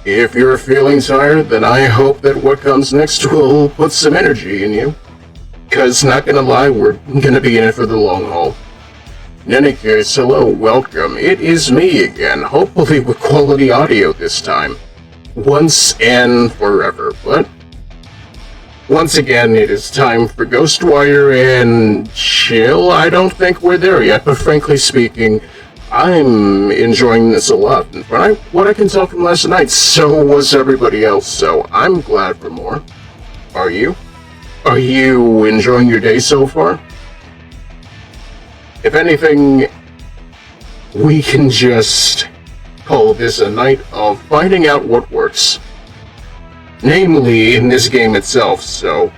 If you're feeling tired, then I hope that what comes next will put some energy in you. Cause not gonna lie, we're gonna be in it for the long haul. In any case, hello, welcome. It is me again, hopefully with quality audio this time. Once and forever, but once again, it is time for Ghostwire and chill. I don't think we're there yet, but frankly speaking, I'm enjoying this a lot. And from what I can tell from last night, so was everybody else, so I'm glad for more. Are you? Are you enjoying your day so far? If anything, we can just call this a night of finding out what works. Namely, in this game itself, so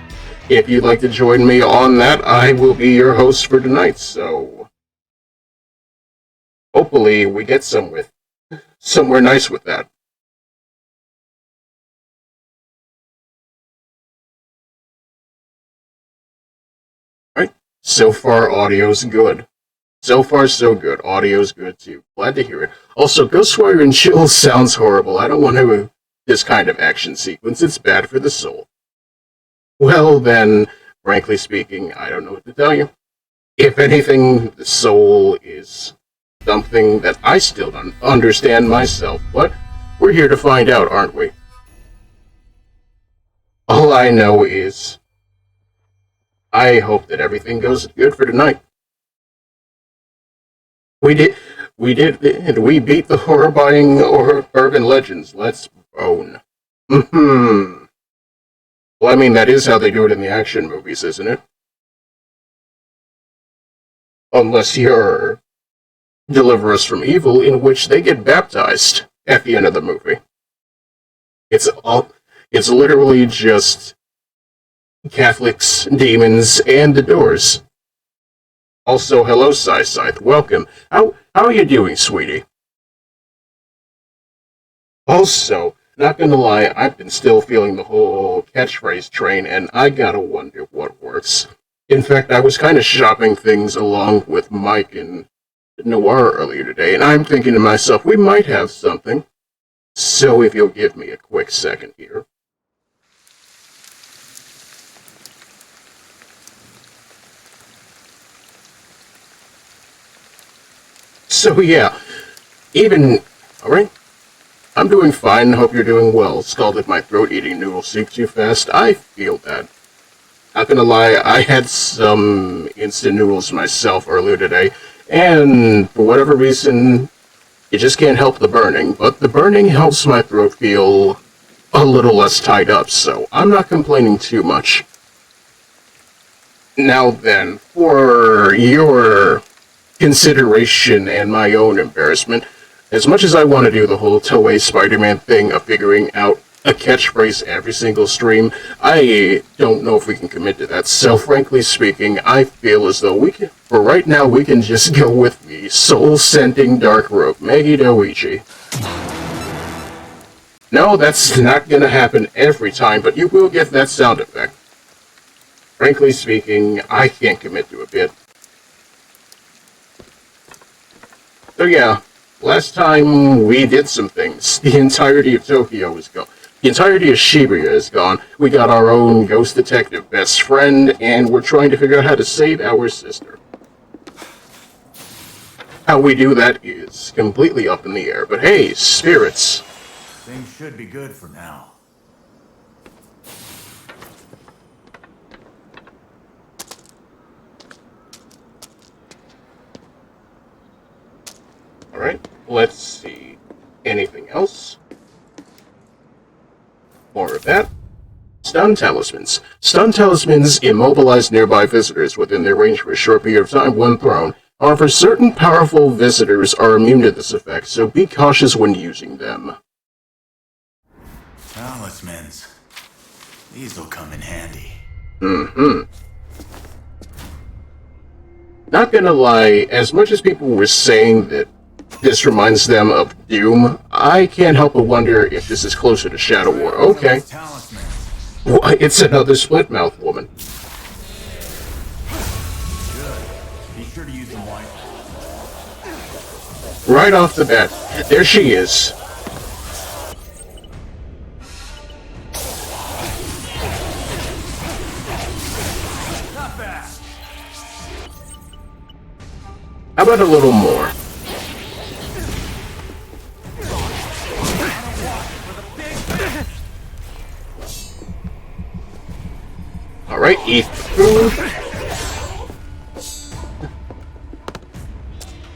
if you'd like to join me on that, I will be your host for tonight, so hopefully we get somewhere nice with that. Right, so far audio's good. So far so good, audio's good too. Glad to hear it. Also, Ghostwire and chill sounds horrible. I don't want to this kind of action sequence, it's bad for the soul. Well then, frankly speaking, I don't know what to tell you. If anything, the soul is something that I still don't understand myself, but we're here to find out, aren't we? All I know is, I hope that everything goes good for tonight. We did, and we beat the horrifying urban legends. Let's bone. Well, I mean, that is how they do it in the action movies, isn't it? Unless you're Deliver Us from Evil, in which they get baptized at the end of the movie. It's literally just Catholics, demons, and the Doors. Also, hello, Scythe. Welcome. How are you doing, sweetie? Also, not gonna lie, I've been still feeling the whole catchphrase train, and I gotta wonder what works. In fact, I was kind of shopping things along with Mike and Noir earlier today, and I'm thinking to myself, we might have something. So if you'll give me a quick second here. So yeah, alright, I'm doing fine, hope you're doing well. Scalded my throat eating noodle soup too fast, I feel that. Not gonna lie, I had some instant noodles myself earlier today, and for whatever reason, you just can't help the burning, but the burning helps my throat feel a little less tied up, so I'm not complaining too much. Now then, for your consideration and my own embarrassment, as much as I want to do the whole Toei Spider-Man thing of figuring out a catchphrase every single stream, I don't know if we can commit to that. So frankly speaking, I feel as though for right now, we can just go with the soul-sending dark rope, Maggie Doichi. No, that's not gonna happen every time, but you will get that sound effect. Frankly speaking, I can't commit to a bit. So yeah, last time we did some things. The entirety of Tokyo is gone. The entirety of Shibuya is gone. We got our own ghost detective best friend, and we're trying to figure out how to save our sister. How we do that is completely up in the air, but hey, spirits. Things should be good for now. Alright, let's see. Anything else? More of that. Stun talismans. Stun talismans immobilize nearby visitors within their range for a short period of time when thrown. However, certain powerful visitors are immune to this effect, so be cautious when using them. Talismans. These will come in handy. Not gonna lie, as much as people were saying that this reminds them of Doom, I can't help but wonder if this is closer to Shadow War. Okay. Well, it's another split-mouth woman. Good. Be sure to use them wisely. Right off the bat, there she is. How about a little more? Alright, eat food.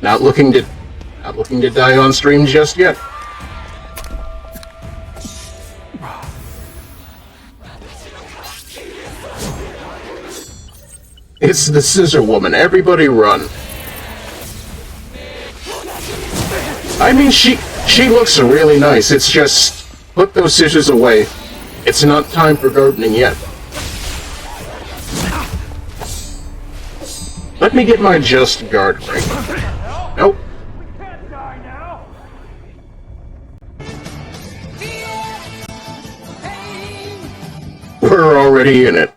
Not looking to die on stream just yet. It's the Scissor Woman. Everybody run. I mean, she looks really nice. It's just, put those scissors away. It's not time for gardening yet. Let me get my just guard right. Nope. We're already in it.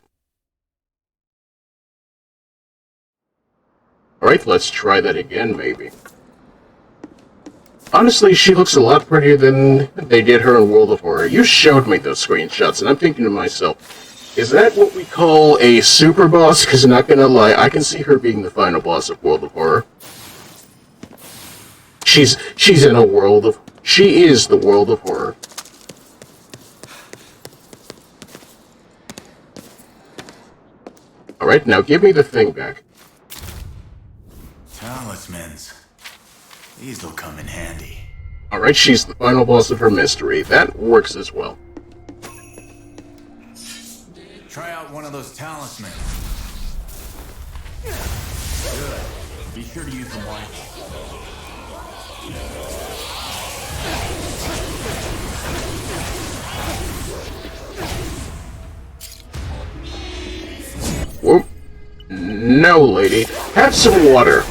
Alright, let's try that again, maybe. Honestly, she looks a lot prettier than they did her in World of Horror. You showed me those screenshots, and I'm thinking to myself, is that what we call a super boss? Because not gonna lie, I can see her being the final boss of World of Horror. She's in a world of... She is the World of Horror. Alright, now give me the thing back. Talismans. These will come in handy. Alright, she's the final boss of her mystery. That works as well. Try out one of those talismans. Good. Be sure to use them wisely. Whoop. No, lady. Have some water.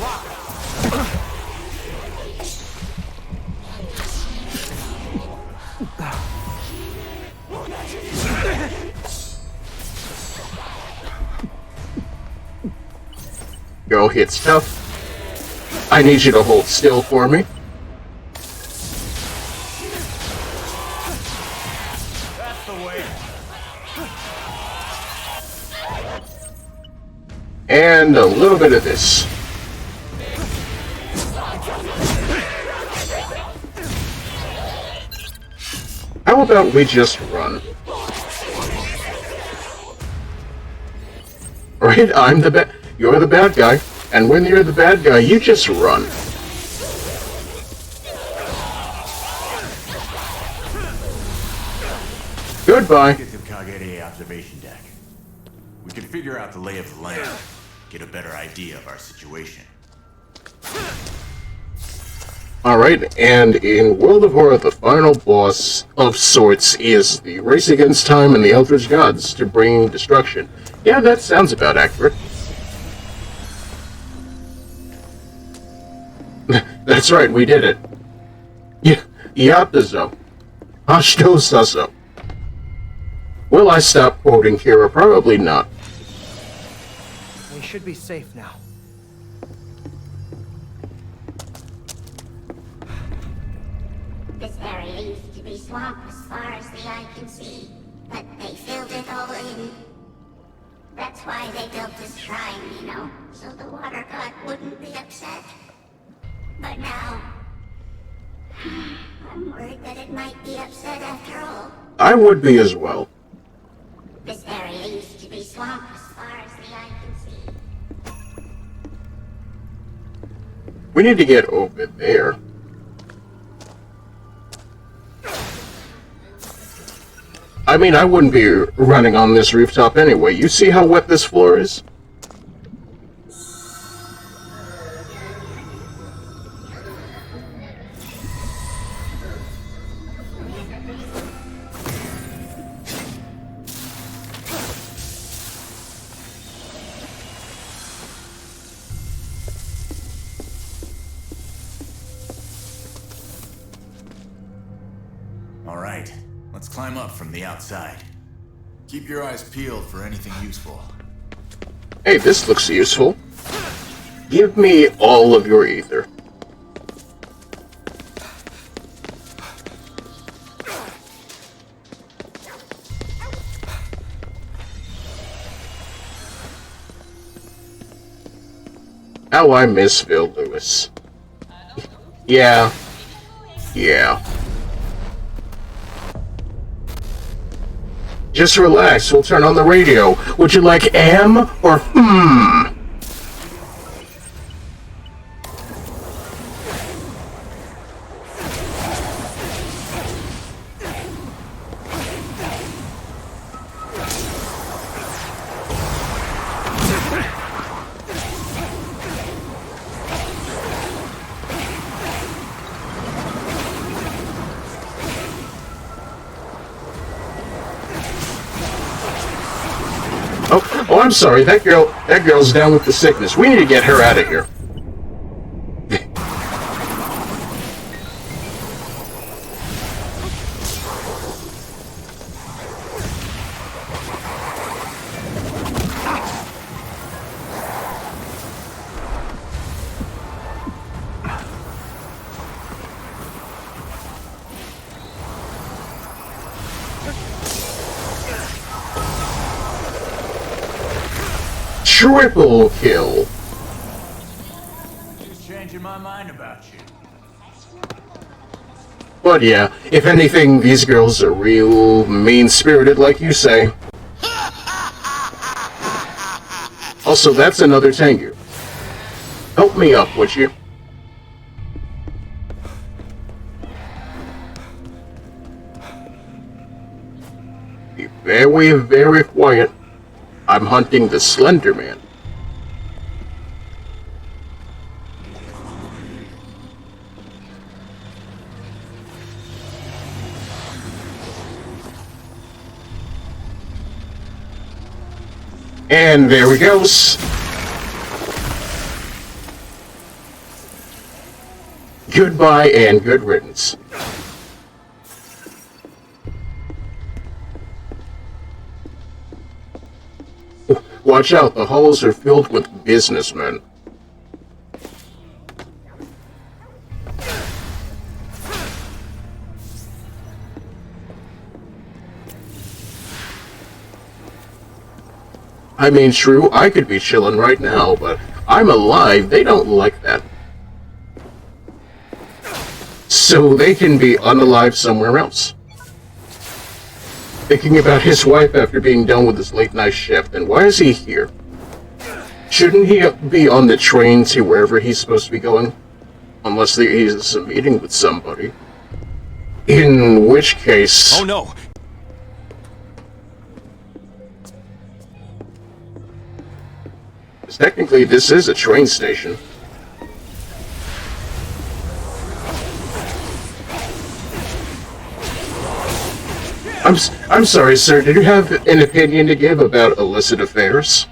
Go hit stuff. I need you to hold still for me. That's the way. And a little bit of this. How about we just run? Right, I'm the bad. You're the bad guy, and when you're the bad guy, you just run. Goodbye. Get to Kagere observation deck. We can figure out the lay of the land, get a better idea of our situation. Alright, and in World of Horror, the final boss of sorts is the race against time and the Eldritch Gods to bring destruction. Yeah, that sounds about accurate. That's right, we did it. Yatazo. Hashto Sasso. Will I stop quoting Kira? Probably not. We should be safe now. This area used to be swamp as far as the eye can see, but they filled it all in. That's why they built this shrine, you know, so the water god wouldn't be upset. But now, I'm worried that it might be upset after all. I would be as well. This area used to be swamp as far as the eye can see. We need to get over there. I mean, I wouldn't be running on this rooftop anyway. You see how wet this floor is? All right, let's climb up from the outside. Keep your eyes peeled for anything useful. Hey, this looks useful. Give me all of your ether. how I miss Phil Lewis. Yeah. Just relax, we'll turn on the radio. Would you like am or hmm? Oh, I'm sorry. That girl's down with the sickness. We need to get her out of here. Triple kill. Just changing my mind about you. But yeah, if anything, these girls are real mean-spirited, like you say. Also, that's another Tengu. Help me up, would you? Be very, very quiet. I'm hunting the Slender Man. And there he goes. Goodbye and good riddance. Watch out, the halls are filled with businessmen. I mean, true, I could be chilling right now, but I'm alive. They don't like that. So they can be unalive somewhere else. Thinking about his wife after being done with his late night shift, and why is he here? Shouldn't he be on the train to wherever he's supposed to be going? Unless he's meeting with somebody. In which case... Oh no! Technically, this is a train station. I'm sorry, sir. Did you have an opinion to give about illicit affairs?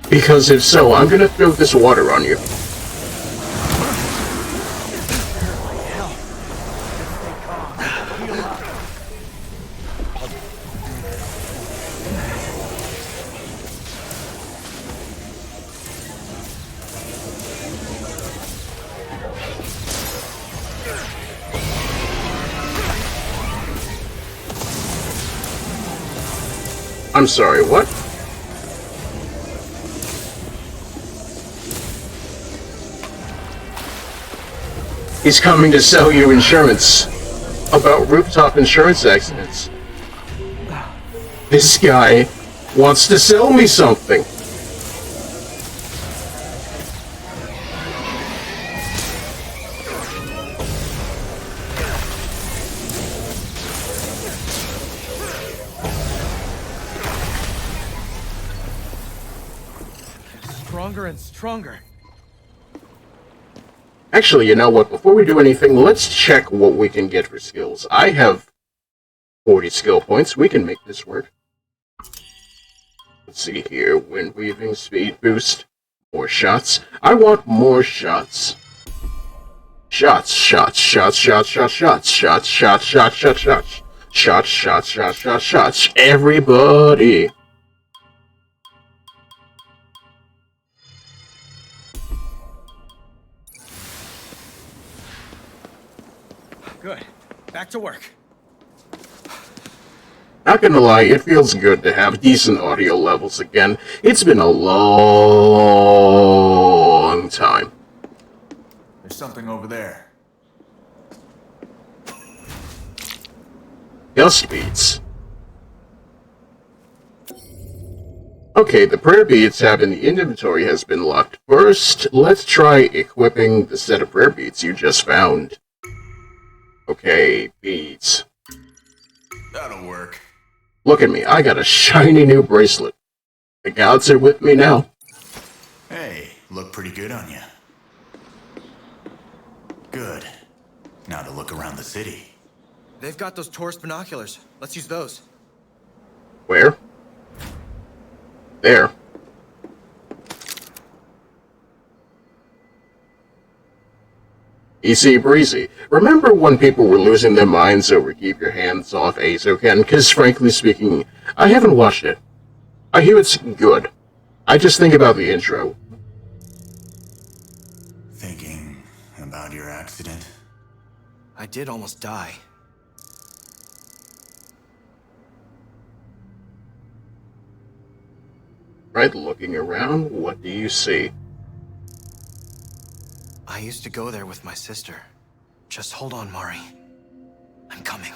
Because if so, I'm gonna throw this water on you. I'm sorry, what? He's coming to sell you insurance. About rooftop insurance accidents. This guy wants to sell me something. Stronger and stronger. Actually, you know what? Before we do anything, let's check what we can get for skills. I have 40 skill points. We can make this work. Let's see here. Wind weaving, speed boost, more shots. I want more shots. Shots, shots, shots, shots, shots, shots, shots, shots, shots, shots, shots, shots, shots, shots, shots, shots. Everybody. Good. Back to work. Not gonna lie, it feels good to have decent audio levels again. It's been a long long time. There's something over there. Gust beads. Okay, the prayer beads tab in the inventory has been locked. First, let's try equipping the set of prayer beads you just found. Okay, beads. That'll work. Look at me, I got a shiny new bracelet. The gods are with me now. Hey, look pretty good on you. Good. Now to look around the city. They've got those tourist binoculars. Let's use those. Where? There. Easy breezy. Remember when people were losing their minds over Keep Your Hands Off Azoken? Because frankly speaking, I haven't watched it. I hear it's good. I just think about the intro. Thinking about your accident? I did almost die. Right, looking around, what do you see? I used to go there with my sister. Just hold on, Mari. I'm coming.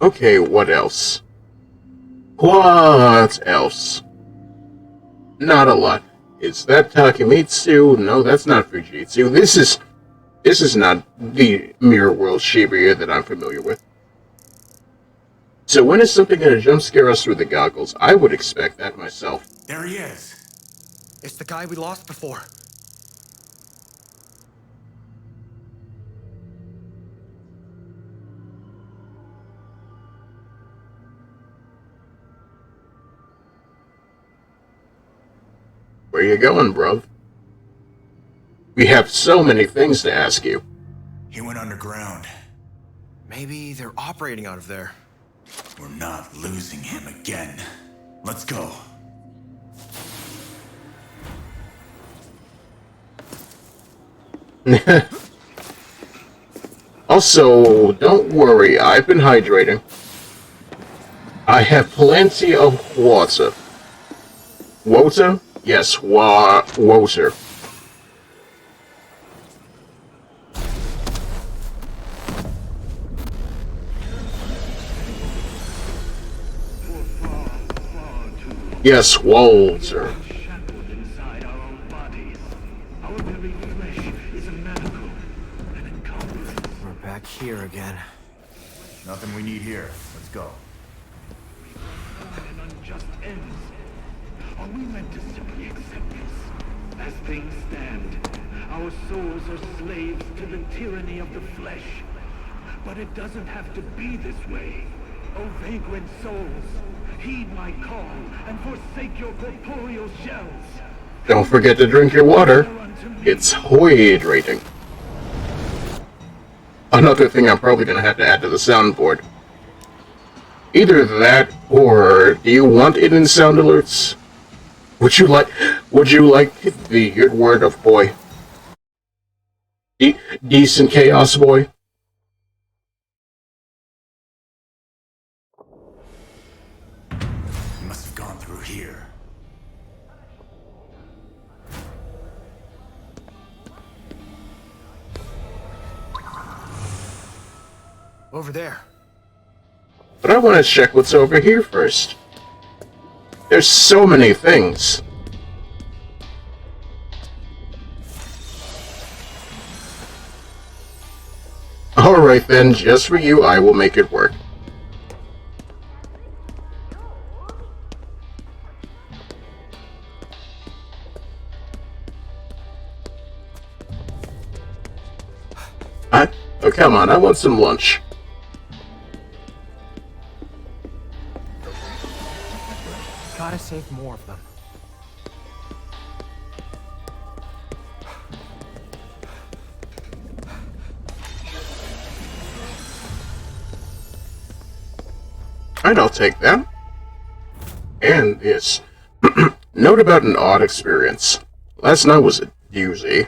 Okay, what else? What else? Not a lot. Is that Takemitsu? No, that's not Fujitsu. This is not the Mirror World Shibuya that I'm familiar with. So when is something gonna jump scare us through the goggles? I would expect that myself. There he is. It's the guy we lost before. Where you going, bruv? We have so many things to ask you. He went underground. Maybe they're operating out of there. We're not losing him again. Let's go. Also, don't worry, I've been hydrating. I have plenty of water. Water? Yes, water. Yes, Walter. Shackled inside our own bodies. Our very flesh is a manacle, an encumbrance. We're back here again. Nothing we need here. Let's go. An unjust ends. Are we meant to simply accept this? As things stand, our souls are slaves to the tyranny of the flesh. But it doesn't have to be this way. O vagrant souls, heed my call and forsake your corporeal shells. Don't forget to drink your water. It's hydrating. Another thing I'm probably going to have to add to the soundboard. Either that, or do you want it in sound alerts? Would you like the good word of boy? Decent chaos boy? He must have gone through here. Over there. But I want to check what's over here first. There's so many things. Alright then, just for you, I will make it work. Oh, come on, I want some lunch. Gotta save more of them. Alright, I'll take that. And this. Note about an odd experience. Last night was a doozy.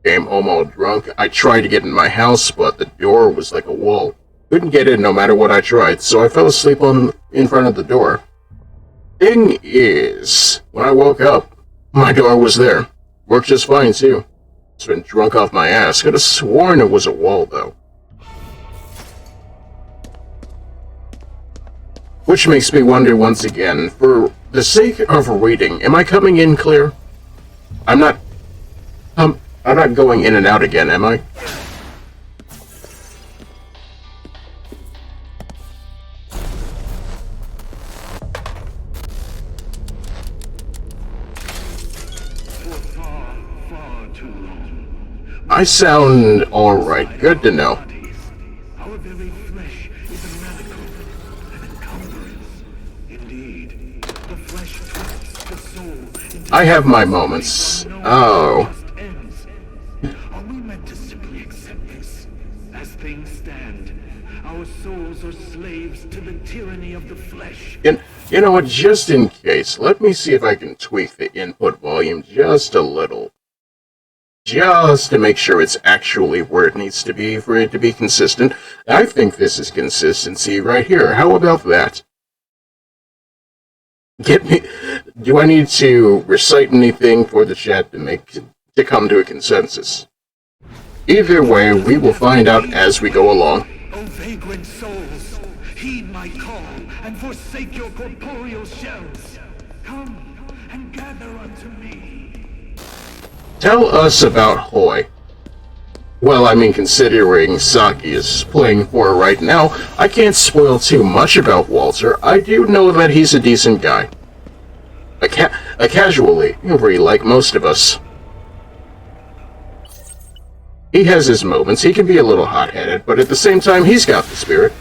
Came home all drunk. I tried to get in my house, but the door was like a wall. Couldn't get in no matter what I tried, so I fell asleep in front of the door. Thing is, when I woke up, my door was there. Worked just fine, too. It's been drunk off my ass. Could have sworn it was a wall, though. Which makes me wonder once again, for the sake of reading, am I coming in clear? I'm not going in and out again, am I? I sound alright. Good to know. Our very flesh is a manacle, an encumbrance. Indeed, the flesh twists the soul into I have my moments. Oh. ends. Are we meant to simply accept this? As things stand, our souls are slaves to the tyranny of the flesh. You know what, just in case, let me see if I can tweak the input volume just a little. Just to make sure it's actually where it needs to be for it to be consistent. I think this is consistency right here. How about that? Do I need to recite anything for the chat to come to a consensus? Either way, we will find out as we go along. O vagrant souls, heed my call and forsake your corporeal shells. Come and gather unto me. Tell us about Hoy. Well, I mean, considering Saki is playing for her right now, I can't spoil too much about Walter. I do know that he's a decent guy. A casually, like most of us. He has his moments. He can be a little hot-headed, but at the same time, he's got the spirit.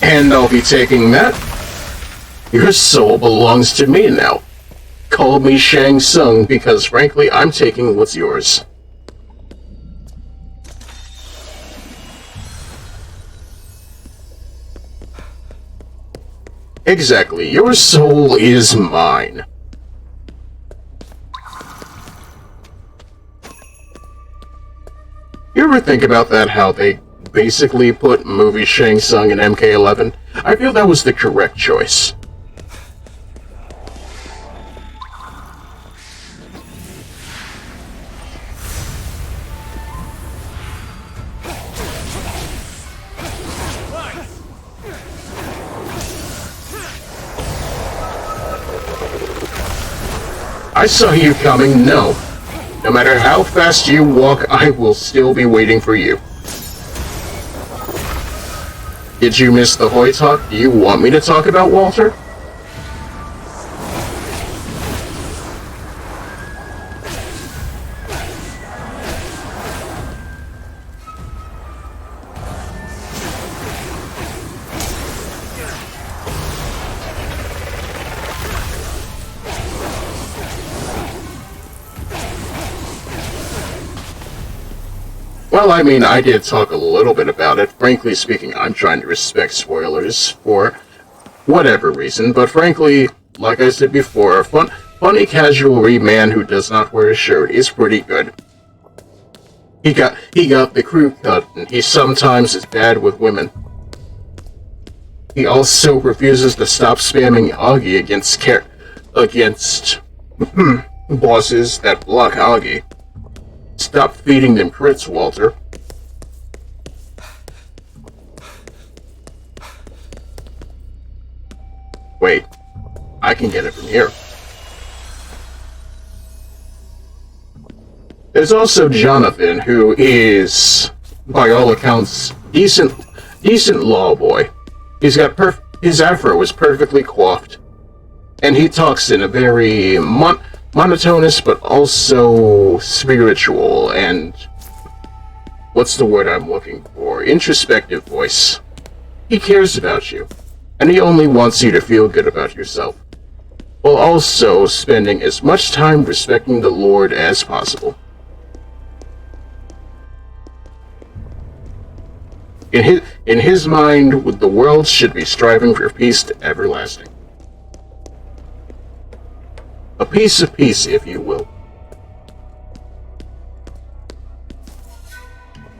And I'll be taking that. Your soul belongs to me now. Call me Shang Tsung because, frankly, I'm taking what's yours. Exactly, your soul is mine. You ever think about that, how they basically put movie Shang Tsung in MK11? I feel that was the correct choice. I saw you coming, no. No matter how fast you walk, I will still be waiting for you. Did you miss the Hoy talk? Do you want me to talk about Walter? Well, I mean, I did talk a little bit about it. Frankly speaking, I'm trying to respect spoilers for whatever reason, but frankly, like I said before, a funny casual man who does not wear a shirt is pretty good. He got the crew cut, and he sometimes is bad with women. He also refuses to stop spamming Augie against bosses that block Augie. Stop feeding them crits, Walter. Wait, I can get it from here. There's also Jonathan, who is, by all accounts, decent law boy. He's got his afro is perfectly coiffed, and he talks in a very monotonous but also spiritual and what's the word I'm looking for? Introspective voice. He cares about you, and he only wants you to feel good about yourself, while also spending as much time respecting the Lord as possible. In his mind, the world should be striving for peace to everlasting. A piece of peace, if you will.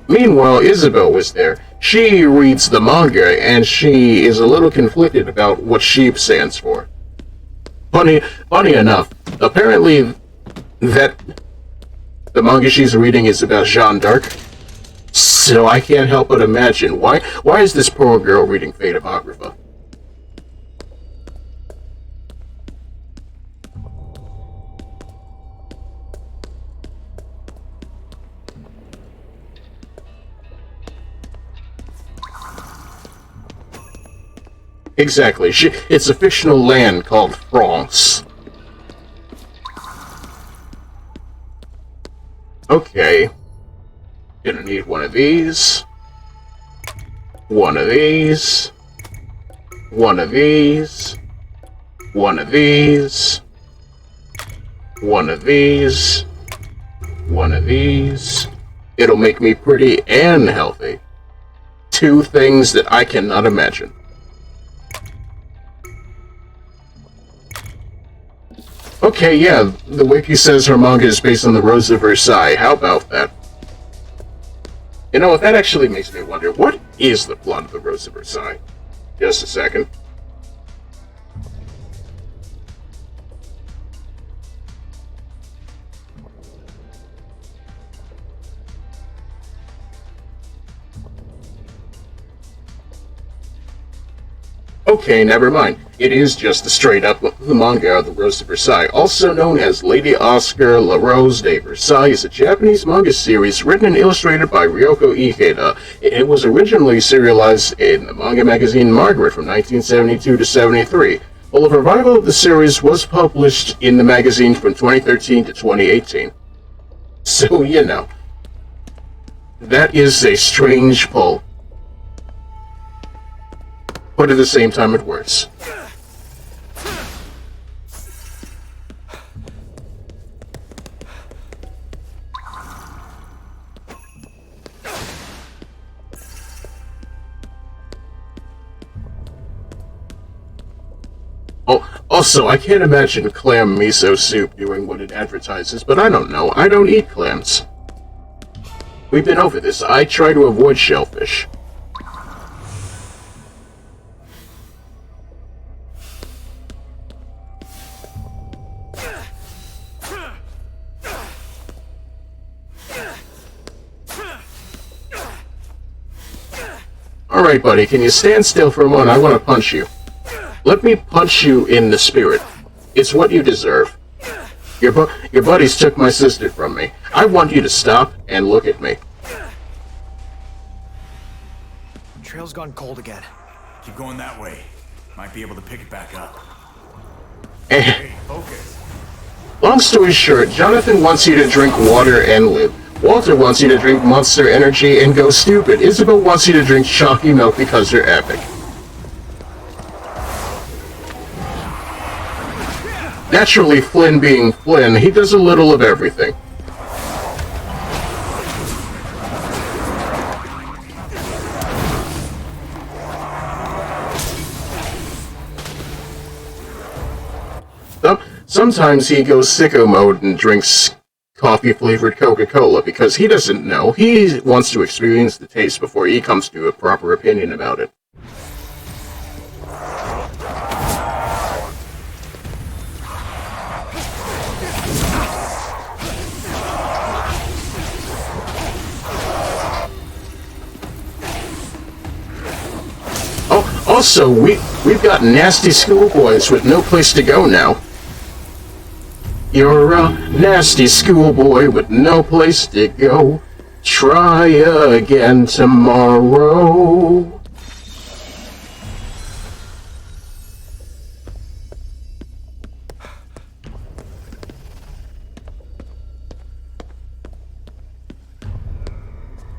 Meanwhile, Isabel was there. She reads the manga, and she is a little conflicted about what SHEEP stands for. Funny enough, apparently that the manga she's reading is about Jeanne d'Arc. So I can't help but imagine, why is this poor girl reading Fate Apocrypha? Exactly. It's a fictional land called France. Okay. Gonna need one of these. One of these. One of these. One of these. One of these. One of these. It'll make me pretty and healthy. Two things that I cannot imagine. Okay, yeah, the wiki says her manga is based on the Rose of Versailles. How about that? You know what, that actually makes me wonder, what is the plot of the Rose of Versailles? Just a second. Okay, never mind. It is just the straight-up manga of the Rose of Versailles, also known as Lady Oscar La Rose de Versailles, is a Japanese manga series written and illustrated by Ryoko Ikeda. It was originally serialized in the manga magazine Margaret from 1972 to 73, while a revival of the series was published in the magazine from 2013 to 2018. So, you know, that is a strange pull. But at the same time, it works. Oh, also, I can't imagine clam miso soup doing what it advertises, but I don't know. I don't eat clams. We've been over this. I try to avoid shellfish. Alright, buddy, can you stand still for a moment? I want to punch you. Let me punch you in the spirit. It's what you deserve. Your buddies took my sister from me. I want you to stop and look at me. Trail's gone cold again. Keep going that way. Might be able to pick it back up. Hey, focus. Long story short, Jonathan wants you to drink water and live. Walter wants you to drink Monster Energy and go stupid. Isabel wants you to drink chalky milk because you're epic. Naturally, Flynn being Flynn, he does a little of everything. Sometimes he goes sicko mode and drinks coffee-flavored Coca-Cola because he doesn't know. He wants to experience the taste before he comes to a proper opinion about it. Oh, also, we've got nasty schoolboys with no place to go now. You're a nasty schoolboy with no place to go. Try again tomorrow.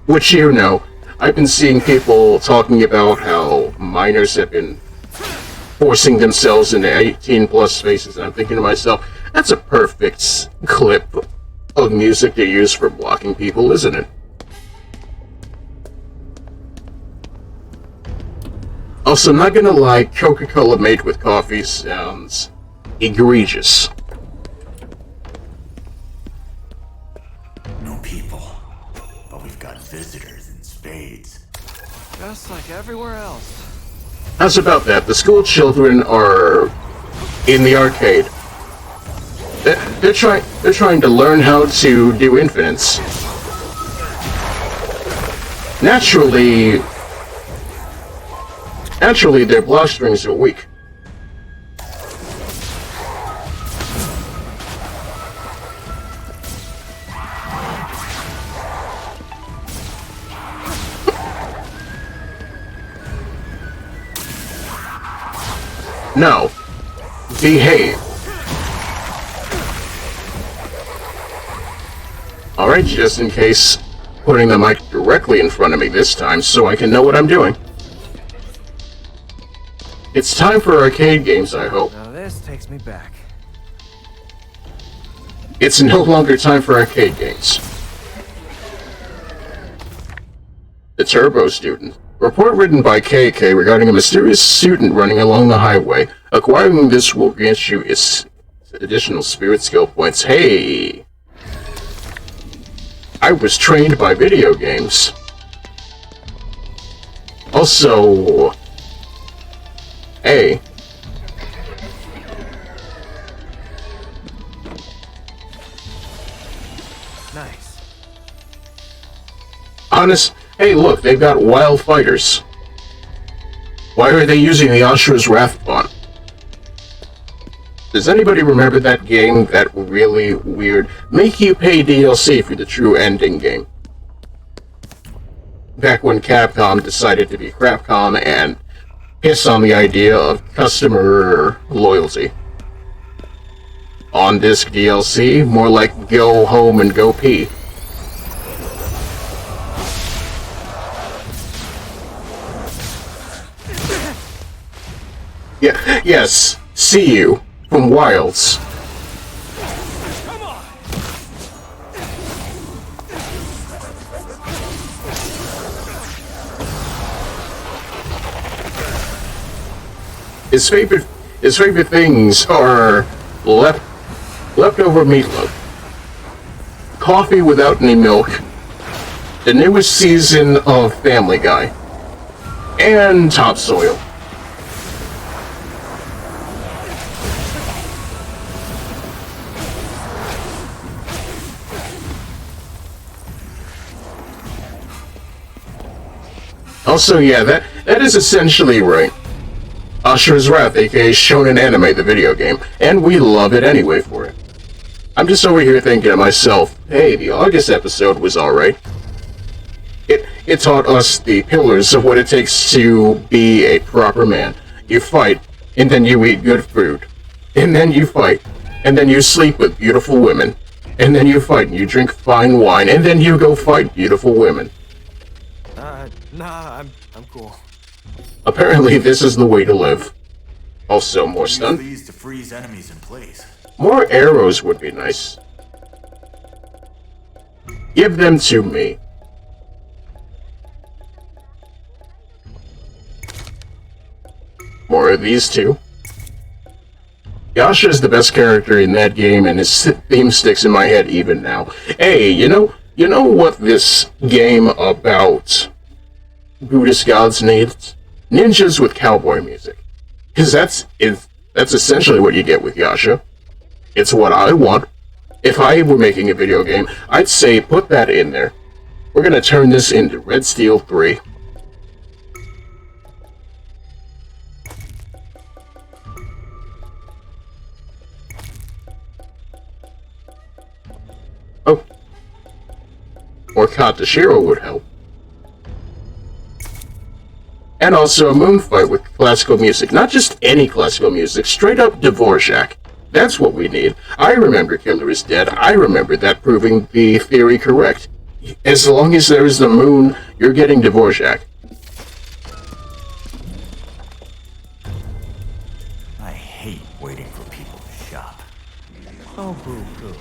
Which, you know, I've been seeing people talking about how minors have been forcing themselves into 18+ spaces, and I'm thinking to myself, that's a perfect clip of music to use for blocking people, isn't it? Also, I'm not gonna lie, Coca-Cola made with coffee sounds egregious. No people. But we've got visitors in spades. Just like everywhere else. How's about that? The school children are in the arcade. They're trying to learn how to do infinites. Naturally, their block strings are weak. No. Behave. Alright, just in case, putting the mic directly in front of me this time so I can know what I'm doing. It's time for arcade games, I hope. Now this takes me back. It's no longer time for arcade games. The Turbo Student. Report written by KK regarding a mysterious student running along the highway. Acquiring this will grant you its additional spirit skill points. Hey! I was trained by video games. Also... Hey. Nice. Hey, look, they've got wild fighters. Why are they using the Ashura's Wrath font? Does anybody remember that game, that really weird, make you pay DLC for the true ending game? Back when Capcom decided to be Crapcom and piss on the idea of customer loyalty. On-disc DLC, more like go home and go pee. Yeah, yes, see you from Wilds. His favorite things are leftover meatloaf, coffee without any milk, the newest season of Family Guy, and topsoil. Also, yeah, that is essentially right. Ashura's Wrath, aka Shonen Anime, the video game, and we love it anyway for it. I'm just over here thinking to myself, hey, the August episode was alright. It taught us the pillars of what it takes to be a proper man. You fight, and then you eat good food. And then you fight, and then you sleep with beautiful women. And then you fight, and you drink fine wine, and then you go fight beautiful women. Nah, I'm cool. Apparently, this is the way to live. Also, more Use stun. these to freeze enemies in place. More arrows would be nice. Give them to me. More of these two. Yasha is the best character in that game, and his theme sticks in my head even now. Hey, you know what this game about Buddhist gods needs? Ninjas with cowboy music. Because that's essentially what you get with Yasha. It's what I want. If I were making a video game, I'd say put that in there. We're gonna turn this into Red Steel 3. Oh. Or Katashiro would help. And also a moon fight with classical music. Not just any classical music, straight up Dvorak. That's what we need. I remember Killer is Dead. I remember that proving the theory correct. As long as there is the moon, you're getting Dvorak. I hate waiting for people to shop. Oh, boo-hoo.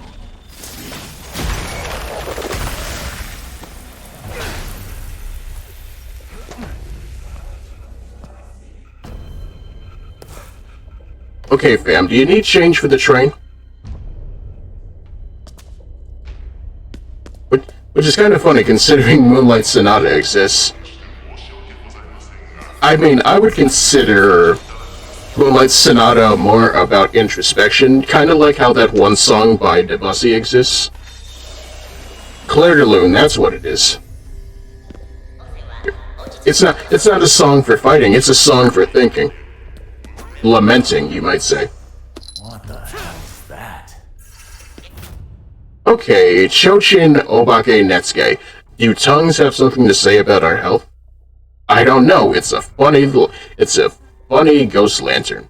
Okay, fam, do you need change for the train? Which is kind of funny considering Moonlight Sonata exists. I mean, I would consider Moonlight Sonata more about introspection, kind of like how that one song by Debussy exists. Clair de Lune, that's what it is. It's not a song for fighting, it's a song for thinking. Lamenting, you might say. What the hell is that? Okay, Chochin Obake Netsuke. Do tongues have something to say about our health? I don't know, it's a funny ghost lantern.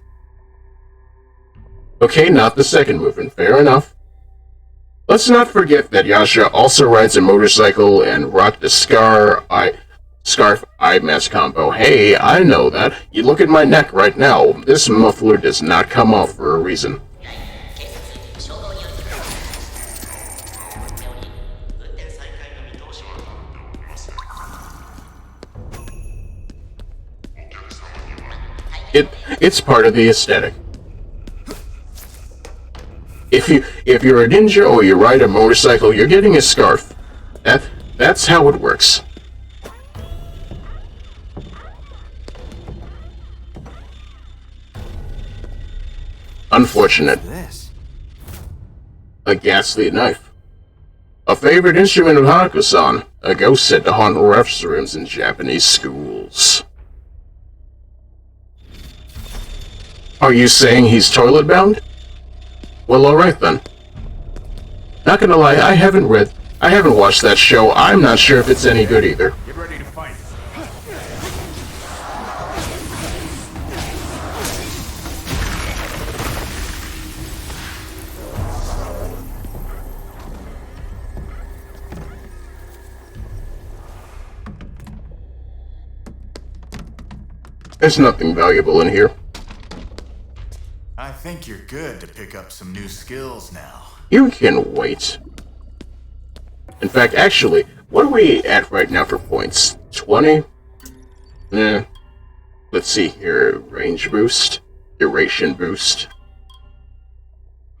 Okay, not the second movement, fair enough. Let's not forget that Yasha also rides a motorcycle and rocked a scarf eye mask combo. Hey, I know that. You look at my neck right now. This muffler does not come off for a reason. It's part of the aesthetic. If you're a ninja or you ride a motorcycle, you're getting a scarf. That's how it works. Unfortunate. This. A ghastly knife. A favorite instrument of Hanako-san. A ghost said to haunt restrooms in Japanese schools. Are you saying he's toilet bound? Well, alright then. Not gonna lie, I haven't watched that show. I'm not sure if it's any good either. Get ready to fight. There's nothing valuable in here. I think you're good to pick up some new skills now. You can wait. In fact, actually, what are we at right now for points? 20? Let's see here. Range boost. Duration boost.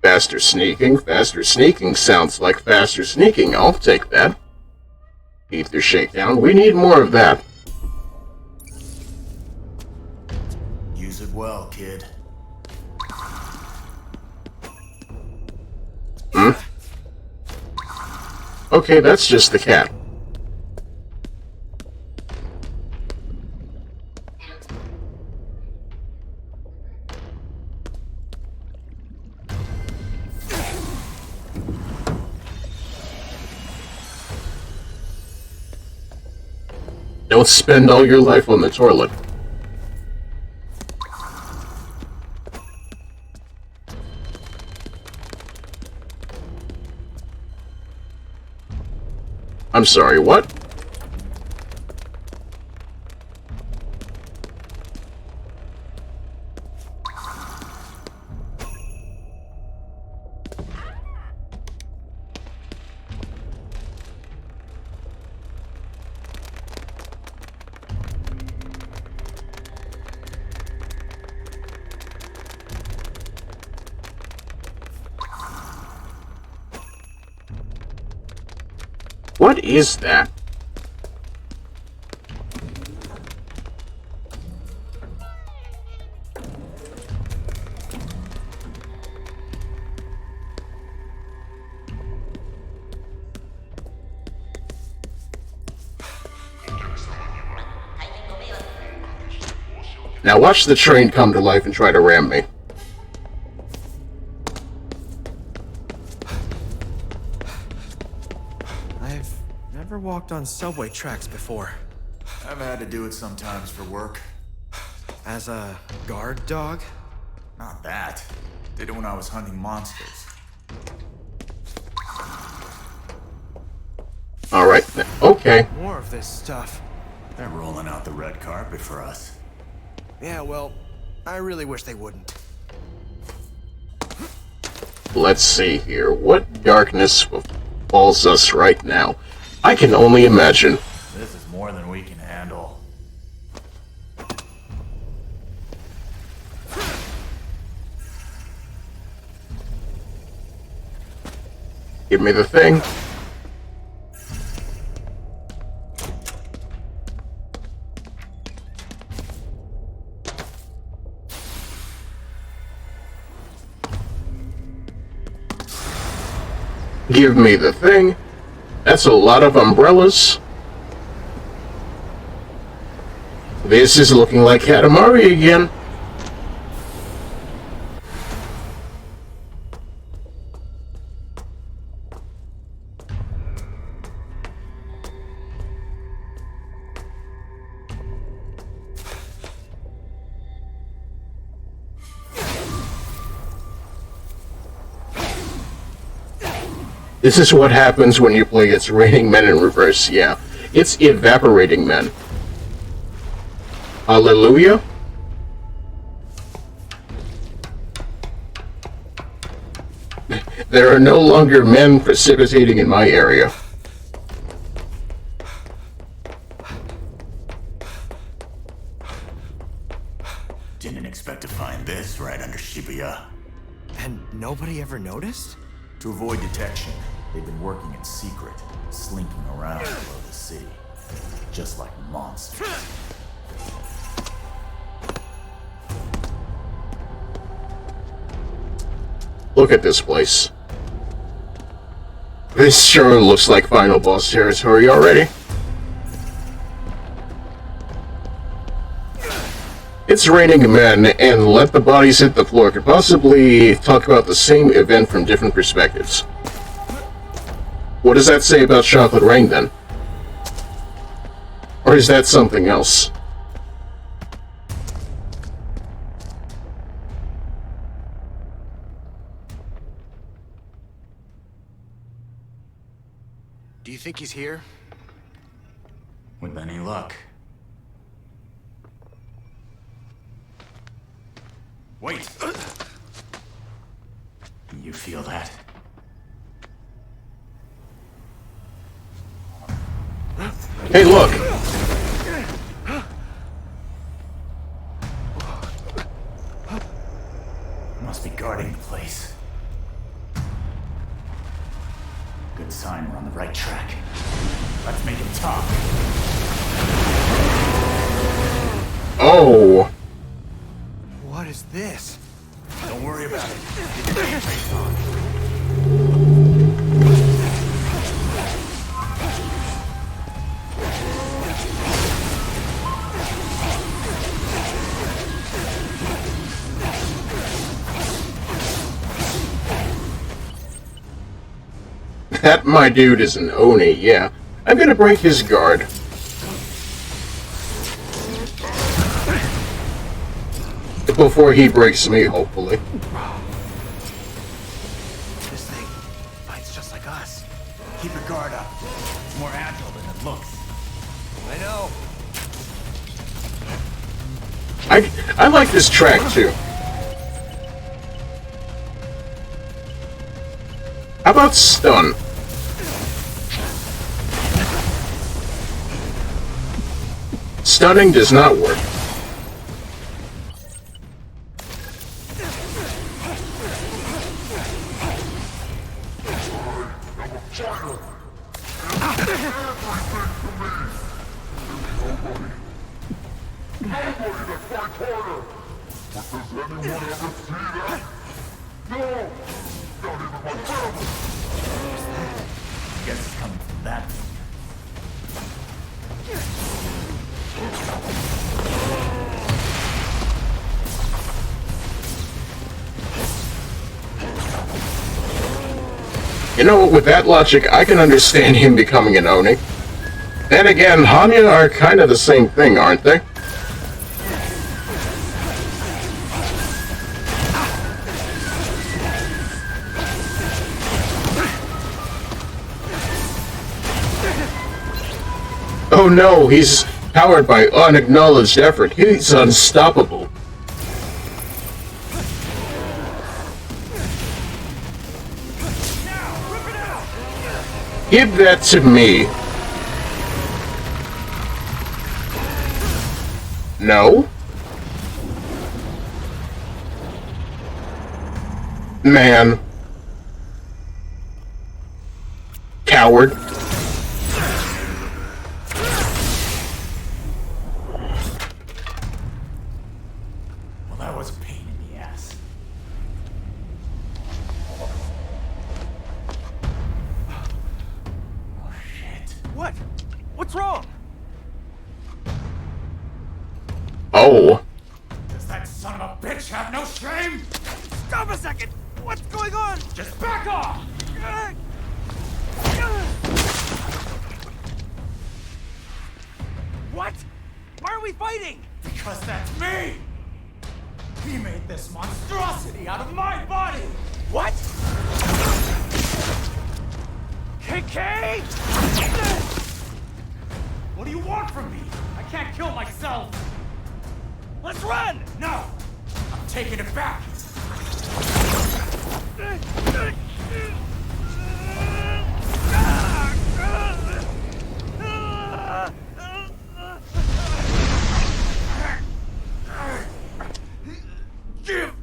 Faster sneaking. Faster sneaking sounds like faster sneaking. I'll take that. Ether shakedown. We need more of that. Use it well, kid. Okay, that's just the cat. Don't spend all your life on the toilet. I'm sorry, what? What is that? Now watch the train come to life and try to ram me. I've never walked on subway tracks before. I've had to do it sometimes for work. As a guard dog? Not that. Did it when I was hunting monsters. Alright, okay. More of this stuff. They're rolling out the red carpet for us. Yeah, well, I really wish they wouldn't. Let's see here. What darkness befalls us right now? I can only imagine. This is more than we can handle. Give me the thing. Give me the thing. That's a lot of umbrellas. This is looking like Katamari again. This is what happens when you play It's Raining Men in reverse, yeah. It's evaporating men. Hallelujah? There are no longer men precipitating in my area. Didn't expect to find this right under Shibuya. And nobody ever noticed? To avoid detection, they've been working in secret, slinking around below the city. Just like monsters. Look at this place. This sure looks like final boss territory already. It's Raining Men, and Let the Bodies Hit the Floor could possibly talk about the same event from different perspectives. What does that say about Chocolate Rain, then? Or is that something else? Do you think he's here? With any luck. Wait! You feel that? Hey, look! Must be guarding the place. Good sign we're on the right track. Let's make him talk. Oh! What is this? Don't worry about it. Get your game face on. That, my dude, is an Oni, yeah. I'm gonna break his guard. Before he breaks me, hopefully. This thing fights just like us. Keep your guard up. It's more agile than it looks. I know. I like this track, too. How about stun? Stunning does not work. Guess it's coming from that. You know, with that logic, I can understand him becoming an Oni. Then again, Hanya are kind of the same thing, aren't they? Oh no, he's powered by unacknowledged effort. He's unstoppable. Give that to me. No? Man. coward. Well, that was a pain in the ass. Oh, shit. What? What's wrong? Oh. Does that son of a bitch have no shame? Stop a second! What's going on? Just back off! What? Why are we fighting? Because that's me! He made this monstrosity out of my body! What? KK? What do you want from me? I can't kill myself! Let's run! No! I'm taking it back! Give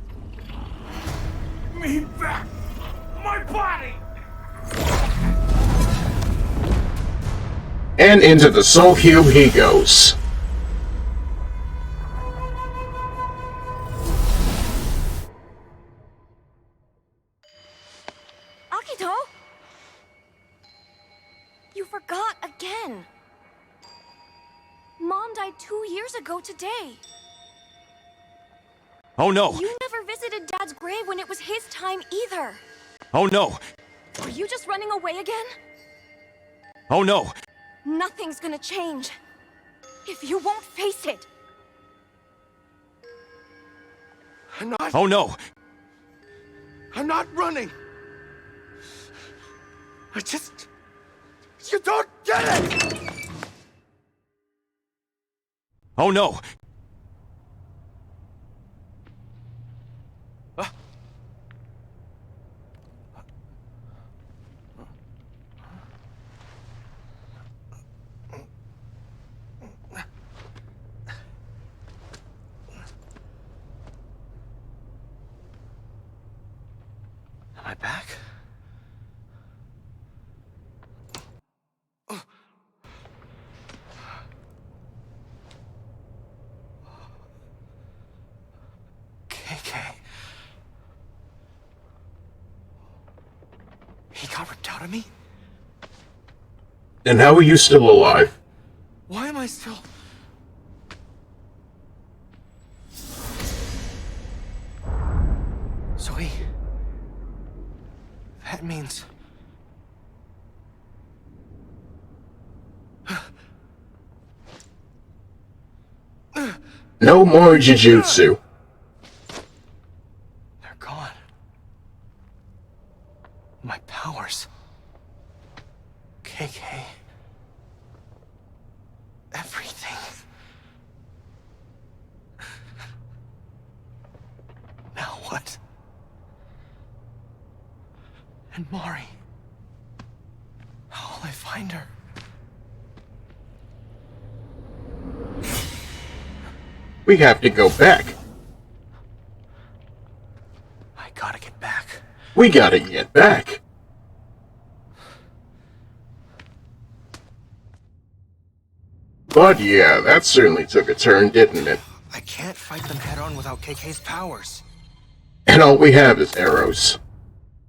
me back my body! And into the soul cube he goes. Akito? You forgot again. Mom died 2 years ago today. Oh no! You never visited Dad's grave when it was his time either. Oh no! Are you just running away again? Oh no! Nothing's gonna change if you won't face it. Oh no! I'm not running! You don't get it! Oh no! Am I back? KK. He got ripped out of me? And how are you still alive? Why am I still... Zoe... That means... No more Jujutsu. They're gone. My powers. KK. Everything. Now what? And Mari. How will I find her? We have to go back. I gotta get back. We gotta get back. But yeah, that certainly took a turn, didn't it? I can't fight them head on without KK's powers. And all we have is arrows.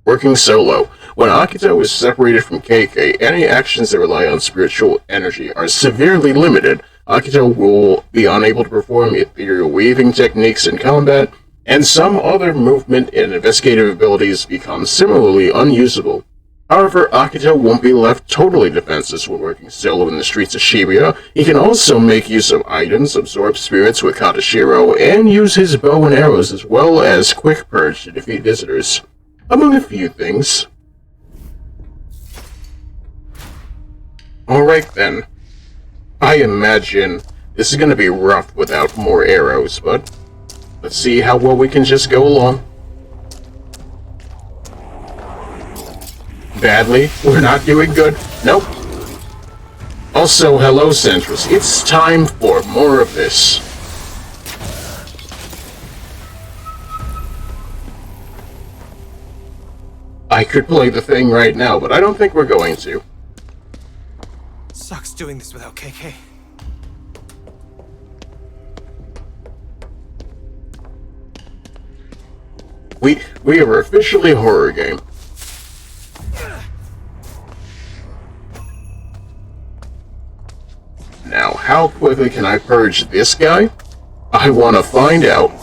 Working solo, when Akito is separated from KK, any actions that rely on spiritual energy are severely limited. Akito will be unable to perform ethereal weaving techniques in combat, and some other movement and investigative abilities become similarly unusable. However, Akito won't be left totally defenseless when working solo in the streets of Shibuya. He can also make use of items, absorb spirits with Katashiro, and use his bow and arrows as well as Quick Purge to defeat visitors, among a few things. Alright then. I imagine this is going to be rough without more arrows, but let's see how well we can just go along. Badly? We're not doing good? Nope. Also, hello Centris. It's time for more of this. I could play the thing right now, but I don't think we're going to. sucks doing this without KK. We are officially a horror game. Now, how quickly can I purge this guy? I want to find out.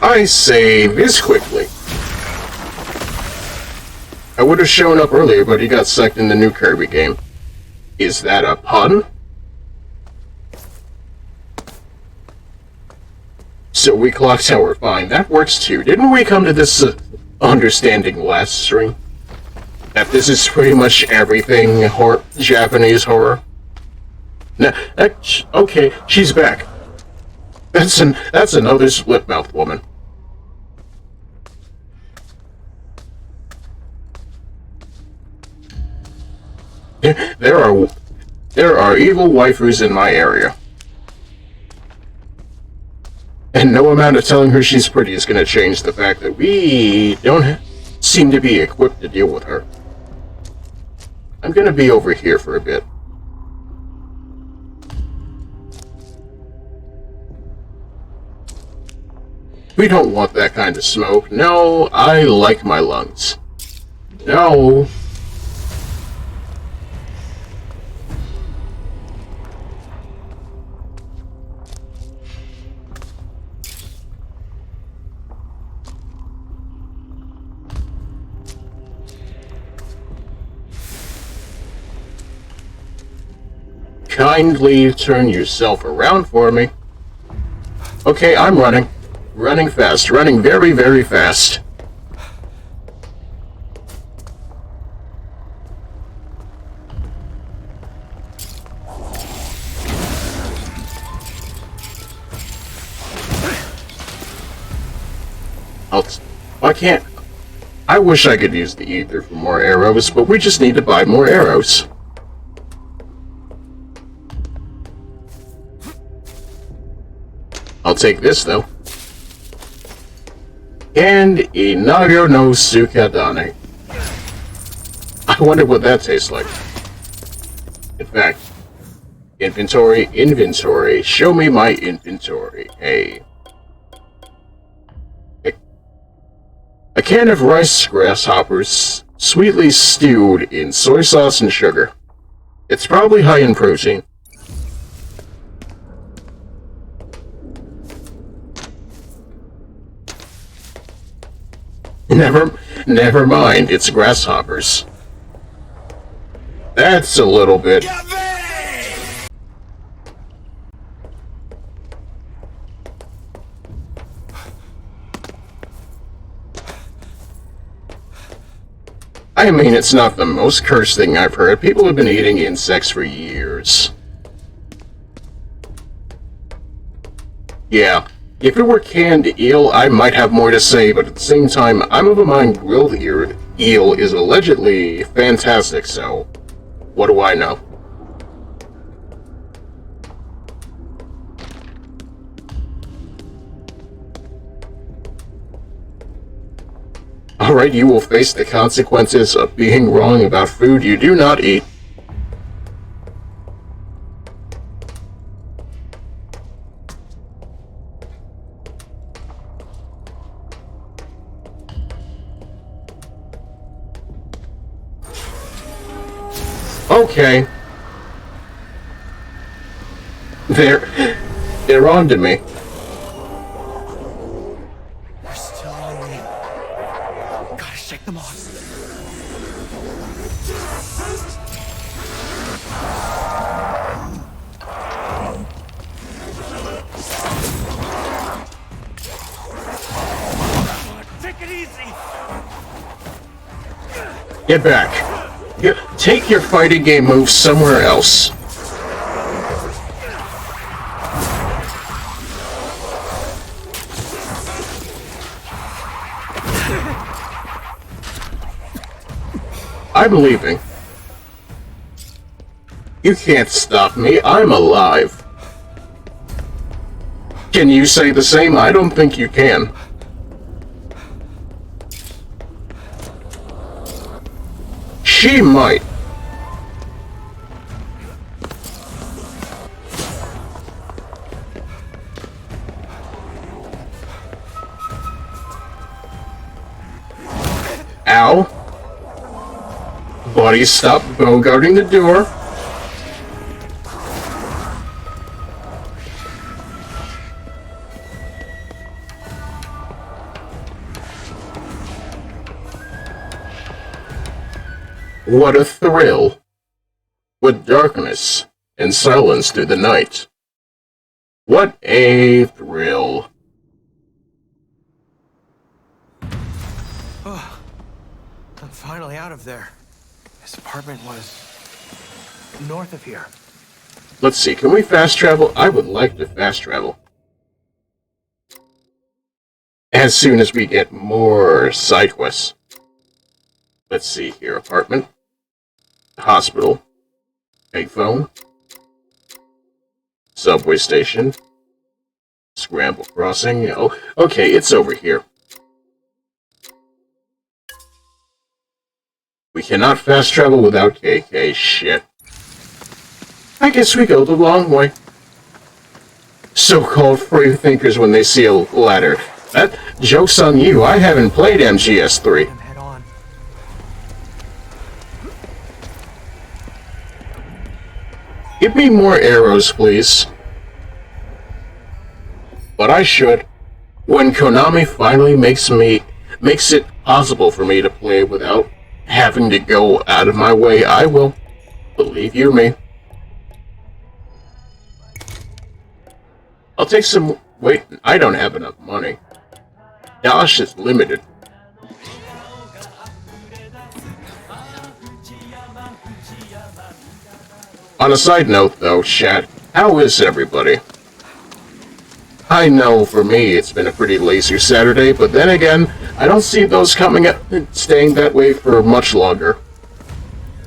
I say this quickly. I would have shown up earlier, but he got sucked in the new Kirby game. Is that a pun? So we clock tower, fine. That works too. Didn't we come to this understanding last stream? That this is pretty much everything Japanese horror? Okay, she's back. That's another split-mouthed woman. There are evil waifus in my area. And no amount of telling her she's pretty is going to change the fact that we don't seem to be equipped to deal with her. I'm going to be over here for a bit. We don't want that kind of smoke. No, I like my lungs. No. Kindly turn yourself around for me. Okay, I'm running. Running fast. Running very, very fast. I can't. I wish I could use the ether for more arrows, but we just need to buy more arrows. I'll take this, though. And Inago no Sukadane. I wonder what that tastes like. In fact, inventory, show me my inventory. Hey. A can of rice grasshoppers, sweetly stewed in soy sauce and sugar. It's probably high in protein. Never mind, it's grasshoppers. That's a little bit... I mean, it's not the most cursed thing I've heard. People have been eating insects for years. Yeah. If it were canned eel, I might have more to say, but at the same time, I'm of a mind grilled eel is allegedly fantastic, so what do I know? Alright, you will face the consequences of being wrong about food you do not eat. Okay. They're on to me. They're still on me. Gotta shake them off. Take it easy! Get back. Take your fighting game moves somewhere else. I'm leaving. You can't stop me. I'm alive. Can you say the same? I don't think you can. She might. Ow. Buddy, stop bogarting the door. What a thrill. With darkness and silence through the night. What a thrill. Oh, I'm finally out of there. This apartment was north of here. Let's see, can we fast travel? I would like to fast travel. As soon as we get more side quests. Let's see here, apartment. Hospital. Payphone. Subway station. Scramble crossing. Oh, okay, it's over here. We cannot fast travel without KK. Shit. I guess we go the long way. So-called free thinkers when they see a ladder. That joke's on you. I haven't played MGS3. Head on. Give me more arrows, please. But I should. When Konami finally makes it possible for me to play without having to go out of my way, I will. Believe you me. I'll take some... Wait, I don't have enough money. Dash is limited. On a side note, though, chat, how is everybody? I know for me it's been a pretty lazy Saturday, but then again, I don't see those staying that way for much longer.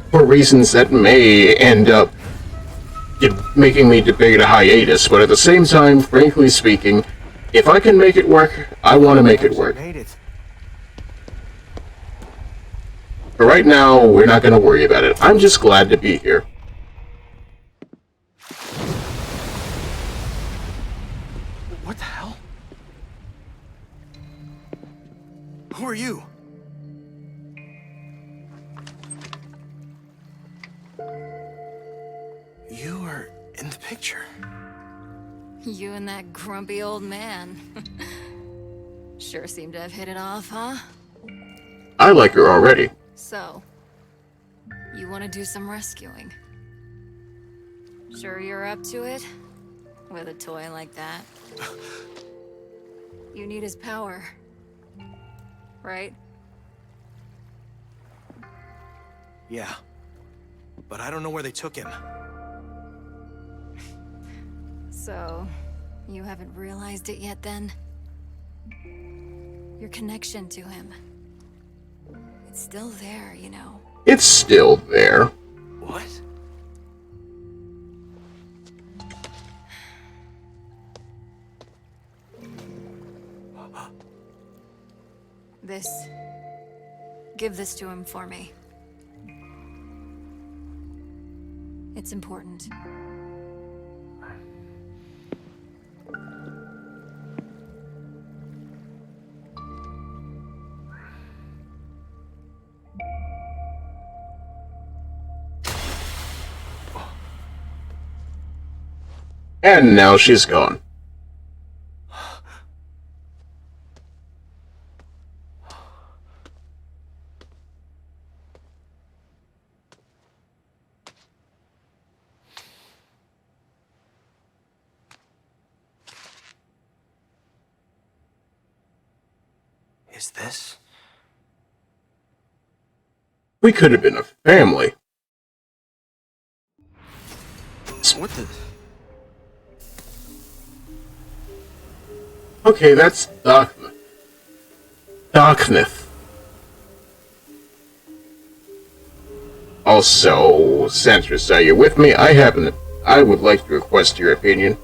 For reasons that may end up making me debate a hiatus, but at the same time, frankly speaking, if I can make it work, I want to make it work. But right now, we're not going to worry about it. I'm just glad to be here. What the hell? Who are you? You are in the picture. You and that grumpy old man. Sure seem to have hit it off, huh? I like her already. So, you want to do some rescuing? Sure you're up to it? With a toy like that? You need his power. Right? Yeah. But I don't know where they took him. So, you haven't realized it yet then? Your connection to him. It's still there, you know. It's still there. What? This. Give this to him for me. It's important. And now she's gone. Is this? We could have been a family. What the? Okay, that's Darkness. Darkness. Also, Santress, are you with me? I would like to request your opinion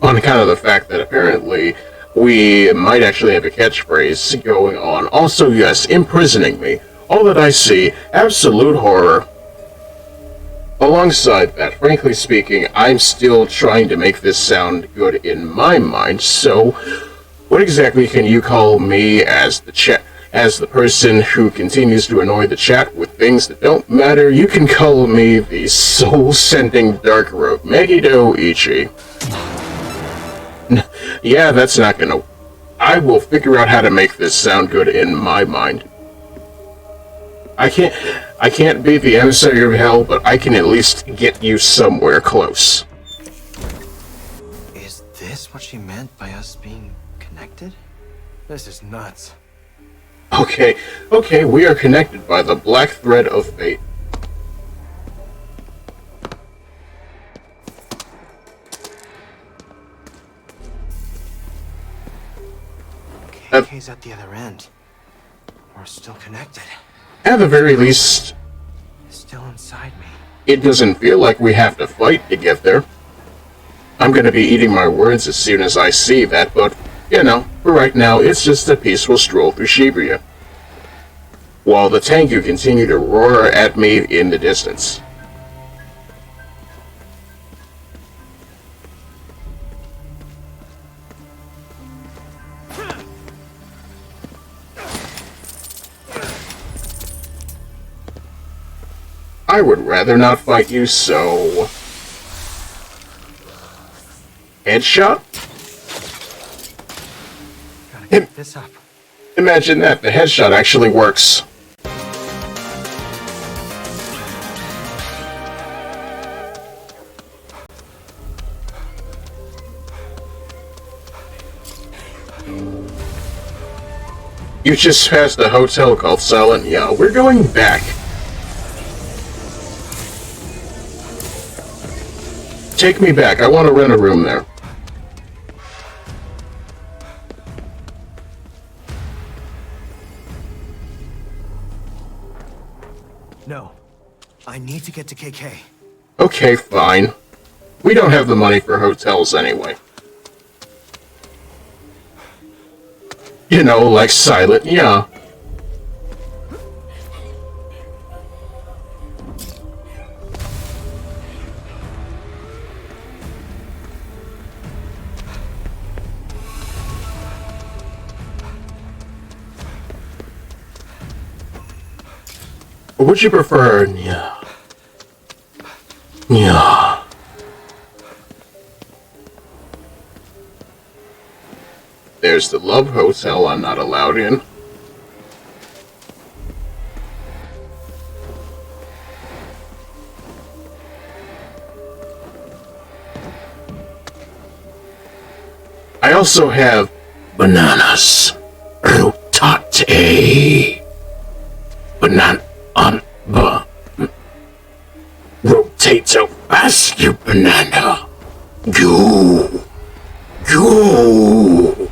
on kind of the fact that apparently we might actually have a catchphrase going on. Also, yes, imprisoning me. All that I see, absolute horror. Alongside that, frankly speaking, I'm still trying to make this sound good in my mind, so what exactly can you call me as the as the person who continues to annoy the chat with things that don't matter, you can call me the soul-sending dark rogue, Megiddo Ichi. Yeah, that's not gonna... I will figure out how to make this sound good in my mind. I can't be the emissary of hell, but I can at least get you somewhere close. Is this what she meant by us being connected? This is nuts. Okay, we are connected by the black thread of fate. KK's at the other end. We're still connected. At the very least, It's still inside me. it doesn't feel like we have to fight to get there. I'm gonna be eating my words as soon as I see that, but, you know, for right now, it's just a peaceful stroll through Shibuya. While the Tengu continue to roar at me in the distance. I would rather not fight you, so... Headshot? Gotta keep this up. Imagine that, the headshot actually works. You just passed a hotel called Silent Yeah, we're going back. Take me back, I want to rent a room there. No. I need to get to KK. Okay, fine. We don't have the money for hotels anyway. You know, like Silent Yeah. Or would you prefer yeah? Yeah. There's the Love Hotel I'm not allowed in. I also have bananas. Rotate. Banana on rotate so fast, you banana. Go. Go.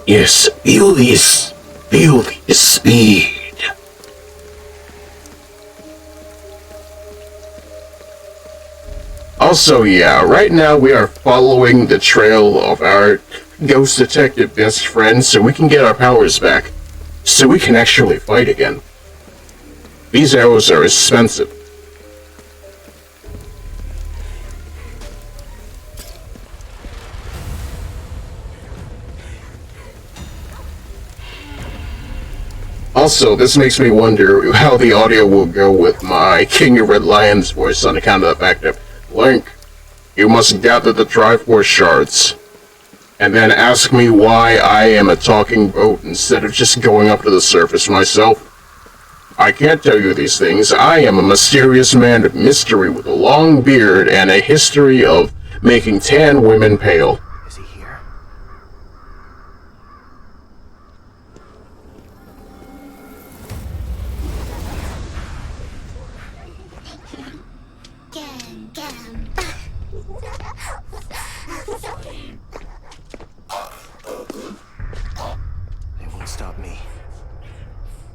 Yes, feel this speed. Also, yeah, right now we are following the trail of our ghost detective best friend so we can get our powers back. So we can actually fight again. These arrows are expensive. Also, this makes me wonder how the audio will go with my King of Red Lion's voice on account of the fact that Link, you must gather the Triforce shards, and then ask me why I am a talking boat instead of just going up to the surface myself. I can't tell you these things. I am a mysterious man of mystery with a long beard and a history of making tan women pale. Is he here? Get him. They won't stop me.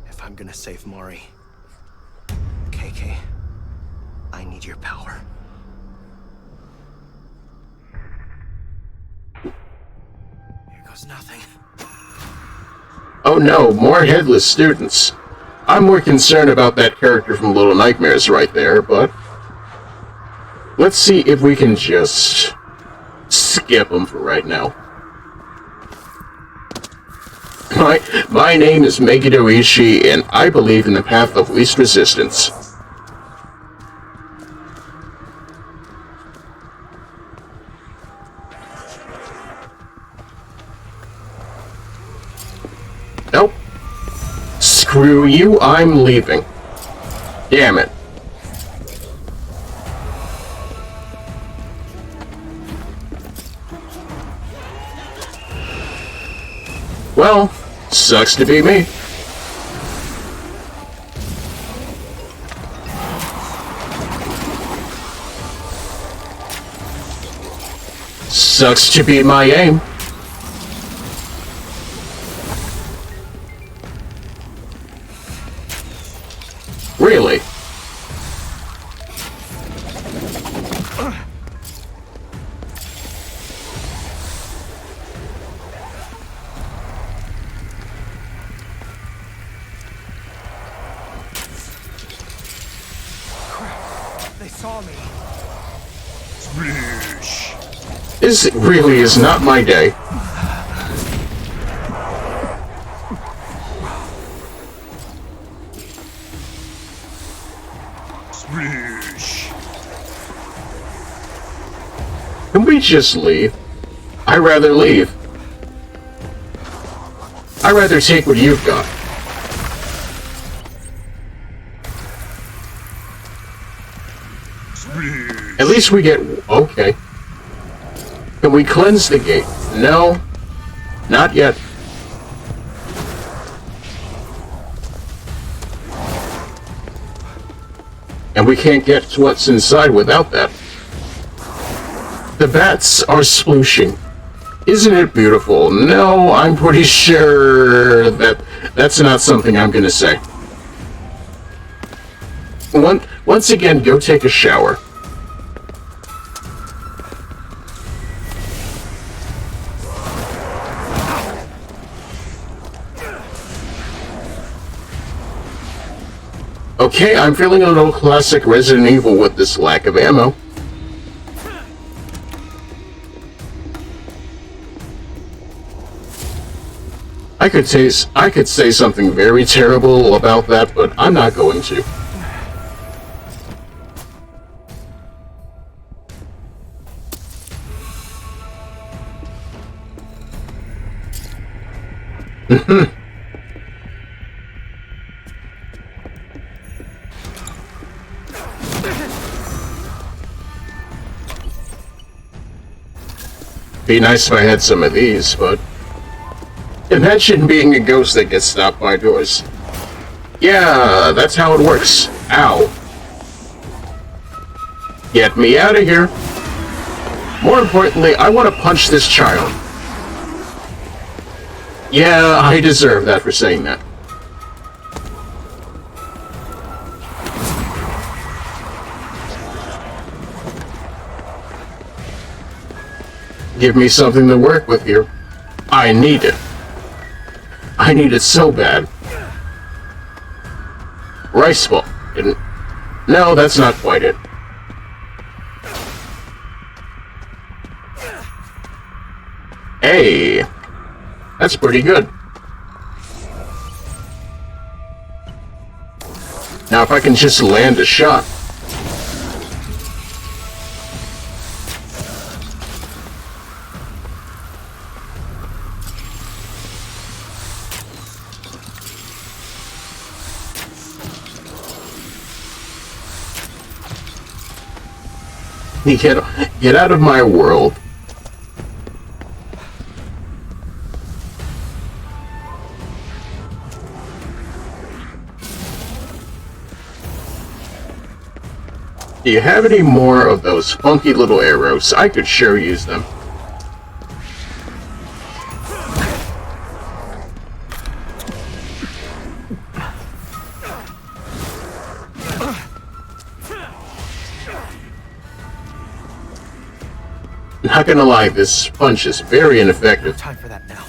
If I'm gonna save Mari. KK, I need your power. Here goes nothing. Oh no, more headless students. I'm more concerned about that character from Little Nightmares right there, but... Let's see if we can just skip them for right now. My name is Megiddo Ishii, and I believe in the path of least resistance. Nope. Screw you, I'm leaving. Damn it. Well, sucks to be me. Sucks to be my aim. Really? They saw me. This really is not my day. Can we just leave? I'd rather leave. I'd rather take what you've got. At least we get... Okay. Can we cleanse the gate? No. Not yet. And we can't get to what's inside without that. The bats are splooshing. Isn't it beautiful? No, I'm pretty sure that that's not something I'm gonna say. Once again, go take a shower. Okay, I'm feeling a little classic Resident Evil with this lack of ammo. I could say something very terrible about that, but I'm not going to. Be nice if I had some of these, but imagine being a ghost that gets stopped by doors. Yeah, that's how it works. Ow. Get me out of here. More importantly, I want to punch this child. Yeah, I deserve that for saying that. Give me something to work with here. I need it. I need it so bad. Rice ball. No, that's not quite it. Hey, that's pretty good. Now if I can just land a shot. Get out of my world. Do you have any more of those funky little arrows? I could sure use them. Not gonna lie, this punch is very ineffective. Time for that now.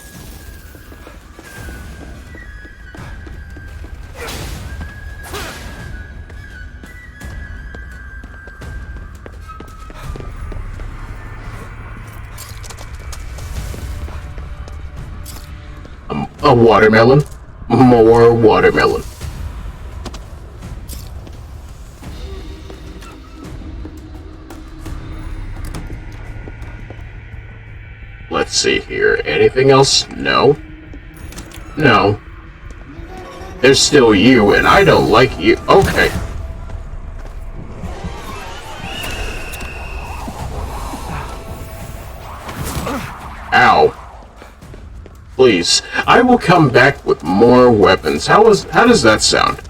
A watermelon. More watermelon. Let's see here. Anything else? No. No. There's still you, and I don't like you. Okay. Ow. Please. I will come back with more weapons. How does that sound?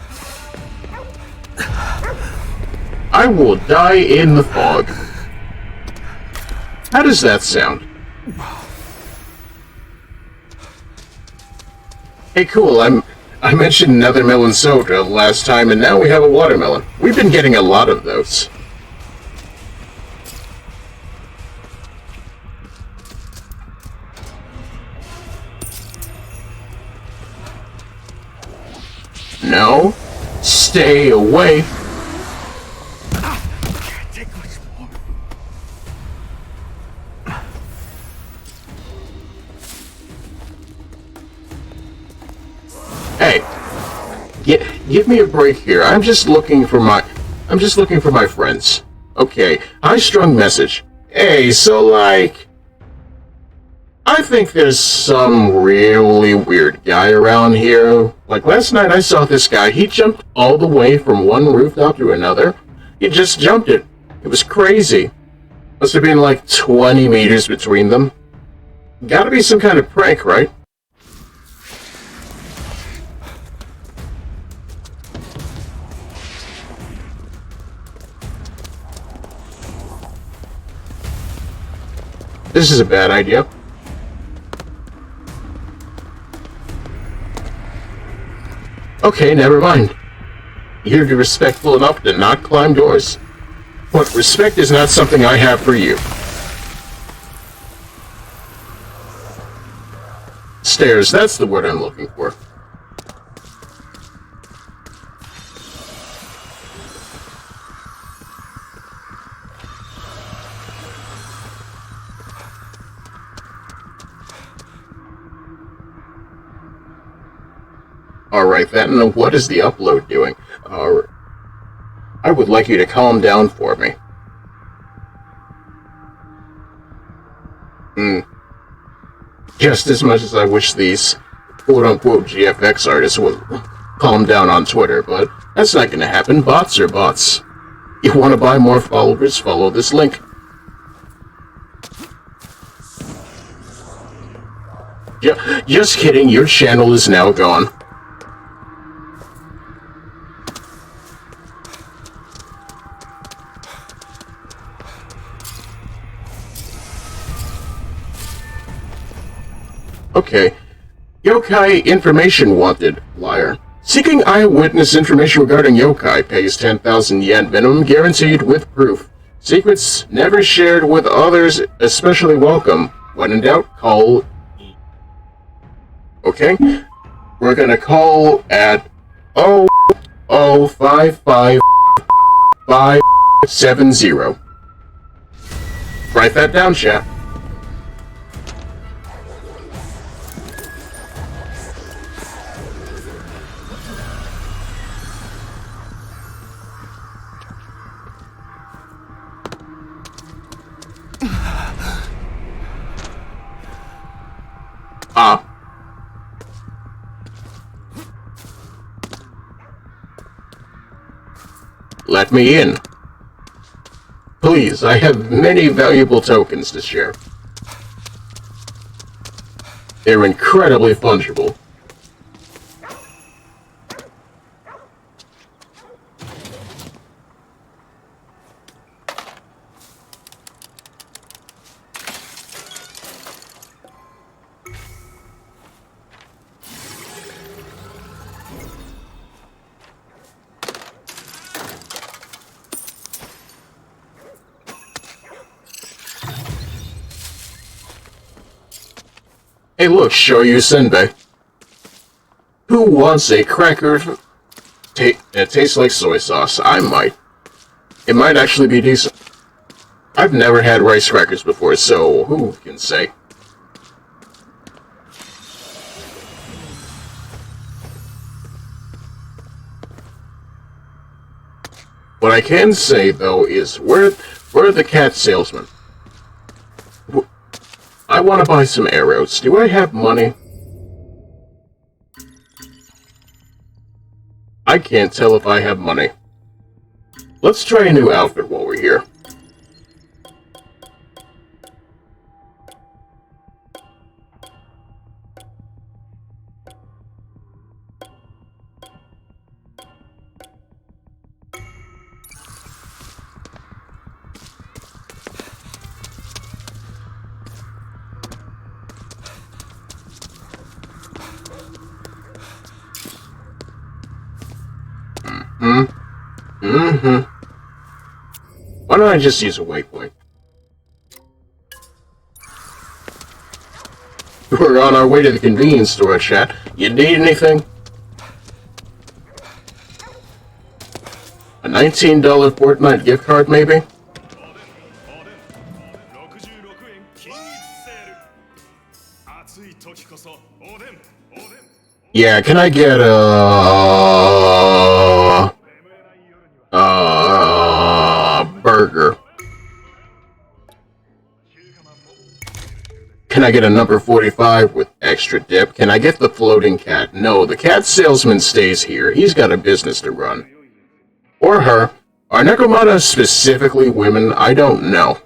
I will die in the fog. How does that sound? Hey, cool, I mentioned another melon soda last time, and now we have a watermelon. We've been getting a lot of those. No. Stay away. Can't take much more. Hey, give me a break here. I'm just looking for my friends. Okay, high-strung message. Hey, so like, I think there's some really weird guy around here. Like last night I saw this guy. He jumped all the way from one rooftop to another. He just jumped it. It was crazy. Must have been like 20 meters between them. Gotta be some kind of prank, right? This is a bad idea. Okay, never mind. You're respectful enough to not climb doors. But respect is not something I have for you. Stairs, that's the word I'm looking for. Alright then, what is the upload doing? I would like you to calm down for me. Just as much as I wish these quote-unquote GFX artists would calm down on Twitter, but that's not gonna happen. Bots are bots. You wanna buy more followers, follow this link. Just kidding, your channel is now gone. Okay. Yokai information wanted. Liar. Seeking eyewitness information regarding yokai pays 10,000 yen minimum guaranteed with proof. Secrets never shared with others especially welcome. When in doubt, call. Okay? We're gonna call at 0055570. Write that down, chat. Let me in. Please, I have many valuable tokens to share. They're incredibly fungible. Hey look, Shoyu Senbei. Who wants a cracker that tastes like soy sauce? I might. It might actually be decent. I've never had rice crackers before, so who can say? What I can say, though, is where are the cat salesmen? I want to buy some arrows. Do I have money? I can't tell if I have money. Let's try a new outfit while we're here. Why don't I just use a waypoint? We're on our way to the convenience store, chat. You need anything? A $19 Fortnite gift card, maybe? Yeah, can I get a burger? Can I get a number 45 with extra dip? Can I get the floating cat? No, the cat salesman stays here. He's got a business to run. Or her. Are necromata specifically women? I don't know.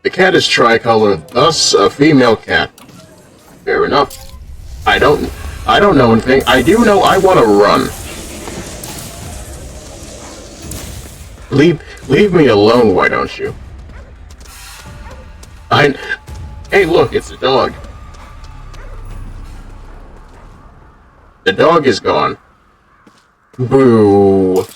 The cat is tricolor, thus a female cat. Fair enough. I don't know anything. I do know I want to run. Leave me alone, why don't you? Hey, look, it's a dog. The dog is gone. Boo.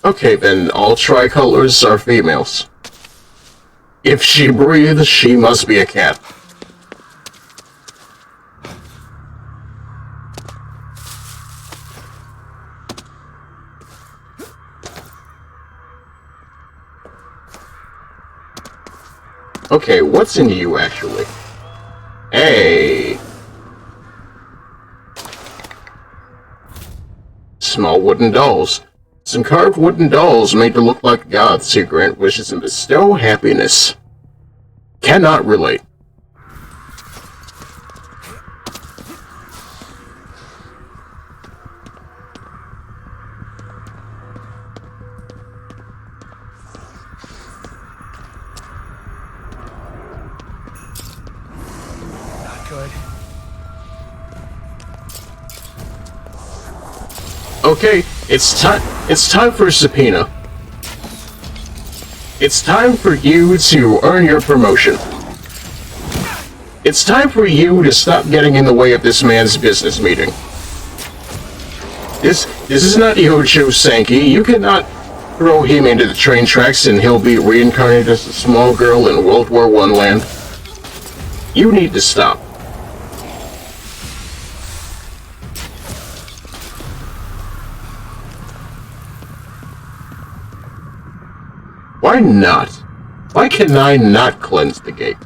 Okay, then all tricolors are females. If she breathes, she must be a cat. Okay, what's in you, actually? Hey! Small wooden dolls. Some carved wooden dolls made to look like gods who grant wishes and bestow happiness. Cannot relate. Not good. Okay, it's time for a subpoena. It's time for you to earn your promotion. It's time for you to stop getting in the way of this man's business meeting. This is not Yojo Sankey. You cannot throw him into the train tracks and he'll be reincarnated as a small girl in World War I land. You need to stop. Why not? Why can I not cleanse the gate?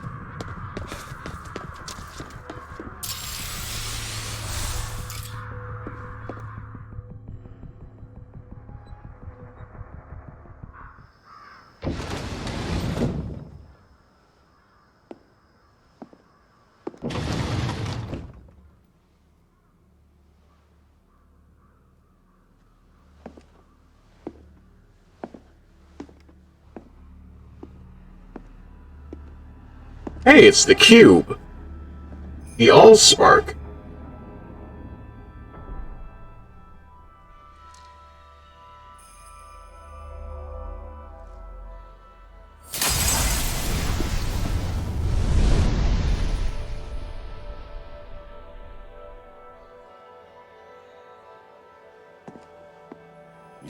Hey, it's the cube. The Allspark.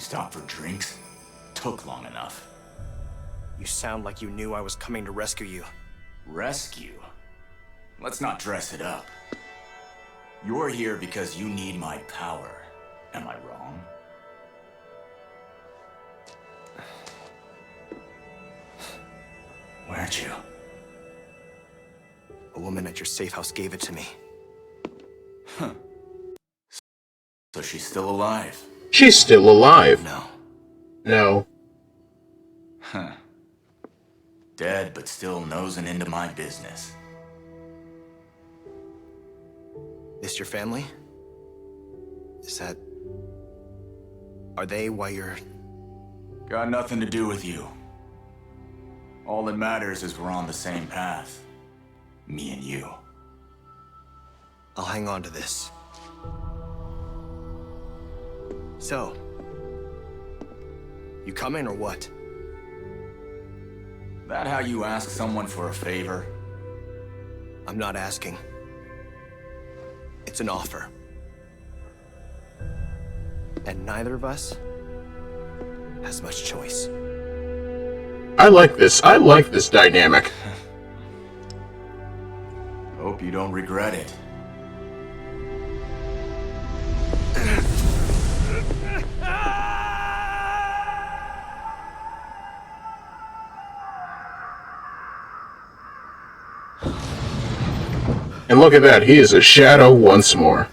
stop for drinks? Took long enough. You sound like you knew I was coming to rescue you. Rescue? Let's not dress it up. You're here because you need my power. Am I wrong? Where'd you? A woman at your safe house gave it to me. Huh. So she's still alive? She's still alive. No. No. Huh. Dead, but still nosing into my business. This your family? Is that... Are they why you're... Got nothing to do with you. All that matters is we're on the same path. Me and you. I'll hang on to this. So... You coming or what? That how you ask someone for a favor? I'm not asking. It's an offer. And neither of us has much choice. I like this. I like this dynamic. Hope you don't regret it. And look at that, he is a shadow once more.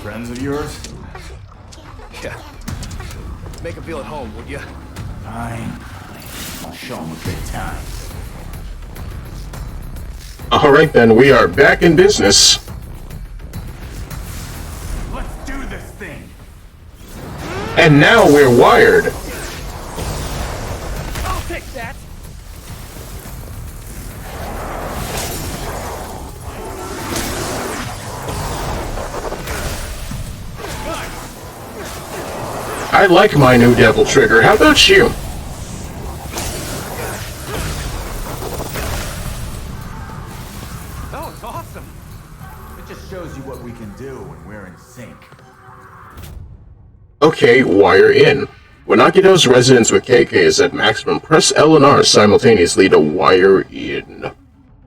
Friends of yours? Yeah. Make him feel at home, would you? Fine. I'll show him a good time. Alright then, we are back in business. Let's do this thing! And now we're wired. I'll take that! I like my new devil trigger. How about you? Oh, it's awesome! It just shows you what we can do when we're in sync. Okay, wire in. When Akito's resonance with KK is at maximum, press L and R simultaneously to wire in.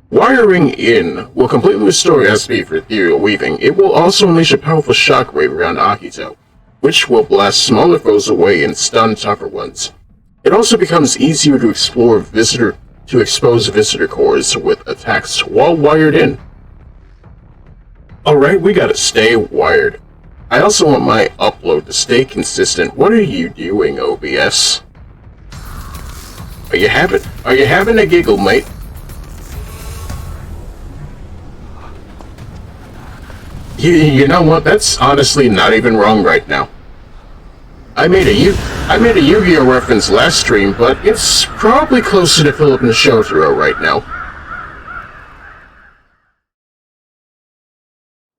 Wiring in will completely restore SP for ethereal weaving. It will also unleash a powerful shockwave around Akito, which will blast smaller foes away and stun tougher ones. It also becomes easier to expose visitor cores with attacks while wired in. Alright, we gotta stay wired. I also want my upload to stay consistent. What are you doing, OBS? Are you having a giggle, mate? You know what? That's honestly not even wrong right now. I made a Yu-Gi-Oh reference last stream, but it's probably closer to Philip and Shotaro right now.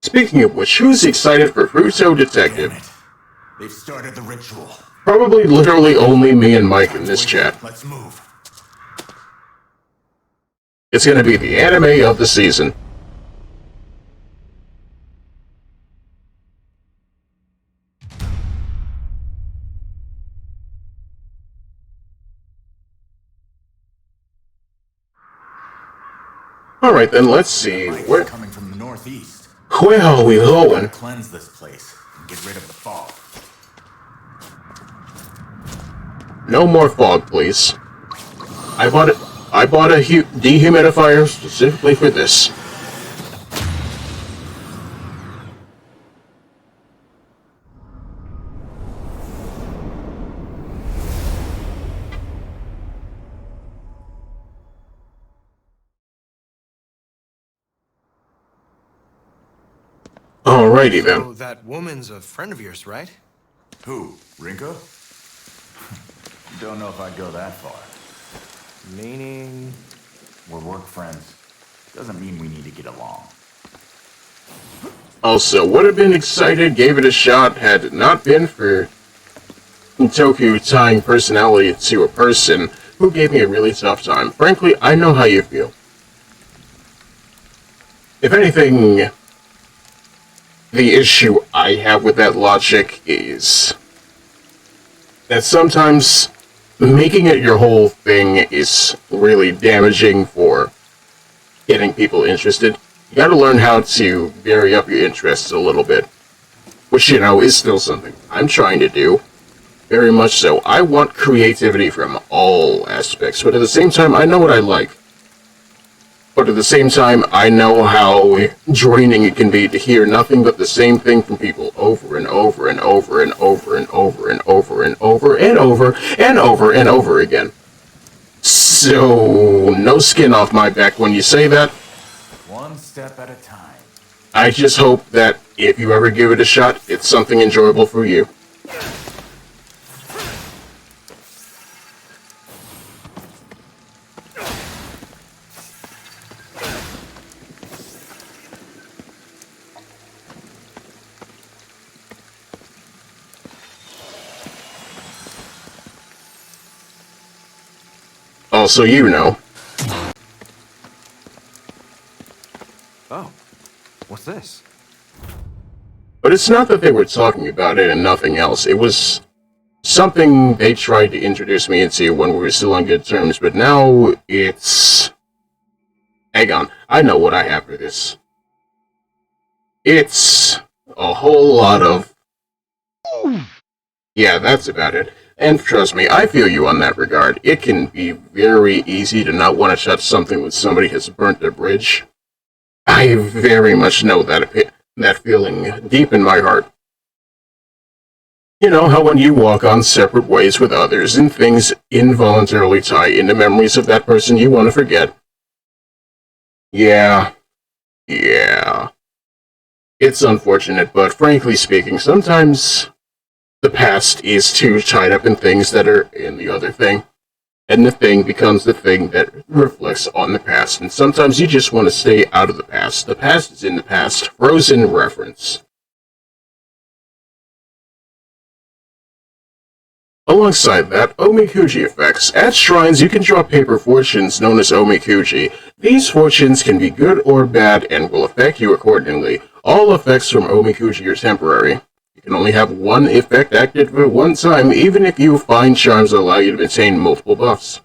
Speaking of which, who's excited for Fruto Detective? Damn it. They've started the ritual. Probably literally only me and Mike in this chat. Let's move. It's gonna be the anime of the season. Alright then, let's see. Where coming from the northeast? Where are we going? Cleanse this place and get rid of the fog. No more fog, please. I bought a dehumidifier specifically for this. Alrighty then. So that woman's a friend of yours, right? Who? Rinko? Don't know if I'd go that far. Meaning... We're work friends. Doesn't mean we need to get along. Also, would have been excited, gave it a shot, had it not been for Toku tying personality to a person who gave me a really tough time. Frankly, I know how you feel. If anything, the issue I have with that logic is that sometimes making it your whole thing is really damaging for getting people interested. You gotta learn how to vary up your interests a little bit. Which, you know, is still something I'm trying to do. Very much so. I want creativity from all aspects, but at the same time, I know what I like. But at the same time, I know how draining it can be to hear nothing but the same thing from people over and over and over and over and over and over and over and over and over and over again. So, no skin off my back when you say that. One step at a time. I just hope that if you ever give it a shot, it's something enjoyable for you. Also, you know. Oh, what's this? But it's not that they were talking about it and nothing else. It was something they tried to introduce me into when we were still on good terms, but now it's... Hang on, I know what I have for this. It's a whole lot of... Yeah, that's about it. And trust me, I feel you on that regard. It can be very easy to not want to touch something when somebody has burnt their bridge. I very much know that feeling deep in my heart. You know how when you walk on separate ways with others and things involuntarily tie into memories of that person you want to forget? Yeah. It's unfortunate, but frankly speaking, sometimes the past is too tied up in things that are in the other thing, and the thing becomes the thing that reflects on the past, and sometimes you just want to stay out of the past. The past is in the past. Frozen reference. Alongside that, omikuji effects. At shrines, you can draw paper fortunes known as omikuji. These fortunes can be good or bad and will affect you accordingly. All effects from omikuji are temporary. You can only have one effect active at one time, even if you find charms that allow you to maintain multiple buffs.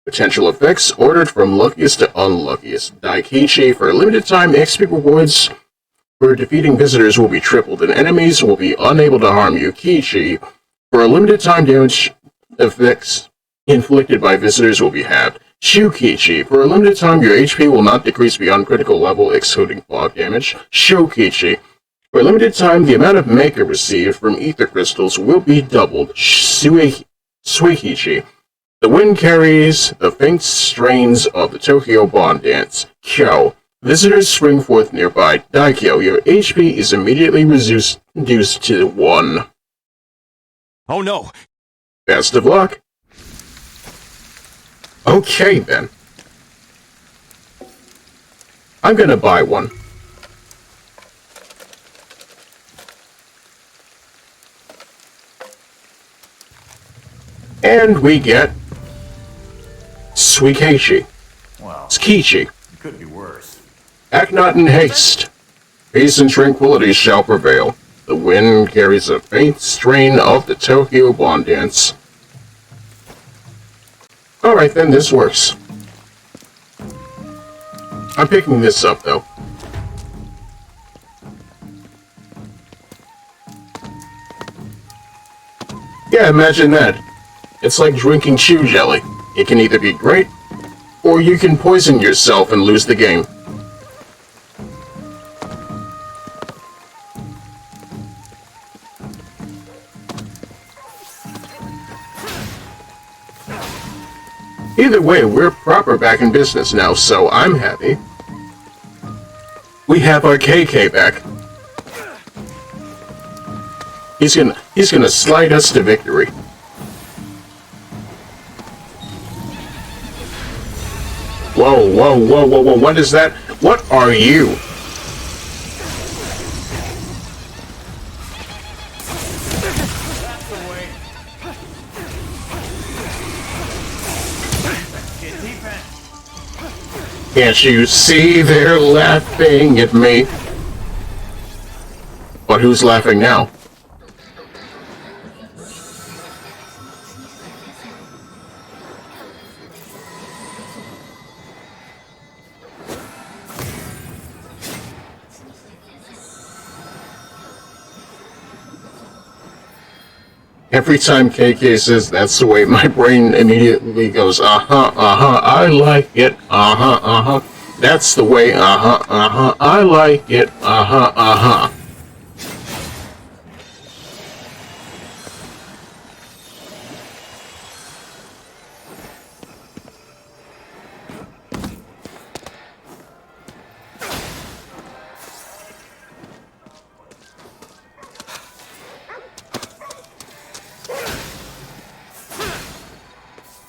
Potential effects ordered from luckiest to unluckiest. Daikichi for a limited time, XP rewards for defeating visitors will be tripled, and enemies will be unable to harm you. Kichi for a limited time, damage effects inflicted by visitors will be halved. Shukichi for a limited time, your HP will not decrease beyond critical level, excluding fog damage. Shokichi for a limited time, the amount of mecha received from ether crystals will be doubled. Suikichi. The wind carries the faint strains of the Tokyo Bond Dance. Kyo. Visitors spring forth nearby. Daikyo. Your HP is immediately reduced to 1. Oh no! Best of luck. Okay then. I'm gonna buy one. And we get Suikechi. Well, Tsukichi. it could be worse. Act not in haste. Peace and tranquility shall prevail. The wind carries a faint strain of the Tokyo Bond Dance. Alright then, this works. I'm picking this up though. Yeah, imagine that. It's like drinking chew jelly. It can either be great, or you can poison yourself and lose the game. Either way, we're proper back in business now, so I'm happy. We have our KK back. He's gonna slide us to victory. Whoa, what is that? What are you? Can't you see they're laughing at me? But who's laughing now? Every time KK says that's the way, my brain immediately goes, I like it, that's the way, I like it,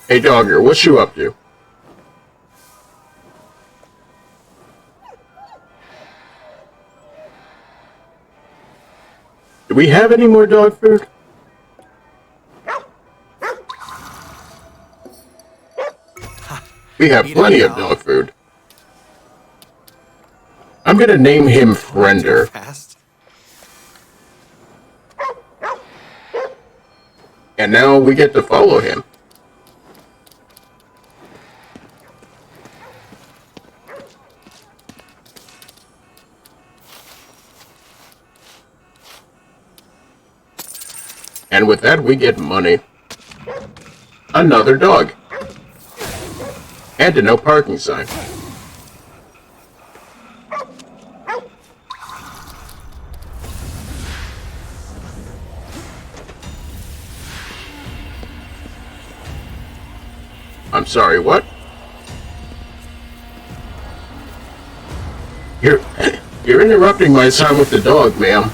Hey Dogger, what you up to? Do we have any more dog food? We have plenty of dog food. I'm gonna name him Friender. And now we get to follow him. And with that, we get money. Another dog. And a no parking sign. I'm sorry, what? You're interrupting my time with the dog, ma'am.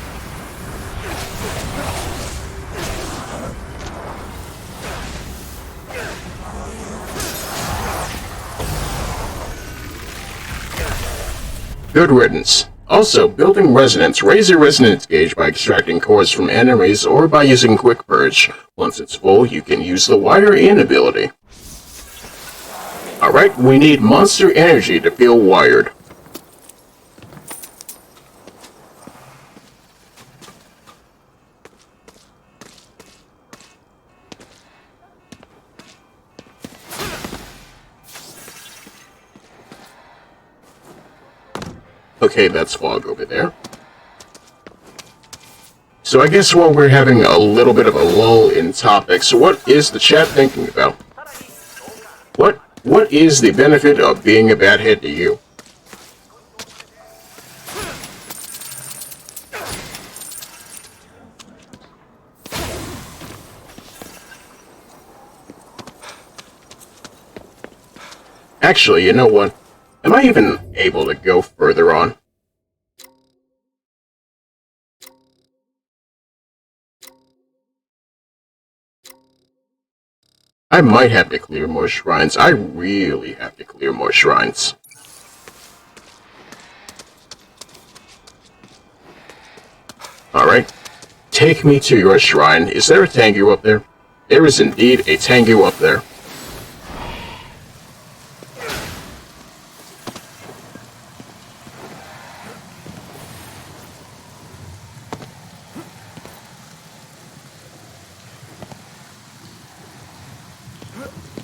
Good riddance. Also, building resonance. Raise your resonance gauge by extracting cores from enemies or by using Quick Purge. Once it's full, you can use the Wire In ability. Alright, we need monster energy to feel wired. Okay, that's fog over there. So I guess while we're having a little bit of a lull in topics, what is the chat thinking about? What is the benefit of being a bad head to you? Actually, you know what? Am I even able to go further on? I might have to clear more shrines. I really have to clear more shrines. Alright. Take me to your shrine. Is there a Tengu up there? There is indeed a Tengu up there.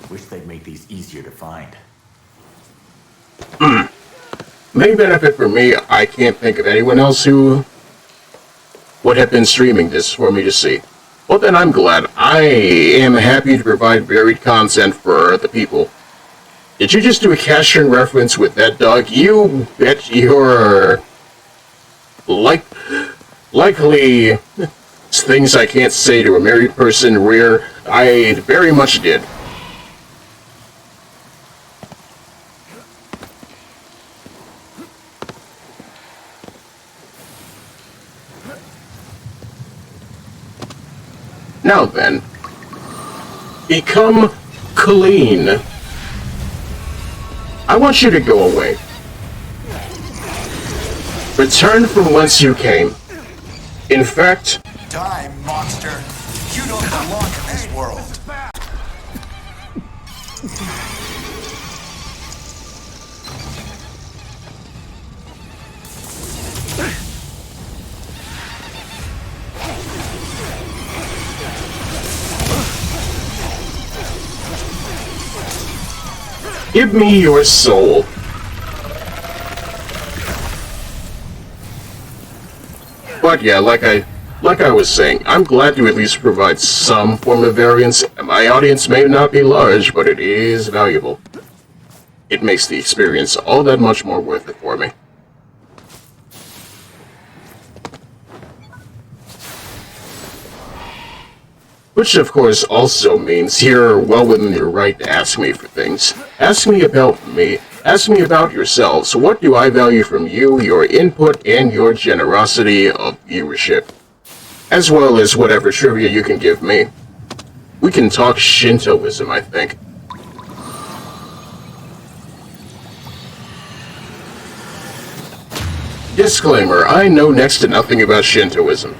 Wish they'd make these easier to find. Main benefit for me, I can't think of anyone else who would have been streaming this for me to see. Well then I'm glad. I am happy to provide varied content for the people. Did you just do a Cashin reference with that dog? You bet you're... likely things I can't say to a married person rear. I very much did. Now then, become clean. I want you to go away. Return from whence you came. In fact... Die, monster! You don't belong in this world! Give me your soul. But yeah, like I was saying, I'm glad to at least provide some form of variance. My audience may not be large, but it is valuable. It makes the experience all that much more worth it for me. Which, of course, also means you're well within your right to ask me for things. Ask me about me. Ask me about yourselves. What do I value from you, your input, and your generosity of viewership? As well as whatever trivia you can give me. We can talk Shintoism, I think. Disclaimer, I know next to nothing about Shintoism.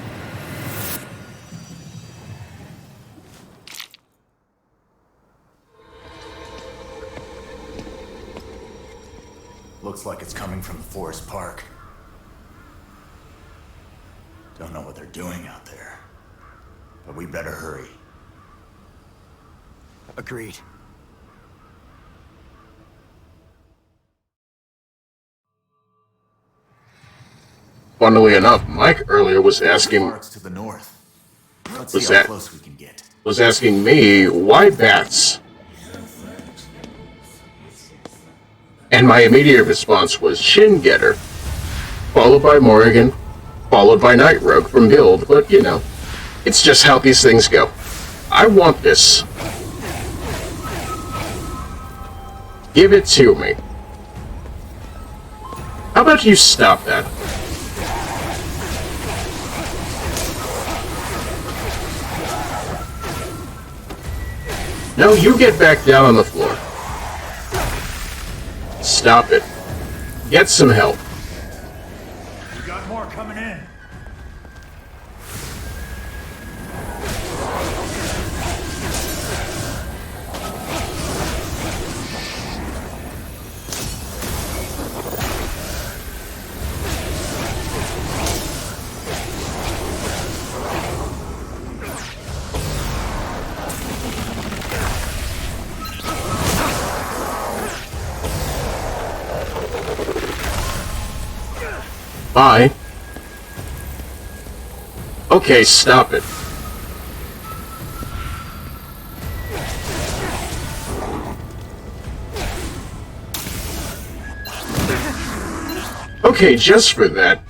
Looks like it's coming from the Forest Park. Don't know what they're doing out there, but we better hurry. Agreed. Funnily enough, Mike earlier was asking... Parks to the north. Let's see how close we can get. Was asking me, why bats? And my immediate response was Shin Getter, followed by Morrigan, followed by Night Rogue from Build, but you know, it's just how these things go. I want this. Give it to me. How about you stop that? No, you get back down on the floor. Stop it. Get some help. We got more coming in. Bye. Okay, stop it. Okay, just for that.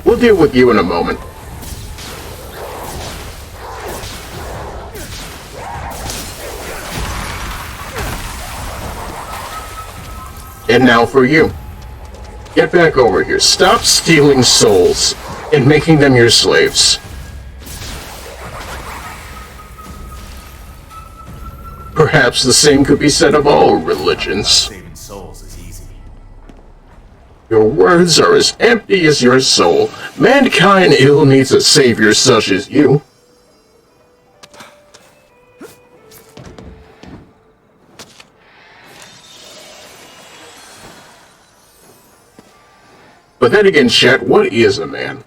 We'll deal with you in a moment. And now for you. Get back over here. Stop stealing souls and making them your slaves. Perhaps the same could be said of all religions. Saving souls is easy. Your words are as empty as your soul. Mankind ill needs a savior such as you. But then again, chat, what is a man?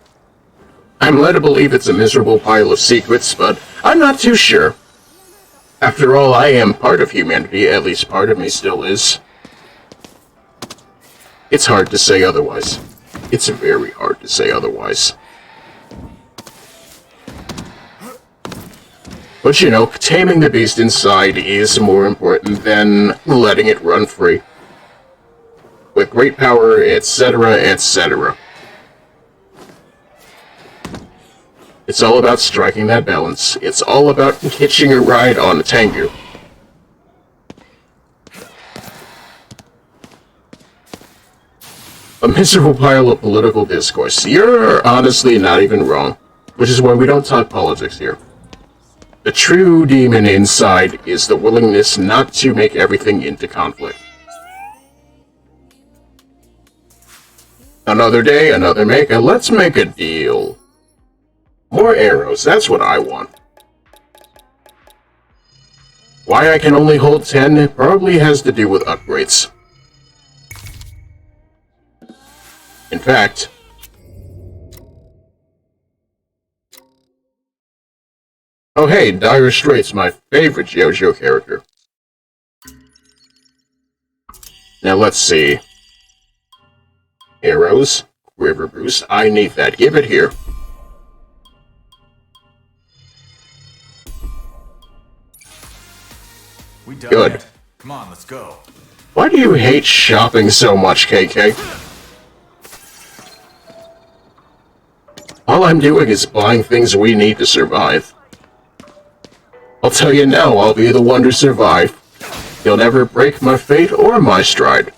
I'm led to believe it's a miserable pile of secrets, but I'm not too sure. After all, I am part of humanity, at least part of me still is. It's hard to say otherwise. It's very hard to say otherwise. But you know, taming the beast inside is more important than letting it run free. With great power, etc., etc. It's all about striking that balance. It's all about hitching a ride on a Tengu. A miserable pile of political discourse. You're honestly not even wrong. Which is why we don't talk politics here. The true demon inside is the willingness not to make everything into conflict. Another day, another maker. Let's make a deal. More arrows, that's what I want. Why I can only hold 10 probably has to do with upgrades. In fact... Oh hey, Dire Straits, my favorite JoJo character. Now let's see. Arrows, Quiver Boost, I need that. Give it here. We done Good. it. Come on, let's go. Why do you hate shopping so much, KK? All I'm doing is buying things we need to survive. I'll tell you now, I'll be the one to survive. You'll never break my fate or my stride.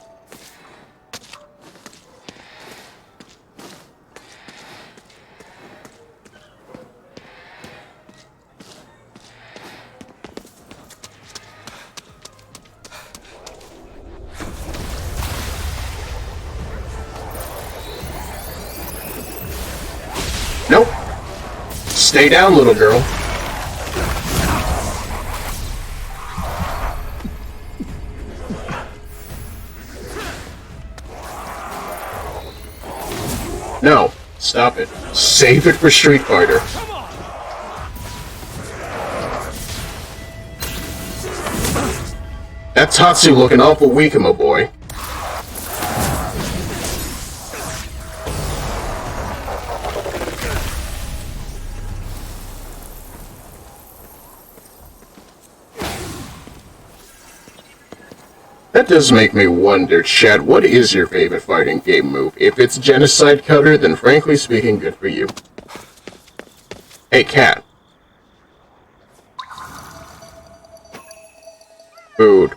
Nope. Stay down, little girl. No, stop it. Save it for Street Fighter. That Tatsu looking awful weak, my boy. That does make me wonder, Chad, what is your favorite fighting game move? If it's Genocide Cutter, then frankly speaking, good for you. Hey, cat. Food.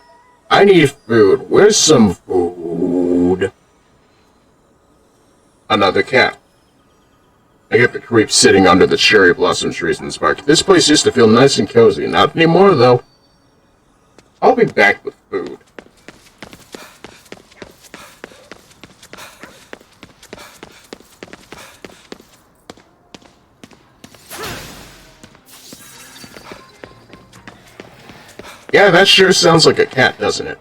I need food. Where's some food? Another cat. I get the creep sitting under the cherry blossom trees in this park. This place used to feel nice and cozy. Not anymore, though. I'll be back with food. Yeah, that sure sounds like a cat, doesn't it?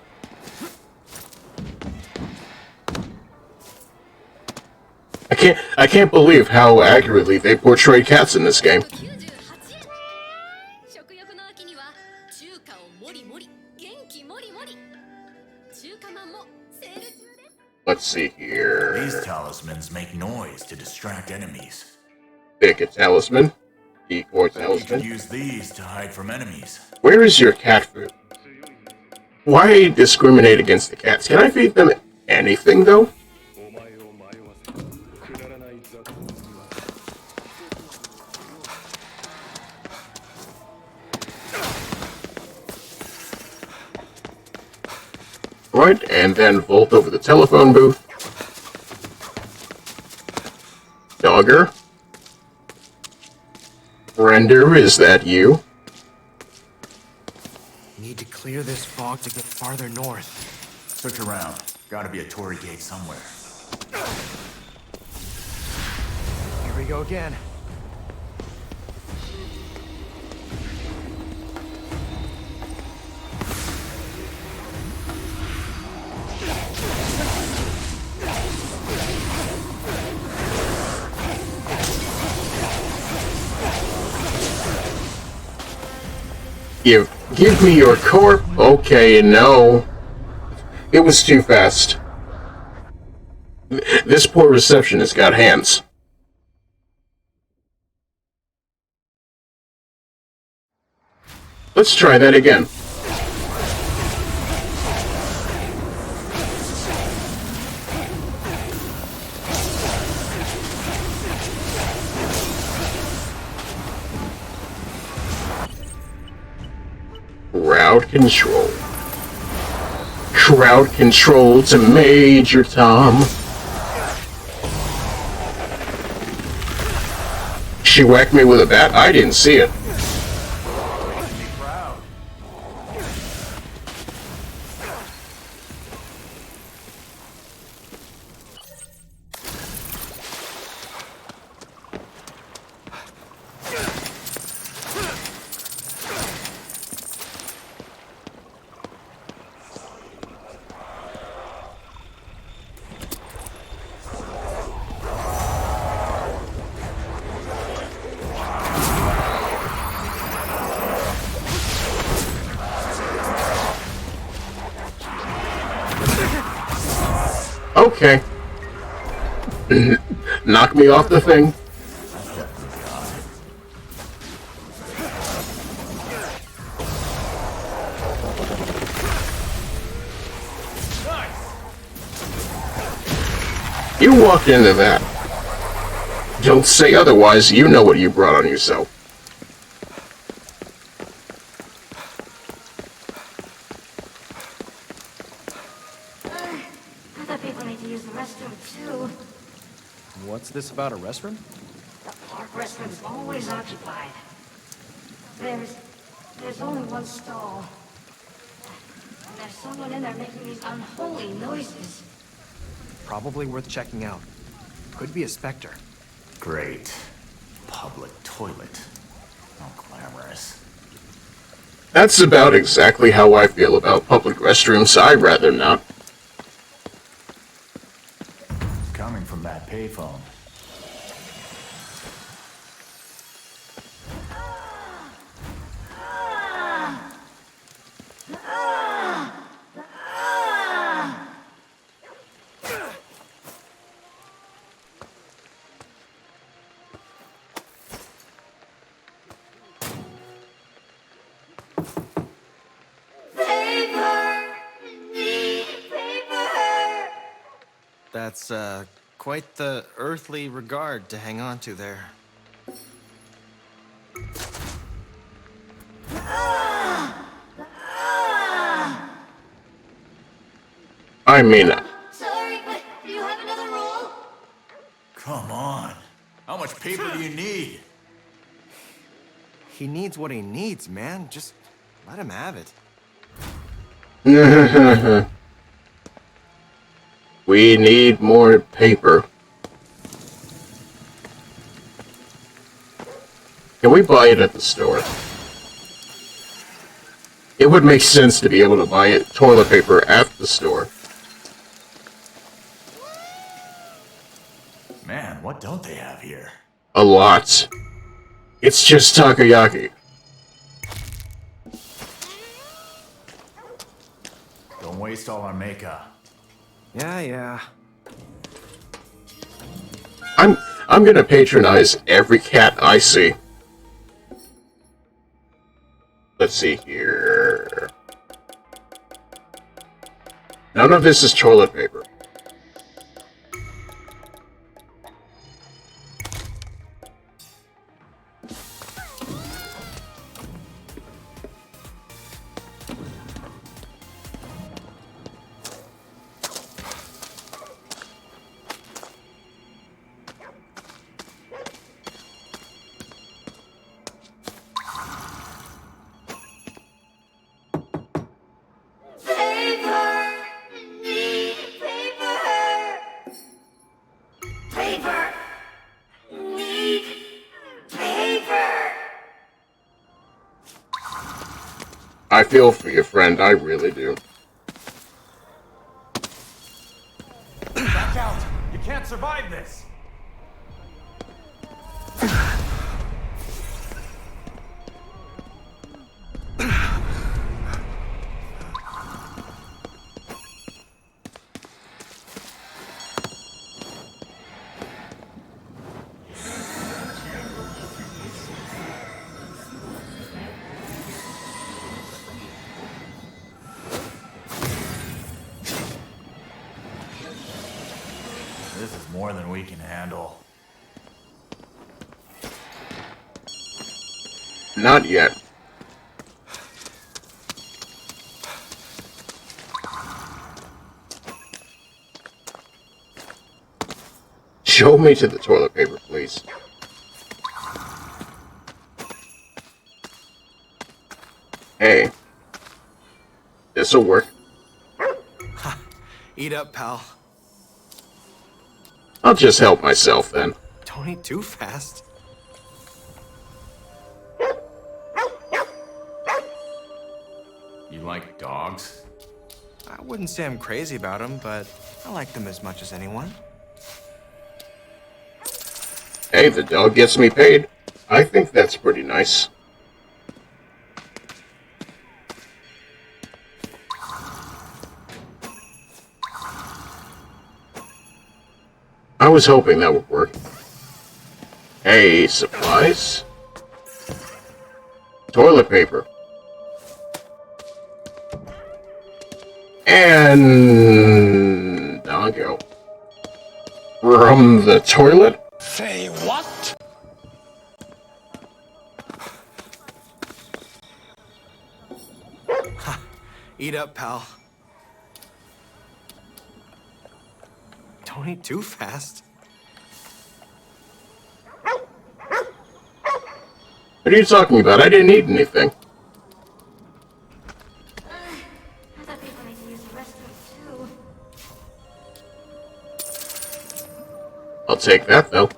I can't believe how accurately they portray cats in this game. Let's see here. These talismans make noise to distract enemies. Pick a talisman. Decoy You talisman. could use these to hide from enemies. Where is your cat food? Why discriminate against the cats? Can I feed them anything, though? Right, and then vault over the telephone booth. Dogger? Render, is that you? Need to clear this fog to get farther north. Search around. Gotta be a torii gate somewhere. Here we go again. Give me your corp. Okay, no. It was too fast. This poor receptionist got hands. Let's try that again. Crowd control. Crowd control to Major Tom. She whacked me with a bat? I didn't see it. okay? Knock me off the thing. You walked into that. Don't say otherwise, you know what you brought on yourself. Other people need to use the restroom too. What's this about a restroom? The park restroom's always occupied. There's only one stall. And there's someone in there making these unholy noises. Probably worth checking out. Could be a specter. Great. Public toilet. How glamorous. That's about exactly how I feel about public restrooms. I'd rather not. Coming from that payphone. That's, quite the earthly regard to hang on to there. I mean, Sorry, but do you have another roll? Come on. How much paper do you need? He needs what he needs, man. Just let him have it. we need more paper. Can we buy it at the store? It would make sense to be able to buy it, toilet paper at the store. Man, what don't they have here? A lot. It's just takoyaki. Don't waste all our makeup. Yeah. I'm gonna patronize every cat I see. Let's see here. None of this is toilet paper. I feel for your friend, I really do. Back out! You can't survive this! This is more than we can handle. Not yet. Show me to the toilet paper, please. Hey. This'll work. Eat up, pal. I'll just help myself then. Don't eat too fast. You like dogs? I wouldn't say I'm crazy about them, but I like them as much as anyone. Hey, the dog gets me paid. I think that's pretty nice. was hoping that would work. Hey, supplies? Toilet paper. And... Dongo. From the toilet? Say what? Eat up, pal. Don't eat too fast. What are you talking about? I didn't eat anything. I thought people need to use the restroom too. I'll take that, though.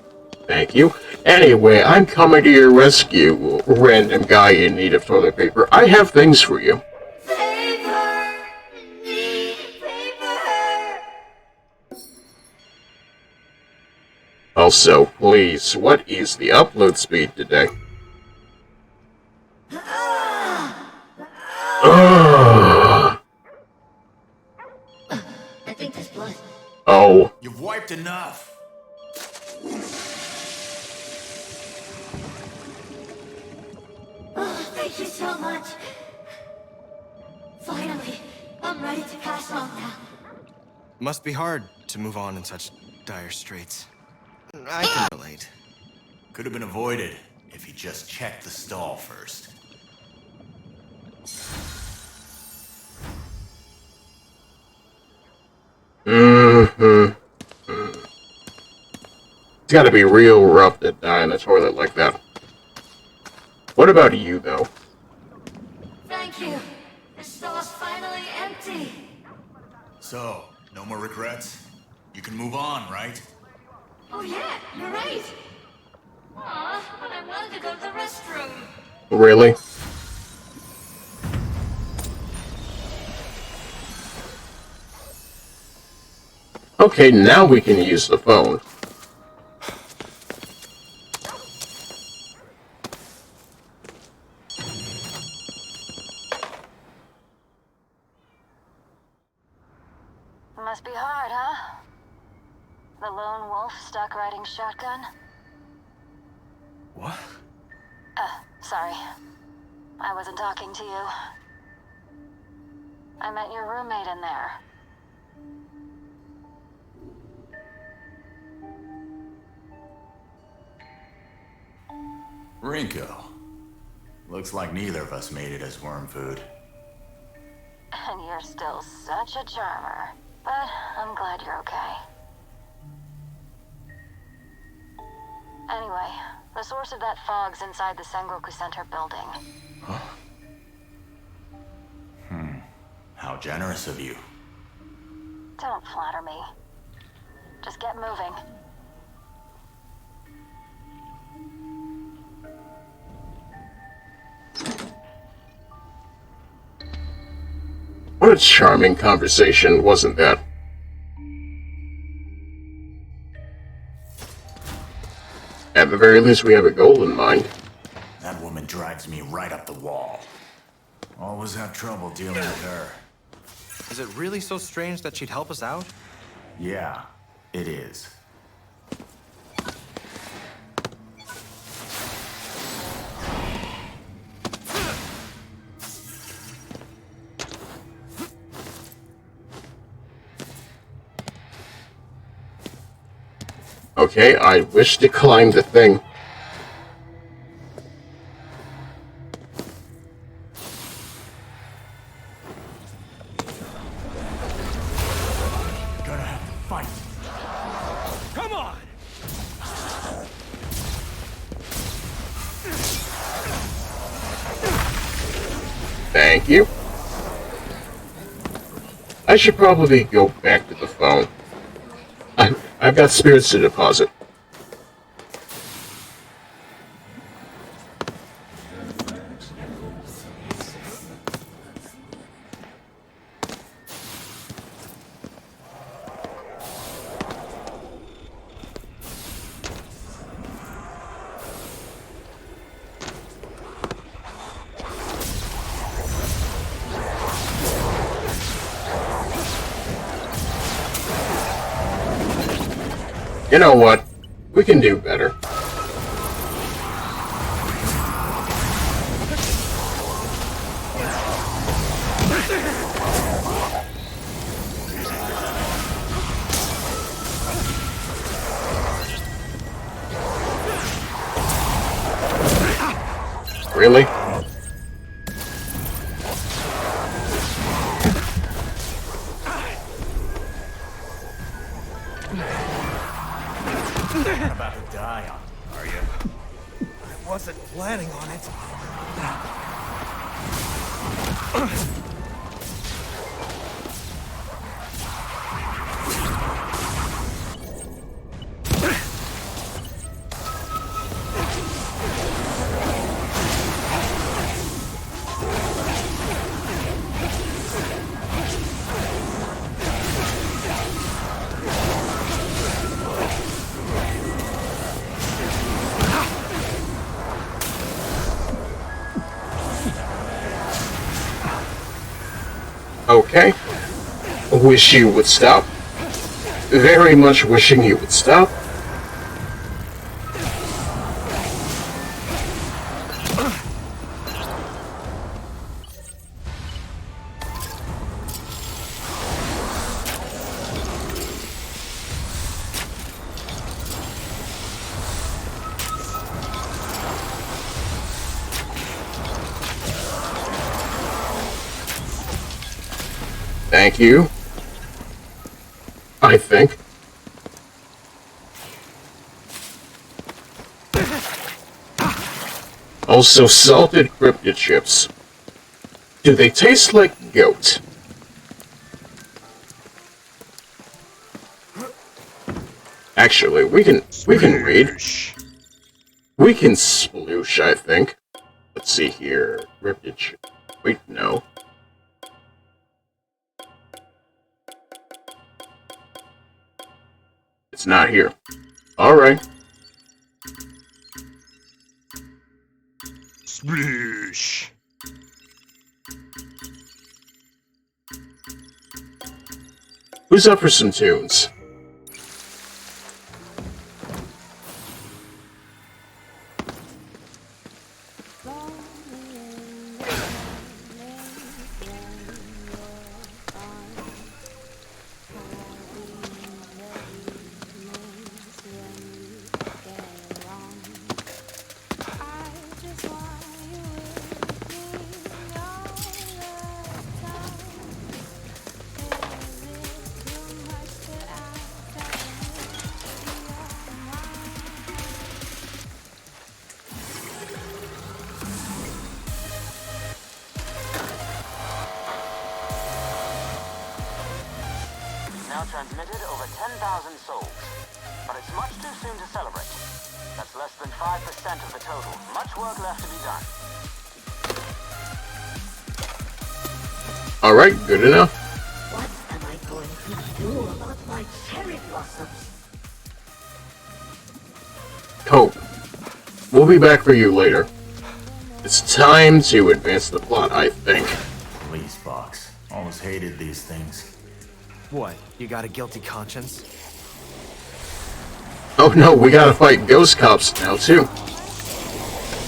Thank you. Anyway, I'm coming to your rescue, random guy in need of toilet paper. I have things for you. Also, please, what is the upload speed today? I think there's blood. Oh. You've wiped enough. Oh, thank you so much. Finally, I'm ready to pass on now. Must be hard to move on in such dire straits. I can relate. Could have been avoided if you just checked the stall first. It's gotta be real rough to die in a toilet like that. What about you, though? Thank you. The stall's finally empty. So, no more regrets? You can move on, right? Oh yeah, you're right. Aw, but I wanted to go to the restroom. Really? Okay, now we can use the phone. Must be hard, huh? The lone wolf stuck riding shotgun? What? Sorry. I wasn't talking to you. I met your roommate in there. Rinko. Looks like neither of us made it as worm food. And you're still such a charmer. But I'm glad you're okay. Anyway, the source of that fog's inside the Sengoku Center building. Huh? How generous of you. Don't flatter me. Just get moving. What a charming conversation, wasn't that? At the very least, we have a goal in mind. That woman drives me right up the wall. Always have trouble dealing with her. Is it really so strange that she'd help us out? Yeah, it is. Okay, I wish to climb the thing. Gonna have to fight. Come on! Thank you. I should probably go back to the phone. I've got spirits to deposit. You know what? We can do better. Really? You're about to die on, are you? I wasn't planning on it. Okay. Wish you would stop. Very much wishing you would stop. Thank you. I think. Also, salted cryptid chips. Do they taste like goat? Actually, we can read. We can sploosh, I think. Let's see here. Cryptid chip. Wait, no. It's not here. Alright. Sploosh. Who's up for some tunes? Now transmitted over 10,000 souls. But it's much too soon to celebrate. That's less than 5% of the total. Much work left to be done. Alright, good enough. What am I going to do about my cherry blossoms? Hope. We'll be back for you later. It's time to advance the plot, I think. Police box. Almost hated these things. What? You got a guilty conscience? Oh no, we gotta fight ghost cops now too.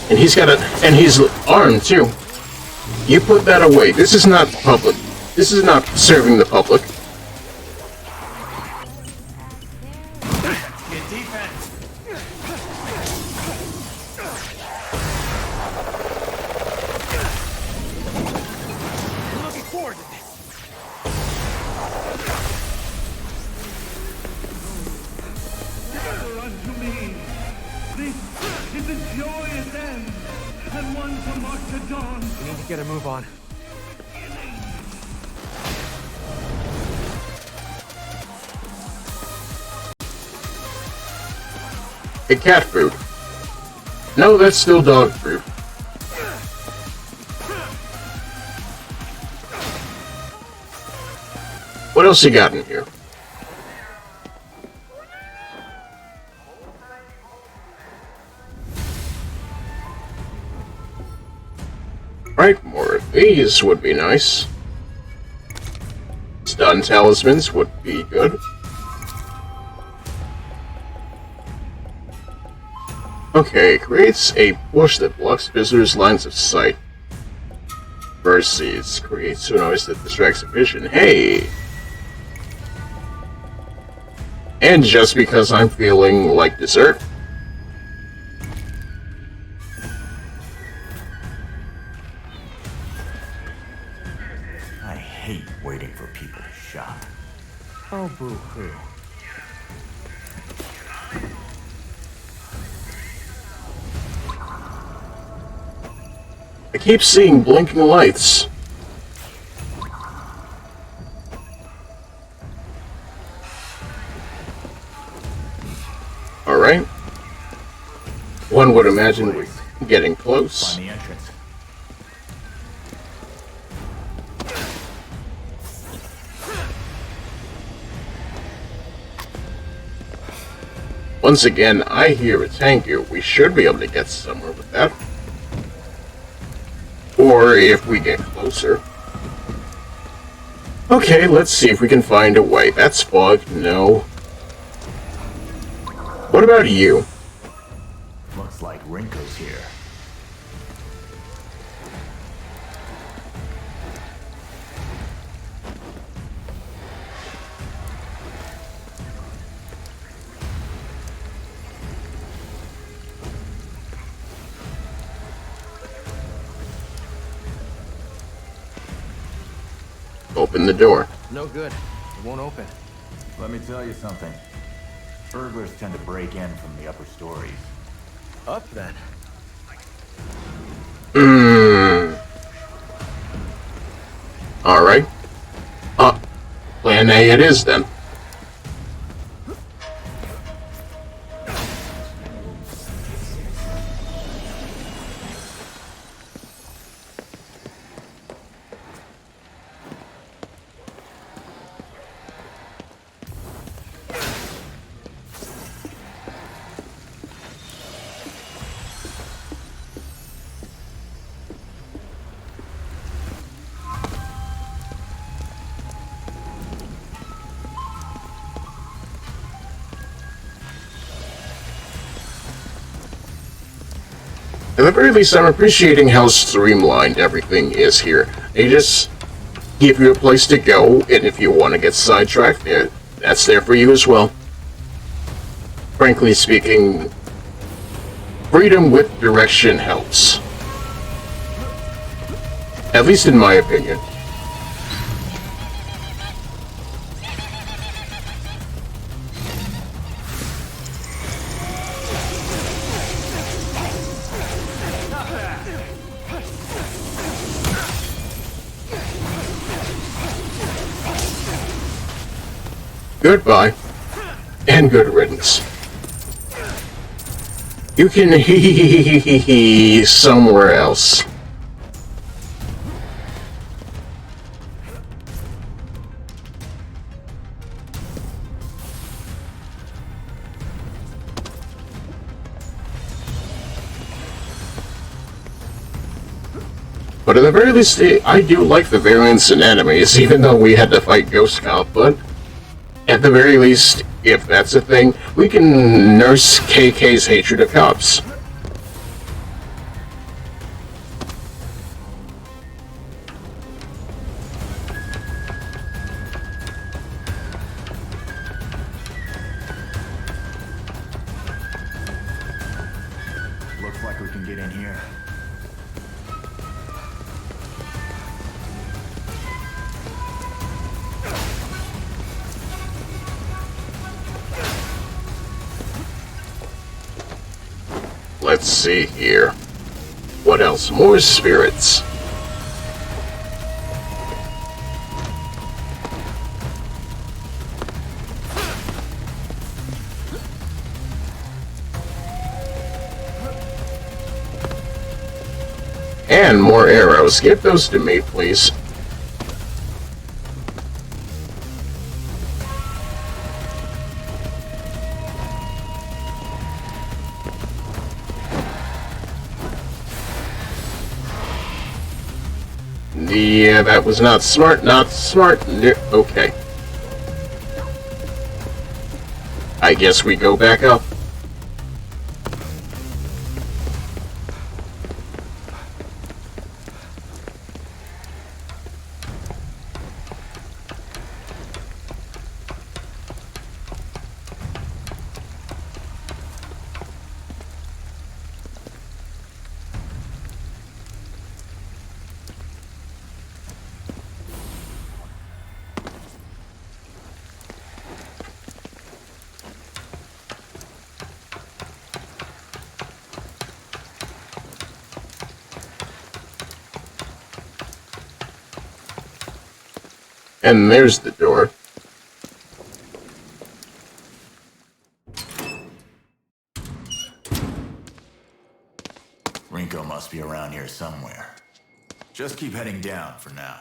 And he's armed too. You put that away. This is not public. This is not serving the public. Get defense. I'm looking forward to this. Gather unto me. This is a joyous end, and one to mark to dawn. We need to get a move on. Hey, cat food. No, that's still dog food. What else you got in here? Right, more of these would be nice. Stun talismans would be good. Okay, creates a bush that blocks visitors' lines of sight. Versus creates a noise that distracts vision. Hey! And just because I'm feeling like dessert. I hate waiting for people to shop. Oh, boo-hoo. I keep seeing blinking lights. Alright. One would imagine we're getting close. Find the entrance. Once again, I hear a tank here. We should be able to get somewhere with that. Or if we get closer. Okay, let's see if we can find a way. That's fog. No. What about you? Looks like Rinko's here. Open the door. No good. It won't open. Let me tell you something. Burglars tend to break in from the upper stories. Up then. Alright. Plan A it is then. At the very least, I'm appreciating how streamlined everything is here. They just give you a place to go, and if you want to get sidetracked, that's there for you as well. Frankly speaking, freedom with direction helps. At least in my opinion. Goodbye, and good riddance. You can somewhere else. But at the very least, I do like the variance in enemies, even though we had to fight Ghost Cop, but at the very least, if that's a thing, we can nurse KK's hatred of cops. Looks like we can get in here. Let's see here. What else? More spirits. And more arrows. Give those to me, please. Yeah, that was not smart, not smart. Okay. I guess we go back up. And there's the door. Rinko must be around here somewhere. Just keep heading down for now.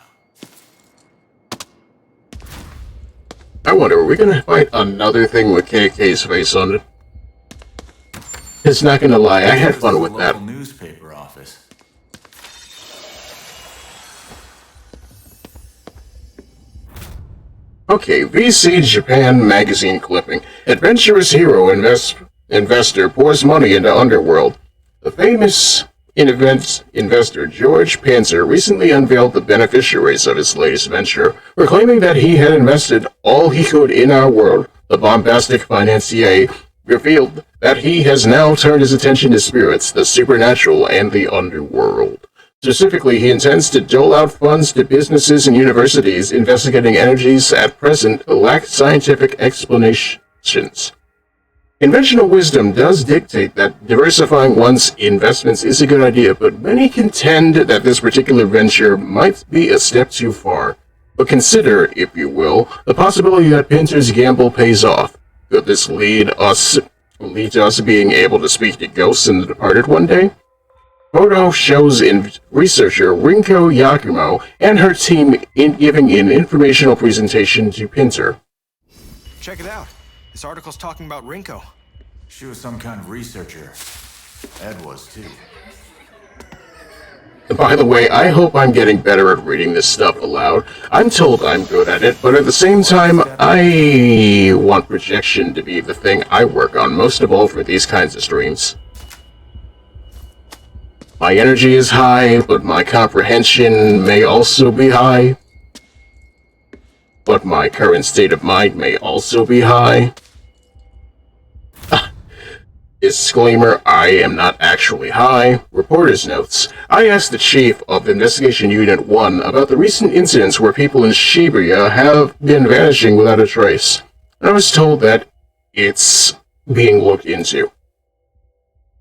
I wonder, are we gonna find another thing with KK's face on it? It's not gonna lie, I had fun with that. Newspaper office. Okay, VC Japan magazine clipping. Adventurous hero investor pours money into underworld. The famous investor George Panzer recently unveiled the beneficiaries of his latest venture, proclaiming that he had invested all he could in our world. The bombastic financier revealed that he has now turned his attention to spirits, the supernatural, and the underworld. Specifically, he intends to dole out funds to businesses and universities investigating energies at present lack scientific explanations. Conventional wisdom does dictate that diversifying one's investments is a good idea, but many contend that this particular venture might be a step too far. But consider, if you will, the possibility that Pinter's gamble pays off. Could this lead to us being able to speak to ghosts in the departed one day? Photo shows researcher Rinko Yakumo and her team giving an informational presentation to Pinter. Check it out. This article's talking about Rinko. She was some kind of researcher. Ed was too. By the way, I hope I'm getting better at reading this stuff aloud. I'm told I'm good at it, but at the same time, I want projection to be the thing I work on, most of all for these kinds of streams. My energy is high, but my comprehension may also be high. But my current state of mind may also be high. Disclaimer, I am not actually high. Reporter's notes. I asked the chief of Investigation Unit 1 about the recent incidents where people in Shibuya have been vanishing without a trace. And I was told that it's being looked into.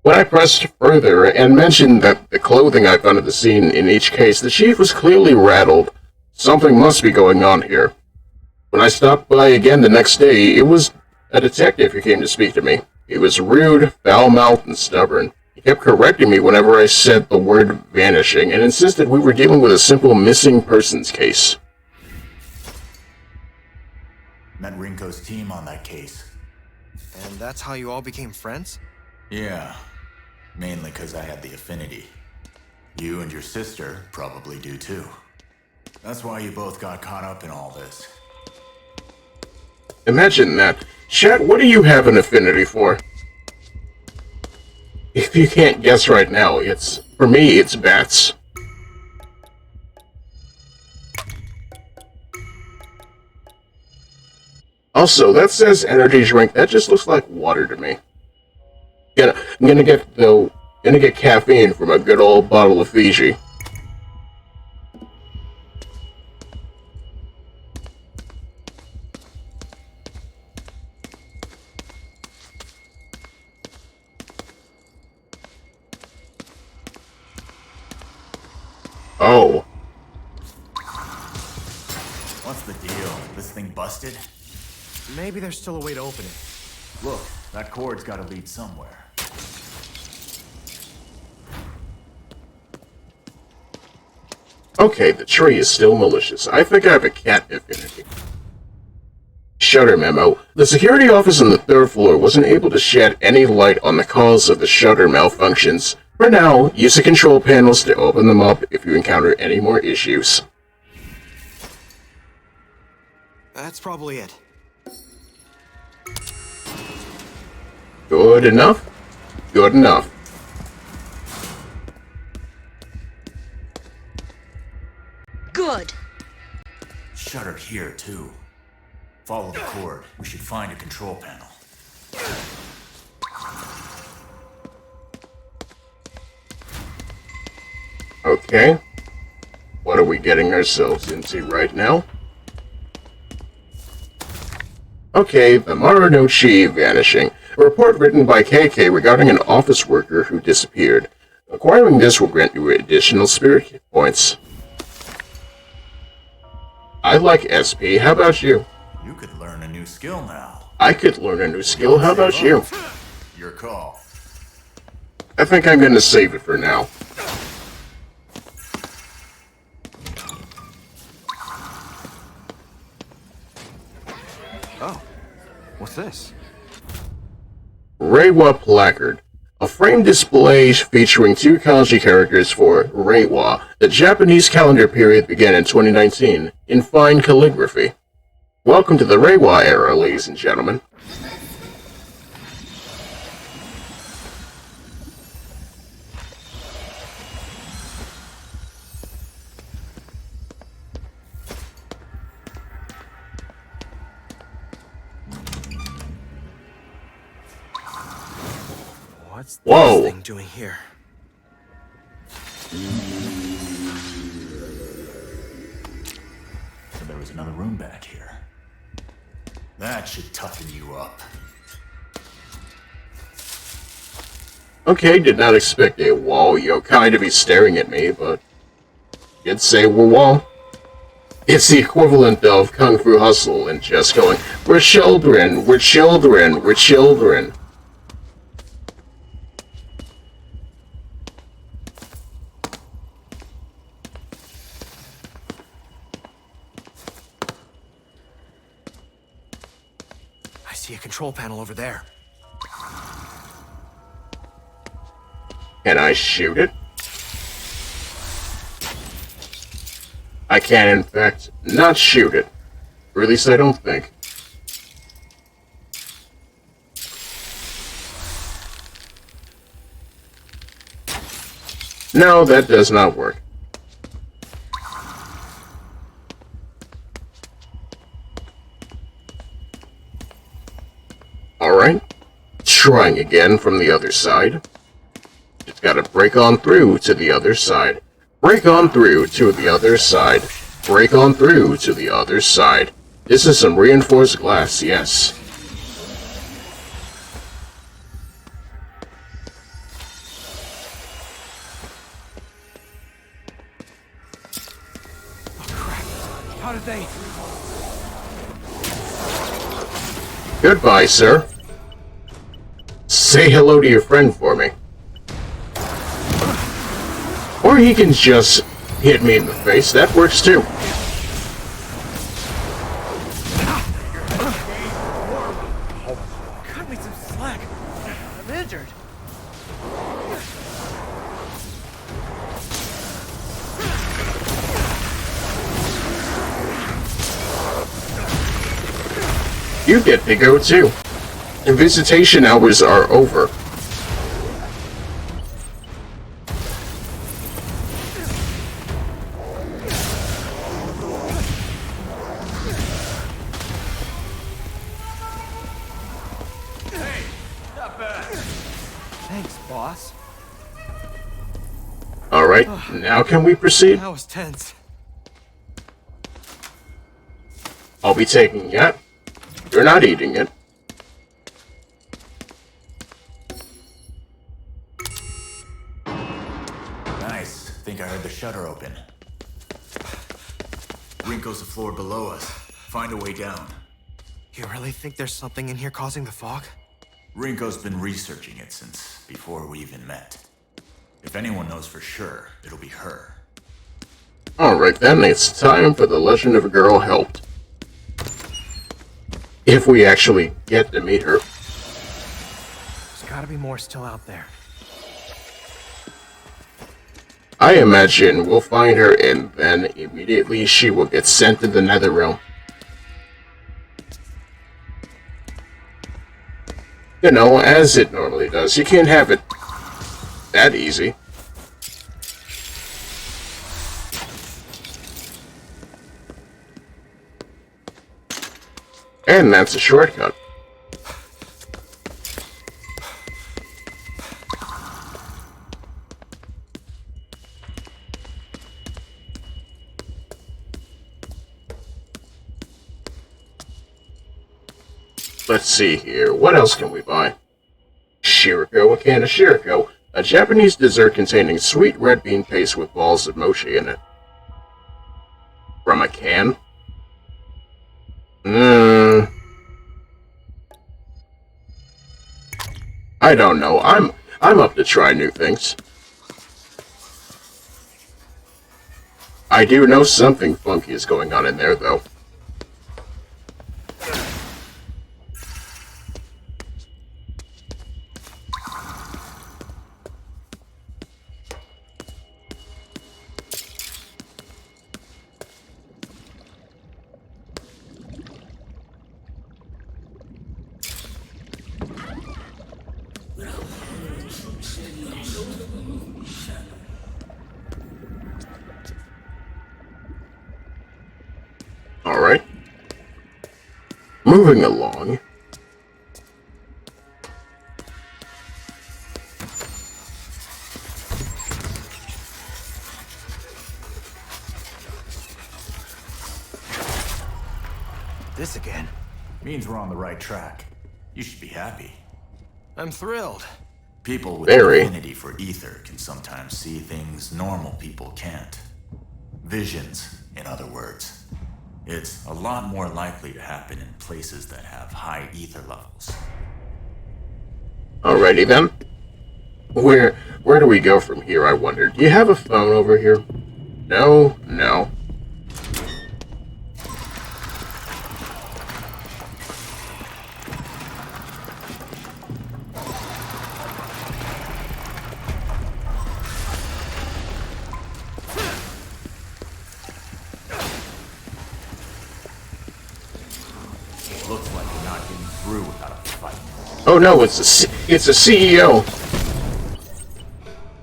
When I pressed further and mentioned that the clothing I found at the scene in each case, the chief was clearly rattled. Something must be going on here. When I stopped by again the next day, it was a detective who came to speak to me. He was rude, foul-mouthed, and stubborn. He kept correcting me whenever I said the word vanishing, and insisted we were dealing with a simple missing persons case. Met Rinko's team on that case. And that's how you all became friends? Yeah. Mainly because I had the affinity. You and your sister probably do too. That's why you both got caught up in all this. Imagine that. Chat, what do you have an affinity for? If you can't guess right now, for me, it's bats. Also, that says energy drink. That just looks like water to me. I'm gonna get caffeine from a good old bottle of Fiji. Oh. What's the deal? This thing busted? Maybe there's still a way to open it. Look, that cord's gotta lead somewhere. Okay, the tree is still malicious. I think I have a cat affinity. Shutter memo. The security office on the third floor wasn't able to shed any light on the cause of the shutter malfunctions. For now, use the control panels to open them up if you encounter any more issues. That's probably it. Good enough? Good enough. Good. Shutter here, too. Follow the cord. We should find a control panel. Okay. What are we getting ourselves into right now? Okay, the Marunouchi vanishing. A report written by KK regarding an office worker who disappeared. Acquiring this will grant you additional spirit points. I like SP. How about you? You could learn a new skill now. I could learn a new skill. How about you? Your call. I think I'm gonna save it for now. Oh, what's this? Reiwa Placard. A framed display featuring 2 kanji characters for Reiwa. The Japanese calendar period began in 2019 in fine calligraphy. Welcome to the Reiwa era, ladies and gentlemen. What's Whoa. this thing doing here? So there was another room back here. That should toughen you up. Okay, did not expect a wall yokai to be staring at me, but did say wall. It's the equivalent of Kung Fu Hustle and just going, we're children, we're children, we're children. I see a control panel over there. Can I shoot it? I can, in fact, not shoot it. Or at least I don't think. No, that does not work. Alright. Trying again from the other side. Just gotta break on through to the other side. Break on through to the other side. Break on through to the other side. This is some reinforced glass, yes. Oh crap. How did they... Goodbye, sir. Say hello to your friend for me. Or he can just hit me in the face. That works too. Cut me some slack. I'm injured. You get to go too. And visitation hours are over. Thanks, boss. Alright, now can we proceed? That was tense. I'll be taking it. You're not eating it. Nice. Think I heard the shutter open. Rinko's the floor below us. Find a way down. You really think there's something in here causing the fog? Rinko's been researching it since before we even met. If anyone knows for sure, it'll be her. Alright then, it's time for the legend of a girl helped. If we actually get to meet her. There's gotta be more still out there. I imagine we'll find her and then immediately she will get sent to the Netherrealm. You know, as it normally does. You can't have it that easy. And that's a shortcut. Let's see here. What else can we buy? Shiriko, a can of Shiriko. A Japanese dessert containing sweet red bean paste with balls of mochi in it. From a can? I don't know. I'm up to try new things. I do know something funky is going on in there, though. Alright. Moving along. This again? Means we're on the right track. You should be happy. I'm thrilled. People with Very. an affinity for ether can sometimes see things normal people can't. Visions, in other words. It's a lot more likely to happen in places that have high ether levels. Alrighty then. Where do we go from here, I wonder? Do you have a phone over here? No? No. Looks like we're not getting through without a fight. Oh no, it's a CEO.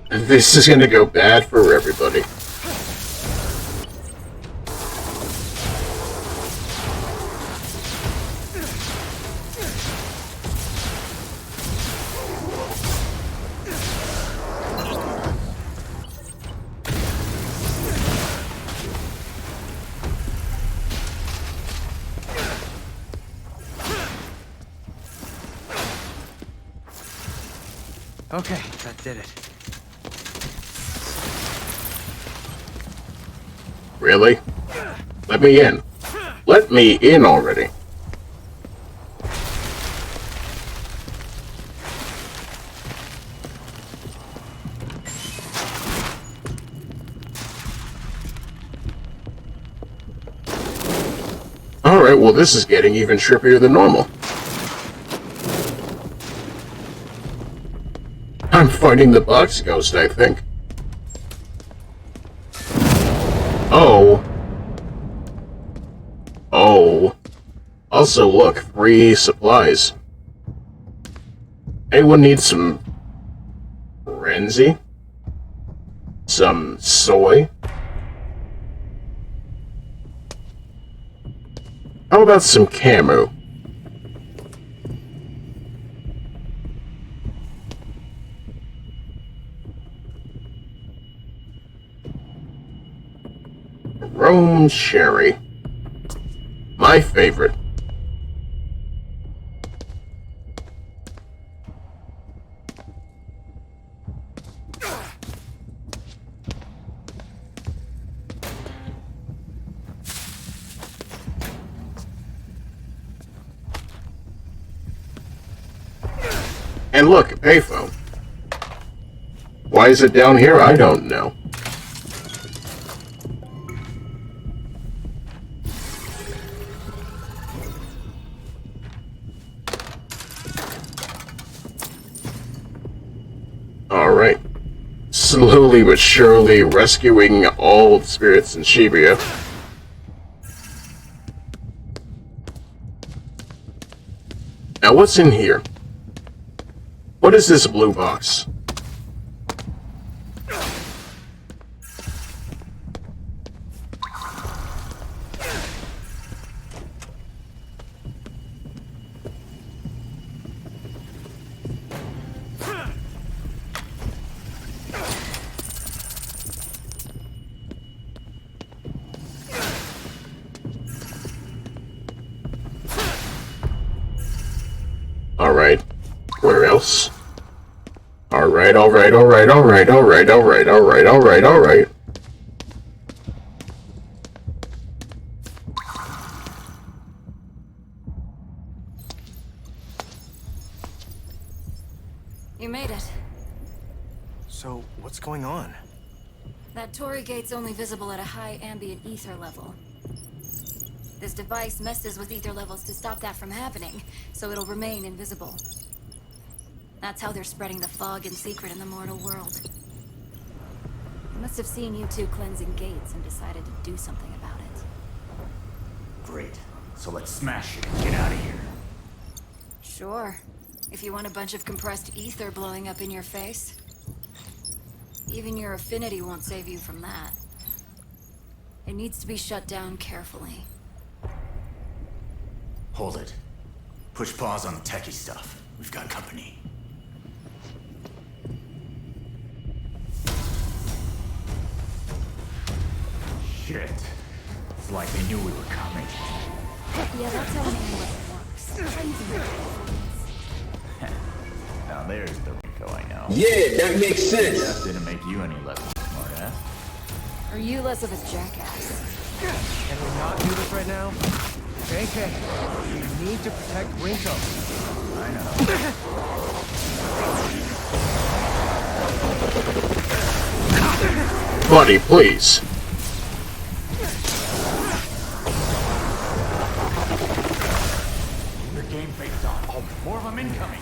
This is gonna go bad for everybody. Okay, that did it. Really? Let me in. Let me in already. Alright, well this is getting even trippier than normal. I'm fighting the box ghost, I think. Oh. Oh. Also, look, free supplies. Anyone need some Renzi? Some soy? How about some Camu? Rome Cherry. My favorite. And look, a payphone. Why is it down here? I don't know. Alright. Slowly but surely rescuing all the spirits in Shibuya. Now what's in here? What is this blue box? Alright. Where else? Alright. You made it. So, what's going on? That Torii gate's only visible at a high ambient ether level. This device messes with ether levels to stop that from happening, so it'll remain invisible. That's how they're spreading the fog in secret in the mortal world. They must have seen you two cleansing gates and decided to do something about it. Great. So let's smash it and get out of here. Sure. If you want a bunch of compressed ether blowing up in your face. Even your affinity won't save you from that. It needs to be shut down carefully. Hold it. Push pause on the techie stuff. We've got company. Shit. It's like they knew we were coming. Yeah, that's how it works. Now there's the Rico I know. Yeah, that makes sense. That didn't make you any less of a smartass. Are you less of a jackass? Can we not do this right now? JK, we need to protect Rinko. I know. Buddy, please. Your game face on. Oh, more of them incoming.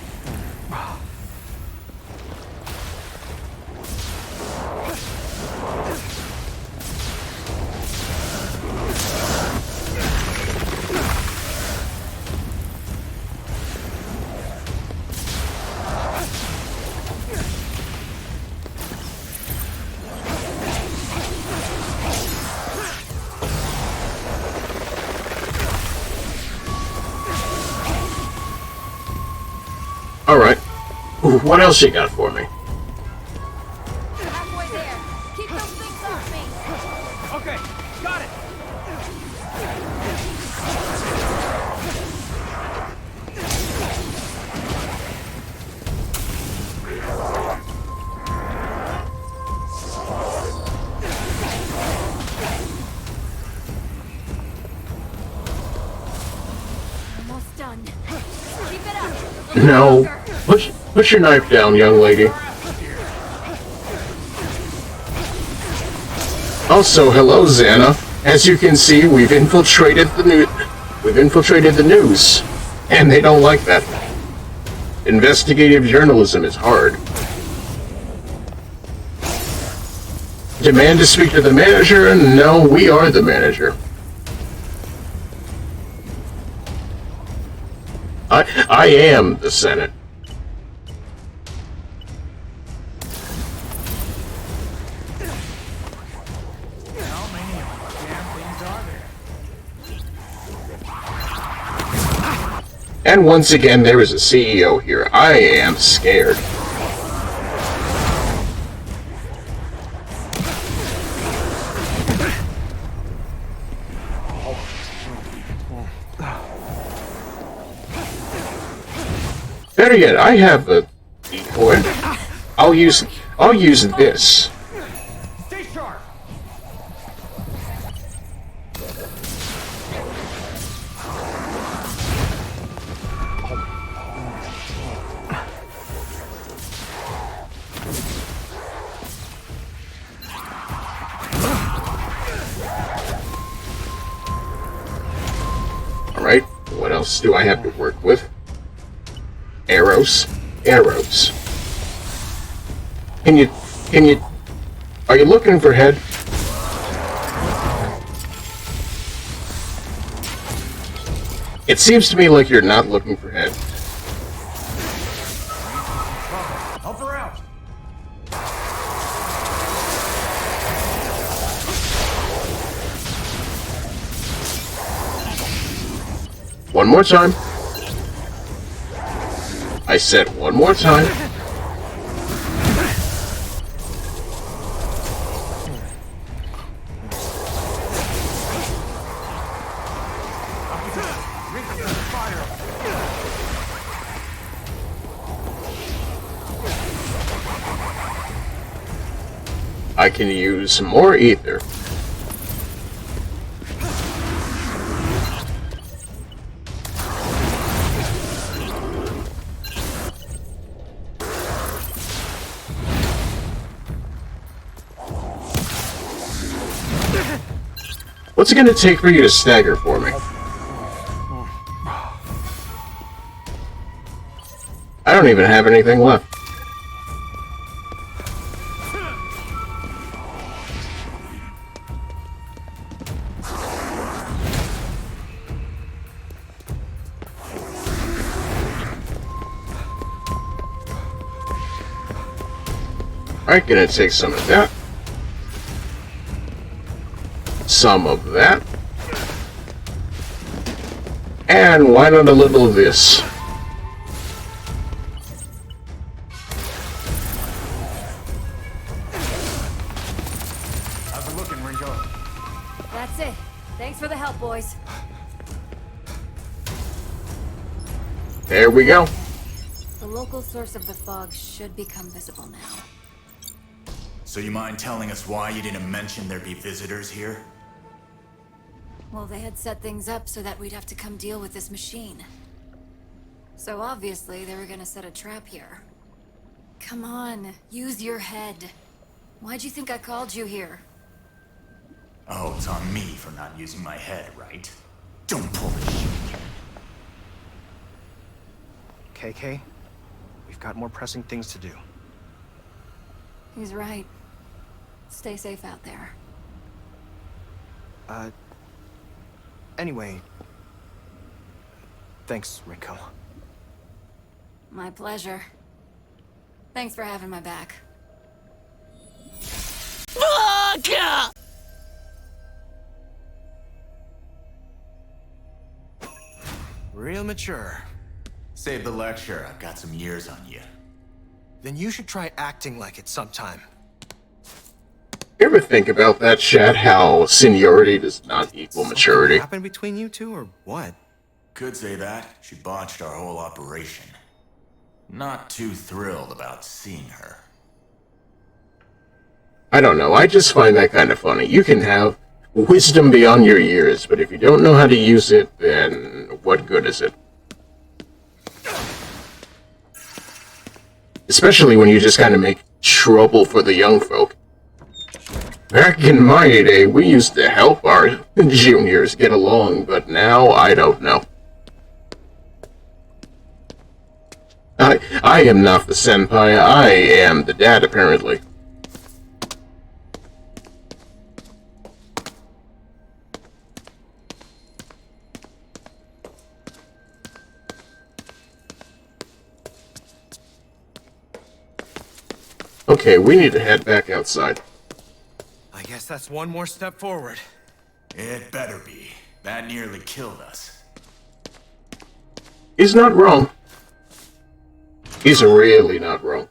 Alright. What else you got for me? Halfway there. Keep those things off me. Okay, got it. Almost done. Keep it up. No. Put your knife down, young lady. Also, hello, Xana. As you can see, we've infiltrated the news, and they don't like that. Investigative journalism is hard. Demand to speak to the manager? No, we are the manager. I am the Senate. How many damn things are there? And once again, there is a CEO here. I am scared. Better yet, I have a decoy. I'll use this. Stay sharp. Alright, what else do I have to work with? Arrows. Arrows. Are you looking for head? It seems to me like you're not looking for head. Help her out. One more time. I said one more time. I can use more ether. What's it gonna take for you to stagger for me? I don't even have anything left. Alright, gonna take some of that. Some of that. And why not a little of this? How's it looking, Ringo? That's it. Thanks for the help, boys. There we go. The local source of the fog should become visible now. So you mind telling us why you didn't mention there'd be visitors here? Well, they had set things up so that we'd have to come deal with this machine. So obviously, they were gonna set a trap here. Come on, use your head. Why'd you think I called you here? Oh, it's on me for not using my head, right? Don't pull this shit. KK, we've got more pressing things to do. He's right. Stay safe out there. Anyway, thanks, Rinko. My pleasure. Thanks for having my back. Real mature. Save the lecture, I've got some years on you. Then you should try acting like it sometime. You ever think about that, Chad? How seniority does not equal maturity? What happened between you two, or what? Could say that. She botched our whole operation. Not too thrilled about seeing her. I don't know, I just find that kind of funny. You can have wisdom beyond your years, but if you don't know how to use it, then what good is it? Especially when you just kind of make trouble for the young folk. Back in my day, we used to help our juniors get along, but now, I don't know. I am not the senpai, I am the dad, apparently. Okay, we need to head back outside. I guess that's one more step forward. It better be. That nearly killed us. He's not wrong. He's really not wrong.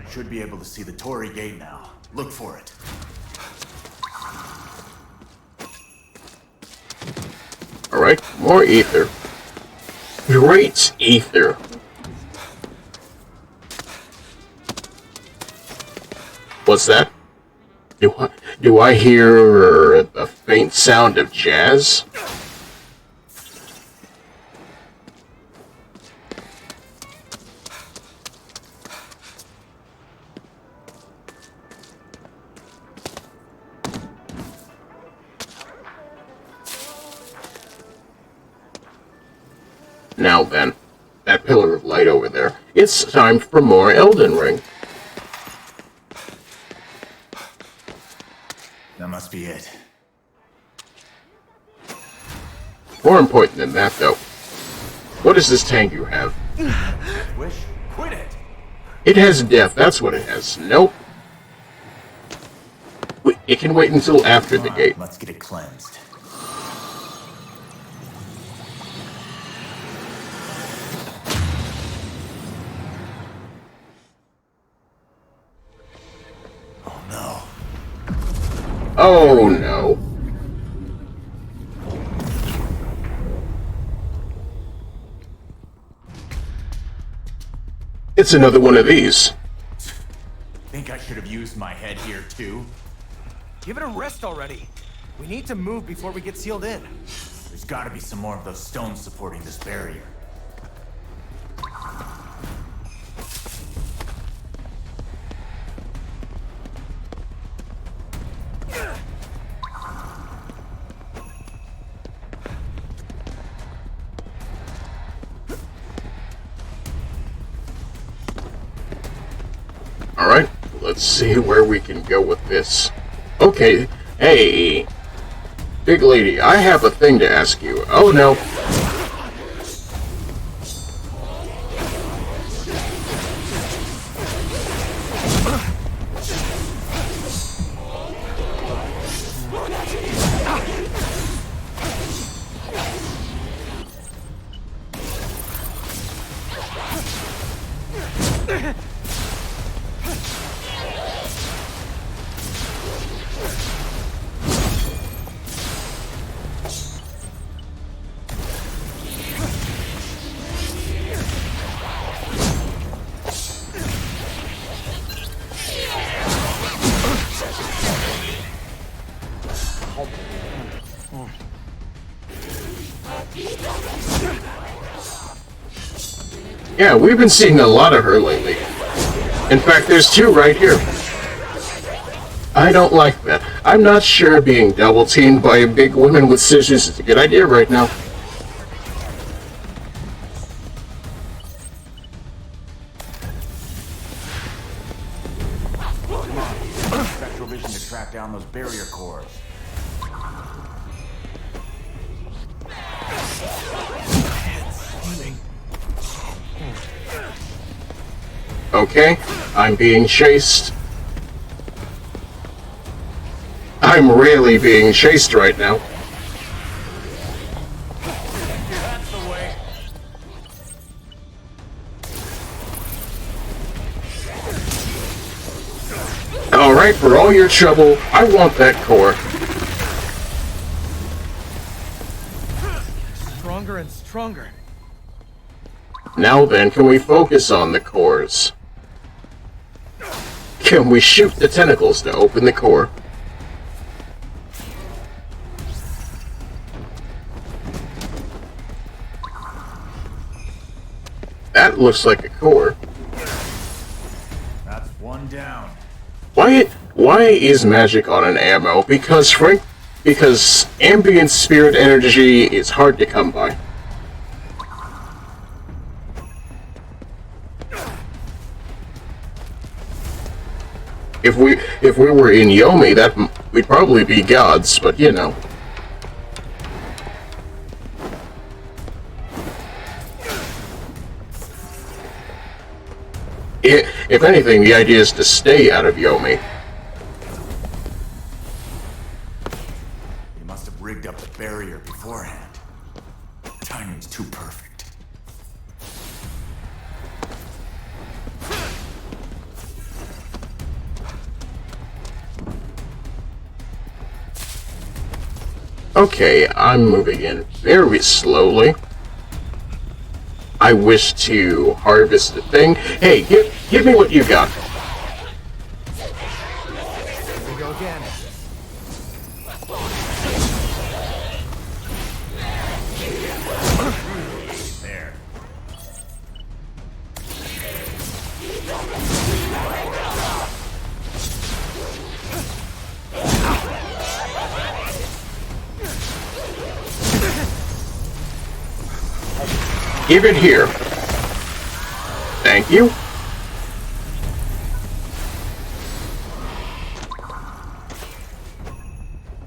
Should be able to see the Torii gate now. Look for it. Alright, more ether. Great ether. What's that? Do I hear a faint sound of jazz? Now then, that pillar of light over there. It's time for more Elden Ring. That must be it. More important than that, though. What is this tank you have? Wish? Quit it! It has death, that's what it has. Nope. Wait, it can wait until after the gate. Let's get it cleansed. Oh no. It's another one of these. Think I should have used my head here too? Give it a rest already. We need to move before we get sealed in. There's gotta be some more of those stones supporting this barrier. Alright, let's see where we can go with this. Okay, hey, big lady, I have a thing to ask you. Oh no. Yeah, we've been seeing a lot of her lately. In fact, there's two right here. I don't like that. I'm not sure being double-teamed by a big woman with scissors is a good idea right now. Spectral vision to track down those barrier cores. Okay, I'm being chased. I'm really being chased right now. That's the way. Alright, for all your trouble, I want that core. Stronger and stronger. Now then, can we focus on the cores? Can we shoot the tentacles to open the core? That looks like a core. That's one down. Why is magic on an ammo? Because ambient spirit energy is hard to come by. If we were in Yomi, we'd probably be gods, but you know. If anything, the idea is to stay out of Yomi. You must have rigged up the barrier beforehand. Timing's too perfect. Okay, I'm moving in very slowly. I wish to harvest the thing. Hey, give me what you got. Here we go again. There. Give it here. Thank you.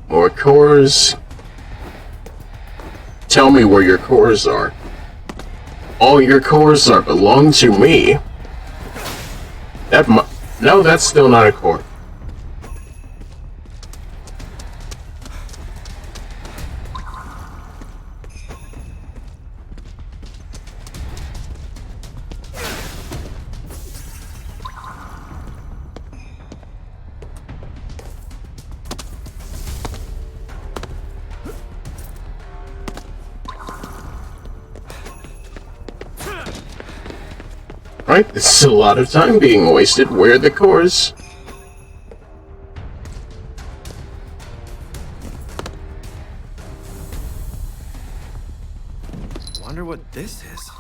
More cores. Tell me where your cores are. All your cores belong to me. No, that's still not a core. Right, this is a lot of time being wasted. Where are the cores? Wonder what this is.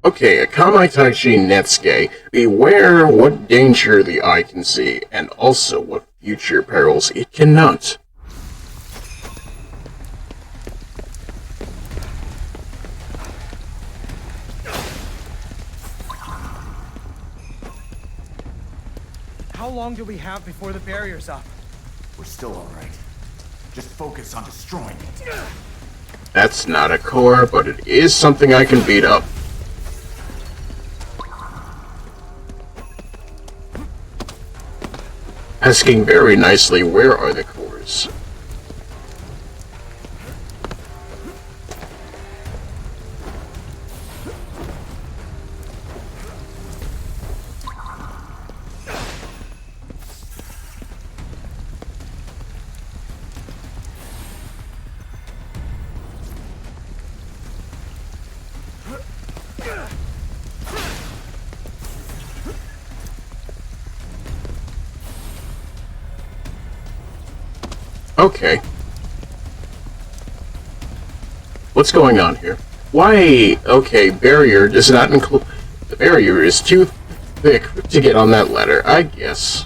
Okay, Akamai Taichi Netsuke. Beware what danger the eye can see, and also what future perils it cannot. How long do we have before the barrier's up? We're still alright. Just focus on destroying it. That's not a core, but it is something I can beat up. Asking very nicely, where are the cores? Okay. What's going on here? Why? Okay, barrier does not include... The barrier is too thick to get on that ladder, I guess.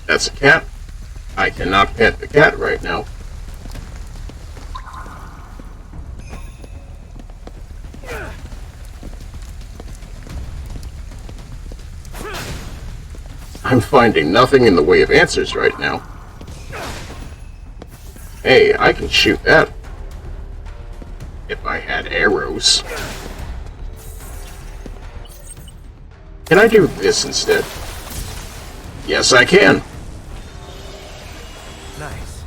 That's a cat. I cannot pet the cat right now. I'm finding nothing in the way of answers right now. Hey, I can shoot that. If I had arrows. Can I do this instead? Yes, I can. Nice.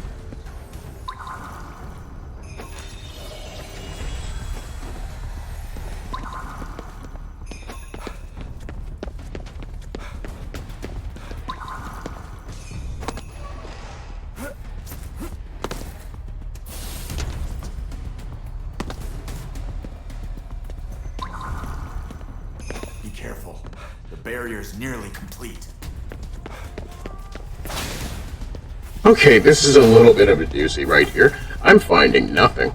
Be careful. The barrier's nearly complete. Okay, this is a little bit of a doozy right here. I'm finding nothing.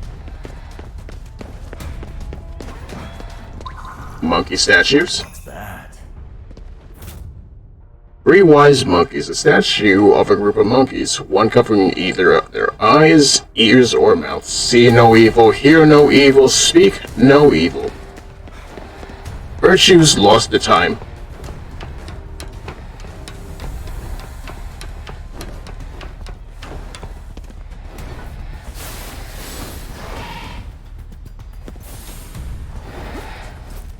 Monkey statues. What's that? 3 wise monkeys, a statue of a group of monkeys, one covering either of their eyes, ears, or mouths. See no evil, hear no evil, speak no evil. Virtues lost to time.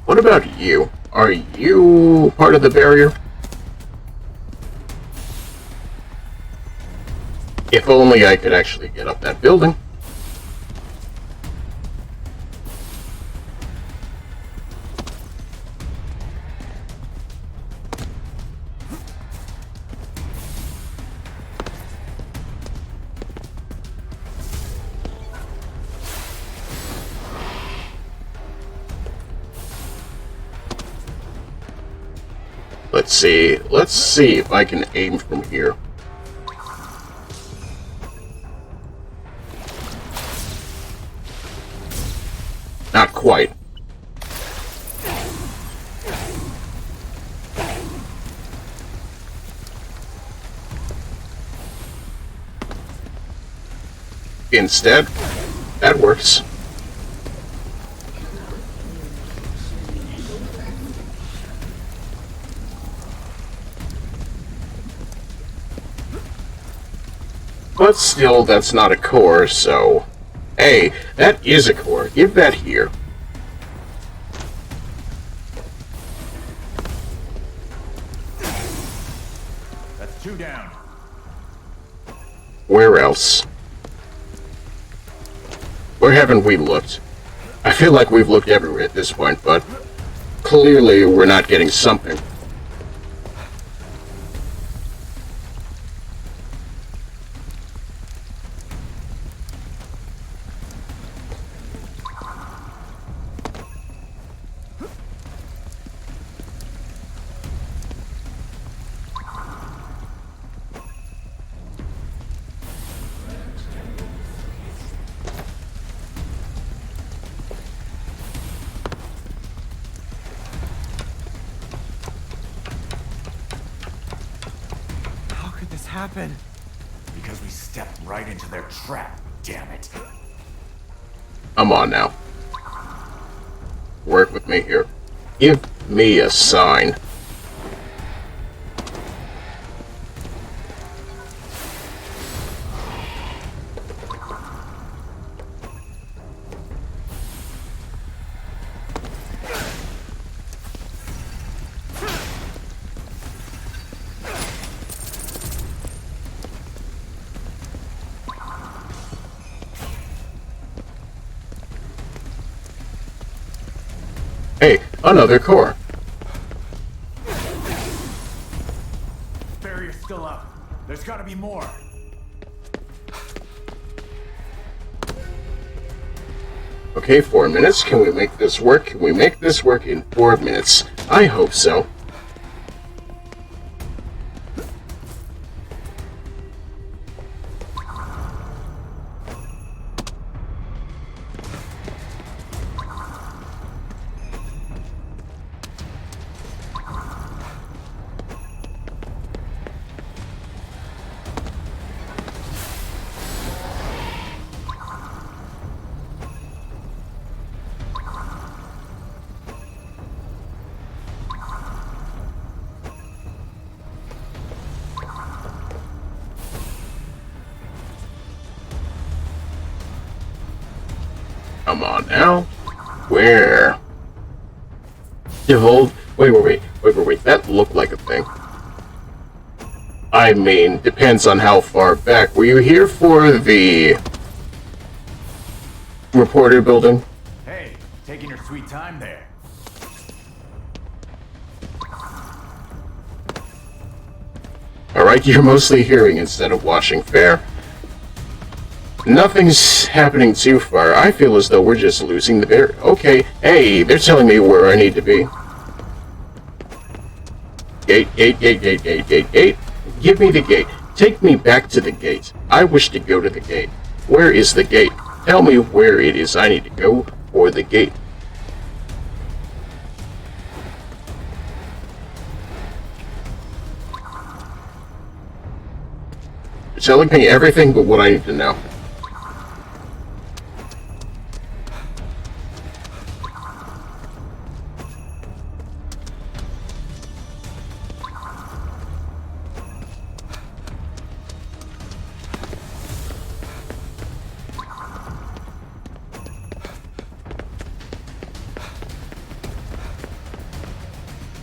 What about you? Are you part of the barrier? If only I could actually get up that building. Let's see if I can aim from here. Not quite. Instead, that works. But still, that's not a core, so... Hey, that is a core. Give that here. That's 2 down. Where else? Where haven't we looked? I feel like we've looked everywhere at this point, but... Clearly, we're not getting something. happen? Because we stepped right into their trap, damn it. Come on now. Work with me here. Give me a sign. Hey, another core. Barrier's still up. There's gotta be more. Okay, 4 minutes. Can we make this work? Can we make this work in 4 minutes? I hope so. Come on now. Where? Divulge. Wait. That looked like a thing. I mean, depends on how far back. Were you here for the reporter building? Hey, taking your sweet time there. Alright, you're mostly hearing instead of watching. Fair. Nothing's happening too far. I feel as though we're just losing the bear. Okay, hey, they're telling me where I need to be. Gate. Give me the gate. Take me back to the gate. I wish to go to the gate. Where is the gate? Tell me where it is I need to go for the gate. You're telling me everything but what I need to know.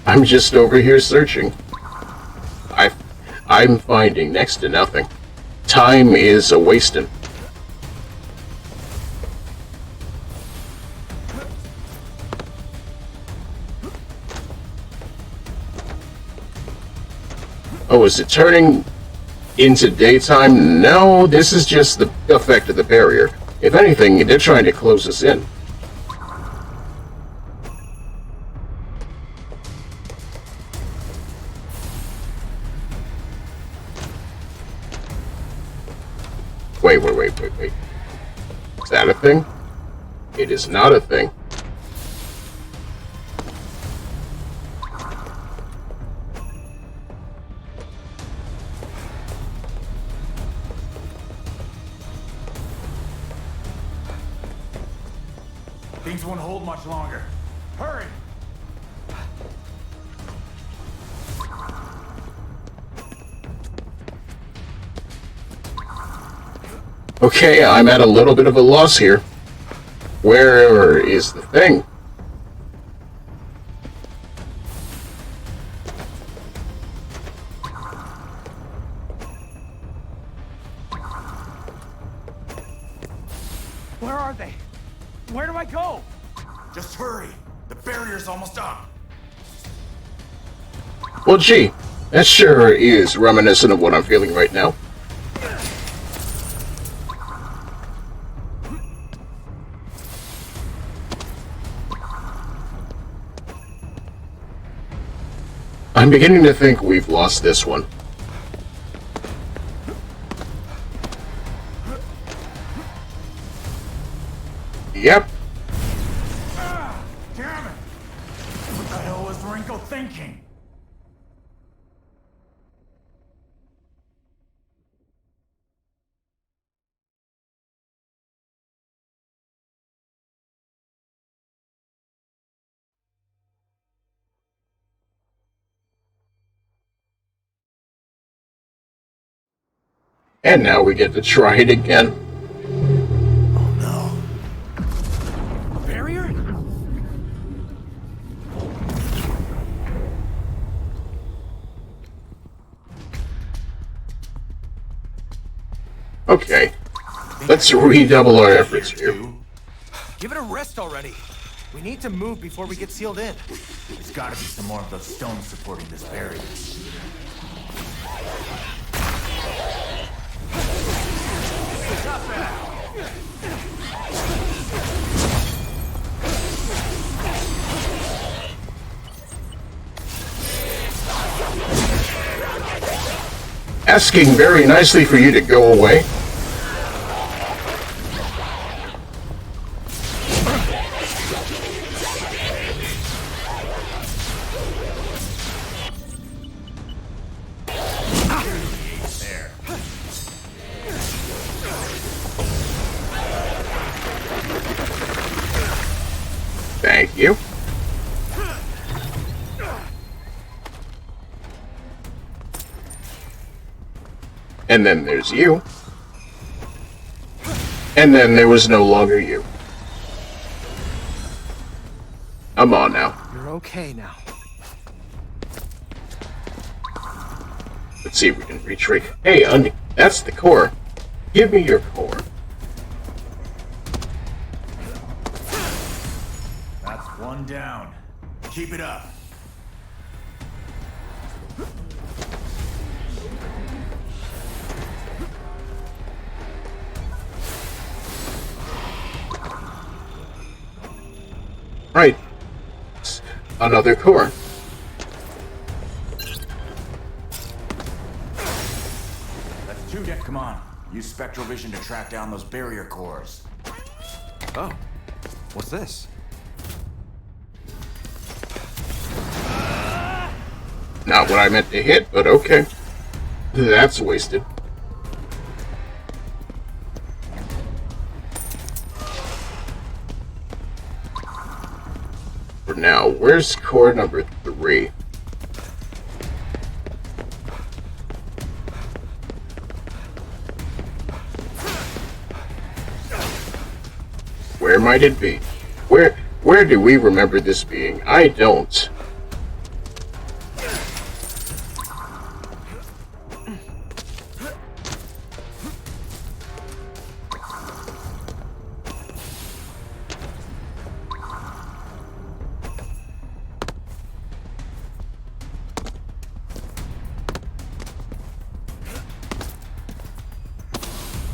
I'm just over here searching. I'm finding next to nothing. Time is a wasting. Oh, is it turning into daytime? No, this is just the effect of the barrier. If anything, they're trying to close us in. Wait. Is that a thing? It is not a thing. Things won't hold much longer. Hurry! Okay, I'm at a little bit of a loss here. Where is the thing? Where are they? Where do I go? Just hurry. The barrier's almost up. Well, gee, that sure is reminiscent of what I'm feeling right now. I'm beginning to think we've lost this one. Yep. Damn it! What the hell was Rinko thinking? And now we get to try it again. Oh no. Barrier? Okay, let's redouble our efforts here. Give it a rest already. We need to move before we get sealed in. There's gotta be some more of those stones supporting this barrier. Asking very nicely for you to go away. Thank you. And then there's you. And then there was no longer you. I'm on now. You're okay now. Let's see if we can retreat. Hey, Undy, that's the core. Give me your core. That's one down. Keep it up. Right. Another core. That's two down. Come on. Use spectral vision to track down those barrier cores. Oh. What's this? Not what I meant to hit, but okay. That's wasted. For now, where's core number 3? Where might it be? Where do we remember this being? I don't.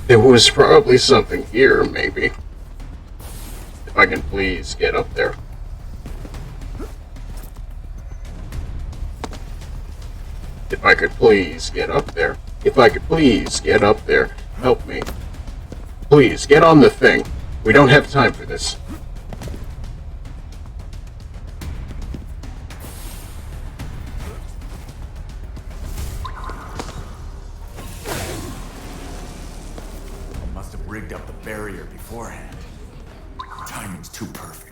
There was probably something here, maybe. If I can please get up there. If I could please get up there. If I could please get up there. Help me. Please, get on the thing. We don't have time for this. Must have rigged up the barrier beforehand. Timing's too perfect.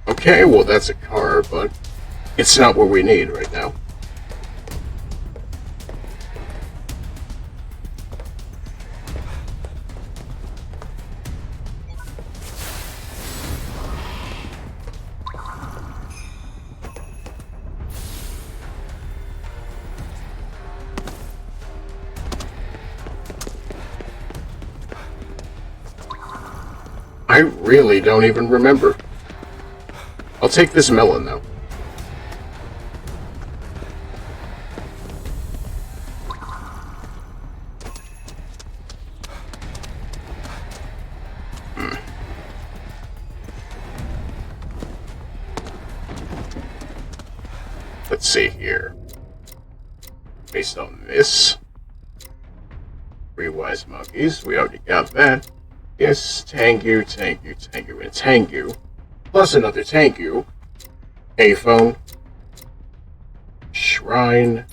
Okay, well that's a car, but it's not what we need right now. I really don't even remember. I'll take this melon, though. Let's see here. Based on this. 3 wise monkeys. We already got that. Yes, Tengu, Tengu, Tengu, and Tengu. Plus another Tengu. Payphone. Shrine.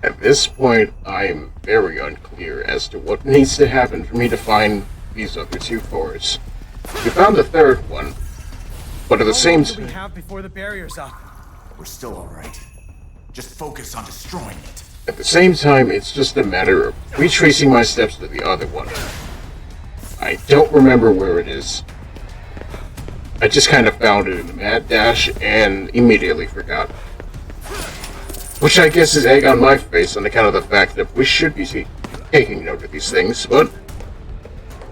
At this point, I am very unclear as to what needs to happen for me to find these other two cores. We found the third one, but at the same time... How long do we have before the barrier's up? We're still alright. Just focus on destroying it. At the same time, it's just a matter of retracing my steps to the other one. I don't remember where it is. I just kind of found it in a mad dash and immediately forgot. Which I guess is egg on my face on account of the fact that we should be taking note of these things, but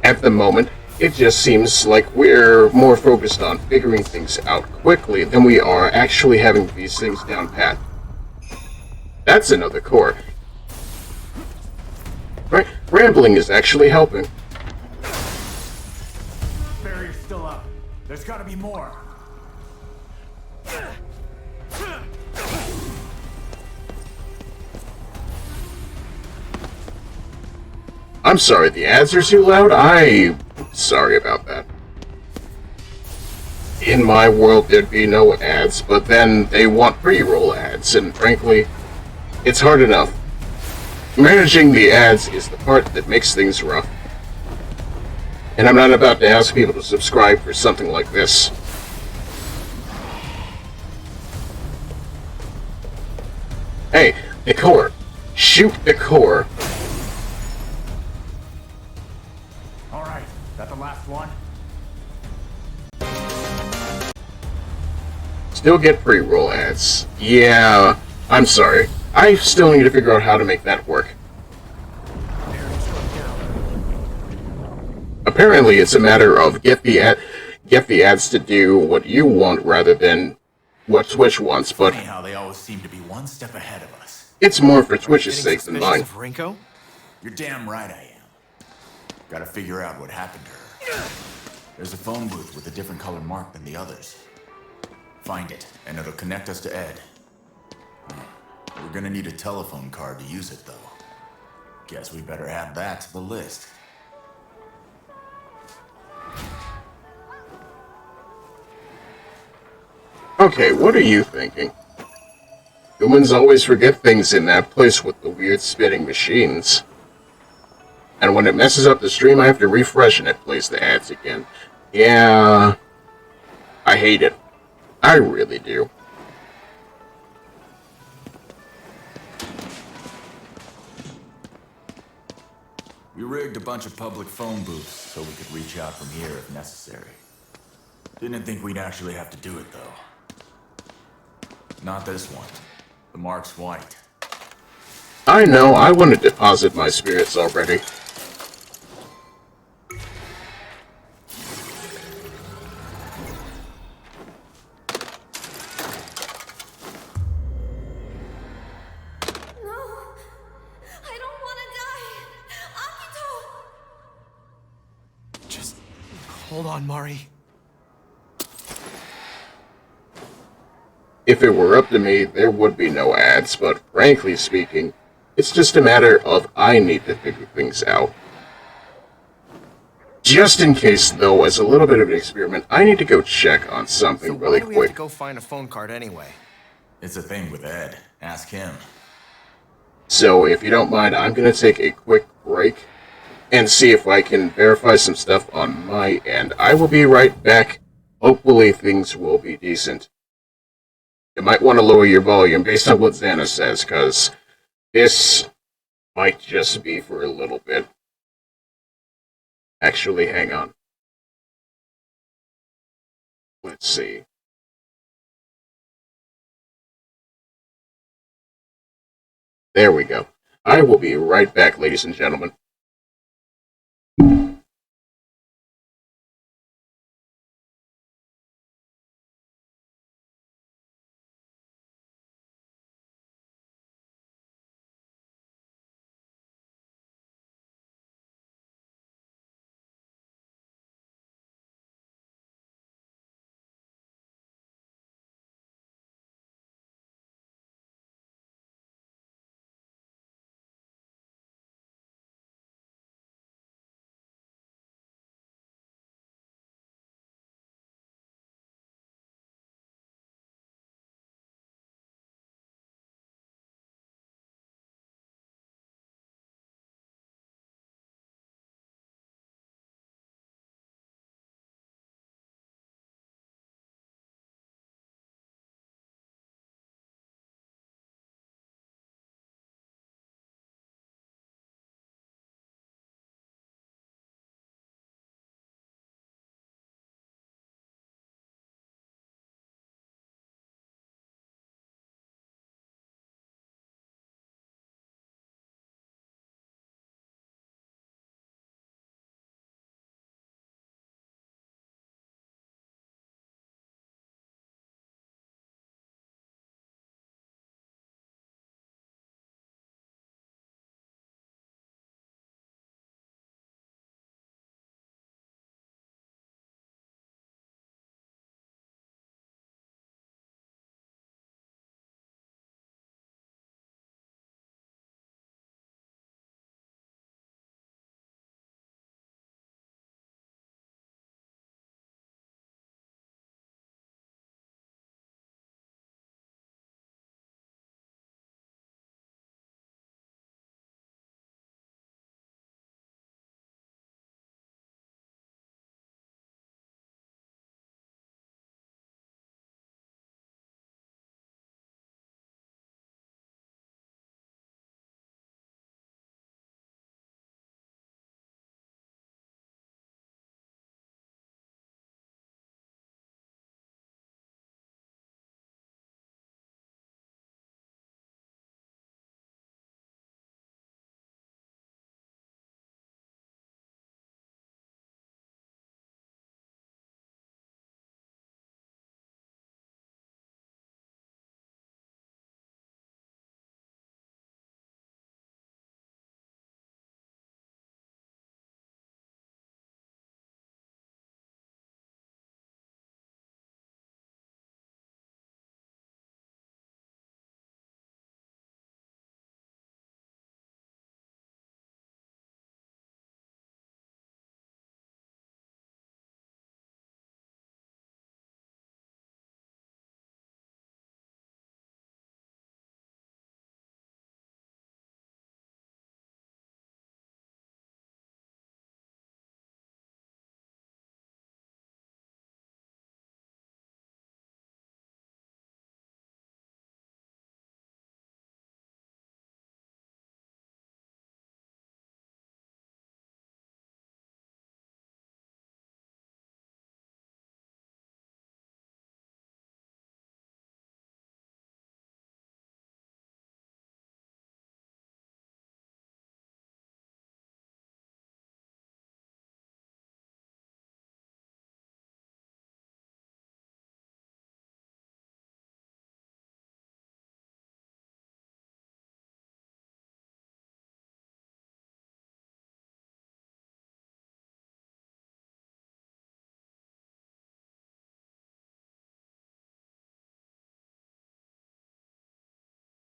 at the moment, it just seems like we're more focused on figuring things out quickly than we are actually having these things down pat. That's another core. Right? Rambling is actually helping. Barrier's still up. There's gotta be more. I'm sorry, the ads are too loud? I'm sorry about that. In my world, there'd be no ads, but then they want pre-roll ads, and frankly, it's hard enough. Managing the ads is the part that makes things rough. And I'm not about to ask people to subscribe for something like this. Hey, the core. Shoot the core. Alright, that the last one? Still get pre-roll ads. Yeah, I'm sorry. I still need to figure out how to make that work. Apparently, it's a matter of get the ads to do what you want rather than what Twitch wants, but Funny how they always seem to be one step ahead of us. it's more for Twitch's sake than mine. Of Rinko? You're damn right I am. Gotta figure out what happened to her. There's a phone booth with a different color mark than the others. Find it, and it'll connect us to Ed. We're gonna need a telephone card to use it, though. Guess we better add that to the list. Okay, what are you thinking? Humans always forget things in that place with the weird spitting machines. And when it messes up the stream, I have to refresh and it plays the ads again. Yeah, I hate it. I really do. We rigged a bunch of public phone booths so we could reach out from here if necessary. Didn't think we'd actually have to do it, though. Not this one. The mark's white. I know, I want to deposit my spirits already. Hold on, Mari. If it were up to me, there would be no ads, but frankly speaking, it's just a matter of I need to figure things out. Just in case, though, as a little bit of an experiment, I need to go check on something really Why do we have to quick. go find a phone card anyway? It's a thing with Ed. Ask him. So, if you don't mind, I'm going to take a quick break and see if I can verify some stuff on my end. I will be right back. Hopefully things will be decent. You might want to lower your volume based on what Xana says, because this might just be for a little bit. Actually, hang on. Let's see. There we go. I will be right back, ladies and gentlemen.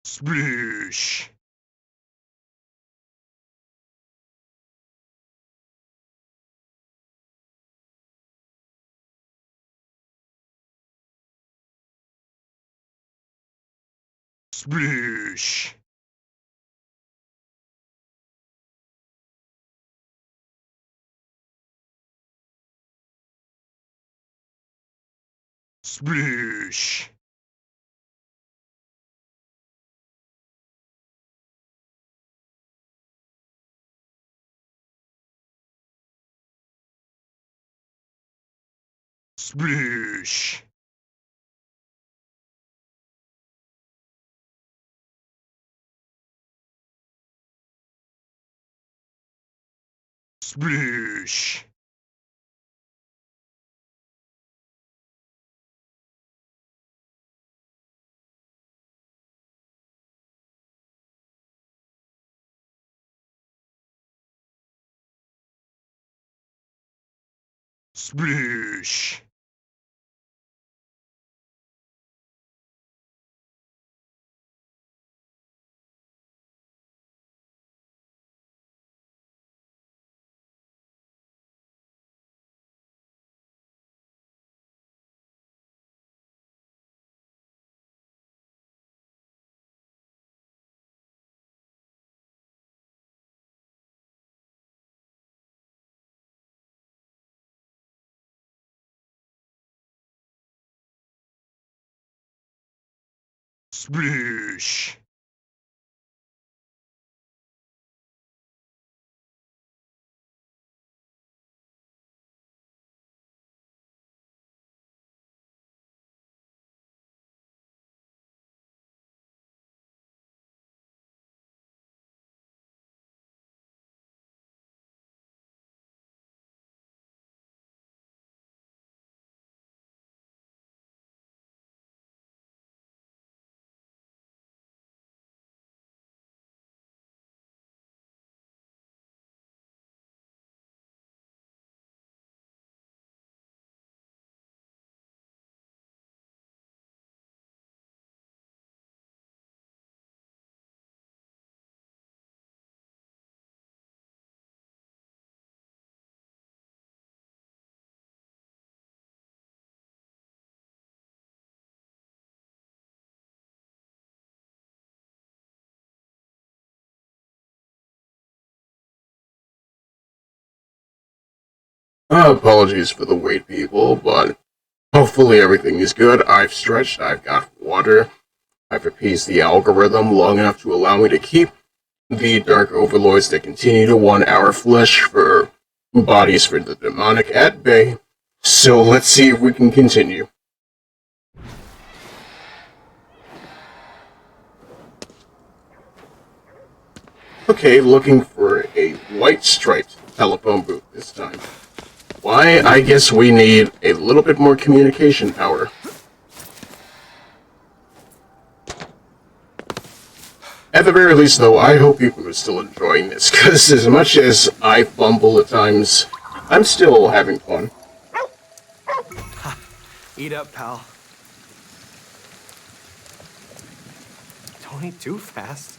Sploosh. Sploosh. Sploosh. Sploosh. Sploosh. Sploosh. Sploosh. Apologies for the wait, people, but hopefully everything is good. I've stretched, I've got water, I've appeased the algorithm long enough to allow me to keep the dark overlords that continue to want our flesh for bodies for the demonic at bay. So let's see if we can continue. Okay, looking for a white striped telephone booth this time. Why? I guess we need a little bit more communication power. At the very least, though, I hope people are still enjoying this, because as much as I fumble at times, I'm still having fun. Eat up, pal. Don't eat too fast.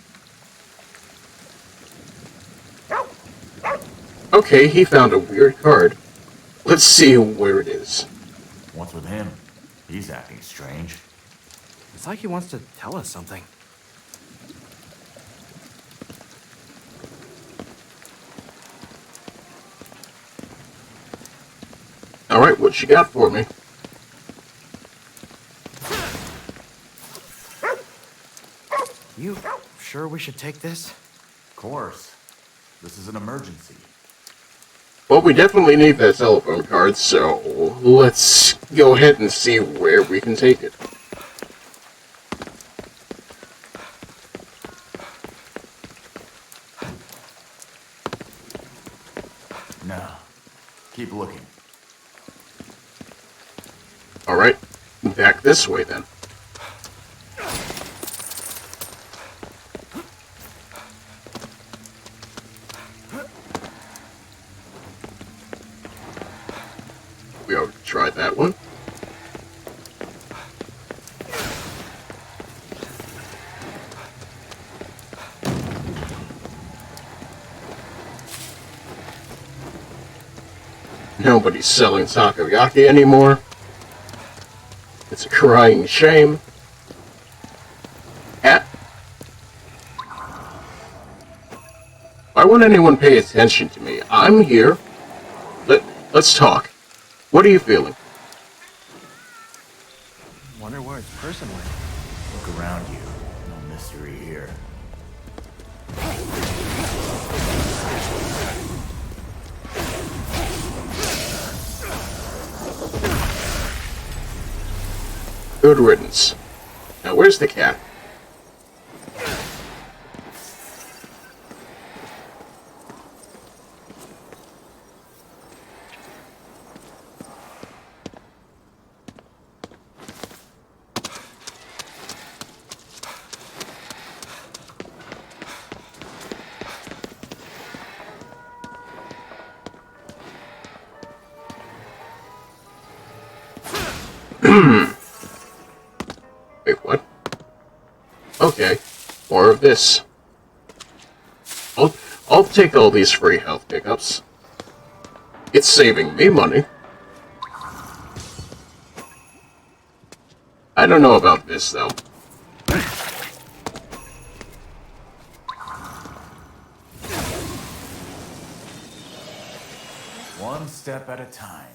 Okay, he found a weird card. Let's see where it is. What's with him? He's acting strange. It's like he wants to tell us something. Alright, what you got for me? You sure we should take this? Of course. This is an emergency. Well, we definitely need that telephone card, so let's go ahead and see where we can take it. No. Keep looking. Alright, back this way then. We already tried that one. Nobody's selling takoyaki anymore. It's a crying shame. Why won't anyone pay attention to me? I'm here. Let's talk. What are you feeling? Wonder where its person went. Look around you. No mystery here. Good riddance. Now where's the cat? Wait, what? Okay, more of this. I'll take all these free health pickups. It's saving me money. I don't know about this, though. One step at a time.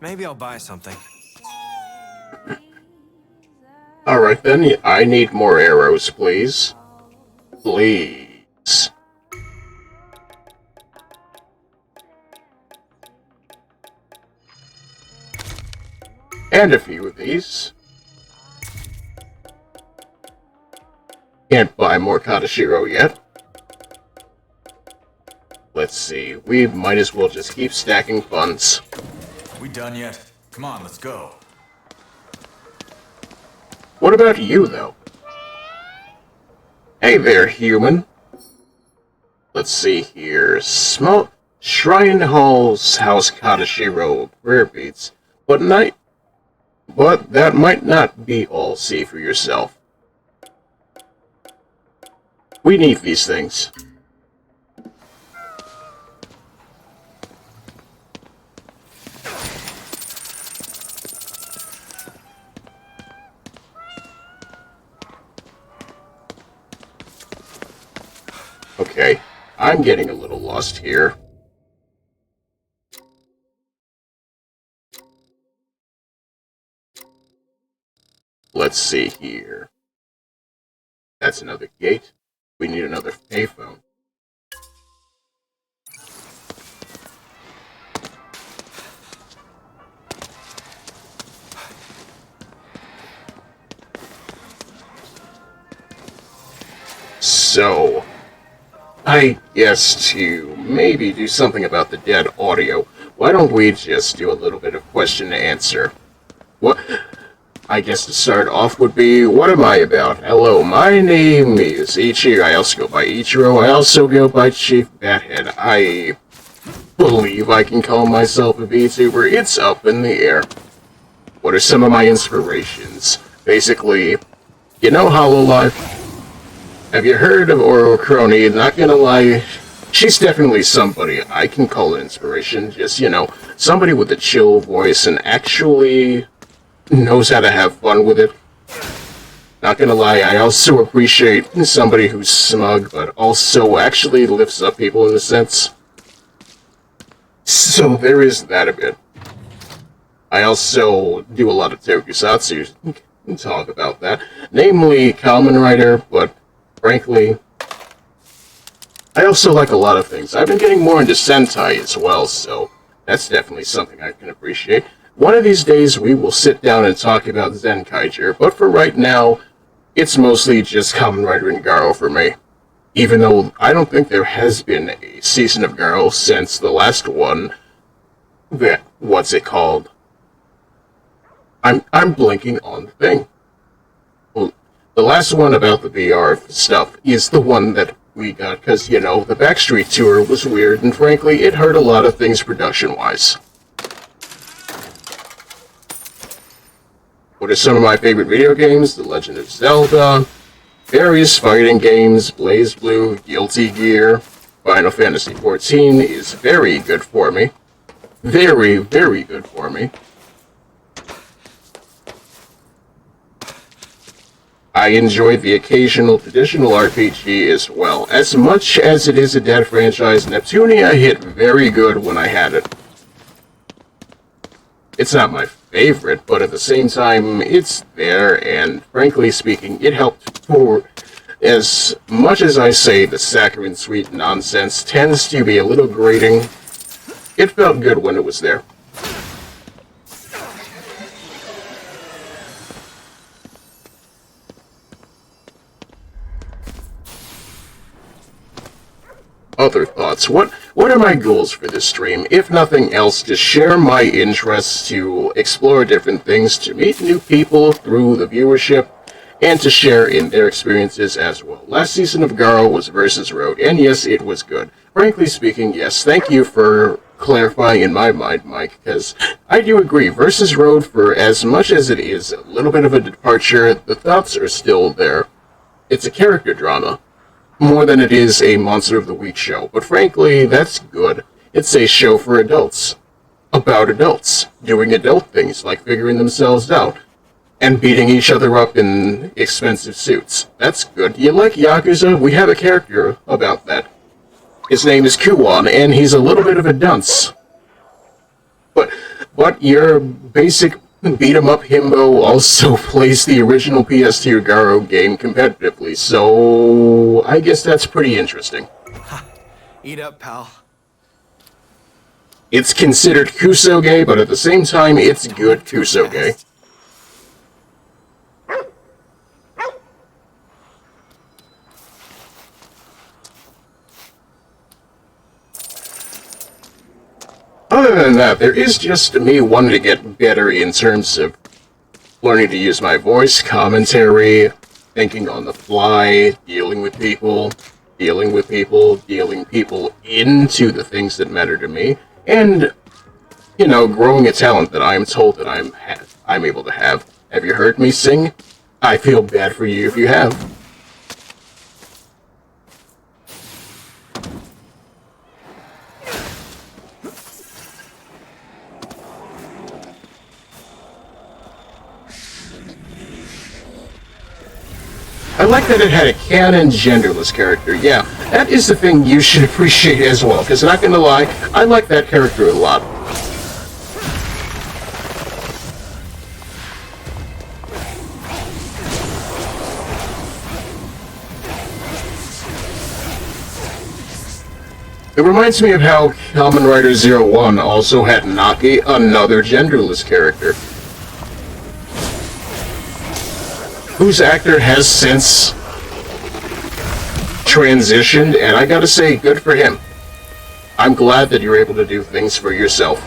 Maybe I'll buy something. Alright then, I need more arrows, please. Please. And a few of these. Can't buy more Katashiro yet. Let's see, we might as well just keep stacking funds. We done yet? Come on, let's go. What about you, though? Hey there, human. Let's see here. Small Shrine Hall's House Katashiro prayer beads. But that might not be all. See for yourself. We need these things. Okay, I'm getting a little lost here. Let's see here. That's another gate. We need another payphone. So, I guess to maybe do something about the dead audio, why don't we just do a little bit of question and answer? What? I guess to start off would be, what am I about? Hello, my name is Ichi. I also go by Ichiro. I also go by Chief Bathead. I believe I can call myself a VTuber. It's up in the air. What are some of my inspirations? Basically, you know Hololive? Have you heard of Oro Crony? Not gonna lie, she's definitely somebody I can call an inspiration. Just, you know, somebody with a chill voice and actually knows how to have fun with it. Not gonna lie, I also appreciate somebody who's smug, but also actually lifts up people in a sense. So there is that a bit. I also do a lot of tokusatsu, and talk about that. Namely, Kamen Rider, but frankly, I also like a lot of things. I've been getting more into Sentai as well, so that's definitely something I can appreciate. One of these days, we will sit down and talk about Zenkaiger, but for right now, it's mostly just Kamen Rider and Garo for me. Even though I don't think there has been a season of Garo since the last one. What's it called? I'm blinking on the thing. Well, the last one about the VR stuff is the one that we got, because, you know, the Backstreet Tour was weird, and frankly, it hurt a lot of things production-wise. What are some of my favorite video games? The Legend of Zelda, various fighting games, BlazBlue, Guilty Gear, Final Fantasy XIV is very good for me. Very, very good for me. I enjoy the occasional traditional RPG as well. As much as it is a dead franchise, Neptunia hit very good when I had it. It's not my favorite, but at the same time, it's there, and frankly speaking, it helped for... As much as I say the saccharine sweet nonsense tends to be a little grating, it felt good when it was there. Other thoughts. What are my goals for this stream? If nothing else, to share my interests, to explore different things, to meet new people through the viewership, and to share in their experiences as well. Last season of Garo was Versus Road, and yes, it was good. Frankly speaking, yes, thank you for clarifying in my mind, Mike, because I do agree, Versus Road, for as much as it is a little bit of a departure, the thoughts are still there. It's a character drama, more than it is a Monster of the Week show, but frankly, that's good. It's a show for adults, about adults, doing adult things like figuring themselves out, and beating each other up in expensive suits. That's good. You like Yakuza? We have a character about that. His name is Kuwan, and he's a little bit of a dunce. But your basic beat-em-up himbo also plays the original PS2 Garo game competitively, so I guess that's pretty interesting. Eat up, pal. It's considered Kusoge, but at the same time, it's good Kusoge. Other than that, there is just me wanting to get better in terms of learning to use my voice, commentary, thinking on the fly, dealing people into the things that matter to me, and, growing a talent that I am told that I'm able to have. Have you heard me sing? I feel bad for you if you have. I like that it had a canon genderless character. Yeah, that is the thing you should appreciate as well, because not gonna lie, I like that character a lot. It reminds me of how Kamen Rider 01 also had Naki, another genderless character, whose actor has since transitioned, and I gotta say, good for him. I'm glad that you're able to do things for yourself.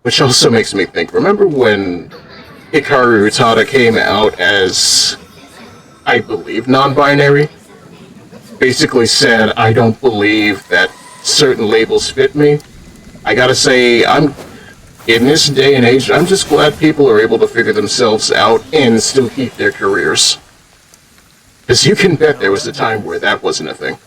Which also makes me think, remember when Hikaru Utada came out as, I believe, non-binary? Basically said, I don't believe that certain labels fit me. I gotta say, in this day and age, I'm just glad people are able to figure themselves out and still keep their careers. Because you can bet there was a time where that wasn't a thing.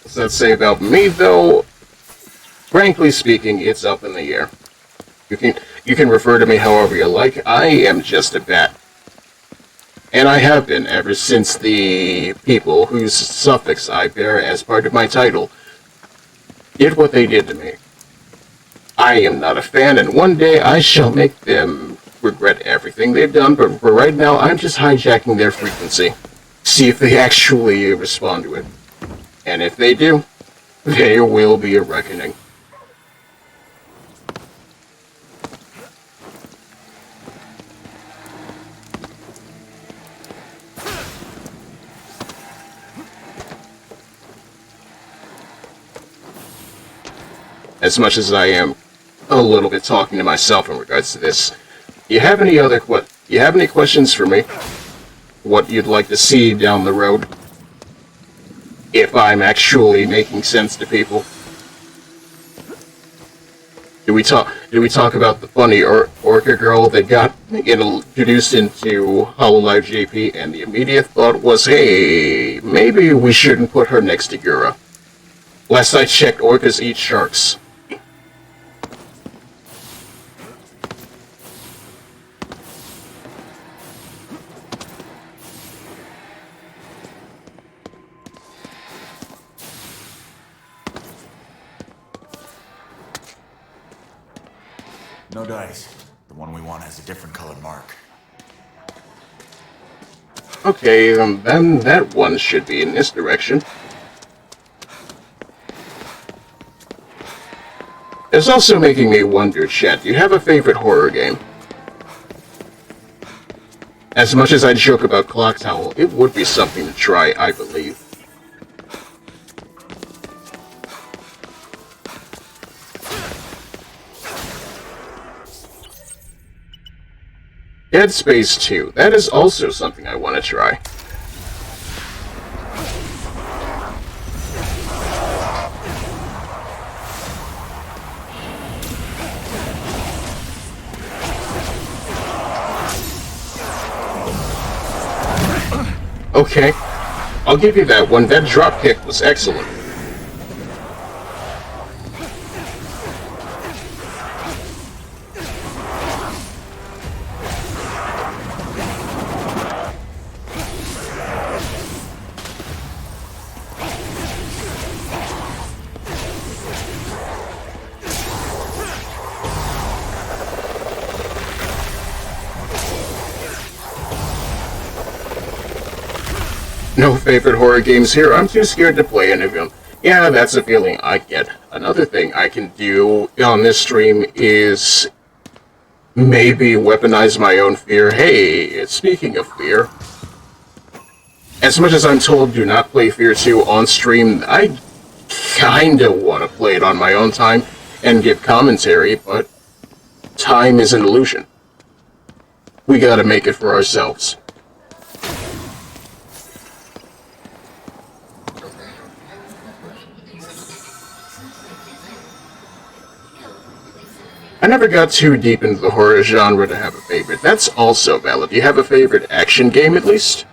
What's that say about me, though? Frankly speaking, it's up in the air. You can refer to me however you like. I am just a bat. And I have been ever since the people whose suffix I bear as part of my title did what they did to me. I am not a fan, and one day I shall make them regret everything they've done, but for right now, I'm just hijacking their frequency. See if they actually respond to it. And if they do, there will be a reckoning. as much as I am a little bit talking to myself in regards to this, you have any questions for me? What you'd like to see down the road? If I'm actually making sense to people? Do we talk about the funny orca girl that got introduced into Hololive JP, and the immediate thought was, hey, maybe we shouldn't put her next to Gura. Last I checked, orcas eat sharks. No dice. The one we want has a different colored mark. Okay, then that one should be in this direction. It's also making me wonder, chat, do you have a favorite horror game? As much as I joke about Clock Tower, it would be something to try, I believe. Dead Space 2, that is also something I want to try. Okay, I'll give you that one. That drop kick was excellent. No favorite horror games here. I'm too scared to play any of them. Yeah, that's a feeling I get. Another thing I can do on this stream is maybe weaponize my own fear. Hey, speaking of fear, as much as I'm told do not play Fear 2 on stream, I kinda want to play it on my own time and give commentary, but time is an illusion. We gotta make it for ourselves. I never got too deep into the horror genre to have a favorite. That's also valid. Do you have a favorite action game, at least?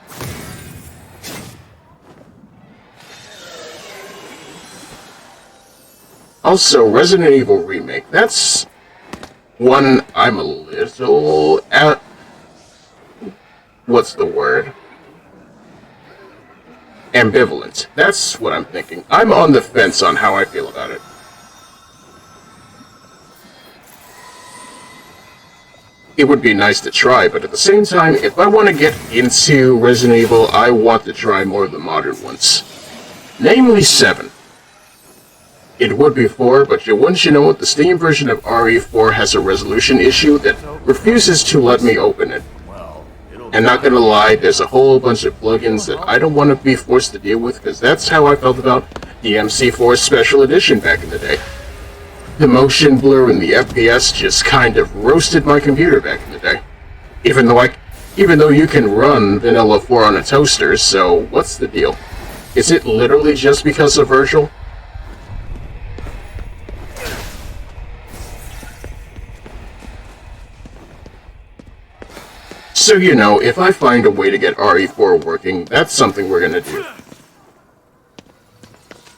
Also, Resident Evil Remake. That's one I'm a little... what's the word? Ambivalent. That's what I'm thinking. I'm on the fence on how I feel about it. It would be nice to try, but at the same time, if I want to get into Resident Evil, I want to try more of the modern ones. Namely 7. It would be 4, but wouldn't you know it, the Steam version of RE4 has a resolution issue that refuses to let me open it. And not gonna lie, there's a whole bunch of plugins that I don't want to be forced to deal with, because that's how I felt about the MC4 Special Edition back in the day. The motion blur and the FPS just kind of roasted my computer back in the day. Even though you can run Vanilla 4 on a toaster, so what's the deal? Is it literally just because of Virgil? So you know, if I find a way to get RE4 working, that's something we're gonna do.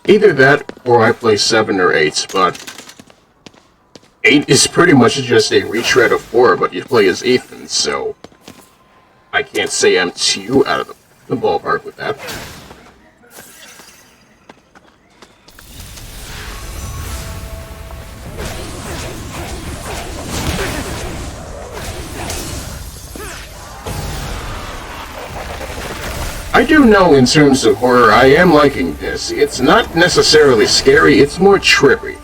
Either that, or I play 7 or 8, but 8 is pretty much just a retread of 4, but you play as Ethan, so I can't say I'm too out of the ballpark with that. I do know in terms of horror, I am liking this. It's not necessarily scary, it's more trippy.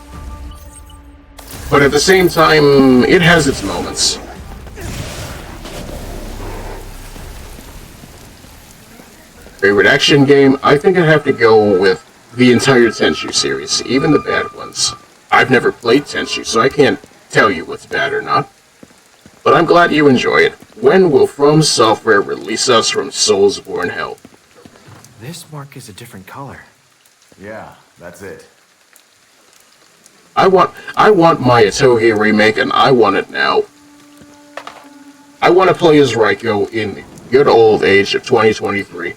But at the same time, it has its moments. Favorite action game? I think I'd have to go with the entire Tenchu series, even the bad ones. I've never played Tenchu, so I can't tell you what's bad or not. But I'm glad you enjoy it. When will From Software release us from Soulsborne Hell? This mark is a different color. Yeah, that's it. I want my Atoge remake, and I want it now. I want to play as Raiko in the good old age of 2023.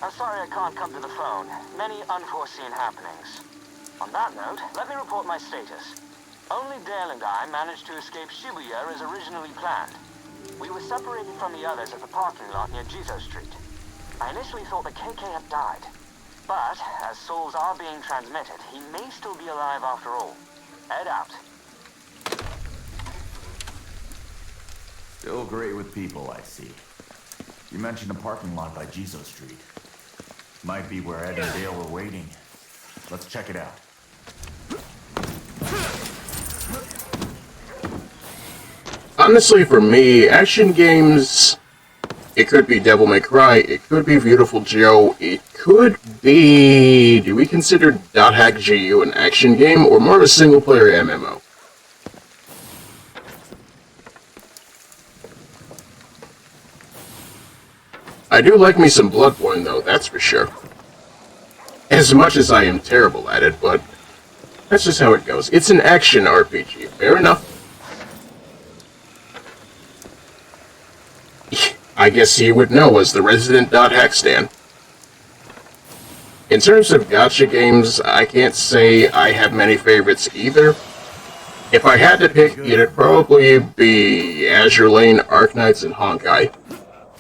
I'm sorry I can't come to the phone. Many unforeseen happenings. On that note, let me report my status. Only Dale and I managed to escape Shibuya as originally planned. We were separated from the others at the parking lot near Jizo Street. I initially thought that KK had died. But, as souls are being transmitted, he may still be alive after all. Head out. Still great with people, I see. You mentioned a parking lot by Jizo Street. Might be where Ed and Dale were waiting. Let's check it out. Honestly, for me, action games, it could be Devil May Cry, it could be Beautiful Joe, it could be... Do we consider Dot Hack GU an action game, or more of a single-player MMO? I do like me some Bloodborne, though, that's for sure. As much as I am terrible at it, but that's just how it goes. It's an action RPG, fair enough. I guess you would know as the resident Dot Hack stan. In terms of gacha games, I can't say I have many favorites either. If I had to pick, it'd probably be Azure Lane, Arknights, and Honkai.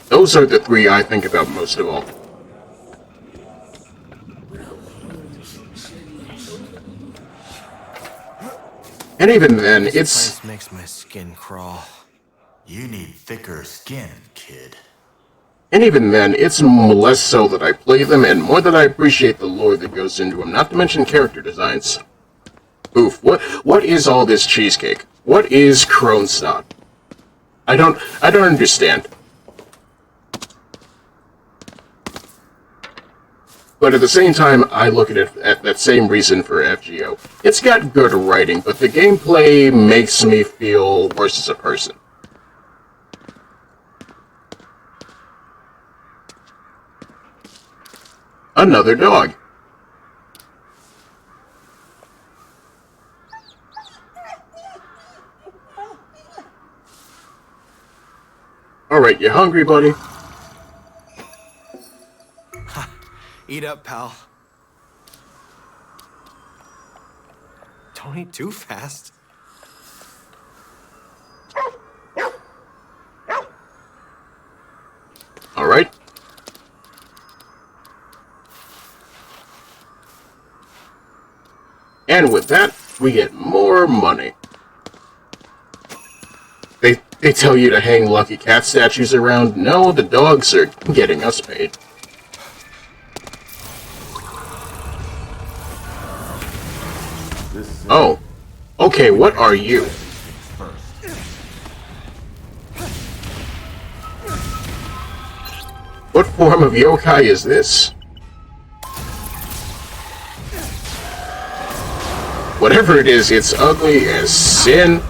Those are the three I think about most of all. And even then, This makes my skin crawl. You need thicker skin, kid. And even then, it's less so that I play them and more that I appreciate the lore that goes into them, not to mention character designs. Oof, what is all this cheesecake? What is Kronstadt? I don't understand. But at the same time, I look at it at that same reason for FGO. It's got good writing, but the gameplay makes me feel worse as a person. Another dog. Alright, you hungry, buddy? Eat up, pal. Don't eat too fast. Alright. And with that, we get more money. They tell you to hang lucky cat statues around. No, the dogs are getting us paid. Oh. Okay, what are you? What form of yokai is this? Whatever it is, it's ugly as sin.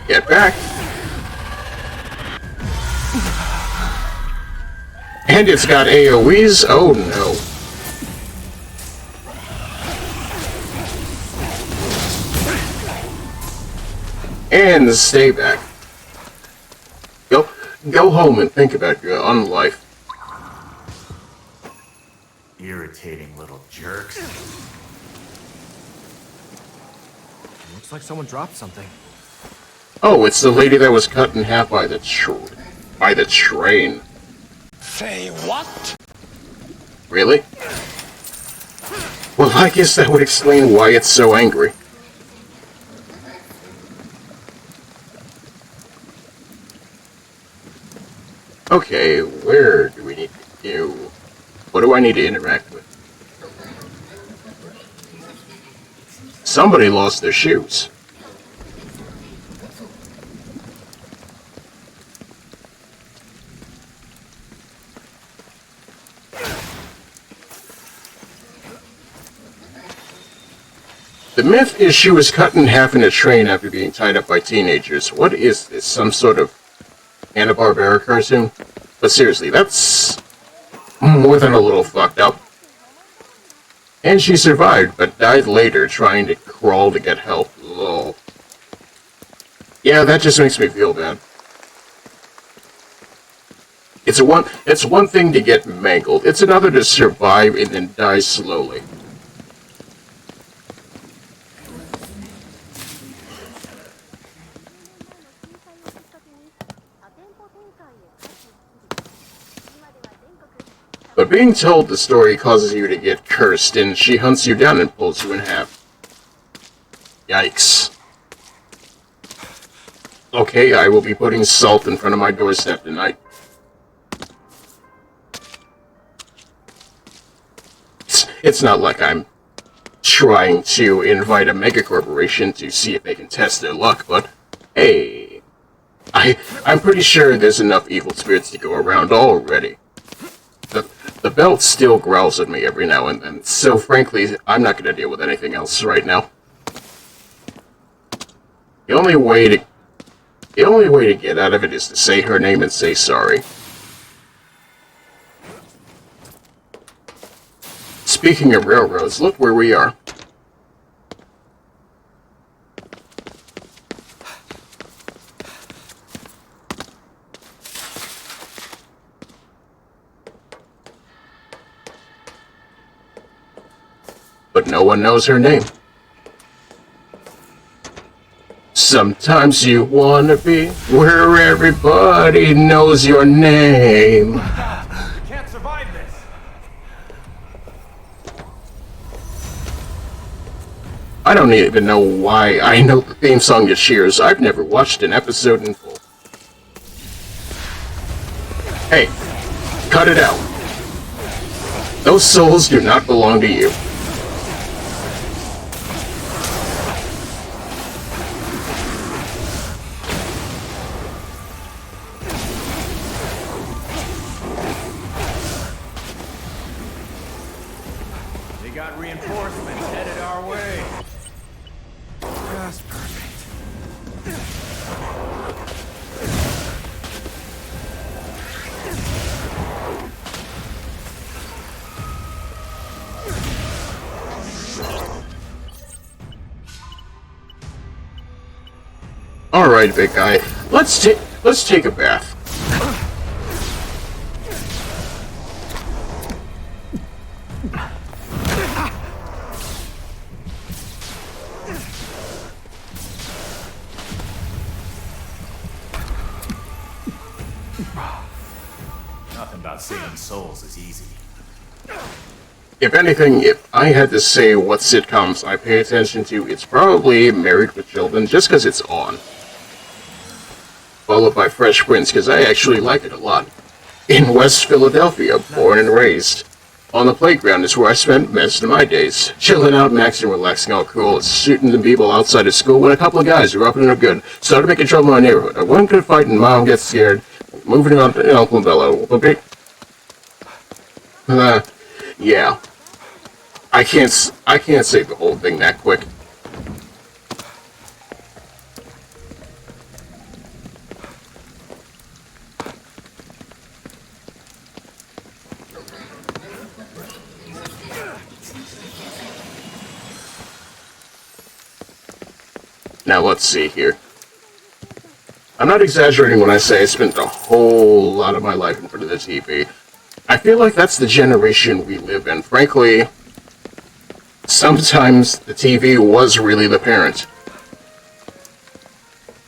Get back. And it's got AoEs? Oh no. And stay back. Go home and think about your own life. Irritating little jerks. Looks like someone dropped something. Oh, it's the lady that was cut in half by the train. Say what? Really? Well, I guess that would explain why it's so angry. Okay, where do we need to go? What do I need to interact with? Somebody lost their shoes. The myth is she was cut in half in a train after being tied up by teenagers. What is this? Some sort of Hanna-Barbera cartoon? But seriously, that's more than a little fucked up. And she survived, but died later trying to crawl to get help. Lol. Yeah, that just makes me feel bad. It's one thing to get mangled. It's another to survive and then die slowly. But being told the story causes you to get cursed, and she hunts you down and pulls you in half. Yikes. Okay, I will be putting salt in front of my doorstep tonight. It's not like I'm trying to invite a megacorporation to see if they can test their luck, but hey, I'm pretty sure there's enough evil spirits to go around already. The belt still growls at me every now and then, so frankly, I'm not going to deal with anything else right now. The only way to get out of it is to say her name and say sorry. Speaking of railroads, look where we are. But no one knows her name. Sometimes you wanna be where everybody knows your name. Can't survive this. I don't even know why I know the theme song to Cheers. I've never watched an episode in full. Hey, cut it out. Those souls do not belong to you. Reinforcements headed our way. Just perfect. All right, big guy. Let's take a bath. Nothing about saving souls is easy. If anything, if I had to say what sitcoms I pay attention to, it's probably Married with Children, just because it's on. Followed by Fresh Prince, because I actually like it a lot. In West Philadelphia, born and raised. On the playground is where I spent most of my days. Chilling out, maxing, relaxing, all cool, shooting the people outside of school when a couple of guys who were up and good started making trouble in my neighborhood. I one good fight and mom gets scared. Moving on to Uncle Bello. Okay. Yeah. I can't say the whole thing that quick. Now let's see here. I'm not exaggerating when I say I spent a whole lot of my life in front of the TV. I feel like that's the generation we live in. Frankly, sometimes the TV was really the parent.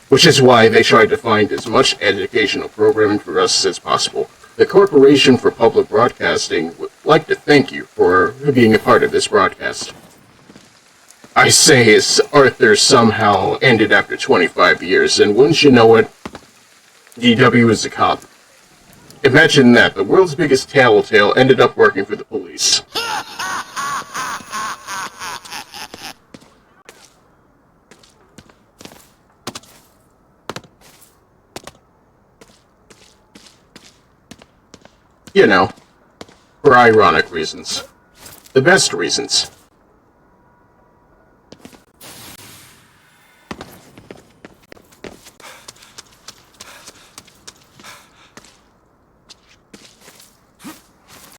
Which is why they tried to find as much educational programming for us as possible. The Corporation for Public Broadcasting would like to thank you for being a part of this broadcast. I say Arthur somehow ended after 25 years, and wouldn't you know it, DW is a cop. Imagine that, the world's biggest tattletale ended up working for the police. You know, for ironic reasons. The best reasons.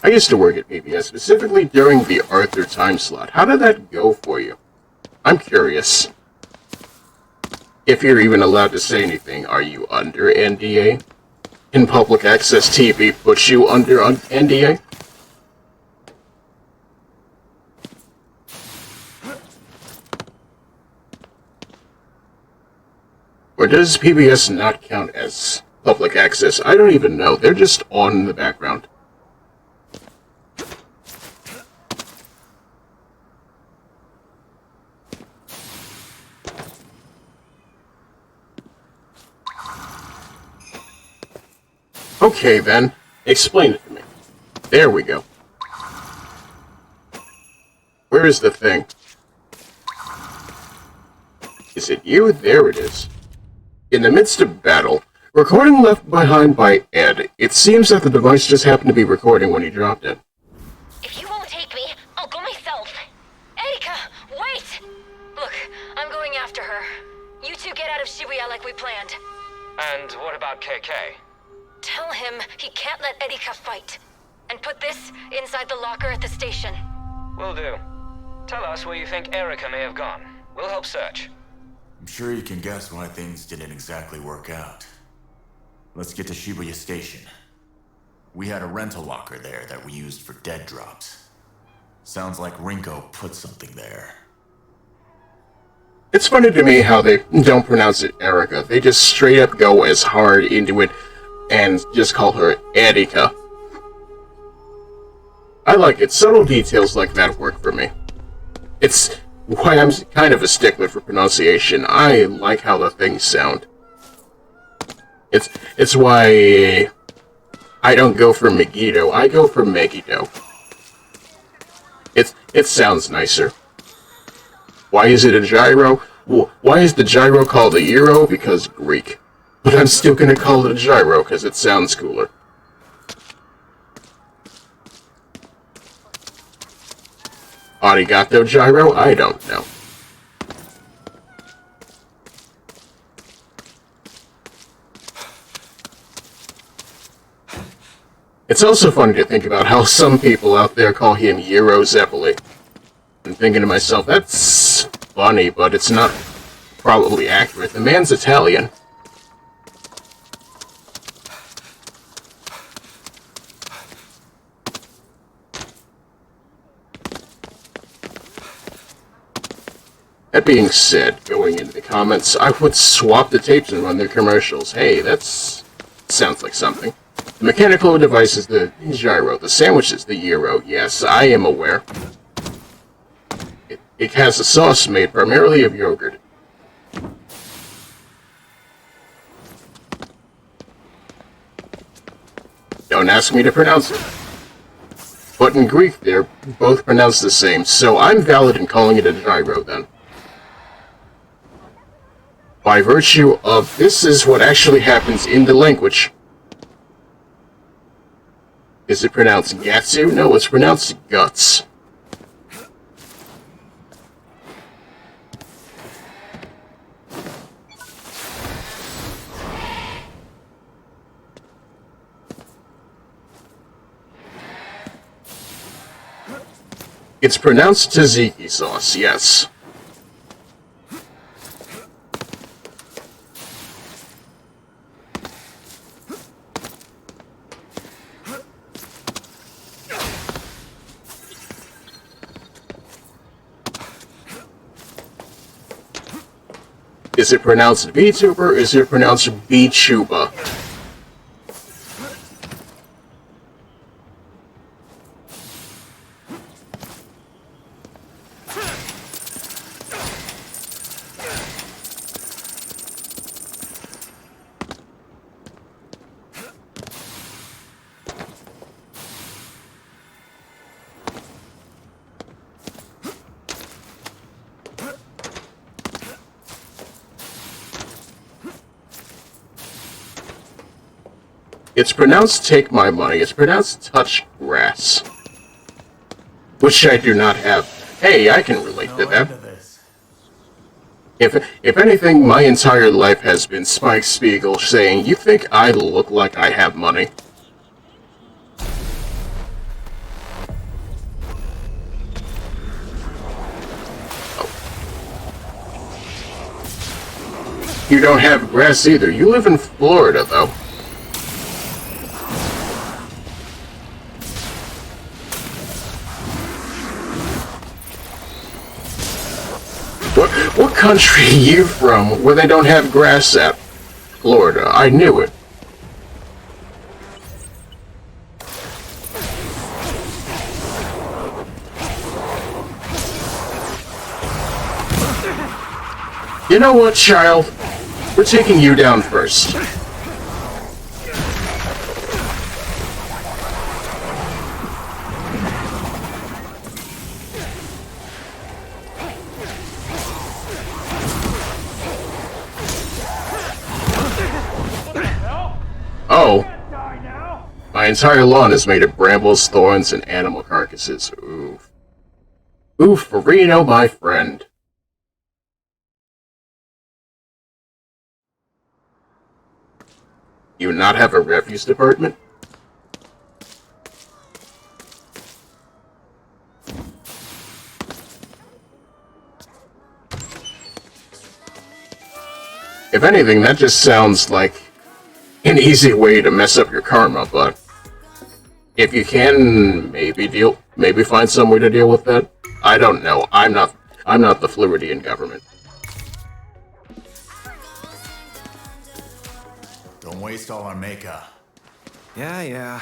I used to work at PBS, specifically during the Arthur time slot. How did that go for you? I'm curious. If you're even allowed to say anything, are you under NDA? Can public access TV put you under NDA? Or does PBS not count as public access? I don't even know. They're just on in the background. Okay then, explain it to me. There we go. Where is the thing? Is it you? There it is. In the midst of battle, recording left behind by Ed, it seems that the device just happened to be recording when he dropped it. If you won't take me, I'll go myself. Erika, wait! Look, I'm going after her. You two get out of Shibuya like we planned. And what about KK? Tell him he can't let Erika fight. And put this inside the locker at the station. Will do. Tell us where you think Erika may have gone. We'll help search. I'm sure you can guess why things didn't exactly work out. Let's get to Shibuya Station. We had a rental locker there that we used for dead drops. Sounds like Rinko put something there. It's funny to me how they don't pronounce it Erika. They just straight up go as hard into it and just call her Erika. I like it. Subtle details like that work for me. It's why I'm kind of a stickler for pronunciation. I like how the things sound. It's why I don't go for Megiddo. I go for Megiddo. It sounds nicer. Why is it a gyro? Why is the gyro called a euro? Because Greek. But I'm still gonna call it a gyro because it sounds cooler. Arigato gyro? I don't know. It's also funny to think about how some people out there call him Euro Zeppeli. I'm thinking to myself, that's funny, but it's not probably accurate. The man's Italian. That being said, going into the comments, I would swap the tapes and run their commercials. Hey, sounds like something. The mechanical device is the gyro. The sandwich is the euro. Yes, I am aware. It has a sauce made primarily of yogurt. Don't ask me to pronounce it. But in Greek, they're both pronounced the same, so I'm valid in calling it a gyro then. By virtue of this is what actually happens in the language. Is it pronounced Gatsu? No, it's pronounced guts. It's pronounced tzatziki sauce, yes. Is it pronounced VTuber or is it pronounced VTuba? It's pronounced take my money. It's pronounced touch grass. Which I do not have. Hey, I can relate to that. If anything, my entire life has been Spike Spiegel saying, "You think I look like I have money?" You don't have grass either. You live in Florida, though. What country are you from where they don't have grass at? Florida. I knew it. You know what, child? We're taking you down first. Oh. My entire lawn is made of brambles, thorns, and animal carcasses. Oof. Oof, Reno, my friend. You not have a refuse department? If anything, that just sounds like an easy way to mess up your karma, but if you can maybe find some way to deal with that. I don't know. I'm not the Floridian government. Don't waste all our makeup. Yeah.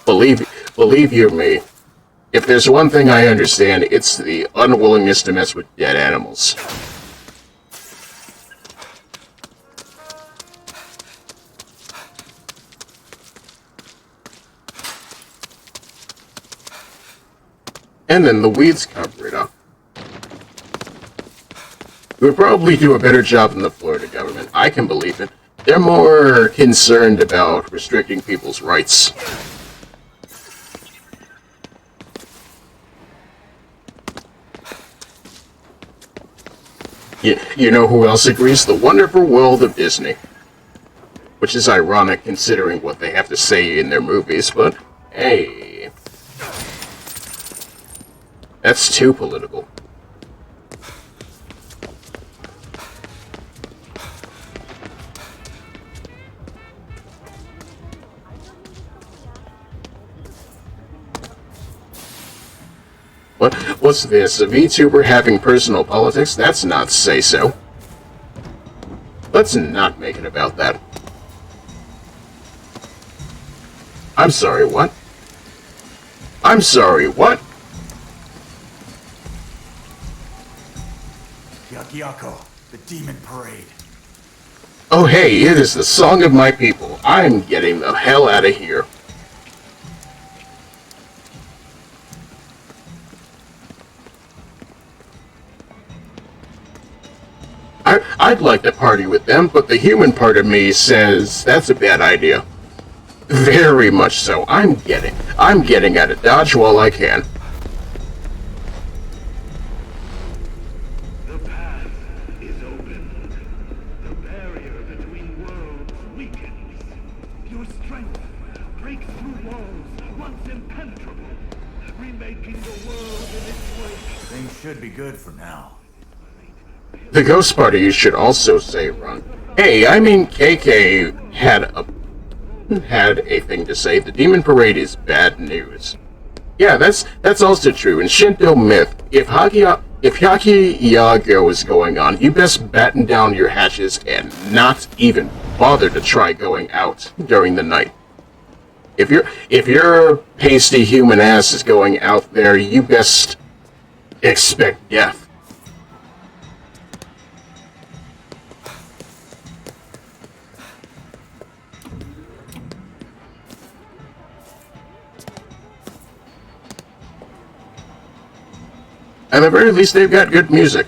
Believe you me, if there's one thing I understand, it's the unwillingness to mess with dead animals. And then the weeds cover it up. We would probably do a better job than the Florida government. I can believe it. They're more concerned about restricting people's rights. You know who else agrees? The Wonderful World of Disney. Which is ironic considering what they have to say in their movies, but hey. That's too political. What's this? A VTuber having personal politics? That's not say-so. Let's not make it about that. I'm sorry, what? I'm sorry, what? Yakyako, the demon parade. Oh hey, it is the song of my people. I'm getting the hell out of here. I'd like to party with them, but the human part of me says that's a bad idea. Very much so. I'm getting out of Dodge while I can. The path is open. The barrier between worlds weakens. Your strength breaks through walls once impenetrable, remaking the world in its way. Things should be good for now. The Ghost Party should also say run. Hey, I mean KK had a thing to say. The Demon Parade is bad news. Yeah, that's also true. In Shinto myth, if Hyaki Yago is going on, you best batten down your hatches and not even bother to try going out during the night. If your pasty human ass is going out there, you best expect death. At the very least, they've got good music.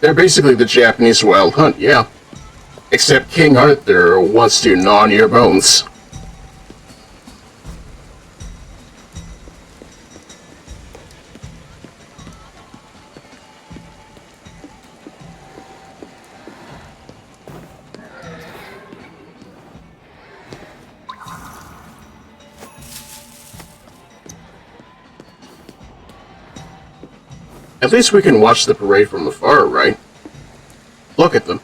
They're basically the Japanese Wild Hunt, yeah. Except King Arthur wants to gnaw on your bones. At least we can watch the parade from afar, right? look at them.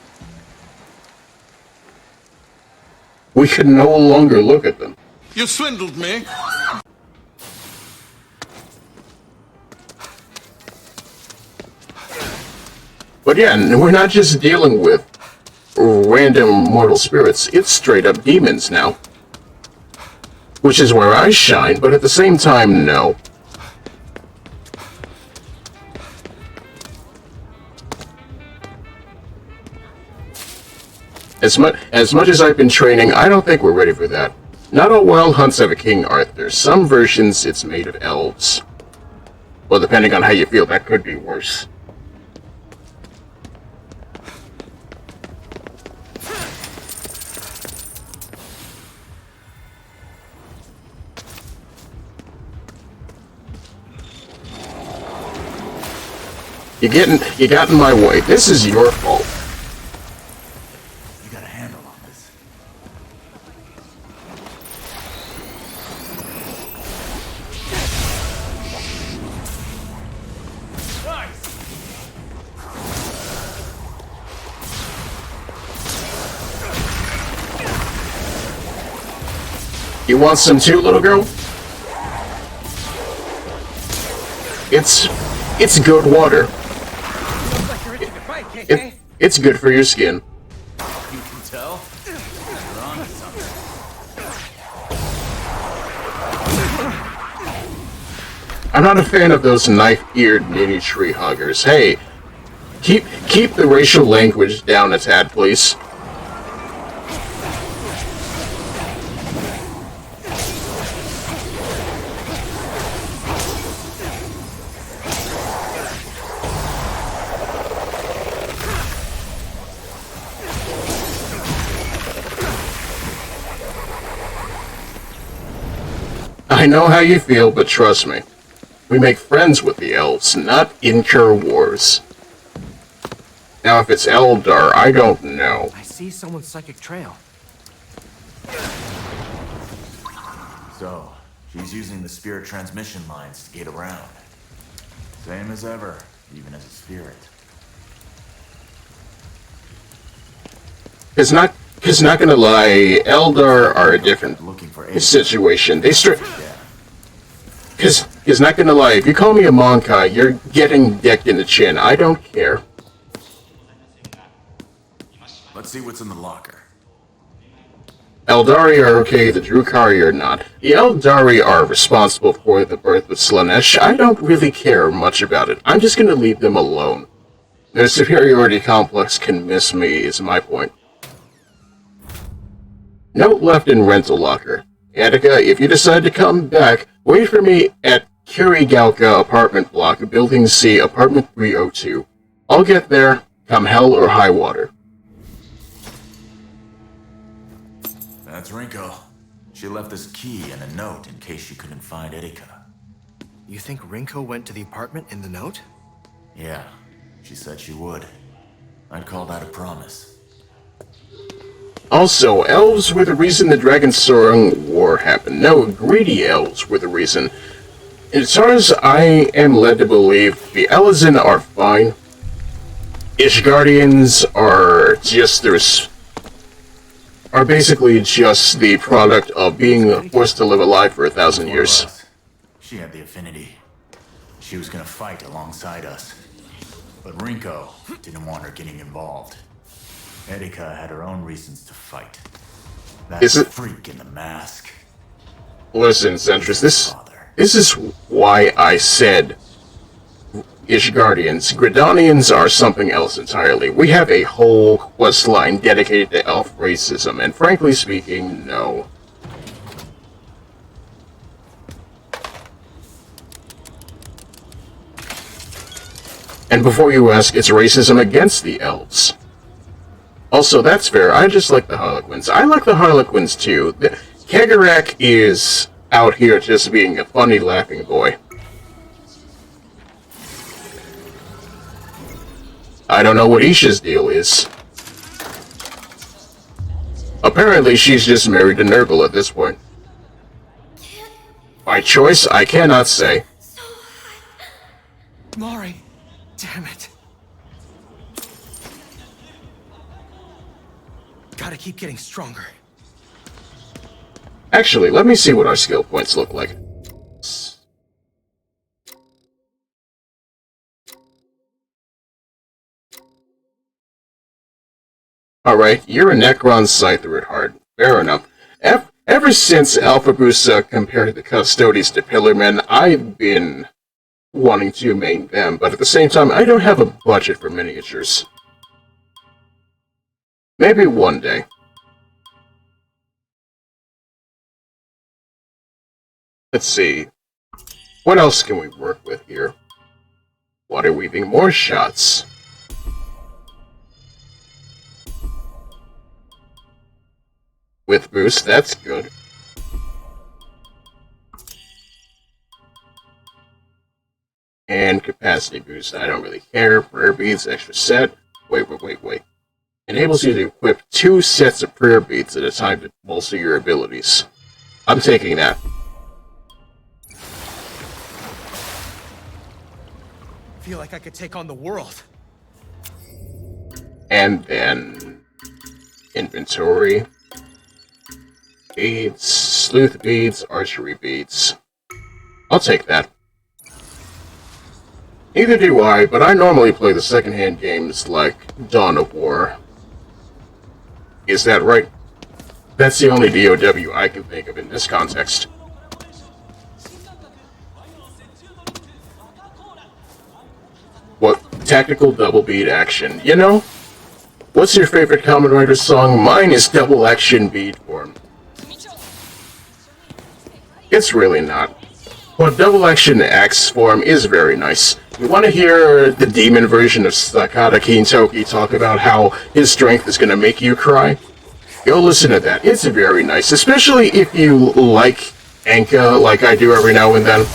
We can no longer look at them. You swindled me. But yeah, we're not just dealing with random mortal spirits, it's straight up demons now. Which is where I shine, but at the same time, no. As much as I've been training, I don't think we're ready for that. Not all wild hunts have a King Arthur. Some versions, it's made of elves. Well, depending on how you feel, that could be worse. You got in my way. This is your fault. You got a handle on this. You want some too, little girl? It's good water. It's good for your skin. You can tell? You're on to something. I'm not a fan of those knife-eared mini tree huggers. Hey, keep the racial language down a tad, please. I know how you feel, but trust me. We make friends with the elves, not incur wars. Now, if it's Eldar, I don't know. I see someone's psychic trail. So, she's using the spirit transmission lines to get around. Same as ever, even as a spirit. It's not gonna lie, Eldar are a different situation. Cause not gonna lie, if you call me a Monkai, you're getting decked in the chin. I don't care. Let's see what's in the locker. Eldari are okay, the Drukhari are not. The Eldari are responsible for the birth of Slanesh. I don't really care much about it. I'm just gonna leave them alone. Their superiority complex can miss me, is my point. Note left in rental locker. Attica, if you decide to come back, wait for me at Kurigalka apartment block, building C, apartment 302. I'll get there, come hell or high water. That's Rinko. She left this key and a note in case she couldn't find Erika. You think Rinko went to the apartment in the note? Yeah, she said she would. I'd call that a promise. Also, elves were the reason the Dragonsong War happened. No, greedy elves were the reason. As far as I am led to believe, the Elizin are fine. Ishgardians are are basically just the product of being forced to live a life for 1,000 years. She had the affinity. She was gonna fight alongside us. But Rinko didn't want her getting involved. Erika had her own reasons to fight. That freak in the mask. Listen, Centris, this is why I said Ishgardians. Gridanians are something else entirely. We have a whole quest line dedicated to elf racism, and frankly speaking, no. And before you ask, it's racism against the elves. Also, that's fair. I just like the Harlequins. I like the Harlequins too. Kagarak is out here just being a funny laughing boy. I don't know what Isha's deal is. Apparently she's just married to Nurgle at this point. By choice, I cannot say. Mari, damn it. gotta keep getting stronger. Actually, let me see what our skill points look like. Alright, you're a Necron Scyther at heart. Fair enough. Ever since Alpha Busa compared the Custodes to Pillarmen, I've been wanting to main them, but at the same time, I don't have a budget for miniatures. Maybe one day. Let's see. What else can we work with here? Water weaving, more shots. With boost, that's good. And capacity boost, I don't really care. Prayer beads, extra set. Wait. Enables you to equip 2 sets of prayer beads at a time to bolster your abilities. I'm taking that. I feel like I could take on the world. And then inventory. Beads, sleuth beads, archery beads. I'll take that. Neither do I, but I normally play the second-hand games like Dawn of War. Is that right? That's the only DOW I can think of in this context. What? Tactical double bead action. You know? What's your favorite Kamen Rider song? Mine is Double Action Bead Form. It's really not. But Double Action Axe form is very nice. You want to hear the demon version of Sakata Kintoki talk about how his strength is going to make you cry? Go listen to that. It's very nice, especially if you like Enka like I do every now and then.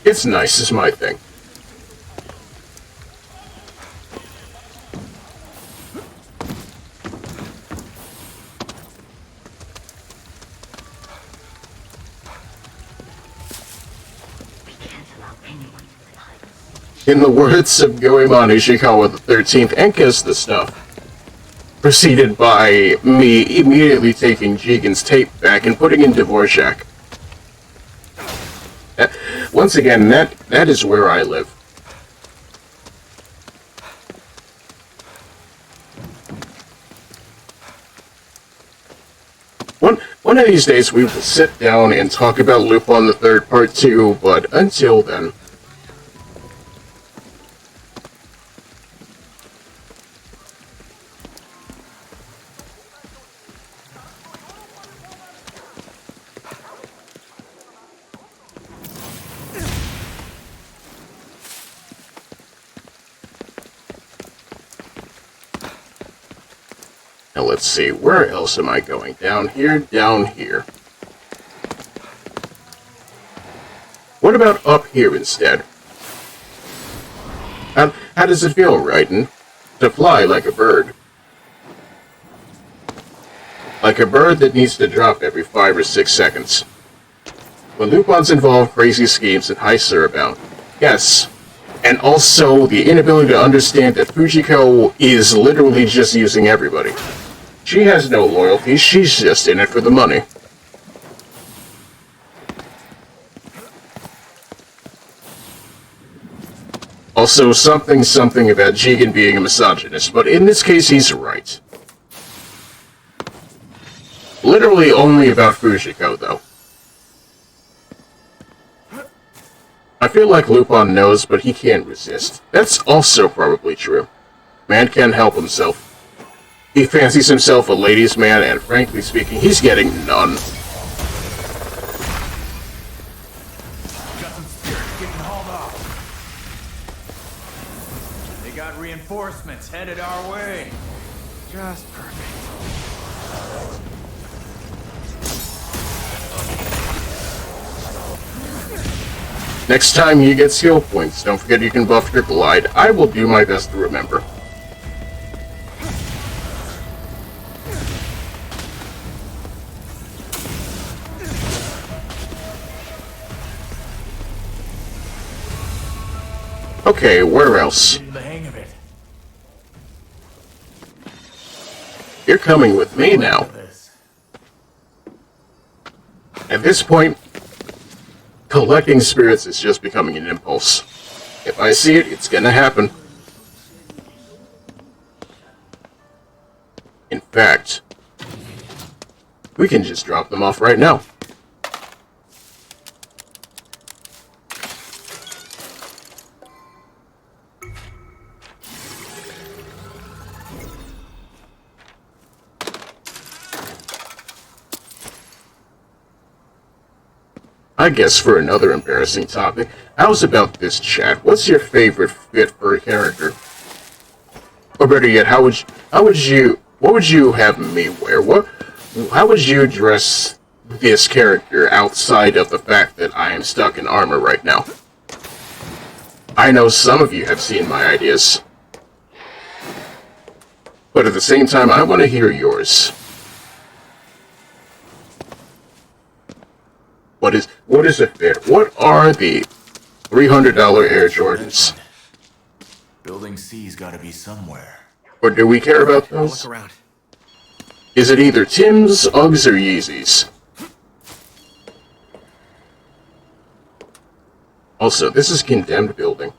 It's nice, is my thing. In the words of Goemon Ishikawa the 13th, Enka's the stuff. Preceded by me immediately taking Jigen's tape back and putting in Dvorak. Once again, that is where I live. One of these days we will sit down and talk about Lupin the Third Part 2, but until then... Now let's see, where else am I going? Down here, down here. What about up here instead? How does it feel, Raiden? To fly like a bird. Like a bird that needs to drop every 5 or 6 seconds. When Lupin's involved, crazy schemes and heists are about. Yes. And also the inability to understand that Fujiko is literally just using everybody. She has no loyalty, she's just in it for the money. Also, something about Jigen being a misogynist, but in this case he's right. Literally only about Fujiko, though. I feel like Lupin knows, but he can't resist. That's also probably true. Man can't help himself. He fancies himself a ladies' man, and frankly speaking, he's getting none. Got some spirits getting hauled off. They got reinforcements headed our way. Just perfect. Next time you get skill points, don't forget you can buff your glide. I will do my best to remember. Okay, where else? Getting the hang of it. You're coming with me now. At this point, collecting spirits is just becoming an impulse. If I see it, it's gonna happen. In fact, we can just drop them off right now. I guess for another embarrassing topic, how's about this chat? What's your favorite fit for a character? Or better yet, what would you have me wear? How would you dress this character outside of the fact that I am stuck in armor right now? I know some of you have seen my ideas, but at the same time, I want to hear yours. What is a fit? What are the $300 Air Jordans? Building C's gotta be somewhere. Or do we care about those? Look around. Is it either Tim's, Uggs, or Yeezys? Also, this is a condemned building.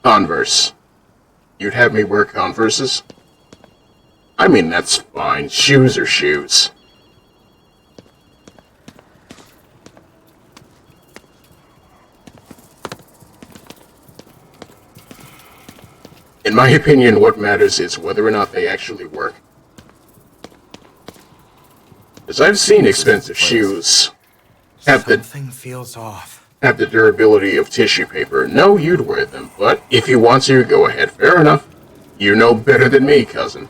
Converse. You'd have me wear Converses? I mean, that's fine. Shoes are shoes. In my opinion, what matters is whether or not they actually work. Because I've seen expensive shoes have Something feels off. Have the durability of tissue paper. No, you'd wear them, but if you want to, go ahead. Fair enough. You know better than me, cousin.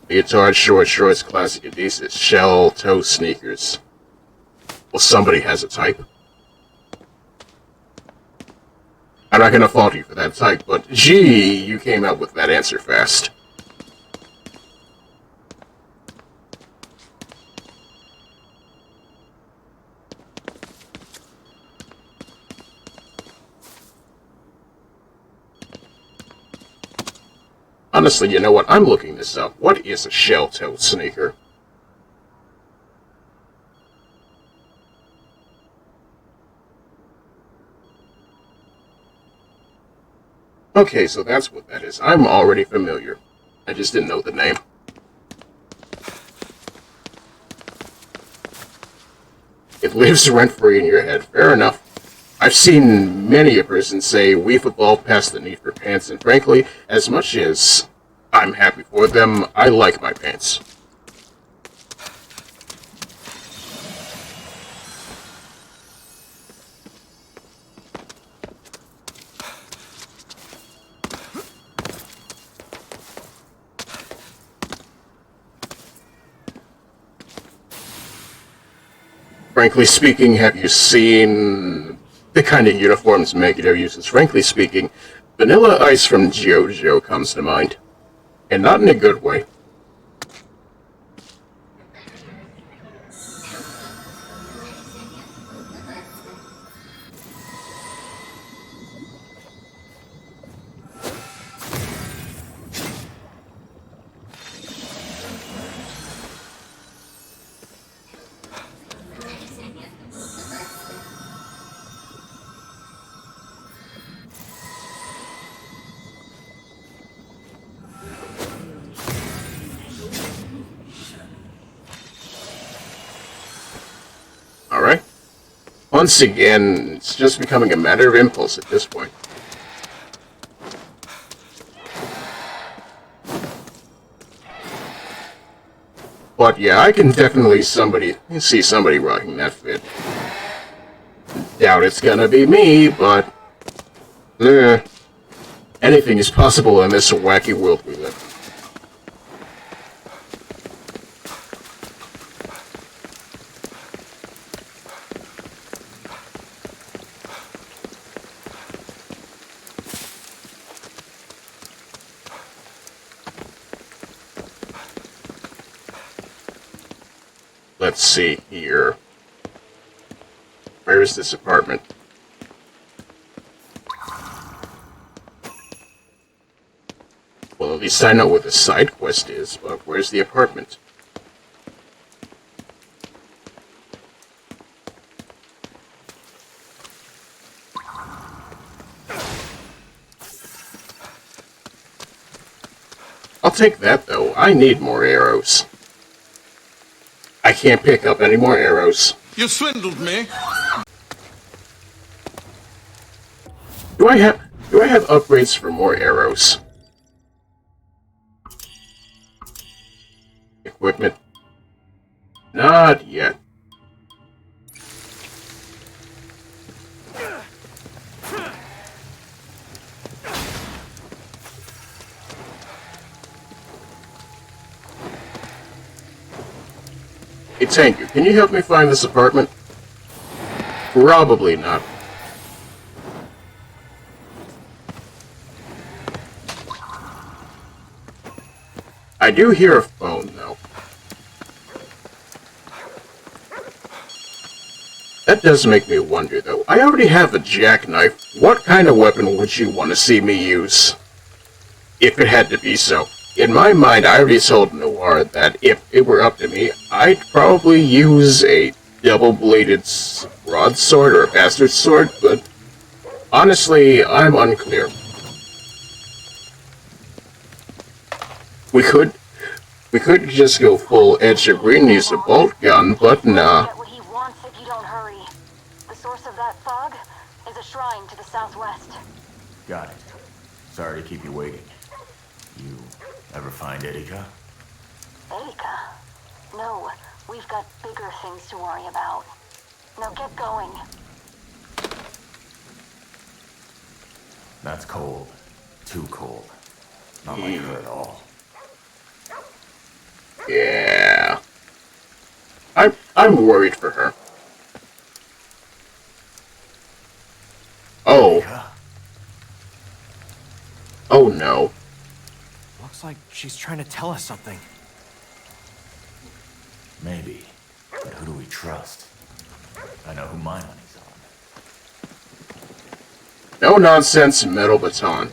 Leotard short shorts, classic Adidas, shell toe sneakers. Well, somebody has a type. I'm not gonna fault you for that type, but gee, you came out with that answer fast. Honestly, you know what? I'm looking this up. What is a shell-toe sneaker? Okay, so that's what that is. I'm already familiar. I just didn't know the name. It lives rent-free in your head. Fair enough. I've seen many a person say we've evolved past the need for pants, and frankly, as much as I'm happy for them, I like my pants. Frankly speaking, have you seen the kind of uniforms Magneto uses? Frankly speaking, Vanilla Ice from JoJo comes to mind. And not in a good way. Alright. Once again, it's just becoming a matter of impulse at this point. But yeah, I can definitely see somebody rocking that fit. Doubt it's gonna be me, but... And Anything is possible in this wacky world we live. Let's see here. Where is this apartment? Well, at least I know what the side quest is, but where's the apartment? I'll take that, though. I need more arrows. I can't pick up any more arrows. You swindled me. Do I have upgrades for more arrows? Equipment? Not yet. Hey Tanker, can you help me find this apartment? Probably not. I do hear a phone, though. That does make me wonder, though. I already have a jackknife. What kind of weapon would you want to see me use? If it had to be so. In my mind, I already told Noir that if it were up to me, I'd probably use a double-bladed broadsword or a bastard sword, but honestly, I'm unclear. We could just go full edge of green and use a bolt gun, but nah. Get what he wants if you don't hurry. The source of that fog is a shrine to the southwest. Got it. Sorry to keep you waiting. You ever find Erika? Erika? No, we've got bigger things to worry about. Now get going. That's cold. Too cold. Not like her at all. Yeah. I'm worried for her. Oh. Oh no. Looks like she's trying to tell us something. Maybe. But who do we trust? I know who my money's on. No nonsense, metal baton.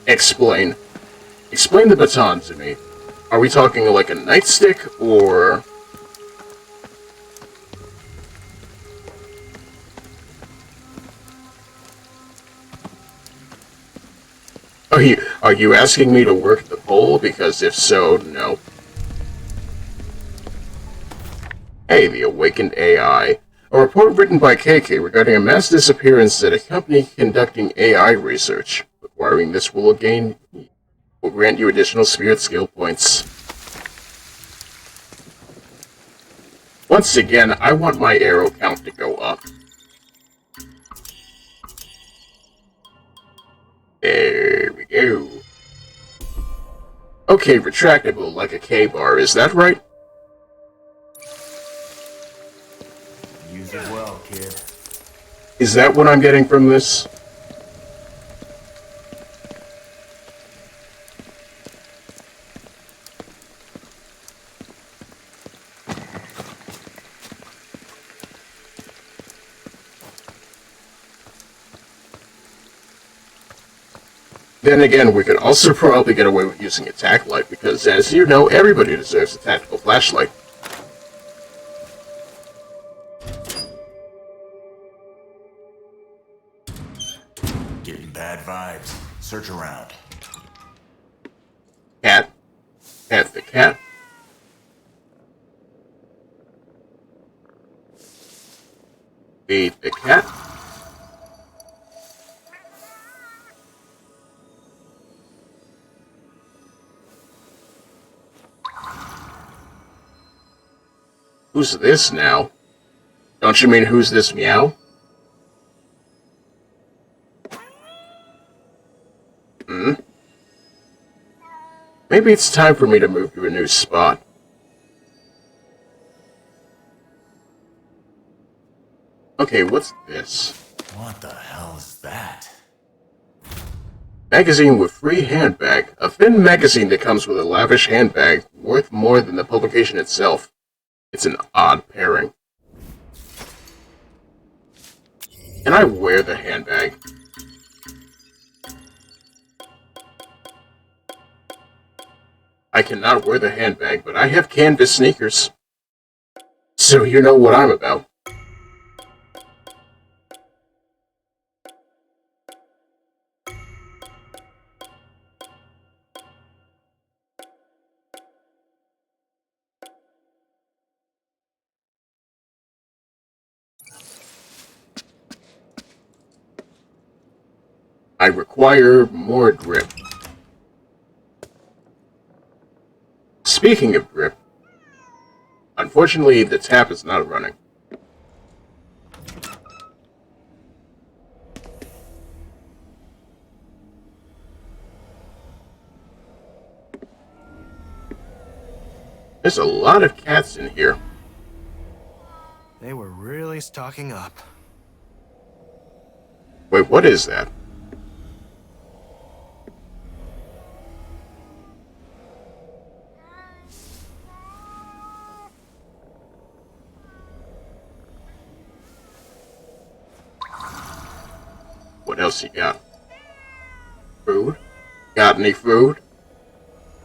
Explain. Explain the baton to me. Are we talking like a nightstick, or... Are you asking me to work the pole? Because if so, no. Hey, the Awakened AI. A report written by KK regarding a mass disappearance at a company conducting AI research. Acquiring this will grant you additional spirit skill points. Once again, I want my arrow count to go up. There we go. Okay, retractable like a K-bar, is that right? Use it well, kid. Is that what I'm getting from this? Then again, we could also probably get away with using a tack light, because as you know, everybody deserves a tactical flashlight. Getting bad vibes. Search around. Cat. Cat the cat. Feed the cat. Who's this now? Don't you mean who's this meow? Maybe it's time for me to move to a new spot. Okay, what's this? What the hell is that? Magazine with free handbag. A thin magazine that comes with a lavish handbag, worth more than the publication itself. It's an odd pairing. Can I wear the handbag? I cannot wear the handbag, but I have canvas sneakers. So you know what I'm about. I require more grip. Speaking of grip, unfortunately the tap is not running. There's a lot of cats in here. They were really stocking up. Wait, what is that? What else you got? Food? Got any food?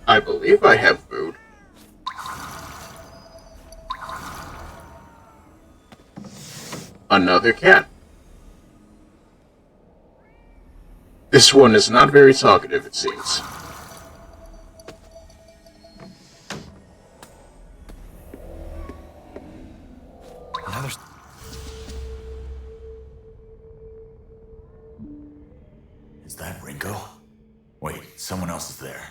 I believe I have food. Another cat. This one is not very talkative, it seems. Another... Is that Ringo? Wait, someone else is there.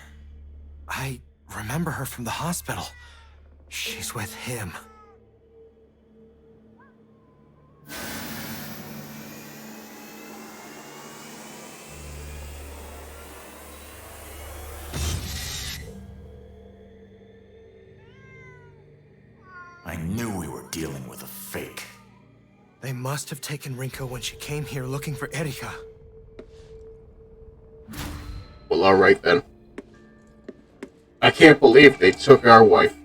I remember her from the hospital. She's with him. I knew we were dealing with a fake. They must have taken Rinko when she came here looking for Erika. Well, alright then. I can't believe they took our wife.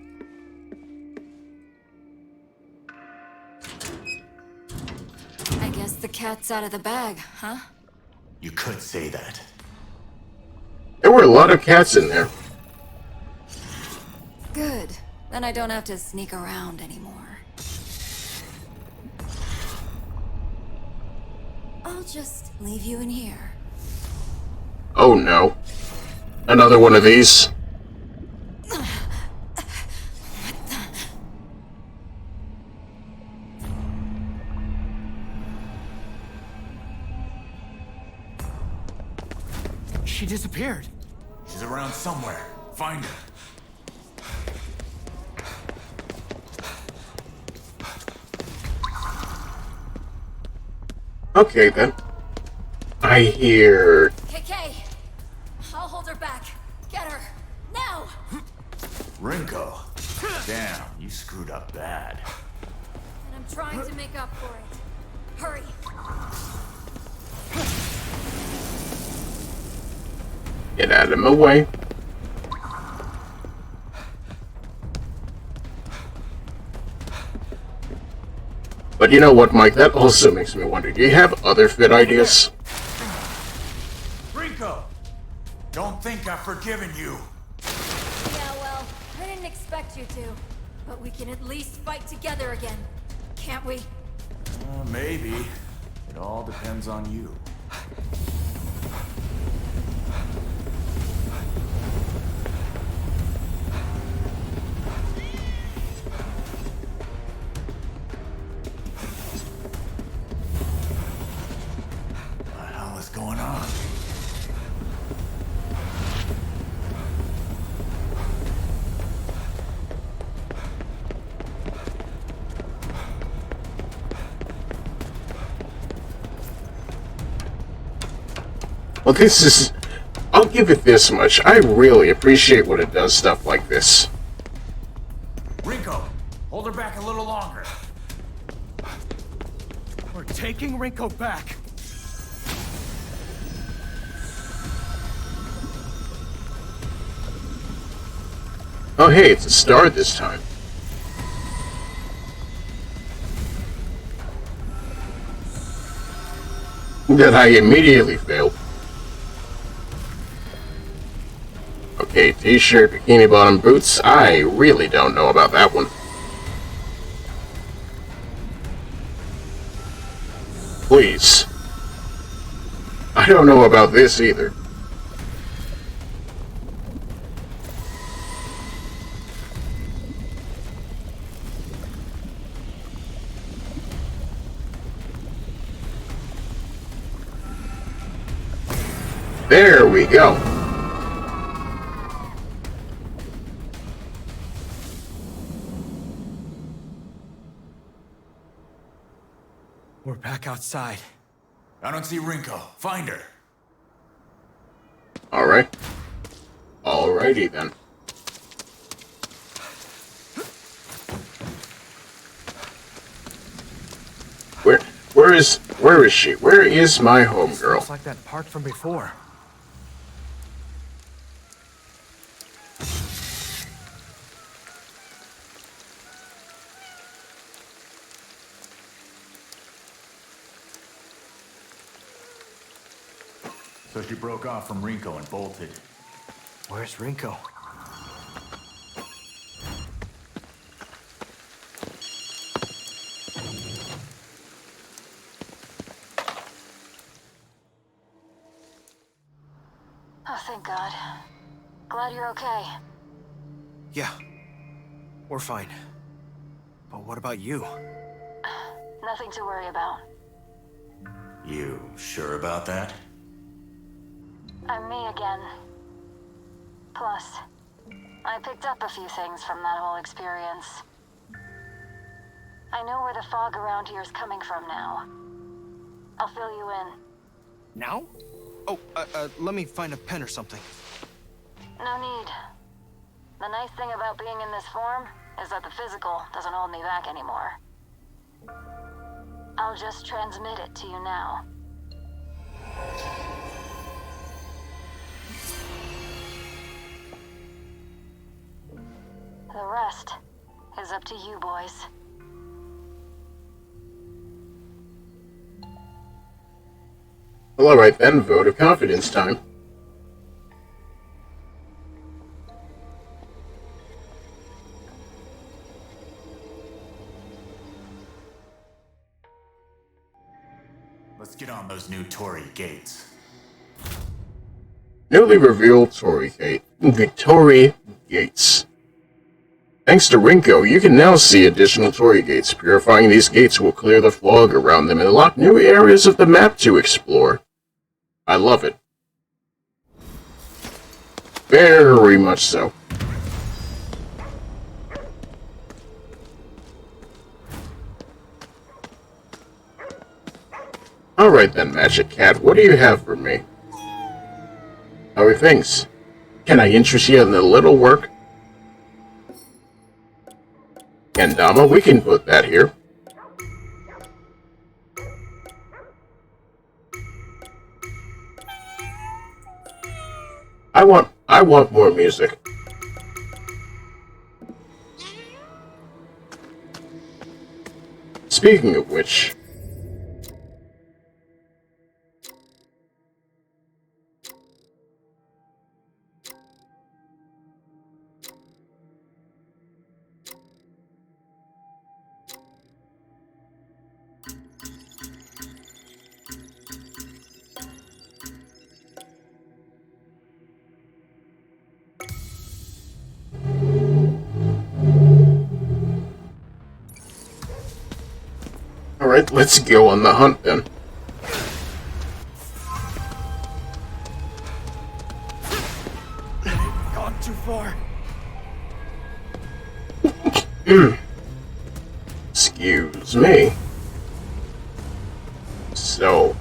I guess the cat's out of the bag, huh? You could say that. There were a lot of cats in there. Good. Then I don't have to sneak around anymore. I'll just leave you in here. Oh no. Another one of these. She disappeared. She's around somewhere. Find her. Okay then. I hear... KK! I'll hold her back. Get her. Now! Ringo. Damn, you screwed up bad. And I'm trying to make up for it. Hurry. Get out of my way. But you know what, Mike? That also makes me wonder, do you have other fit ideas? Ringo! Don't think I've forgiven you. Yeah, well, I didn't expect you to. But we can at least fight together again. Can't we? Maybe. It all depends on you. Going on? Well, this is... I'll give it this much. I really appreciate when it does stuff like this. Rinko, hold her back a little longer. We're taking Rinko back. Oh hey, it's a star this time. That I immediately failed. Okay, t-shirt, bikini bottom, boots. I really don't know about that one. Please. I don't know about this either. There we go. We're back outside. I don't see Rinko. Find her. Alright. Alrighty then. Where is she? Where is my homegirl? Looks like that park from before. So she broke off from Rinko and bolted. Where's Rinko? Oh, thank God. Glad you're okay. Yeah, we're fine. But what about you? Nothing to worry about. You sure about that? I'm me again. Plus, I picked up a few things from that whole experience. I know where the fog around here is coming from now. I'll fill you in. Now? Oh, let me find a pen or something. No need. The nice thing about being in this form is that the physical doesn't hold me back anymore. I'll just transmit it to you now. The rest is up to you boys. Well, alright then, vote of confidence time. Let's get on those new Torii gates. Newly revealed Torii gates. Thanks to Rinko, you can now see additional Torii gates. Purifying these gates will clear the fog around them and unlock new areas of the map to explore. I love it. Very much so. Alright then, Magic Cat, what do you have for me? How are things? Can I interest you in a little work? Kendama, we can put that here. I want more music. Speaking of which, alright, let's go on the hunt then. Gone too far. Excuse me. So,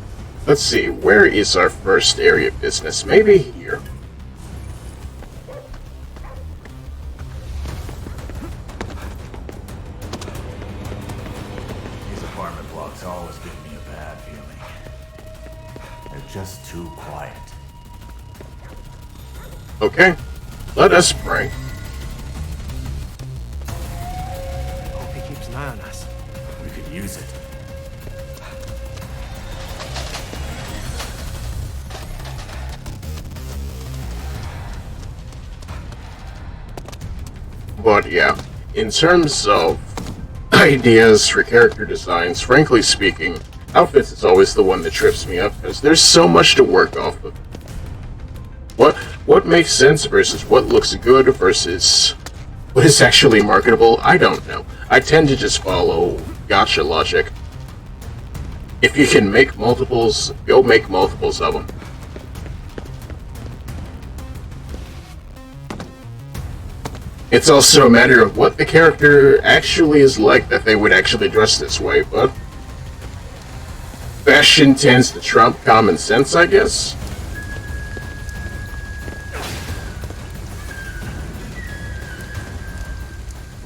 let's see, where is our first area of business? Maybe here. just too quiet. Okay, let us pray. Hope he keeps an eye on us. We could use it. But yeah, in terms of ideas for character designs, frankly speaking, outfits is always the one that trips me up, because there's so much to work off of. What makes sense versus what looks good versus what is actually marketable, I don't know. I tend to just follow gotcha logic. If you can make multiples, go make multiples of them. It's also a matter of what the character actually is like that they would actually dress this way, but fashion tends to trump common sense, I guess.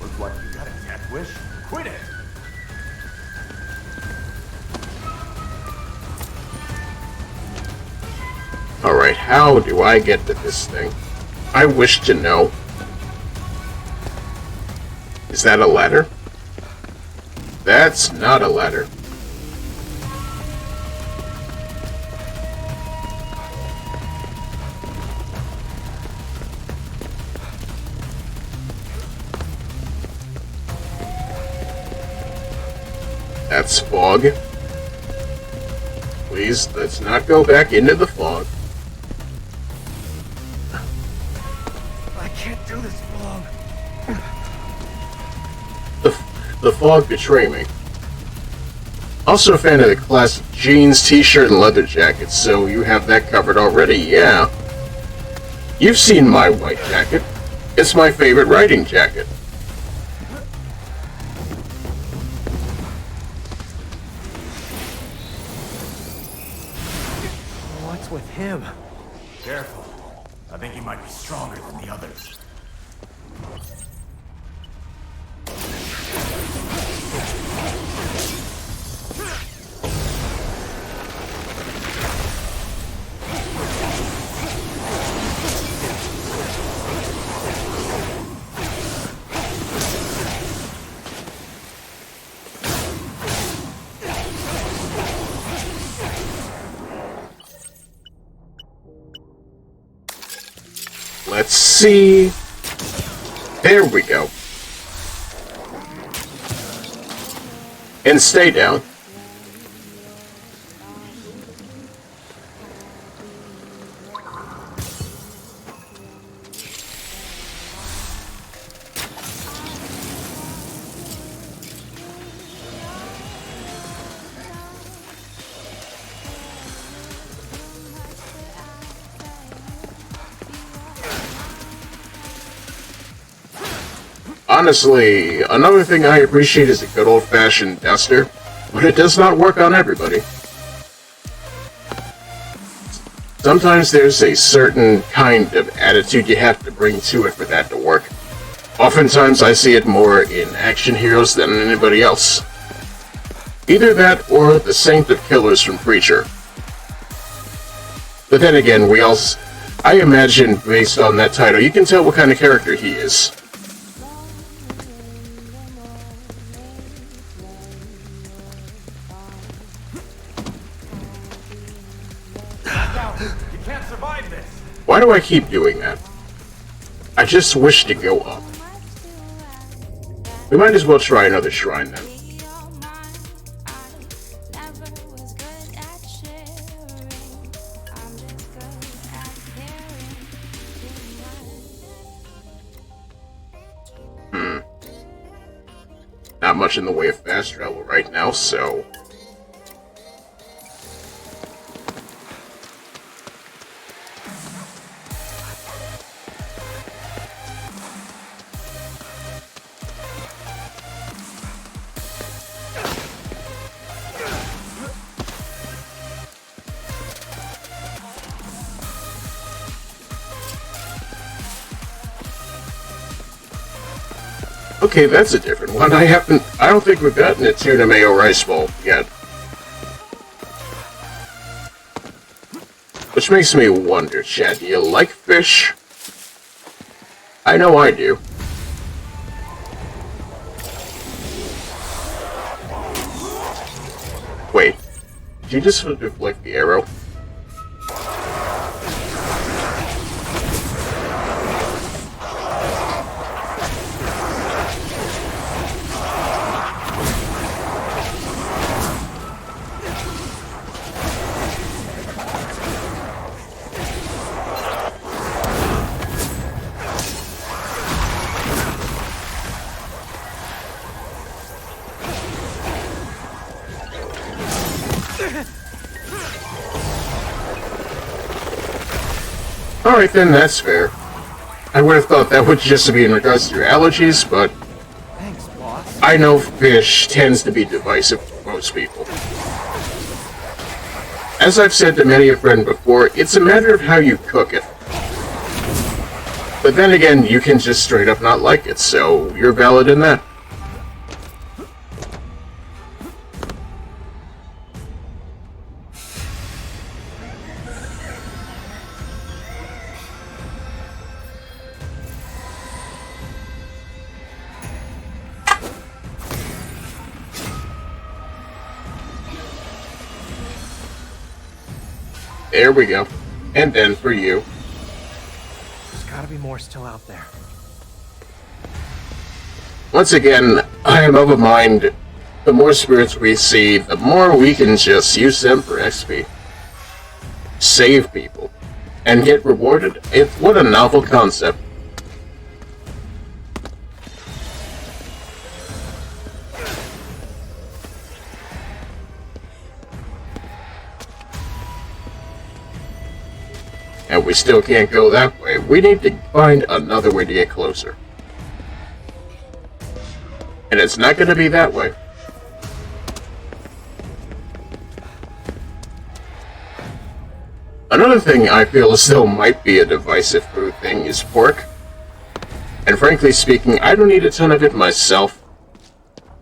Looks like you got a death wish. Quit it! Alright, how do I get to this thing? I wish to know. Is that a ladder? That's not a ladder. That's fog. Please, let's not go back into the fog. I can't do this for long. The fog betray me. Also a fan of the classic jeans, t-shirt, and leather jackets, so you have that covered already, yeah. You've seen my white jacket. It's my favorite riding jacket. What's with him? Careful. I think he might be stronger than the others. Let's see. There we go. And stay down. Honestly, another thing I appreciate is a good old-fashioned duster, but it does not work on everybody. Sometimes there's a certain kind of attitude you have to bring to it for that to work. Oftentimes I see it more in action heroes than in anybody else. Either that or the Saint of Killers from Preacher. But then again, I imagine based on that title, you can tell what kind of character he is. Why do I keep doing that? I just wish to go up. We might as well try another shrine then. Not much in the way of fast travel right now, so... Okay, that's a different one. I don't think we've gotten a tuna mayo rice bowl yet. Which makes me wonder, Chad, do you like fish? I know I do. Wait, did you just deflect the arrow? Alright then, that's fair. I would have thought that would just be in regards to your allergies, but thanks, boss. I know fish tends to be divisive for most people. As I've said to many a friend before, it's a matter of how you cook it. But then again, you can just straight up not like it, so you're valid in that. There we go. And then for you. There's gotta be more still out there. Once again, I am of a mind, the more spirits we see, the more we can just use them for XP. Save people. And get rewarded. What a novel concept. And we still can't go that way. We need to find another way to get closer. And it's not going to be that way. Another thing I feel as though might be a divisive food thing is pork. And frankly speaking, I don't eat a ton of it myself.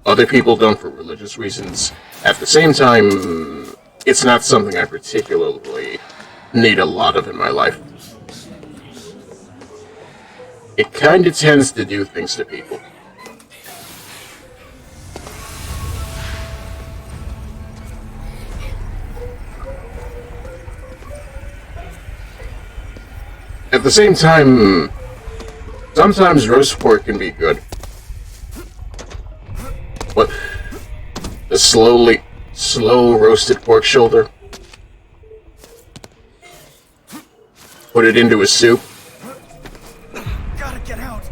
Other people don't for religious reasons. At the same time, it's not something I particularly need a lot of in my life. It kinda tends to do things to people. At the same time, sometimes roast pork can be good. What? The slow roasted pork shoulder? Put it into a soup. Gotta get out.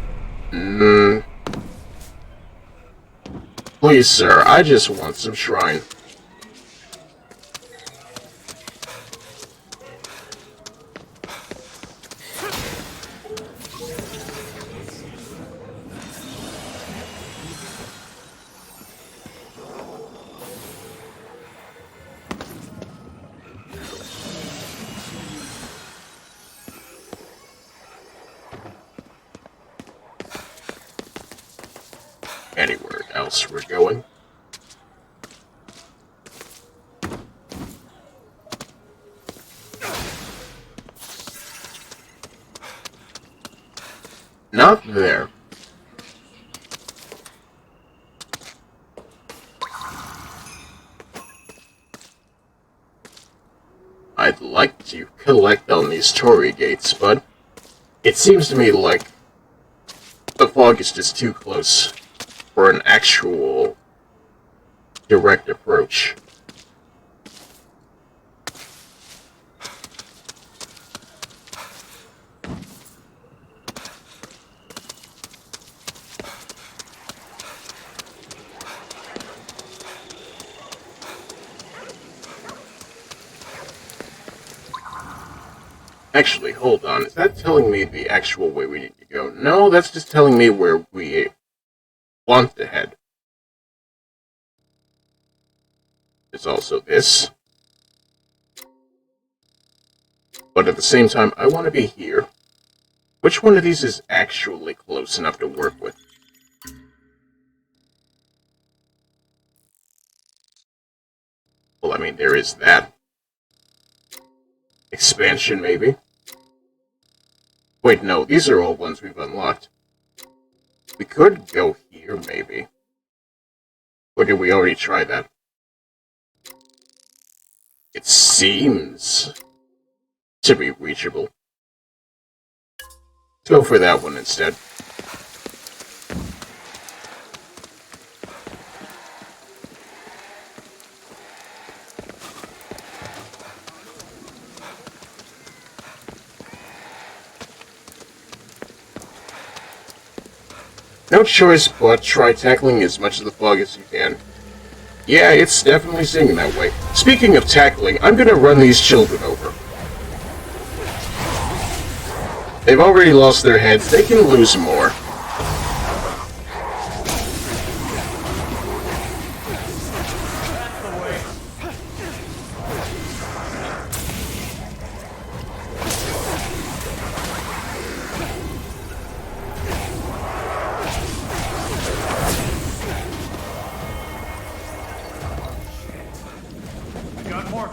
Please, sir, I just want some shrine. Anywhere else we're going? Not there. I'd like to collect on these Torii gates, but it seems to me like the fog is just too close for an actual direct approach. Actually, hold on. Is that telling me the actual way we need to go? No, that's just telling me where we want to head. There's also this. But at the same time, I want to be here. Which one of these is actually close enough to work with? Well, I mean, there is that. expansion, maybe. Wait, no, these are all ones we've unlocked. We could go here, maybe. Or did we already try that? It seems to be reachable. Let's go for that one instead. No choice but try tackling as much of the fog as you can. Yeah, it's definitely singing that way. Speaking of tackling, I'm gonna run these children over. They've already lost their heads, they can lose more.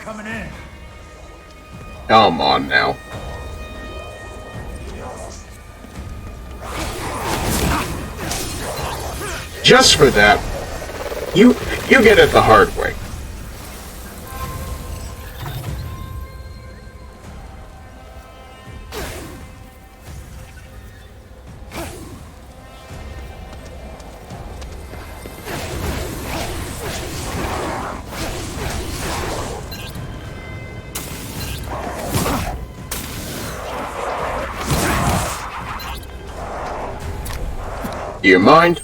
Coming in. Come on now. Just for that, you get it the hard way. Do you mind?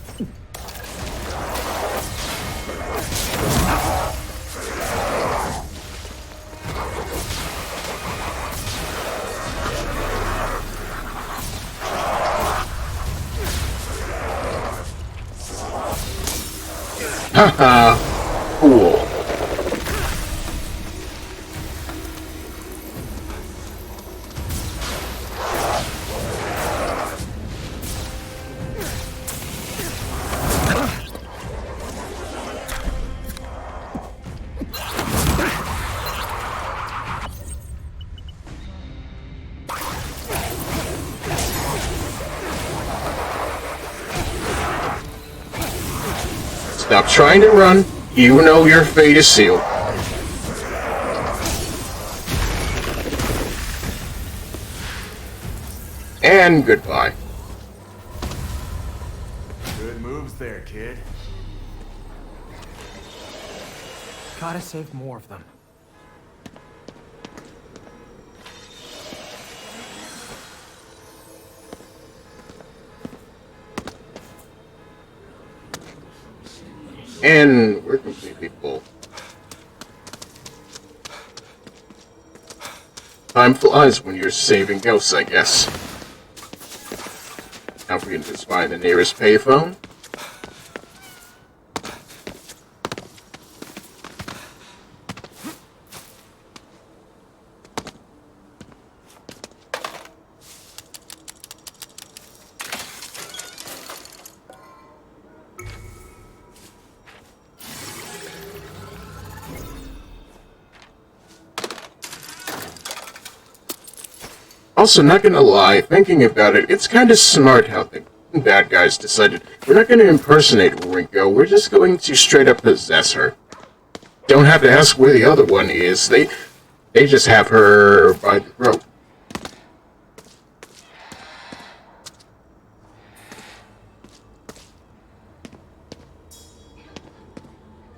Haha, cool. Stop trying to run. You know your fate is sealed. And goodbye. Good moves there, kid. Gotta save more of them. And we're completely full. Time flies when you're saving ghosts, I guess. Now if we can just find the nearest payphone. Also, not gonna lie, thinking about it, it's kinda smart how the bad guys decided we're not gonna impersonate Rinko, we're just going to straight up possess her. Don't have to ask where the other one is, they just have her by the throat.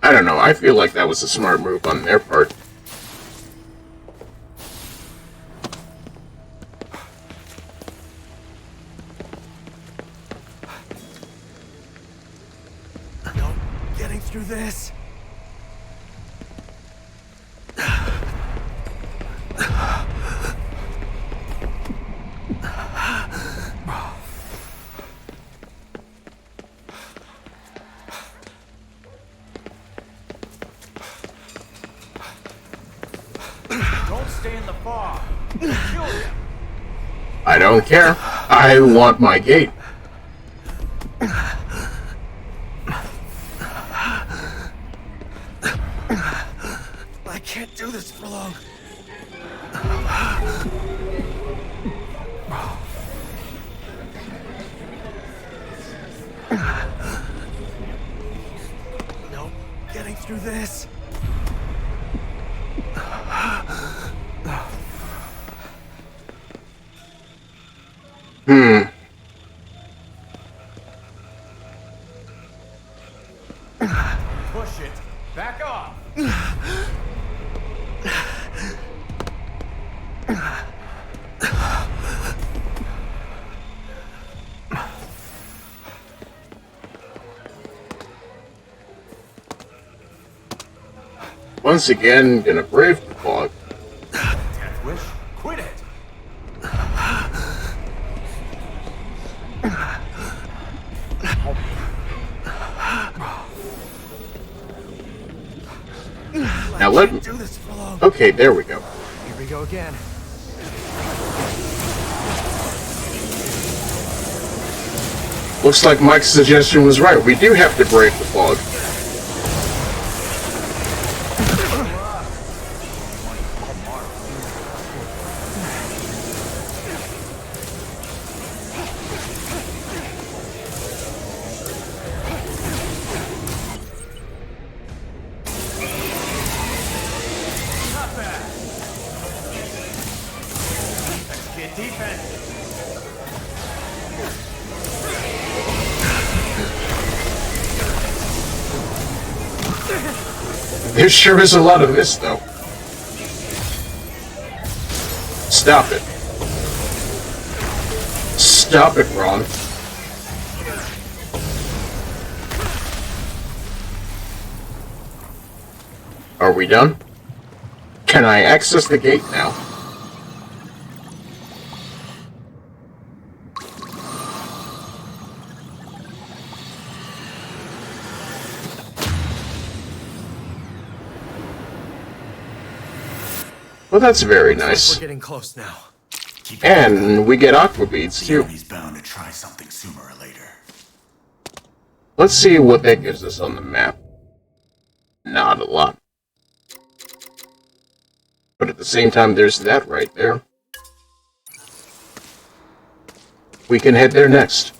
I don't know, I feel like that was a smart move on their part. Through this. Don't stay in the fog. Kill him. I don't care. I want my gate. I can't do this for long. Push it. Back off. Once again, gonna brave the fog. Death wish? Quit it. Now let me... Do this for long. Okay, there we go. Here we go again. Looks like Mike's suggestion was right. We do have to brave the fog. Not bad. Let's get defense. There sure is a lot of this, though. Stop it. Stop it, Ron. Are we done? Can I access the gate now? Well, that's very nice. We're getting close now. And we get aqua beads too. He's bound to try something sooner or later. Let's see what that gives us on the map. Not a lot. But at the same time, there's that right there. We can head there next.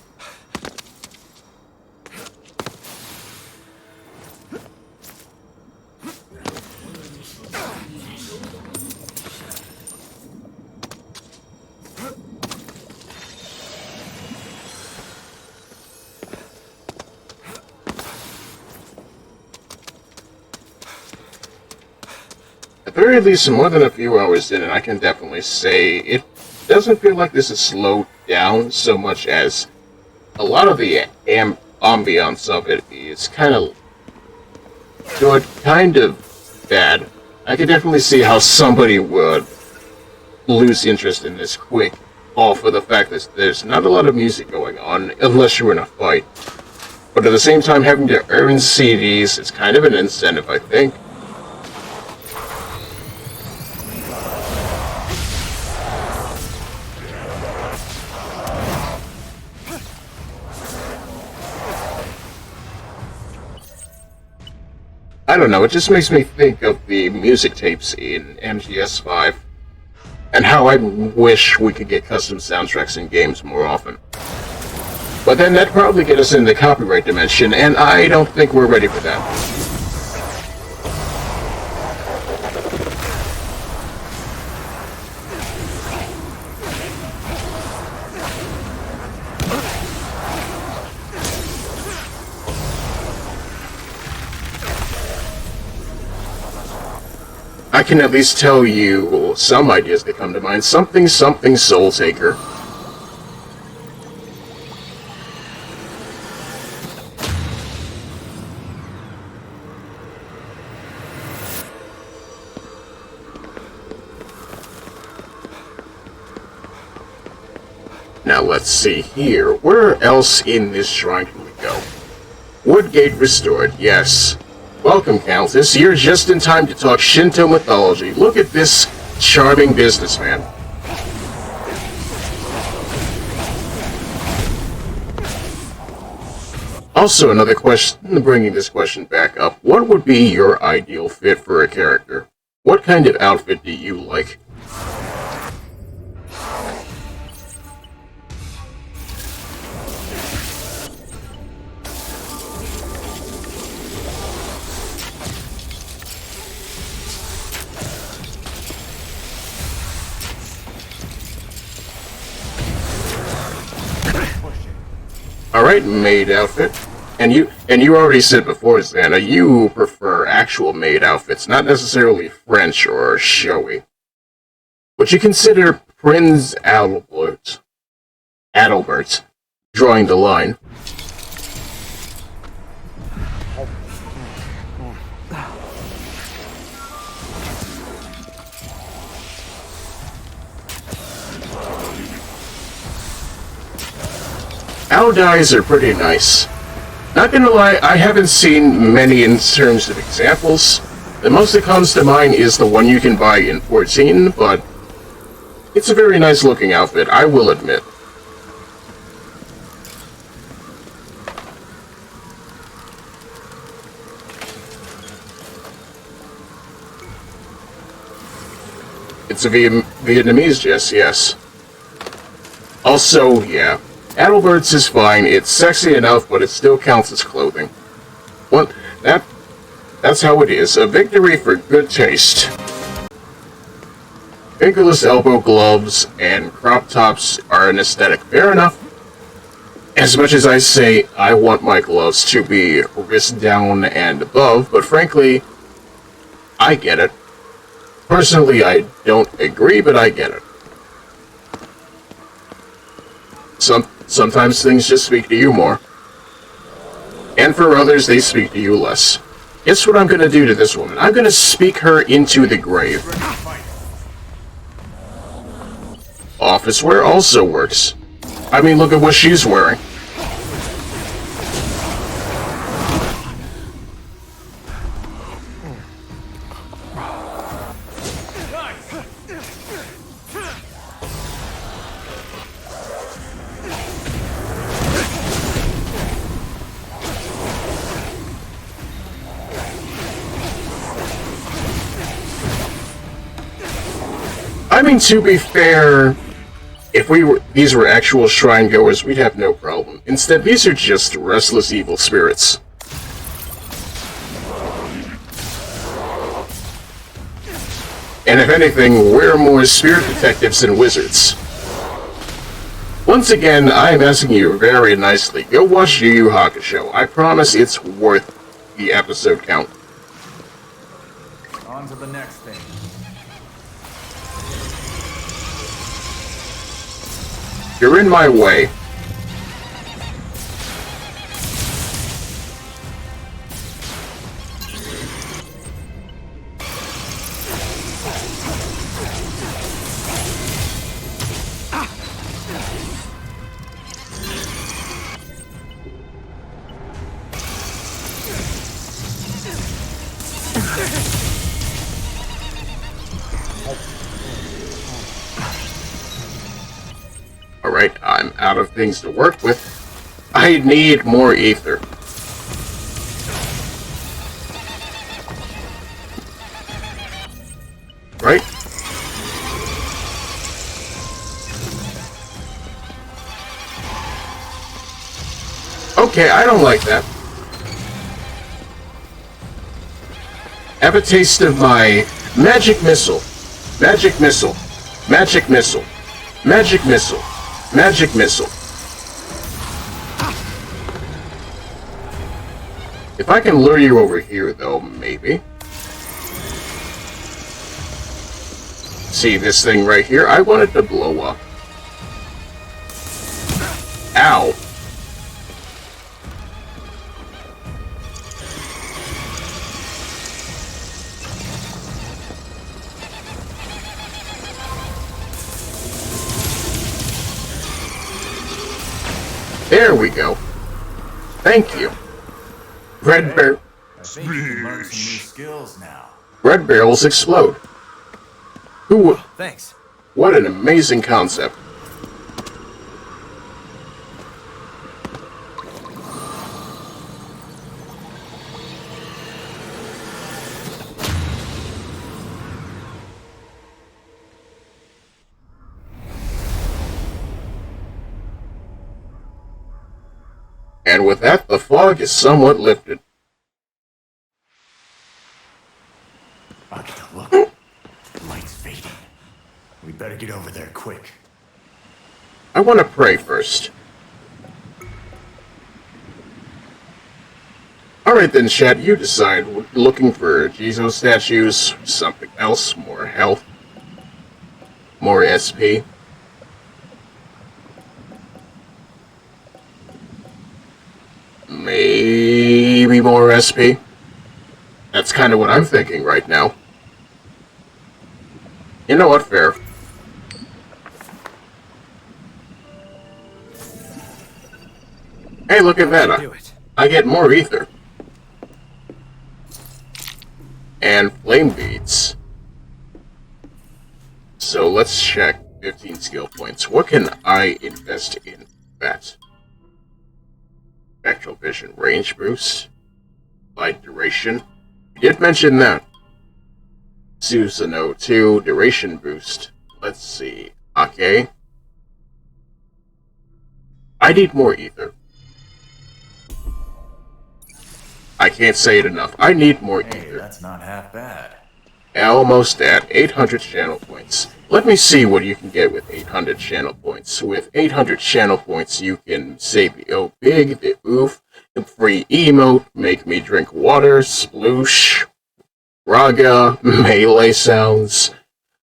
At the very least, more than a few hours in, and I can definitely say it doesn't feel like this is slowed down so much as a lot of the ambiance of it is kind of good, kind of bad. I can definitely see how somebody would lose interest in this quick, all for the fact that there's not a lot of music going on unless you're in a fight. But at the same time, having to earn CDs is kind of an incentive, I think. I don't know, it just makes me think of the music tapes in MGS5 and how I wish we could get custom soundtracks in games more often. But then that'd probably get us into the copyright dimension, and I don't think we're ready for that. I can at least tell you some ideas that come to mind. Something Soul Taker. Now let's see here. Where else in this shrine can we go? Woodgate restored, yes. Welcome, Countess. You're just in time to talk Shinto mythology. Look at this charming businessman. Also, another question, bringing this question back up. What would be your ideal fit for a character? What kind of outfit do you like? Alright, maid outfit. And you already said before, Xana, you prefer actual maid outfits, not necessarily French or showy. Would you consider Prince Adalbert drawing the line? Owl dyes are pretty nice. Not gonna lie, I haven't seen many in terms of examples. The most that comes to mind is the one you can buy in 14, but it's a very nice looking outfit, I will admit. It's a Vietnamese dress, yes. Also, yeah. Adalbert's is fine, it's sexy enough, but it still counts as clothing. Well, that's how it is. A victory for good taste. Fingerless elbow gloves and crop tops are an aesthetic, fair enough. As much as I say I want my gloves to be wrist down and above, but frankly, I get it. Personally, I don't agree, but I get it. Sometimes things just speak to you more. And for others, they speak to you less. Guess what I'm gonna do to this woman? I'm gonna speak her into the grave. Office wear also works. I mean, look at what she's wearing. I mean, to be fair, if these were actual shrine goers, we'd have no problem. Instead, these are just restless evil spirits. And if anything, we're more spirit detectives than wizards. Once again, I am asking you very nicely, go watch Yu Yu Hakusho. I promise it's worth the episode count. On to the next thing. You're in my way. Alright, I'm out of things to work with. I need more ether. Right? Okay, I don't like that. Have a taste of my magic missile. Magic missile. Magic missile. Magic missile. Magic missile. If I can lure you over here, though, maybe. See this thing right here? I want it to blow up. Ow. There we go. Thank you. Red barrel. I think you can learn some new skills now. Red barrels explode. Who? Thanks. What an amazing concept. And with that, the fog is somewhat lifted. Look, the light's fading. We better get over there quick. I want to pray first. Alright then, chat, you decide. We're looking for Jesus statues, something else, more health, more SP. Maybe more SP. That's kind of what I'm thinking right now. You know what, fair. Hey, look at that. I get more ether. And flame beads. So let's check 15 skill points. What can I invest in that? Spectral vision, range boost, light duration. You did mention that. Susanoo 2, duration boost. Let's see. Okay. I need more ether. I can't say it enough. I need more ether. That's not half bad. Almost at 800 channel points. Let me see what you can get with 800 channel points. With 800 channel points, you can say the oh big, the oof, the free emote, make me drink water, sploosh, raga, melee sounds.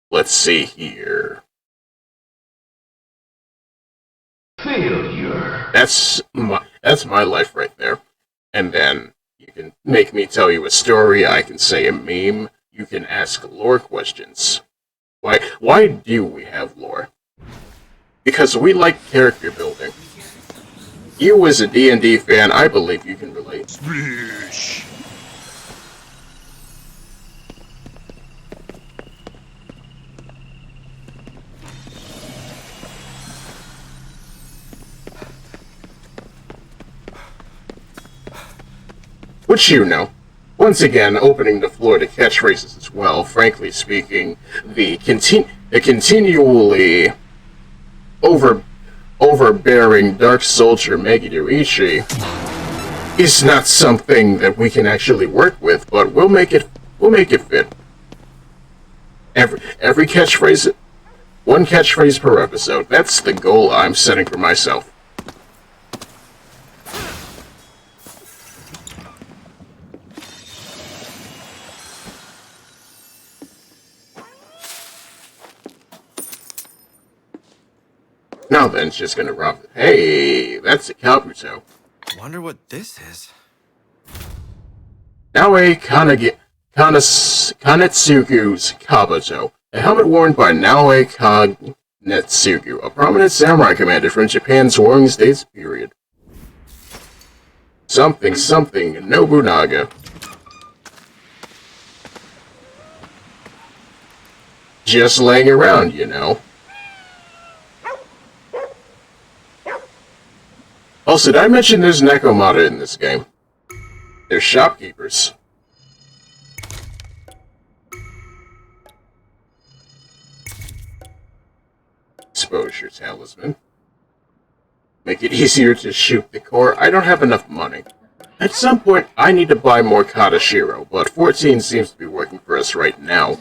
Let's see here. Failure. That's my life right there. And then you can make me tell you a story. I can say a meme. You can ask lore questions. Why do we have lore? Because we like character building. You as a D&D fan, I believe you can relate. Splish. Which you know. Once again, opening the floor to catchphrases as well. Frankly speaking, the continually overbearing Dark Soldier Megidorichi is not something that we can actually work with, but we'll make it fit. Every catchphrase, one catchphrase per episode. That's the goal I'm setting for myself. Now then, it's just gonna rob. Hey, that's a Kabuto. Wonder what this is. Naoe Kanetsugu's Kabuto, a helmet worn by Naoe Kanetsugu, a prominent samurai commander from Japan's Warring States period. Something Nobunaga. Just laying around, you know. Also, did I mention there's Nekomata in this game? They're shopkeepers. Exposure talisman. Make it easier to shoot the core. I don't have enough money. At some point, I need to buy more Katashiro, but 14 seems to be working for us right now.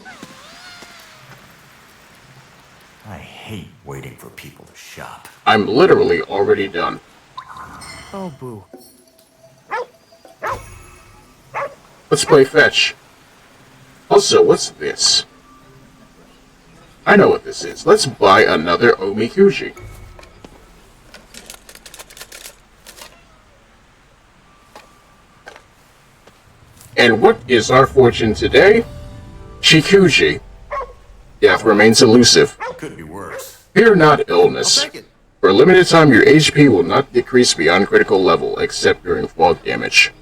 I hate waiting for people to shop. I'm literally already done. Oh, boo. Let's play fetch. Also, what's this? I know what this is. Let's buy another Omikuji. And what is our fortune today? Shikuji. Death remains elusive. Could be worse. Fear not illness. For a limited time, your HP will not decrease beyond critical level, except during fog damage.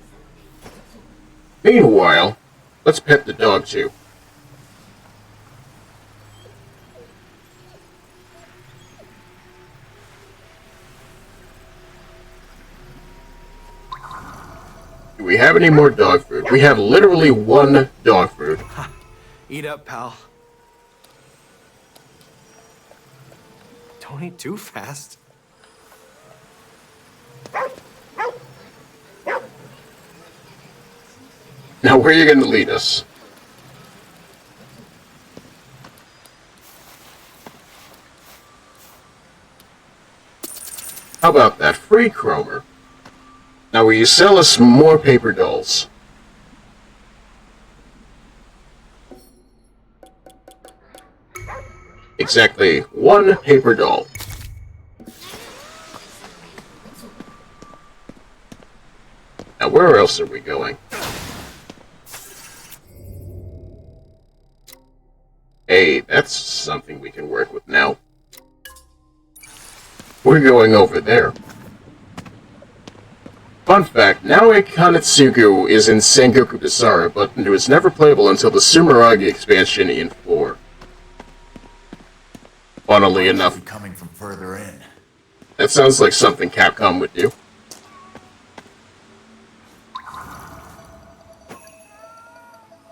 Meanwhile, let's pet the dog too. Do we have any more dog food? We have literally one dog food. Eat up, pal. Don't eat too fast. Now, where are you going to lead us? How about that free Chromer? Now, Now will you sell us more paper dolls? Exactly one paper doll. Now where else are we going? Hey, that's something we can work with now. We're going over there. Fun fact, Naoe Kanetsugu is in Sengoku Basara, but it was never playable until the Sumeragi expansion in 4. Funnily enough. Coming from further in. That sounds like something Capcom would do.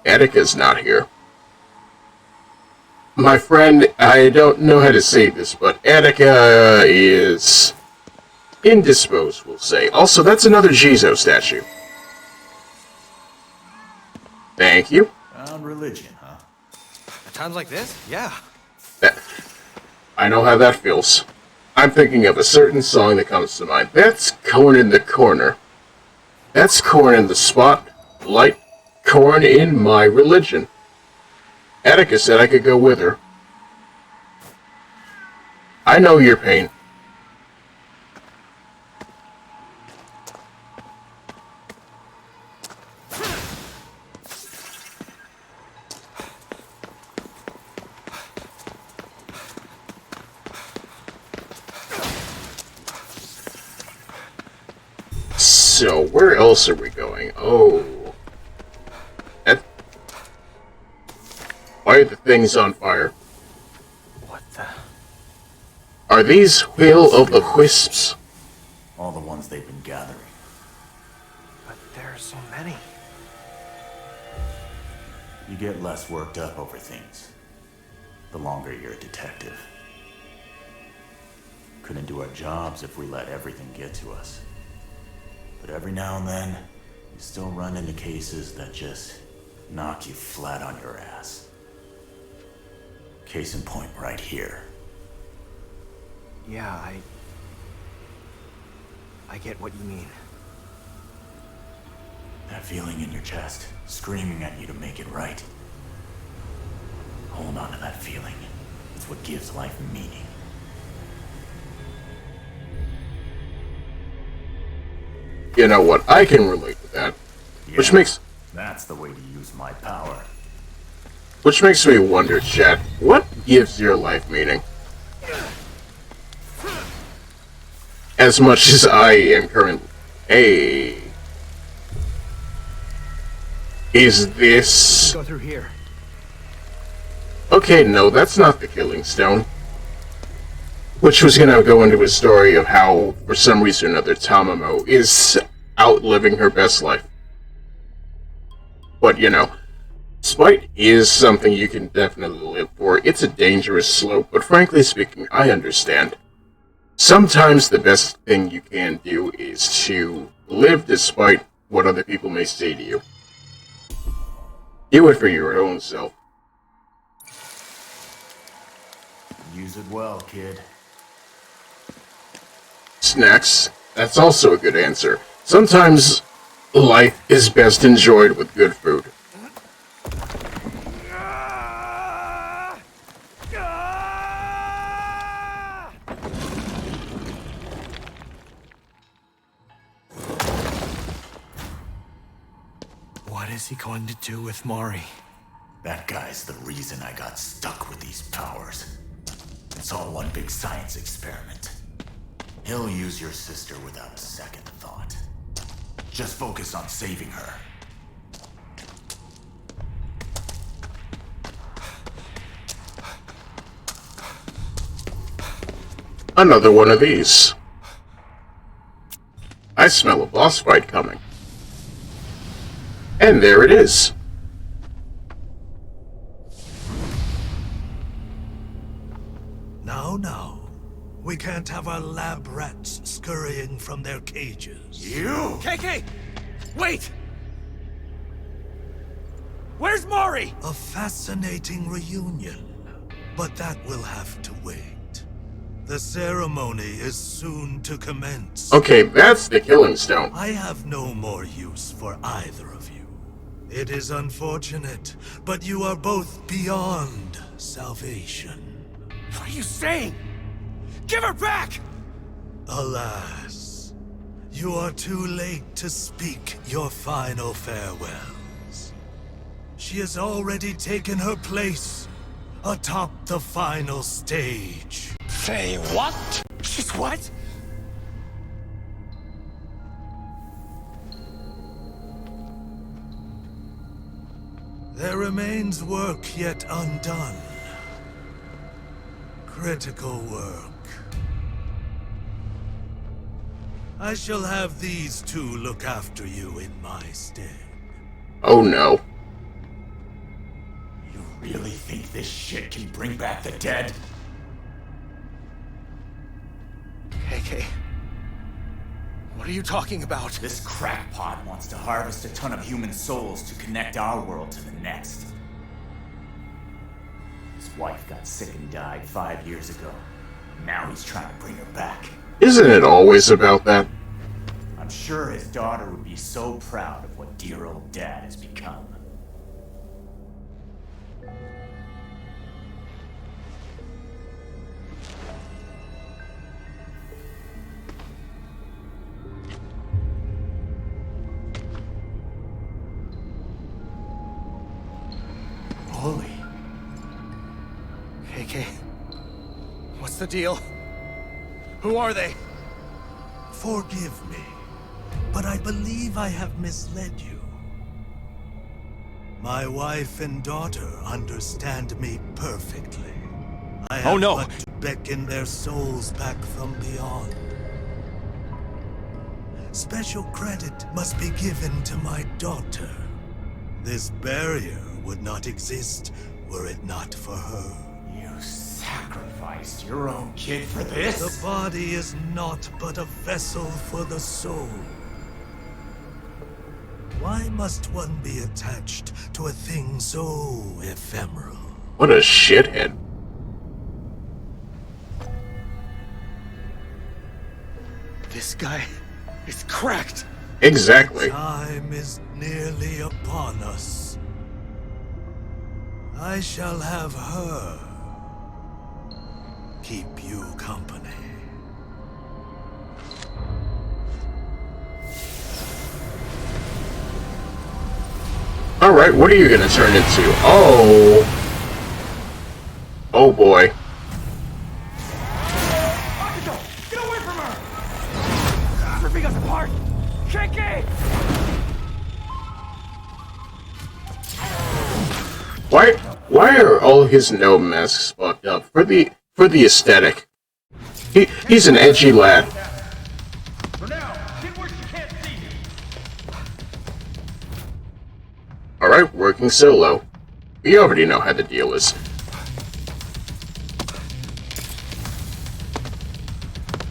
Attica's not here. My friend, I don't know how to say this, but Attica is indisposed, we'll say. Also, that's another Jizo statue. Thank you. Religion, huh? At times like this? Yeah. I know how that feels. I'm thinking of a certain song that comes to mind. That's Corn in the Corner. That's Corn in the Spotlight. Corn in my religion. Attica said I could go with her. I know your pain. So, where else are we going? Oh. Why are the things on fire? What the? Are these Will of the Wisps? All the ones they've been gathering. But there are so many. You get less worked up over things the longer you're a detective. Couldn't do our jobs if we let everything get to us. But every now and then, you still run into cases that just knock you flat on your ass. Case in point right here. Yeah, I get what you mean. That feeling in your chest, screaming at you to make it right. Hold on to that feeling. It's what gives life meaning. You know what? I can relate to that. Yeah, that's the way to use my power. Which makes me wonder, chat, what gives your life meaning? As much as I am currently... Hey... Is this... Go through here. Okay, no, that's not the Killing Stone. Which was gonna go into a story of how, for some reason or another, Tamamo is outliving her best life. But, you know... Spite is something you can definitely live for. It's a dangerous slope, but frankly speaking, I understand. Sometimes the best thing you can do is to live despite what other people may say to you. Do it for your own self. Use it well, kid. Snacks, that's also a good answer. Sometimes life is best enjoyed with good food. What is he going to do with Mari? That guy's the reason I got stuck with these powers. It's all one big science experiment. He'll use your sister without a second thought. Just focus on saving her. Another one of these. I smell a boss fight coming. And there it is. Now. We can't have our lab rats scurrying from their cages. You? KK! Wait! Where's Mari? A fascinating reunion, but that will have to wait. The ceremony is soon to commence. Okay, that's the killing stone. I have no more use for either of you. It is unfortunate, but you are both beyond salvation. What are you saying? Give her back! Alas, you are too late to speak your final farewells. She has already taken her place atop the final stage. Say what? She's what? There remains work yet undone. Critical work. I shall have these two look after you in my stead. Oh no. You really think this shit can bring back the dead? KK. What are you talking about? This crackpot wants to harvest a ton of human souls to connect our world to the next. His wife got sick and died 5 years ago. Now he's trying to bring her back. Isn't it always about that? I'm sure his daughter would be so proud of what dear old dad has become. Holy. KK. What's the deal? Who are they? Forgive me, but I believe I have misled you. My wife and daughter understand me perfectly. I have but to beckon their souls back from beyond. Special credit must be given to my daughter. This barrier would not exist were it not for her. You sacrificed your own kid for this? The body is not but a vessel for the soul. Why must one be attached to a thing so ephemeral? What a shithead. This guy is cracked. Exactly. Time is nearly upon us. I shall have her keep you company. Alright, what are you gonna turn into? Oh. Oh boy. Get away from her! Ripping us apart! KK! Why are all his gnome masks fucked up? For the aesthetic. He's an edgy lad. For now, get where she can't see you. Alright, working solo. We already know how the deal is.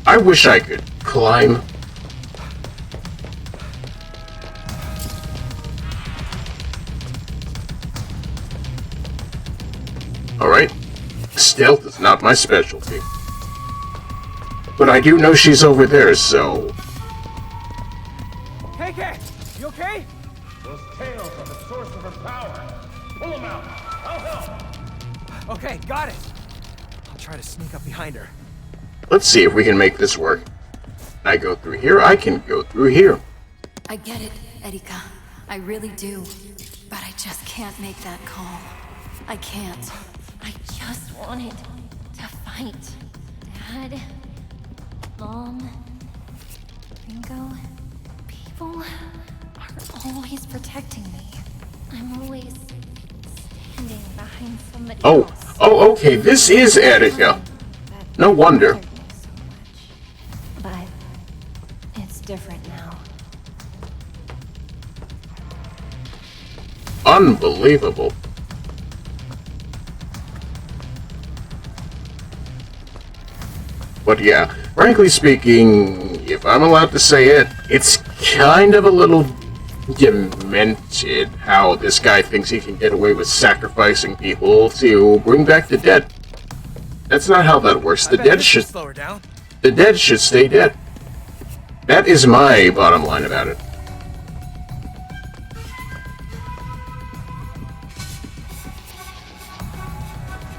I wish I could climb. Alright. Stealth is not my specialty. But I do know she's over there, so... KK! You okay? Those tails are the source of her power. Pull them out. I'll help. Okay, got it. I'll try to sneak up behind her. Let's see if we can make this work. I go through here, I can go through here. I get it, Erika. I really do. But I just can't make that call. I can't. I just wanted to fight. Dad, Mom, Ringo, people are always protecting me. I'm always standing behind somebody else. Oh, okay, this is Erika. No wonder. But it's different now. Unbelievable. But yeah, frankly speaking, if I'm allowed to say it, it's kind of a little demented how this guy thinks he can get away with sacrificing people to bring back the dead. That's not how that works. I bet this should slow her down. The dead should stay dead. That is my bottom line about it.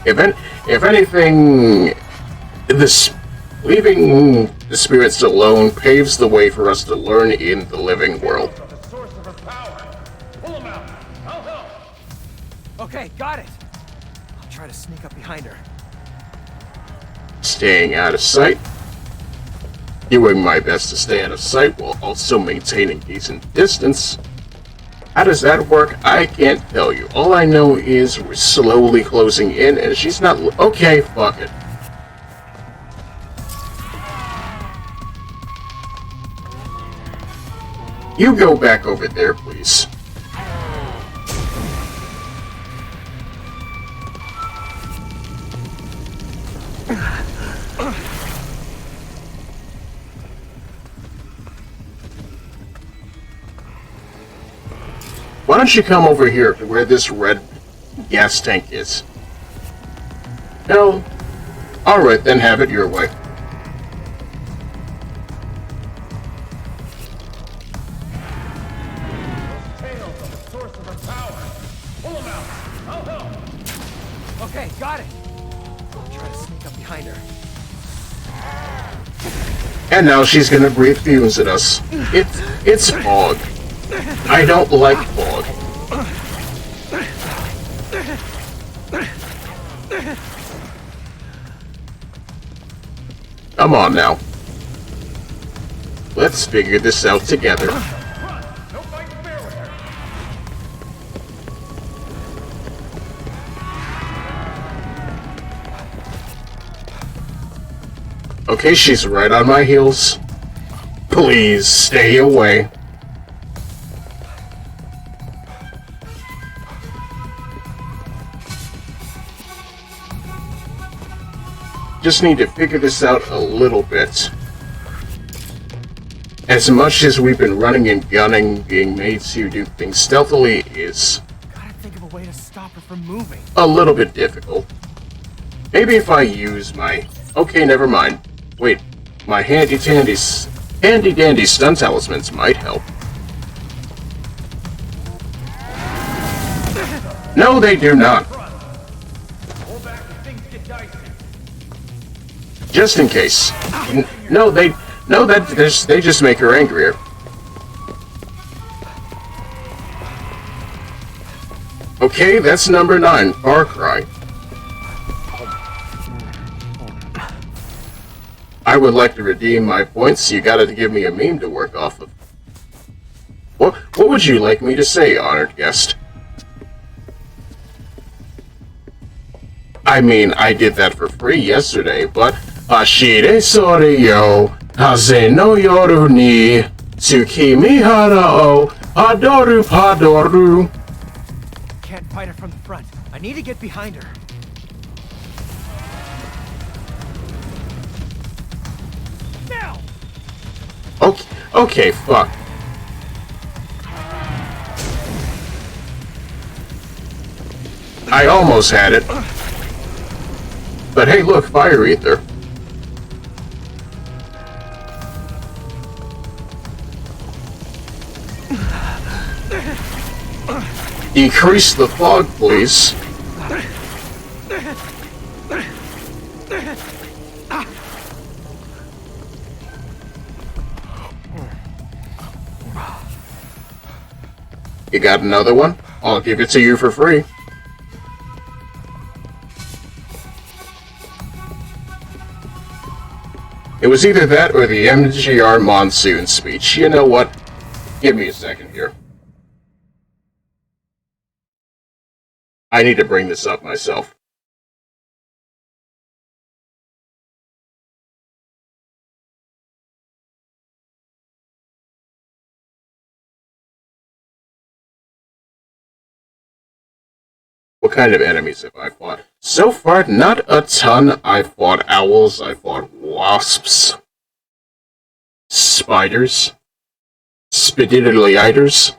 If anything, leaving the spirits alone paves the way for us to learn in the living world. Okay, got it. I'll try to sneak up behind her. Staying out of sight. Doing my best to stay out of sight while also maintaining decent distance. How does that work? I can't tell you. All I know is we're slowly closing in and she's not... Okay, fuck it. You go back over there, please. Why don't you come over here to where this red gas tank is? No? Alright, then have it your way. Okay, got it. I'll try to sneak up behind her. And now she's gonna breathe fumes at us. It's fog. I don't like fog. Come on now. Let's figure this out together. Okay, she's right on my heels. Please stay away. Just need to figure this out a little bit. As much as we've been running and gunning, being made to do things stealthily is Gotta think of a way to stop her from moving. a little bit difficult. Maybe if I use my... Okay, never mind. Wait, my handy-dandy stun talismans might help. No, they do not. Just in case. They just make her angrier. Okay, that's number 9, Far Cry. I would like to redeem my points, you gotta give me a meme to work off of. What would you like me to say, honored guest? I mean, I did that for free yesterday, but Ashire Soryo, Haze no Yoru ni Tsukimihara o Adoru Padoru. Can't fight her from the front. I need to get behind her. Now! Okay, fuck. I almost had it. But hey, look, fire ether. Decrease the fog, please. You got another one? I'll give it to you for free. It was either that or the MGR Monsoon speech. You know what? Give me a second here. I need to bring this up myself. What kind of enemies have I fought? So far, not a ton. I fought owls, I fought wasps, spiders, spididly-iters.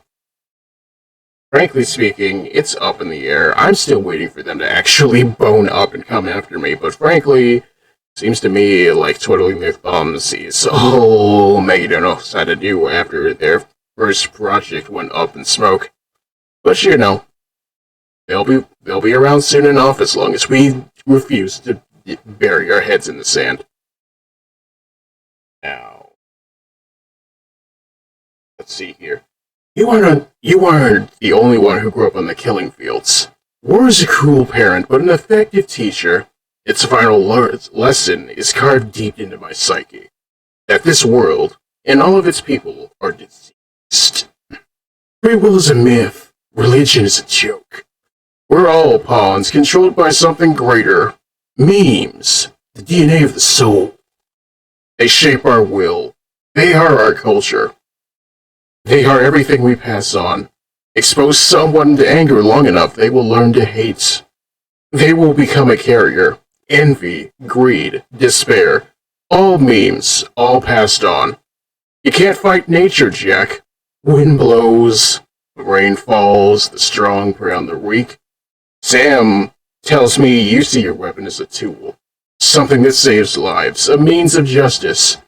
Frankly speaking, it's up in the air. I'm still waiting for them to actually bone up and come after me, but frankly, seems to me like twiddling their thumbs is all Megan knows how to do after their first project went up in smoke. But you know, they'll be around soon enough as long as we refuse to bury our heads in the sand. Now, let's see here. You aren't the only one who grew up on the killing fields. War is a cruel parent, but an effective teacher. Its final lesson is carved deep into my psyche. That this world, and all of its people, are diseased. Free will is a myth. Religion is a joke. We're all pawns controlled by something greater. Memes. The DNA of the soul. They shape our will. They are our culture. They are everything we pass on. Expose someone to anger long enough, they will learn to hate. They will become a carrier. Envy, greed, despair. All memes, all passed on. You can't fight nature, Jack. Wind blows, rain falls, the strong prey on the weak. Sam tells me you see your weapon as a tool. Something that saves lives, a means of justice.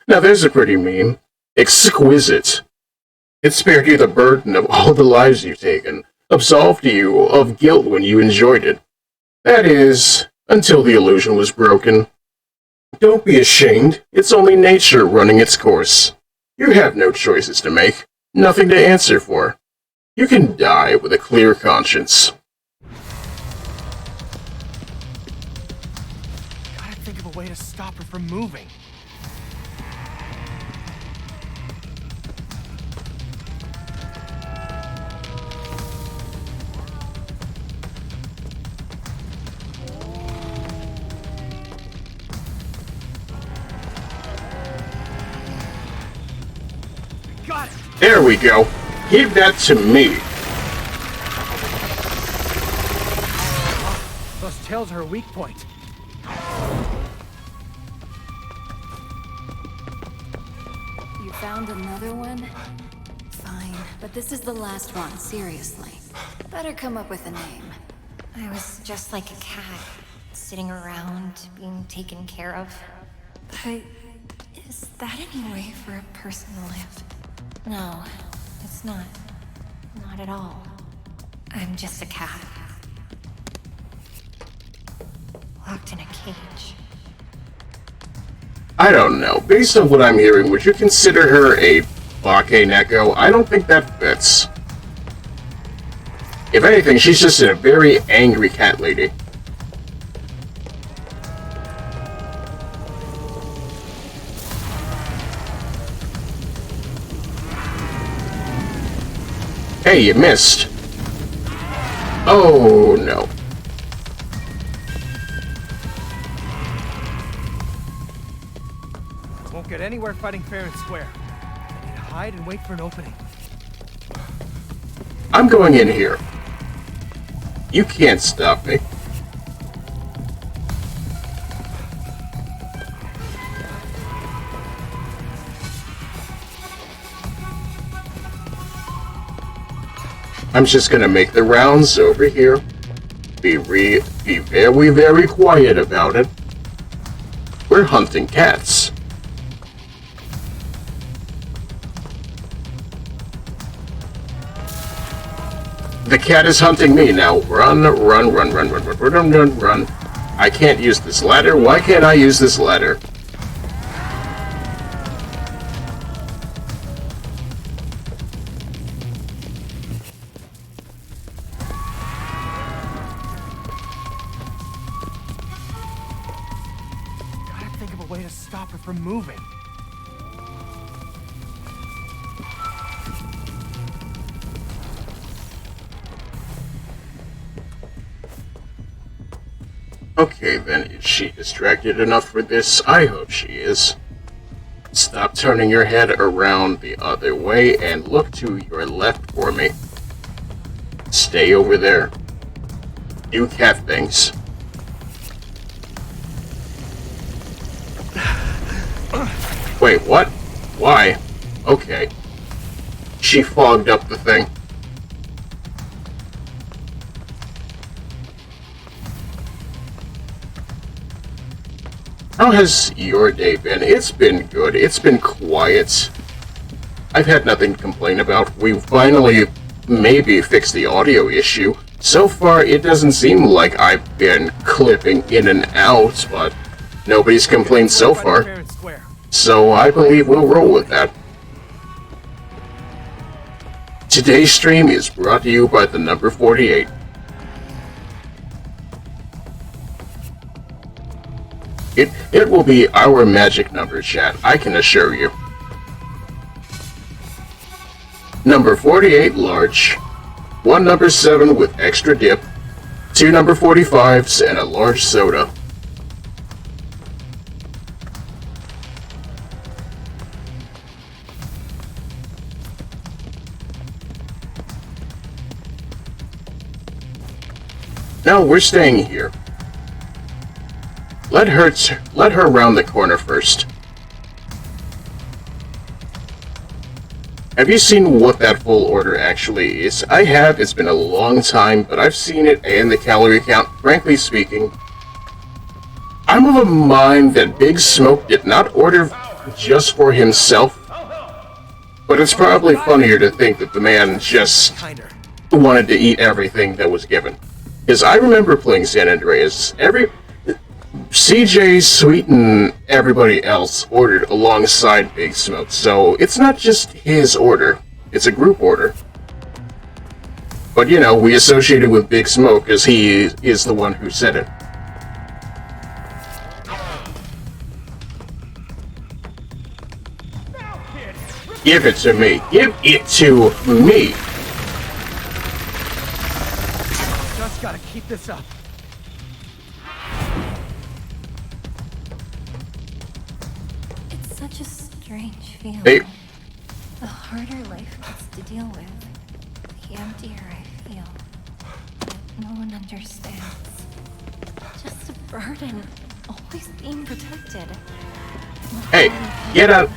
Now there's a pretty meme. Exquisite. It spared you the burden of all the lives you've taken, absolved you of guilt when you enjoyed it. That is, until the illusion was broken. Don't be ashamed, it's only nature running its course. You have no choices to make, nothing to answer for. You can die with a clear conscience. Gotta think of a way to stop her from moving. Got it! There we go. Give that to me. Those tails are a weak point. You found another one? Fine, but this is the last one, seriously. Better come up with a name. I was just like a cat, sitting around, being taken care of. But is that any way for a person to live? No, it's not. Not at all. I'm just a cat. Locked in a cage. I don't know. Based on what I'm hearing, would you consider her a Bake Neko? I don't think that fits. If anything, she's just a very angry cat lady. Hey, you missed. Oh, no. Won't get anywhere fighting fair and square. I need to hide and wait for an opening. I'm going in here. You can't stop me. I'm just gonna make the rounds over here. Be very, very quiet about it. We're hunting cats. The cat is hunting me now. Run, run, run, run, run, run, run, run, run. I can't use this ladder. Why can't I use this ladder? Gotta think of a way to stop her from moving. Okay then, is she distracted enough for this? I hope she is. Stop turning your head around the other way and look to your left for me. Stay over there. Do cat things. Wait, what? Why? Okay. She fogged up the thing. How has your day been? It's been good. It's been quiet. I've had nothing to complain about. We finally maybe fixed the audio issue. So far, it doesn't seem like I've been clipping in and out, but nobody's complained so far. So I believe we'll roll with that. Today's stream is brought to you by the number 48. It will be our magic number, chat, I can assure you. Number 48 large, 1 number 7 with extra dip, 2 number 45s, and a large soda. No, we're staying here. Let her round the corner first. Have you seen what that full order actually is? I have. It's been a long time, but I've seen it and the calorie count. Frankly speaking, I'm of a mind that Big Smoke did not order just for himself, but it's probably funnier to think that the man just wanted to eat everything that was given. Because I remember playing San Andreas, CJ, Sweet, and everybody else ordered alongside Big Smoke, so it's not just his order, it's a group order. But you know, we associate it with Big Smoke as he is the one who said it. Give it to me. Give it to me. Just gotta keep this up. It's such a strange feeling. Hey. The harder life gets to deal with, the emptier I feel. No one understands. Just a burden, always being protected. Hey, get out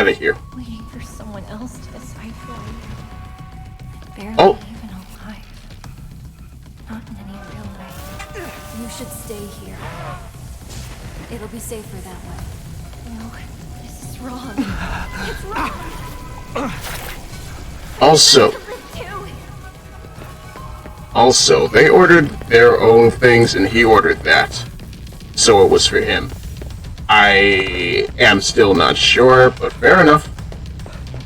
of here. Waiting for someone else to decide for you. Barely even alive. Not in any real way. You should stay here. It'll be safer that way. No, this is wrong. It's wrong. Also, they ordered their own things and he ordered that. So it was for him. I am still not sure, but fair enough.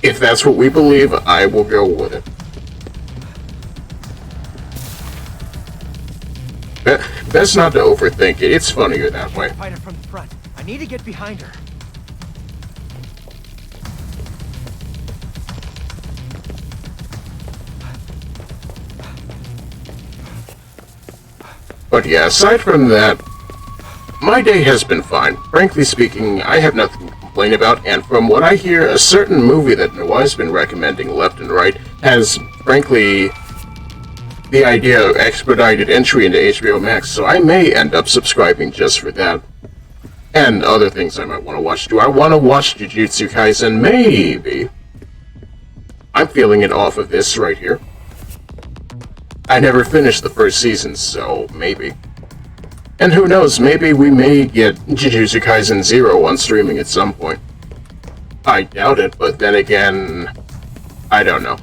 If that's what we believe, I will go with it. Best not to overthink it. It's funnier that way. Fight her from the front. I need to get behind her. But yeah, aside from that, my day has been fine. Frankly speaking, I have nothing to complain about, and from what I hear, a certain movie that Noah's been recommending left and right has, frankly, the idea of expedited entry into HBO Max, so I may end up subscribing just for that. And other things I might want to watch. Do I want to watch Jujutsu Kaisen? Maybe. I'm feeling it off of this right here. I never finished the first season, so maybe. And who knows, maybe we may get Jujutsu Kaisen 0 on streaming at some point. I doubt it, but then again, I don't know.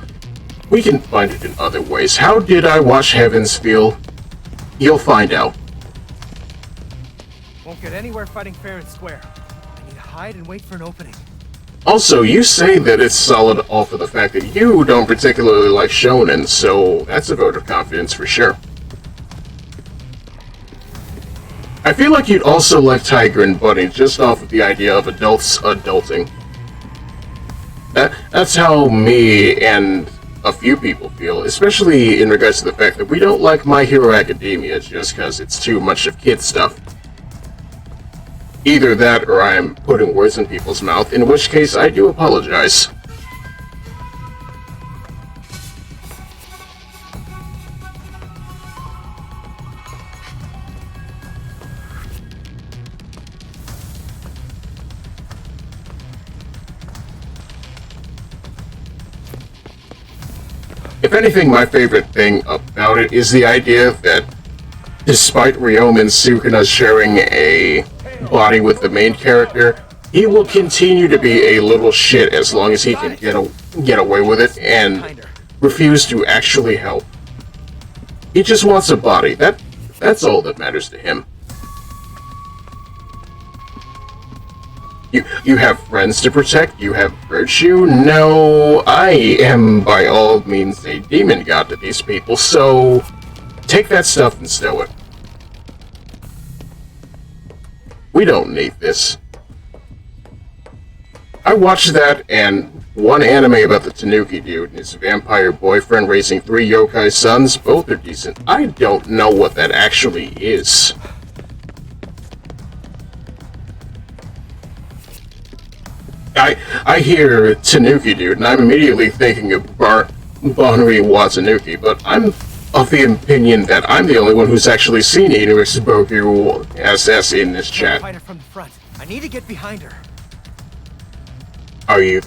We can find it in other ways. How did I watch Heavens feel? You'll find out. Won't get anywhere fighting fair and square. I need to hide and wait for an opening. Also, you say that it's solid off of the fact that you don't particularly like shonen, so that's a vote of confidence for sure. I feel like you'd also like Tiger and Bunny just off of the idea of adults adulting. That's how me and a few people feel, especially in regards to the fact that we don't like My Hero Academia just because it's too much of kid stuff. Either that or I'm putting words in people's mouth, in which case I do apologize. If anything, my favorite thing about it is the idea that despite Ryoma and Sukuna sharing a body with the main character, he will continue to be a little shit as long as he can get away with it and refuse to actually help. He just wants a body. That's all that matters to him. You have friends to protect, you have virtue. No, I am by all means a demon god to these people, so take that stuff and stow it. We don't need this. I watched that and one anime about the Tanuki dude and his vampire boyfriend raising 3 yokai sons. Both are decent. I don't know what that actually is. I hear Tanuki dude and I'm immediately thinking of Bonri Watanuki, but I'm of the opinion that I'm the only one who's actually seen Inuitsuboku SS in this chat. Fight her from the front. I need to get behind her. Are you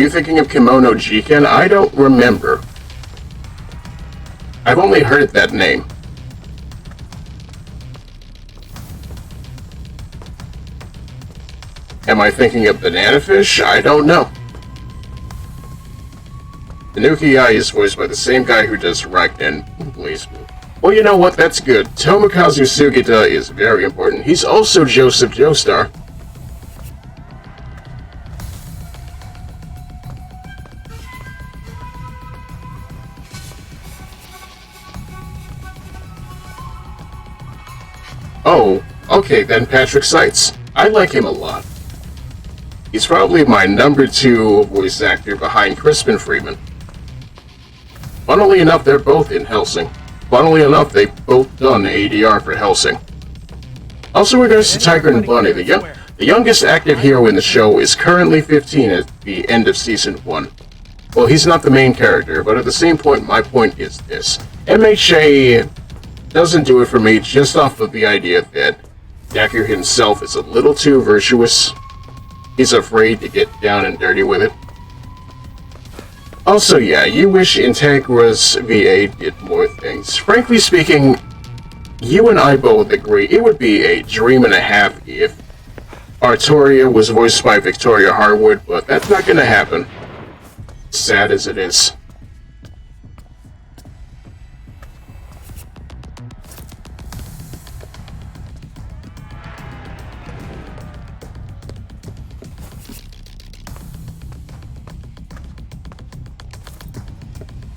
thinking of Kimono Jiken? I don't remember. I've only heard that name. Am I thinking of Banana Fish? I don't know. Tanuki Ai is voiced by the same guy who does Ragnar and Blaze Blue. Well, you know what? That's good. Tomokazu Sugita is very important. He's also Joseph Joestar. Oh, okay then, Patrick Seitz. I like him a lot. He's probably my number 2 voice actor behind Crispin Freeman. Funnily enough, they're both in Hellsing. Funnily enough, they've both done ADR for Hellsing. Also, in regards to Tiger and Bunny, the youngest active hero in the show is currently 15 at the end of Season 1. Well, he's not the main character, but at the same point, my point is this. MHA doesn't do it for me just off of the idea that Decker himself is a little too virtuous. He's afraid to get down and dirty with it. Also, yeah, you wish Integra's VA did more things. Frankly speaking, you and I both agree it would be a dream and a half if Artoria was voiced by Victoria Harwood, but that's not gonna happen. Sad as it is.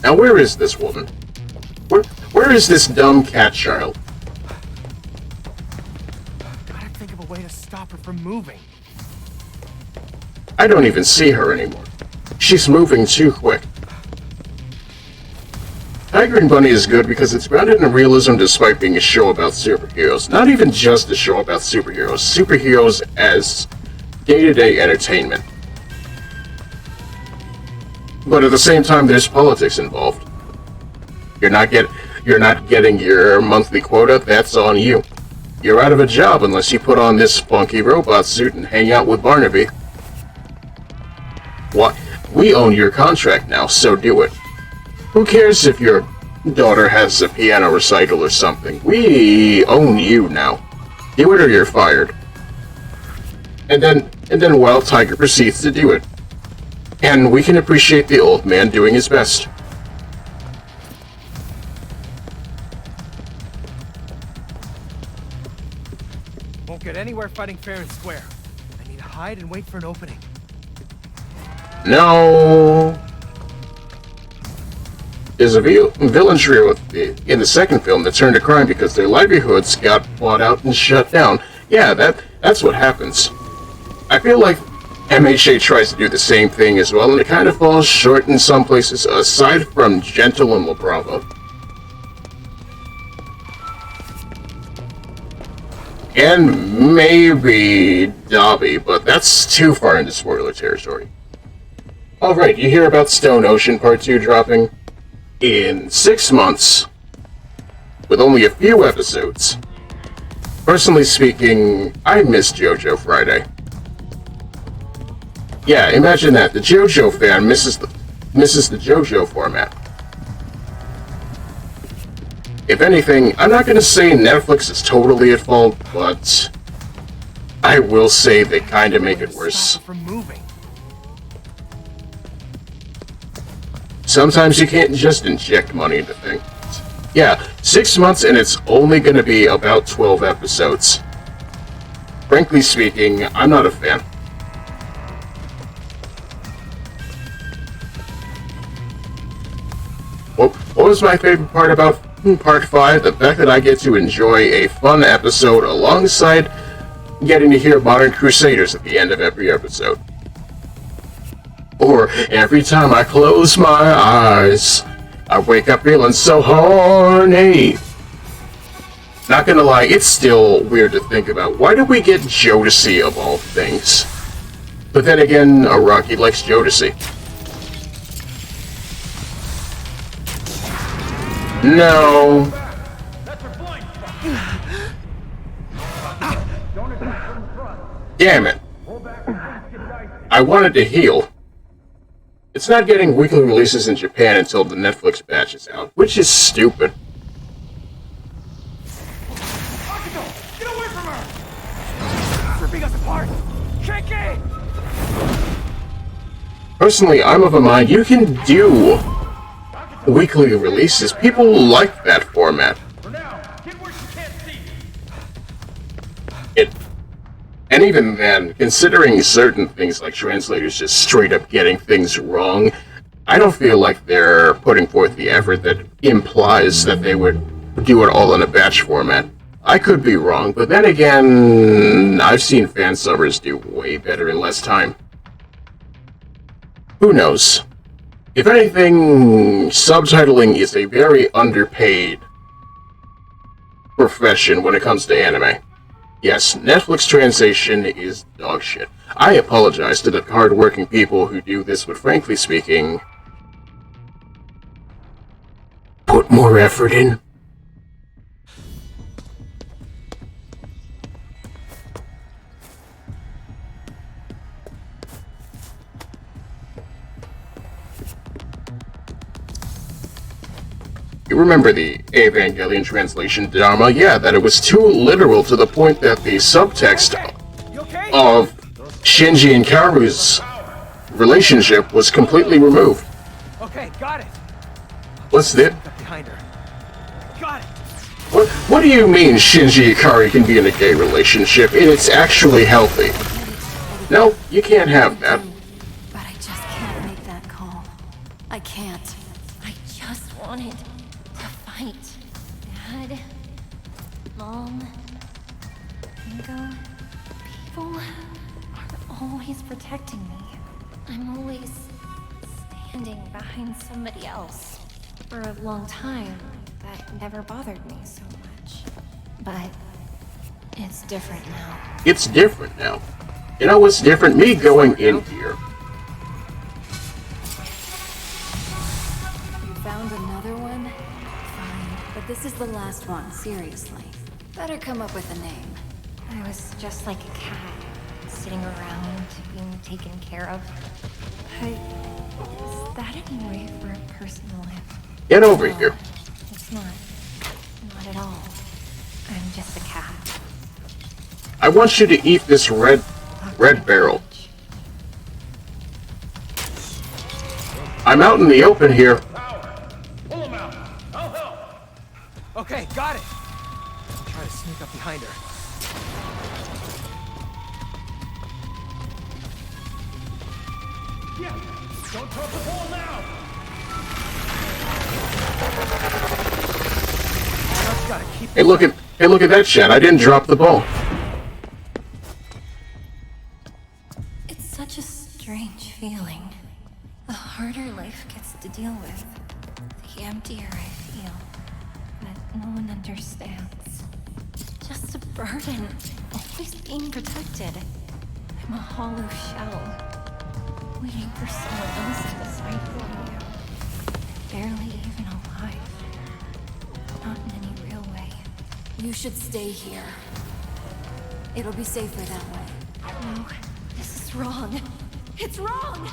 Now where is this woman? Where is this dumb cat child? Gotta think of a way to stop her from moving. I don't even see her anymore. She's moving too quick. Tiger and Bunny is good because it's grounded in realism despite being a show about superheroes. Not even just a show about superheroes. Superheroes as day-to-day entertainment. But at the same time, there's politics involved. You're not getting your monthly quota, that's on you. You're out of a job unless you put on this funky robot suit and hang out with Barnaby. What? We own your contract now, so do it. Who cares if your daughter has a piano recital or something? We own you now. Do it or you're fired. And then Wild Tiger proceeds to do it. And we can appreciate the old man doing his best. Won't get anywhere fighting fair and square. I need to hide and wait for an opening. No. There's a villain trio in the second film that turned to crime because their livelihoods got bought out and shut down. Yeah, that's what happens. I feel like MHA tries to do the same thing as well, and it kind of falls short in some places, aside from Gentle and La Brava. And maybe Dobby, but that's too far into spoiler territory. Alright, you hear about Stone Ocean Part 2 dropping? In 6 months, with only a few episodes. Personally speaking, I miss JoJo Friday. Yeah, imagine that. The JoJo fan misses the JoJo format. If anything, I'm not going to say Netflix is totally at fault, but I will say they kind of make it worse. From moving. Sometimes you can't just inject money into things. Yeah, 6 months and it's only going to be about 12 episodes. Frankly speaking, I'm not a fan. What was my favorite part about Part 5? The fact that I get to enjoy a fun episode alongside getting to hear Modern Crusaders at the end of every episode. Or every time I close my eyes, I wake up feeling so horny. Not gonna lie, it's still weird to think about. Why did we get Jodeci of all things? But then again, Rocky likes Jodeci. No. Damn it. I wanted to heal. It's not getting weekly releases in Japan until the Netflix batch is out, which is stupid. Get away from her! Ripping us apart! Kiki! Personally, I'm of a mind you can do weekly releases. People like that format. And even then, considering certain things like translators just straight up getting things wrong, I don't feel like they're putting forth the effort that implies that they would do it all in a batch format. I could be wrong, but then again, I've seen fan subbers do way better in less time. Who knows? If anything, subtitling is a very underpaid profession when it comes to anime. Yes, Netflix translation is dog shit. I apologize to the hard-working people who do this, but frankly speaking, put more effort in. You remember the Evangelion translation drama? Yeah, that it was too literal to the point that the subtext of Shinji and Kaoru's relationship was completely removed. Okay, got it. What's that? Behind her. Got it. What do you mean Shinji and Kaoru can be in a gay relationship and it's actually healthy? No, you can't have that. But I just can't make that call. I can't. I just wanted to fight. Dad, Mom, Ingo, people are always protecting me. I'm always standing behind somebody else. For a long time, that never bothered me so much. But it's different now. It's different now. You know what's different? Me going in here. You found another one? Fine. But this is the last one, seriously. Better come up with a name. I was just like a cat, sitting around, being taken care of. But is that any way for a person to live? Get over here. It's not. Not at all. I'm just a cat. I want you to eat this red barrel. I'm out in the open here. Pull him out. I'll help. Okay, got it. Try to sneak up behind her. Yeah, don't drop the ball now. Just gotta keep. Hey, look at that shot. I didn't drop the ball. It's such a strange feeling. The harder life gets to deal with, the emptier I feel. But no one understands. Just a burden, always being protected. I'm a hollow shell, waiting for someone else to decide for you. Barely even alive. Not in any real way. You should stay here. It'll be safer that way. No, this is wrong. It's wrong!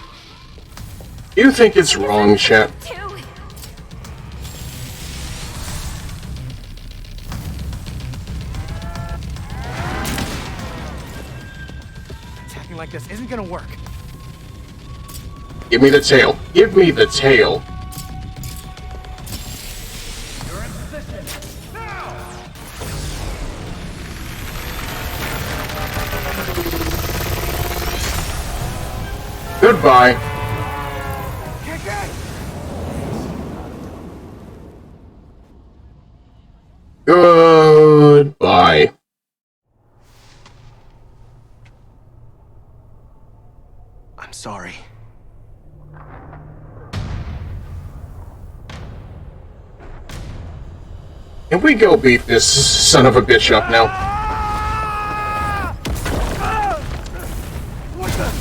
You think it's wrong, chat? this isn't gonna work. Give me the tail. Give me the tail. You're in position. Now! Goodbye. Goodbye. I'm sorry. Can we go beat this son of a bitch up now? What the?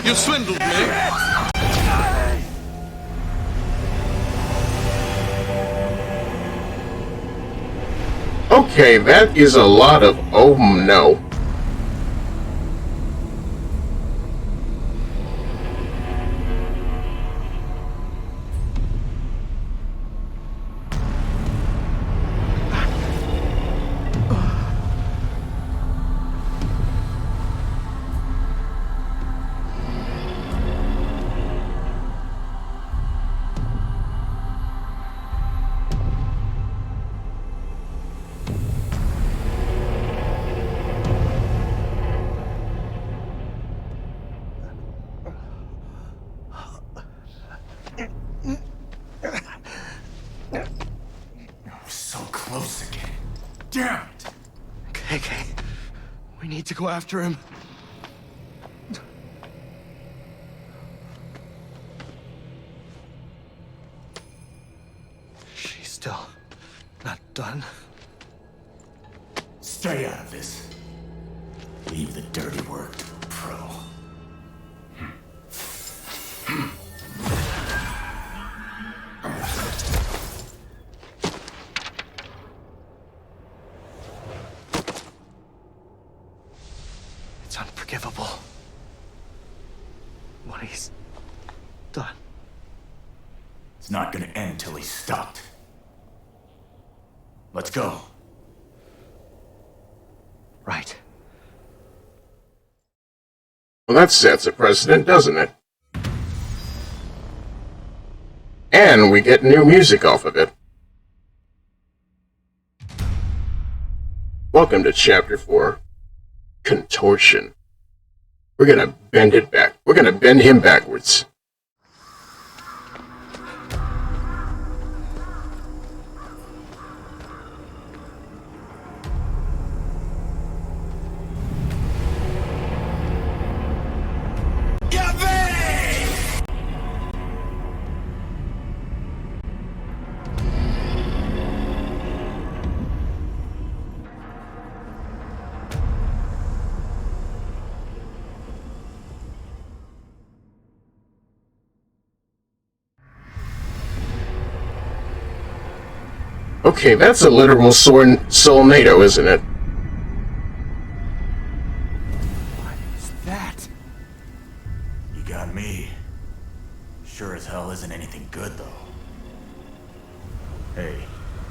You swindled me. Okay, that is a lot of oh no. So close again. Damn it! KK, we need to go after him. She's still not done. Stay out of this. Leave the dirty work to the pro. It's unforgivable. What he's done. It's not gonna end till he's stopped. Let's go. Right. Well, that sets a precedent, doesn't it? And we get new music off of it. Welcome to Chapter 4. Contortion. We're gonna bend it back. We're gonna bend him backwards. Okay, that's a literal soulnado, isn't it? What's that? You got me. Sure as hell isn't anything good, though. Hey,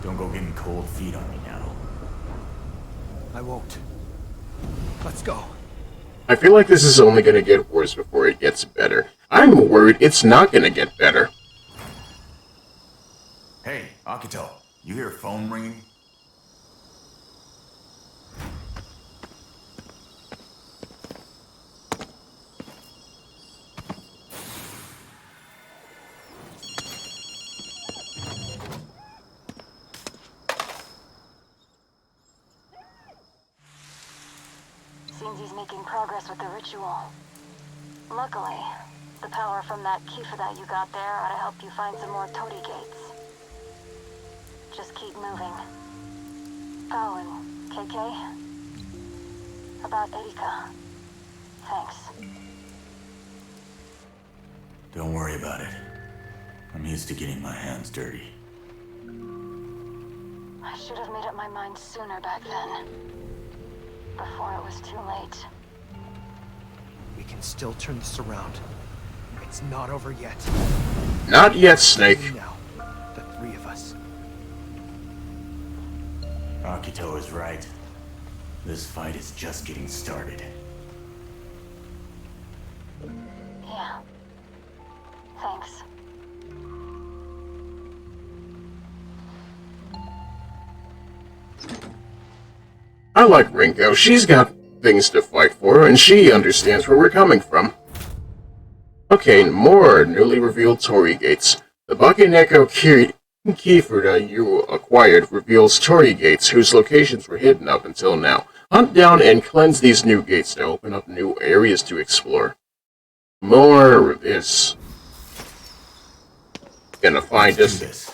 don't go getting cold feet on me now. I won't. Let's go. I feel like this is only gonna get worse before it gets better. I'm worried it's not gonna get better. Hey, Akito, you hear a phone ringing? Seems he's making progress with the ritual. Luckily, the power from that Kifa that you got there ought to help you find some more Torii gates. Just keep moving. Oh, and KK? About Erika. Thanks. Don't worry about it. I'm used to getting my hands dirty. I should have made up my mind sooner back then. Before it was too late. We can still turn this around. It's not over yet. Not yet, Snake. Now, the three of us. Akito is right. This fight is just getting started. Yeah. Thanks. I like Rinko. She's got things to fight for, and she understands where we're coming from. Okay, more newly revealed Torii gates. The Bakeneko Keyfruit you acquired reveals Torii gates whose locations were hidden up until now. Hunt down and cleanse these new gates to open up new areas to explore. More of this. Gonna find us.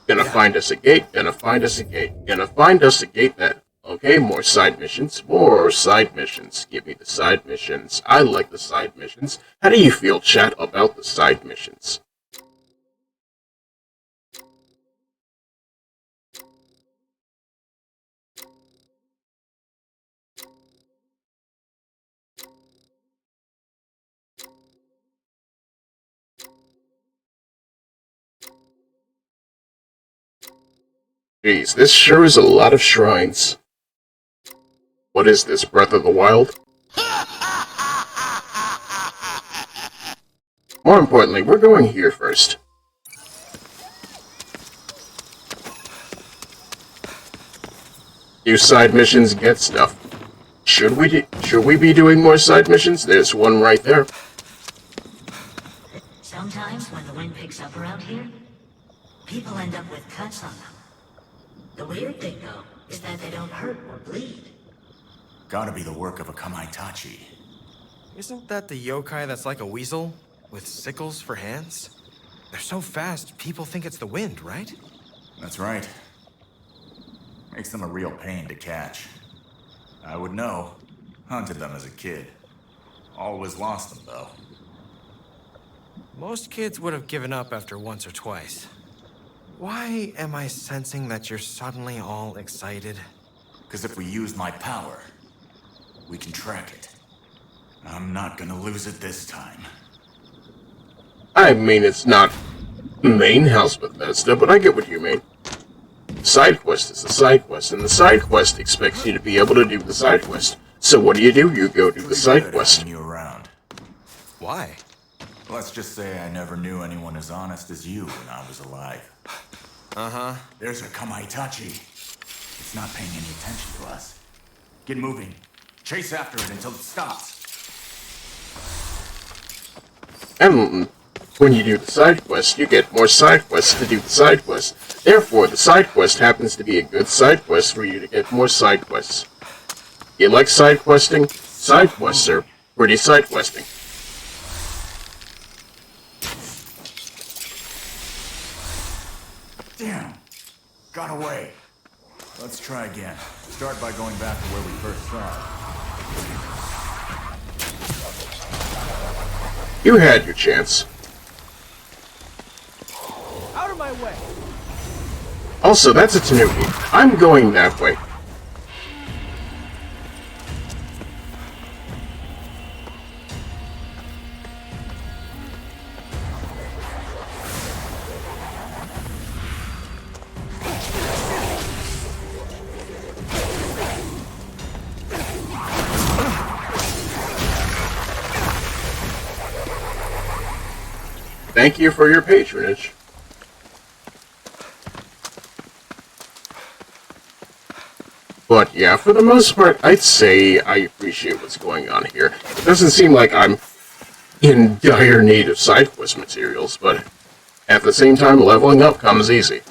Gonna find us a gate. Gonna find us a gate. Gonna find us a gate that. Okay, more side missions. More side missions. Give me the side missions. I like the side missions. How do you feel, chat, about the side missions? Jeez, this sure is a lot of shrines. What is this, Breath of the Wild? More importantly, we're going here first. Do side missions get stuff? Should we be doing more side missions? There's one right there. Sometimes when the wind picks up around here, people end up with cuts on them. The weird thing, though, is that they don't hurt or bleed. Gotta be the work of a Kamaitachi. Isn't that the yokai that's like a weasel, with sickles for hands? They're so fast, people think it's the wind, right? That's right. Makes them a real pain to catch. I would know. Hunted them as a kid. Always lost them, though. Most kids would have given up after once or twice. Why am I sensing that you're suddenly all excited? Because if we use my power, we can track it. I'm not gonna lose it this time. I mean, it's not main house Bethesda, but I get what you mean. Side quest is a side quest, and the side quest expects you to be able to do the side quest. So what do? You go do the side quest. You around. Why? Let's just say I never knew anyone as honest as you when I was alive. Uh-huh. There's a Kamaitachi. It's not paying any attention to us. Get moving. Chase after it until it stops. And when you do the side quest, you get more side quests to do the side quest. Therefore, the side quest happens to be a good side quest for you to get more side quests. You like side questing? Side quests are pretty side questing. Damn! Got away. Let's try again. Start by going back to where we first saw it. You had your chance. Out of my way! Also, that's a Tanuki. I'm going that way. Thank you for your patronage. But yeah, for the most part, I'd say I appreciate what's going on here. It doesn't seem like I'm in dire need of side quest materials, but at the same time, leveling up comes easy.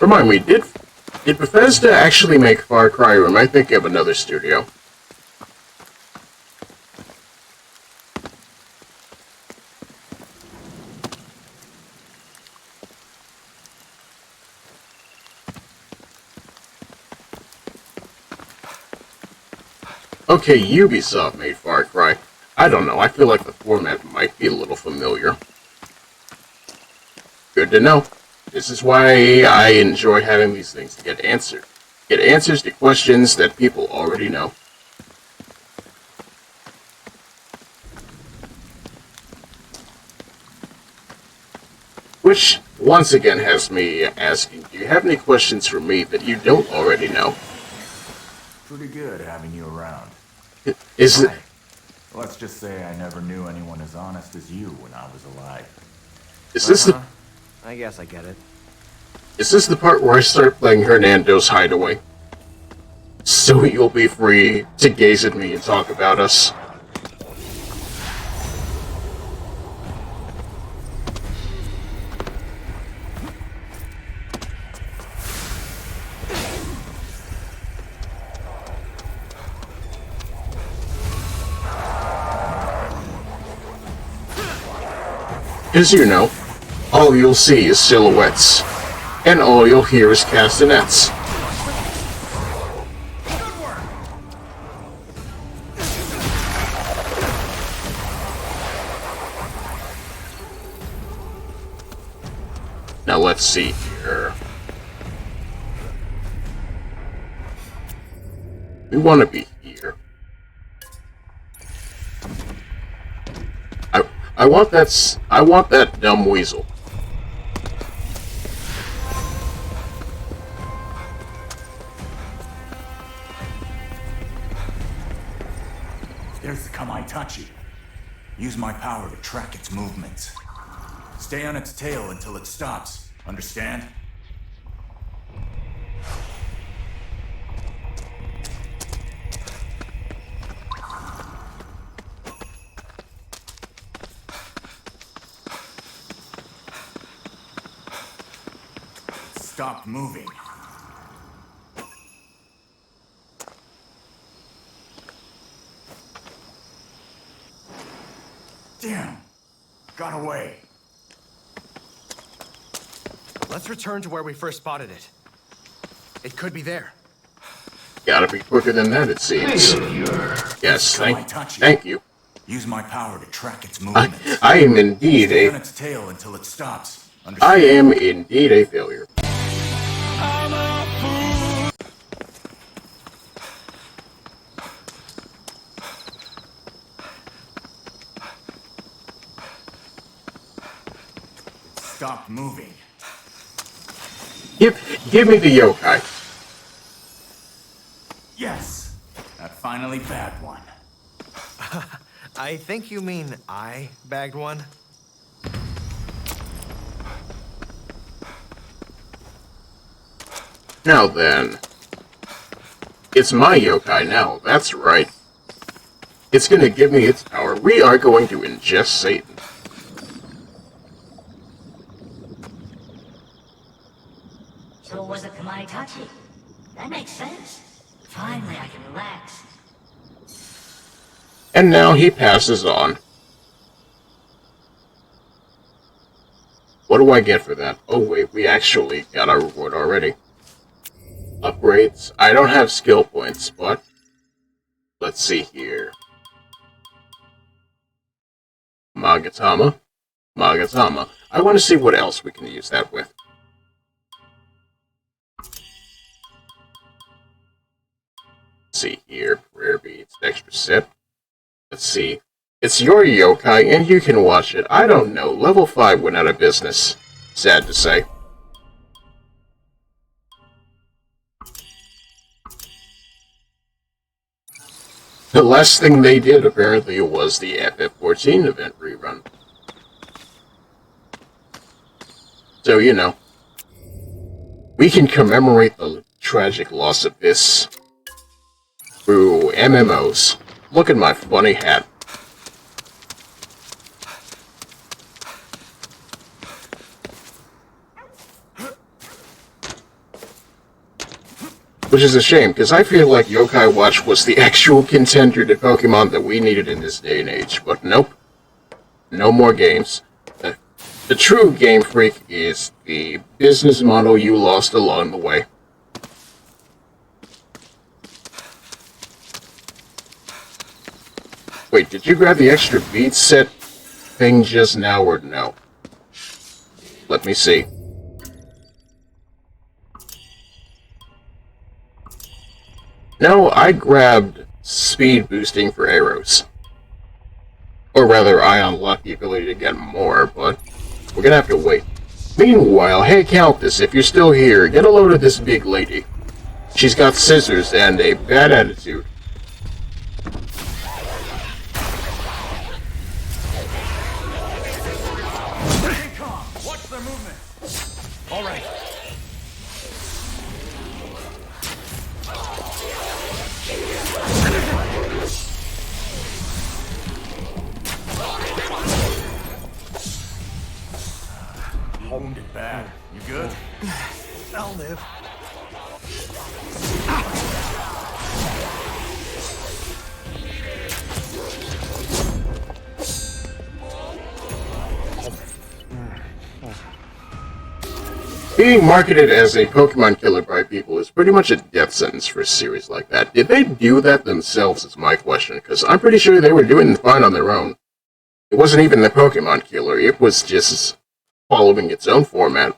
Remind me, did Bethesda actually make Far Cry, or am I thinking of another studio? Okay, Ubisoft made Far Cry. I don't know, I feel like the format might be a little familiar. Good to know. This is why I enjoy having these things to get answered. Get answers to questions that people already know. Which, once again, has me asking, do you have any questions for me that you don't already know? Pretty good having you around. Is it... Let's just say I never knew anyone as honest as you when I was alive. Is this the... I guess I get it. Is this the part where I start playing Hernando's Hideaway? So you'll be free to gaze at me and talk about us. As you know, all you'll see is silhouettes, and all you'll hear is castanets. Now let's see here. We want to be here. I want that dumb weasel. There's the Kamaitachi. Use my power to track its movements. Stay on its tail until it stops. Understand? Stop moving. Damn! Got away. Let's return to where we first spotted it. It could be there. Gotta be quicker than that, it seems. Yes, thank you. Use my power to track its movements. I am indeed Stay on its tail until it stops. I am indeed a failure. Stop moving. Give me the yokai. Yes, that finally bagged one. I think you mean I bagged one. Now then. It's my yokai now, that's right. It's gonna give me its power. We are going to ingest Satan. So it was a Kamaitachi. That makes sense. Finally, I can relax. And now he passes on. What do I get for that? Oh wait, we actually got our reward already. Upgrades. I don't have skill points, but let's see here. Magatama. Magatama. I want to see what else we can use that with. Let's see here. Prayer beads. Extra sip. Let's see. It's your yokai and you can watch it. I don't know. Level 5 went out of business. Sad to say. The last thing they did, apparently, was the FF14 event rerun. So, you know. We can commemorate the tragic loss of this through MMOs. Look at my funny hat. Which is a shame, because I feel like Yokai Watch was the actual contender to Pokemon that we needed in this day and age. But nope. No more games. The true Game Freak is the business model you lost along the way. Wait, did you grab the extra beat set thing just now or no? Let me see. No, I grabbed speed boosting for arrows. Or rather, I unlocked the ability to get more, but we're gonna have to wait. Meanwhile, hey Countess, if you're still here, get a load of this big lady. She's got scissors and a bad attitude. Watch their movement. All right. Wounded bad. You good? I'll live. Being marketed as a Pokemon killer by people is pretty much a death sentence for a series like that. Did they do that themselves is my question, because I'm pretty sure they were doing fine on their own. It wasn't even the Pokemon killer, it was just following its own format.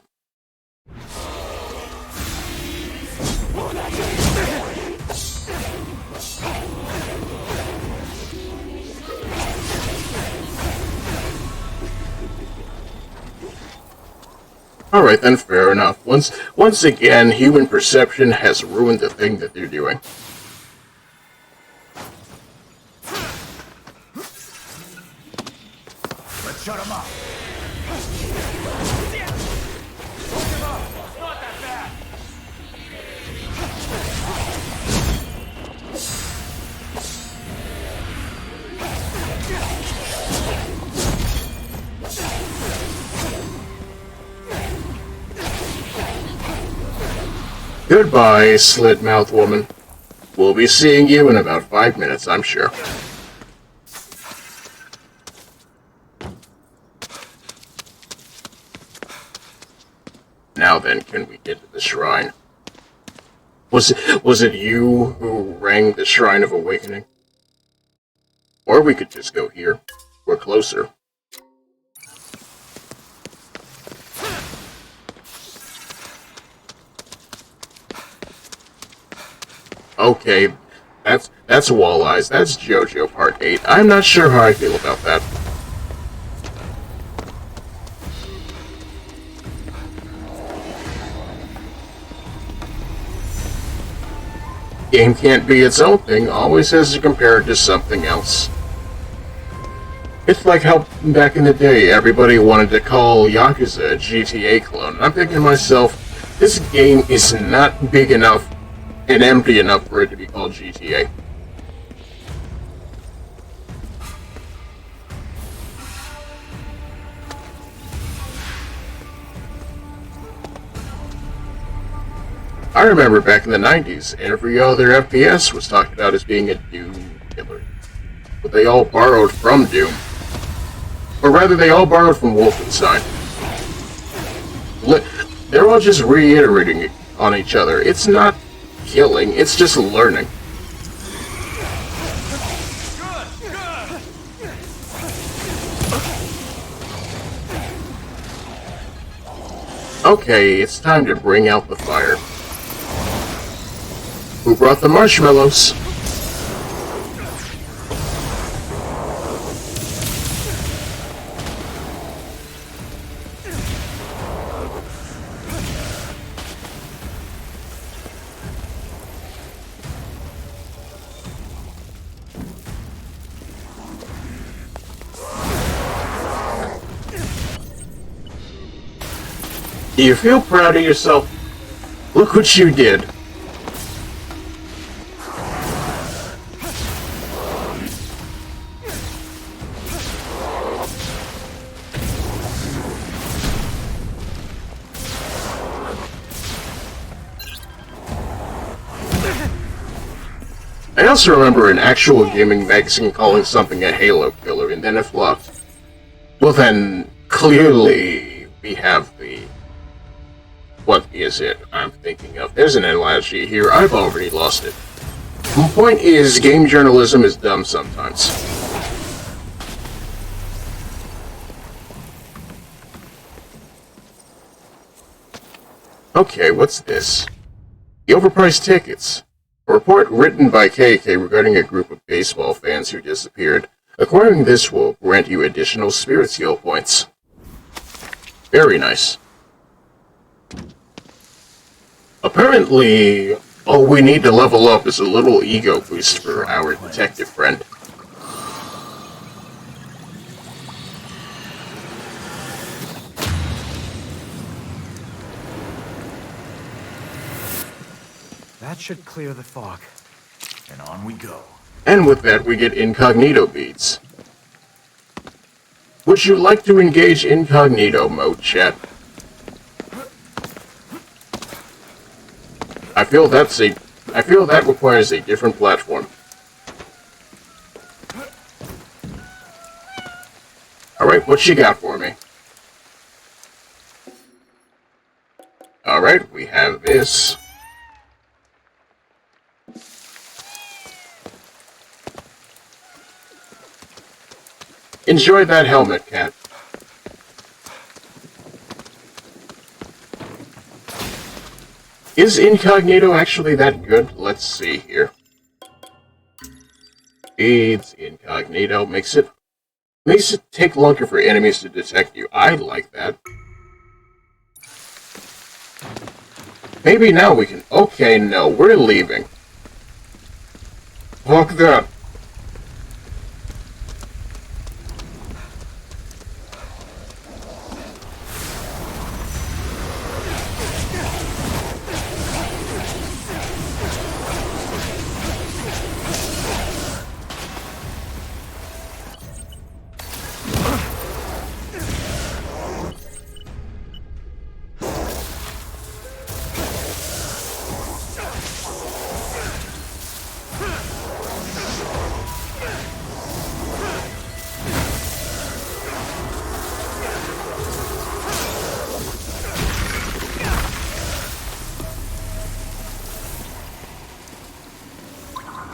Alright then, fair enough. Once again, human perception has ruined the thing that they're doing. Let's shut him up. Not that bad. Goodbye, slit-mouth woman. We'll be seeing you in about 5 minutes, I'm sure. Now then, can we get to the shrine? Was it you who rang the Shrine of Awakening? Or we could just go here. We're closer. Okay, that's Walleyes. That's JoJo Part 8. I'm not sure how I feel about that. Game can't be its own thing, always has to compare it to something else. It's like how back in the day everybody wanted to call Yakuza a GTA clone. I'm thinking to myself, this game is not big enough and empty enough for it to be called GTA. I remember back in the 90s, every other FPS was talked about as being a Doom killer. But they all borrowed from Doom. Or rather, they all borrowed from Wolfenstein. They're all just reiterating it on each other. It's not killing, it's just learning. Okay, it's time to bring out the fire. Who brought the marshmallows? Do you feel proud of yourself? Look what you did. I also remember an actual gaming magazine calling something a Halo killer, and then it flopped. Well then, clearly we have the... What is it I'm thinking of? There's an analogy here, I've already lost it. The point is, game journalism is dumb sometimes. Okay, what's this? The overpriced tickets. A report written by KK regarding a group of baseball fans who disappeared. Acquiring this will grant you additional spirit skill points. Very nice. Apparently, all we need to level up is a little ego boost for our detective friend. That should clear the fog. And on we go. And with that, we get incognito beads. Would you like to engage incognito mode, chat? I feel that requires a different platform. Alright, what you got for me? Alright, we have this. Enjoy that helmet, Cat. Is incognito actually that good? Let's see here. Beads, incognito, makes it take longer for enemies to detect you. I like that. Maybe now we can... Okay, no, we're leaving. Fuck that.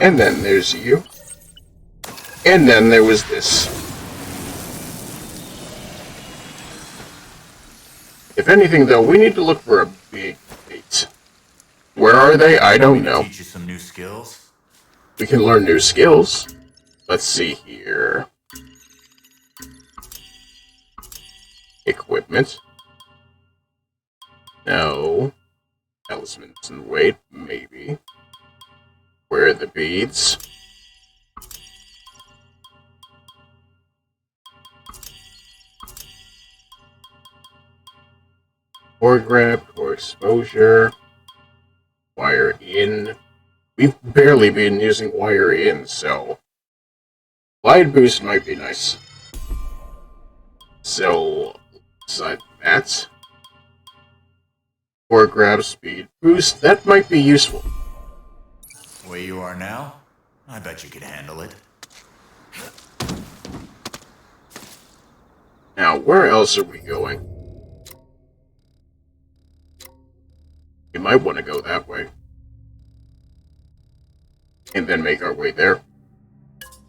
And then there's you. And then there was this. If anything, though, we need to look for a big bait. Where are they? I don't know. Teach you some new skills? We can learn new skills. Let's see here. Equipment. No. Talismans and weight, maybe. Where are the beads? Core grab, core exposure, wire in. We've barely been using wire in, so glide boost might be nice. So, aside that, core grab, speed boost, that might be useful. Where you are now? I bet you could handle it. Now, where else are we going? We might want to go that way. And then make our way there.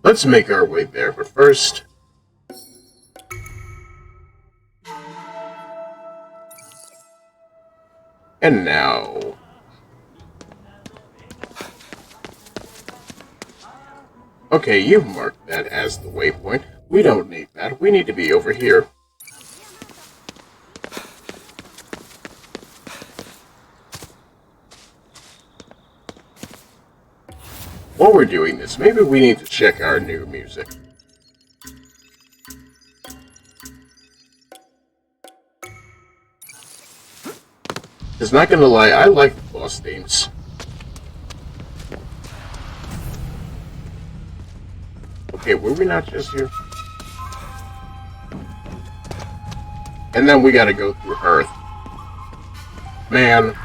Let's make our way there, but first... And now... Okay, you've marked that as the waypoint. We don't need that. We need to be over here. While we're doing this, maybe we need to check our new music. Because not gonna lie, I like the boss themes. Okay, were we not just here? And then we gotta go through Earth. Man.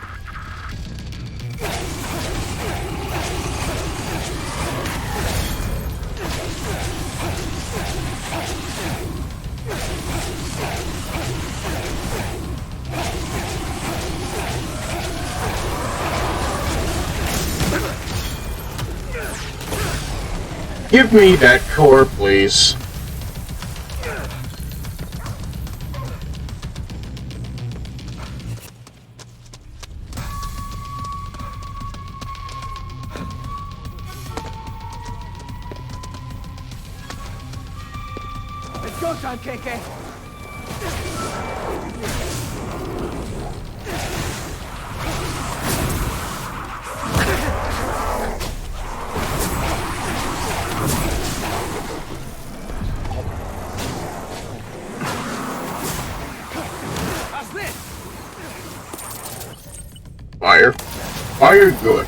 Give me that core, please. It's go time, KK! Fire good.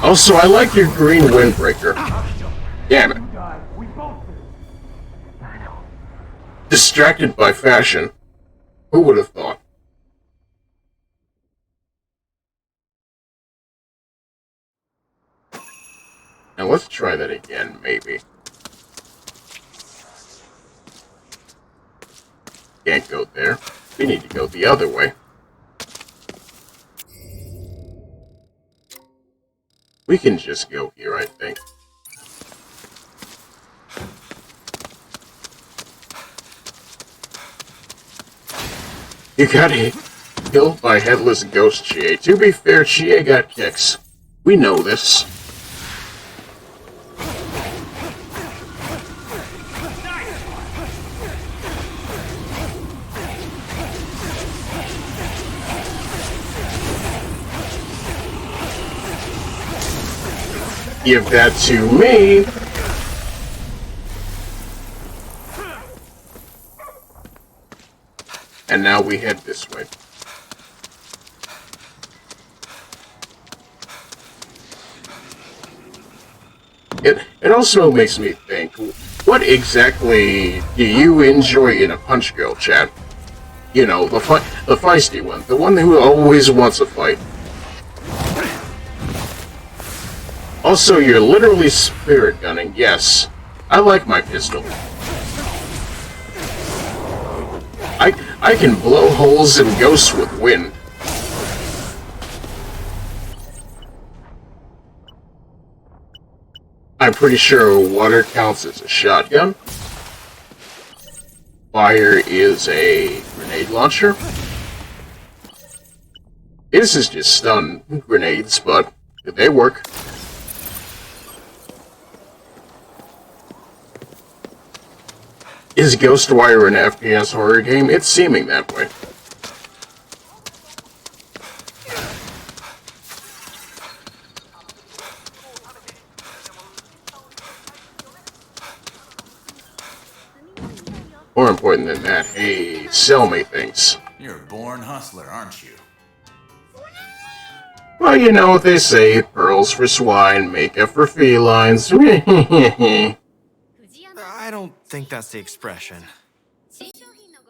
Also, I like your green windbreaker. Damn it. Distracted by fashion. Who would have thought? Now let's try that again, maybe. Can't go there. We need to go the other way. We can just go here, I think. You got killed by Headless Ghost Chie. To be fair, Chie got kicks. We know this. Give that to me. And now we head this way. It also makes me think, what exactly do you enjoy in a Punch Girl chat? You know, the feisty one, the one who always wants a fight. Also, you're literally spirit gunning. Yes, I like my pistol. I can blow holes in ghosts with wind. I'm pretty sure water counts as a shotgun. Fire is a grenade launcher. This is just stun grenades, but they work. Is Ghostwire an FPS horror game? It's seeming that way. More important than that, hey, sell me things. You're a born hustler, aren't you? Well, you know what they say, pearls for swine, makeup for felines. I don't think that's the expression.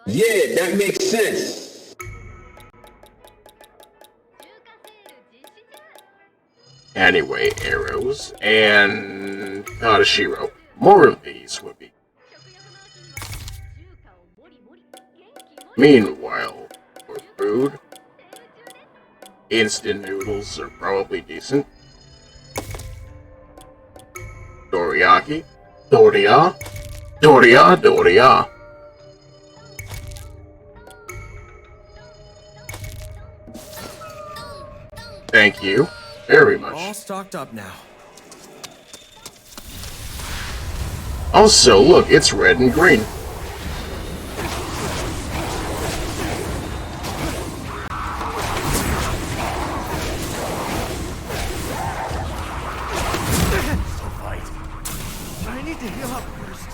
Yeah, that makes sense. Anyway, arrows and Kadashiro. More of these would be. Meanwhile, for food, instant noodles are probably decent. Doriyaki, Doria, Doria, Doria. Thank you very much. All stocked up now. Also, look, it's red and green. I need to heal up first.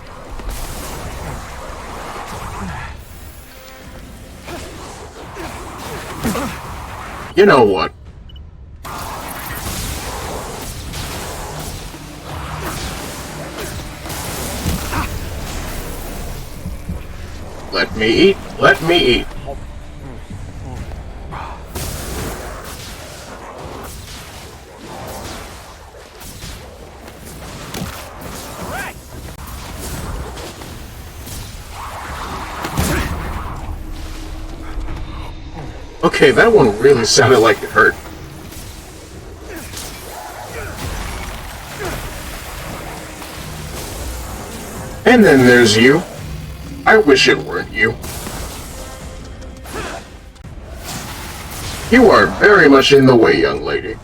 You know what? Let me eat. Let me eat. Okay, that one really sounded like it hurt. And then there's you. I wish it weren't you. You are very much in the way, young lady.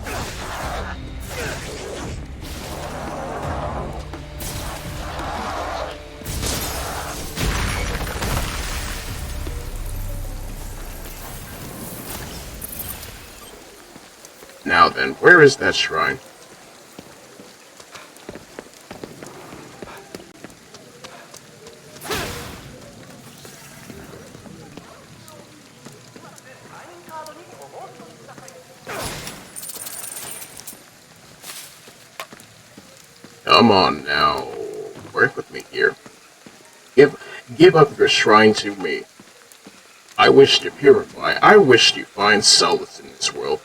Now then, where is that shrine? Come on now. Work with me here. Give up your shrine to me. I wish to purify. I wish to find solace in this world.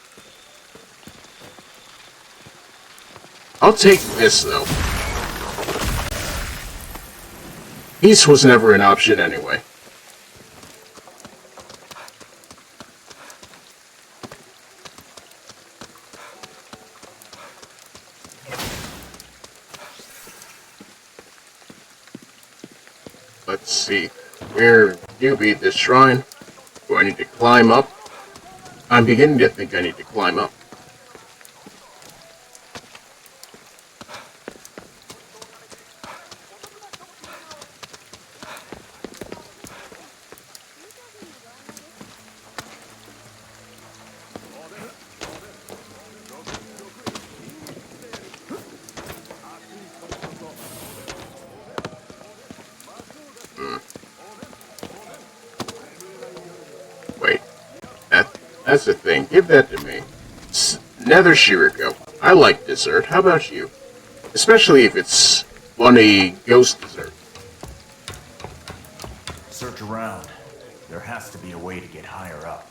I'll take this, though. Peace was never an option anyway. Let's see. Where do you beat this shrine? Do I need to climb up? I'm beginning to think I need to climb up. Wait. That's the thing. Give that to me. Nether Shiriko. I like dessert. How about you? Especially if it's funny ghost dessert. Search around. There has to be a way to get higher up.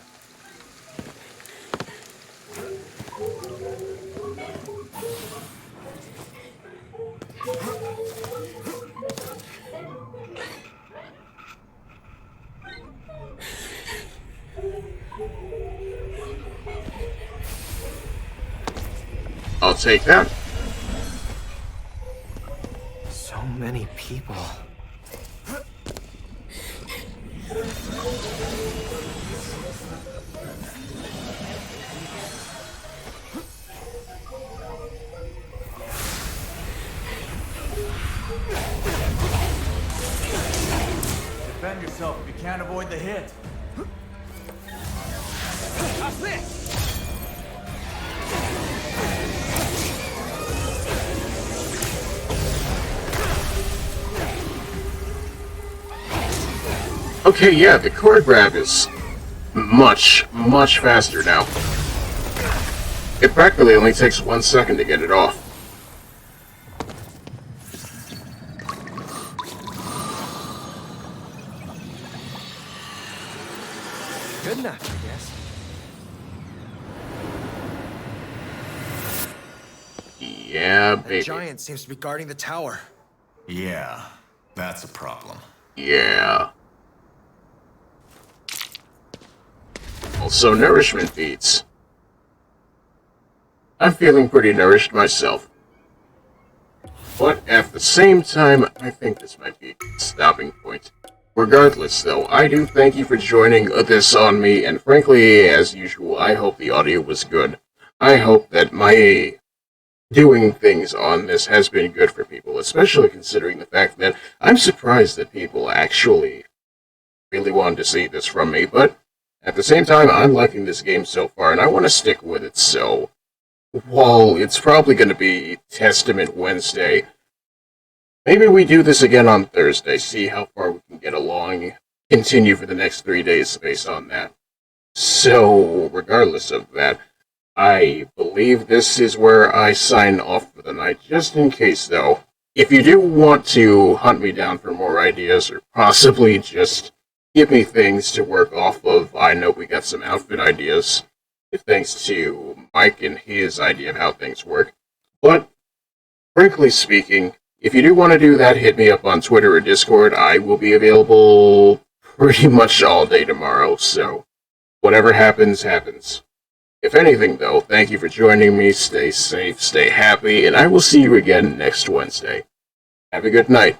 I'll take that. So many people. Defend yourself if you can't avoid the hit. How's this? Okay, yeah, the cord grab is much faster now. It practically only takes 1 second to get it off. Good enough, I guess. Yeah, That baby. giant seems to be guarding the tower. Yeah, that's a problem. Yeah. Also, nourishment beads. I'm feeling pretty nourished myself. But at the same time, I think this might be a stopping point. Regardless, though, I do thank you for joining this on me, and frankly, as usual, I hope the audio was good. I hope that my doing things on this has been good for people, especially considering the fact that I'm surprised that people actually really wanted to see this from me, but at the same time, I'm liking this game so far, and I want to stick with it, so while it's probably going to be Testament Wednesday, maybe we do this again on Thursday, see how far we can get along, continue for the next 3 days based on that. So, regardless of that, I believe this is where I sign off for the night, just in case, though. If you do want to hunt me down for more ideas, or possibly just give me things to work off of, I know we got some outfit ideas, thanks to Mike and his idea of how things work. But, frankly speaking, if you do want to do that, hit me up on Twitter or Discord. I will be available pretty much all day tomorrow, so whatever happens, happens. If anything, though, thank you for joining me. Stay safe, stay happy, and I will see you again next Wednesday. Have a good night.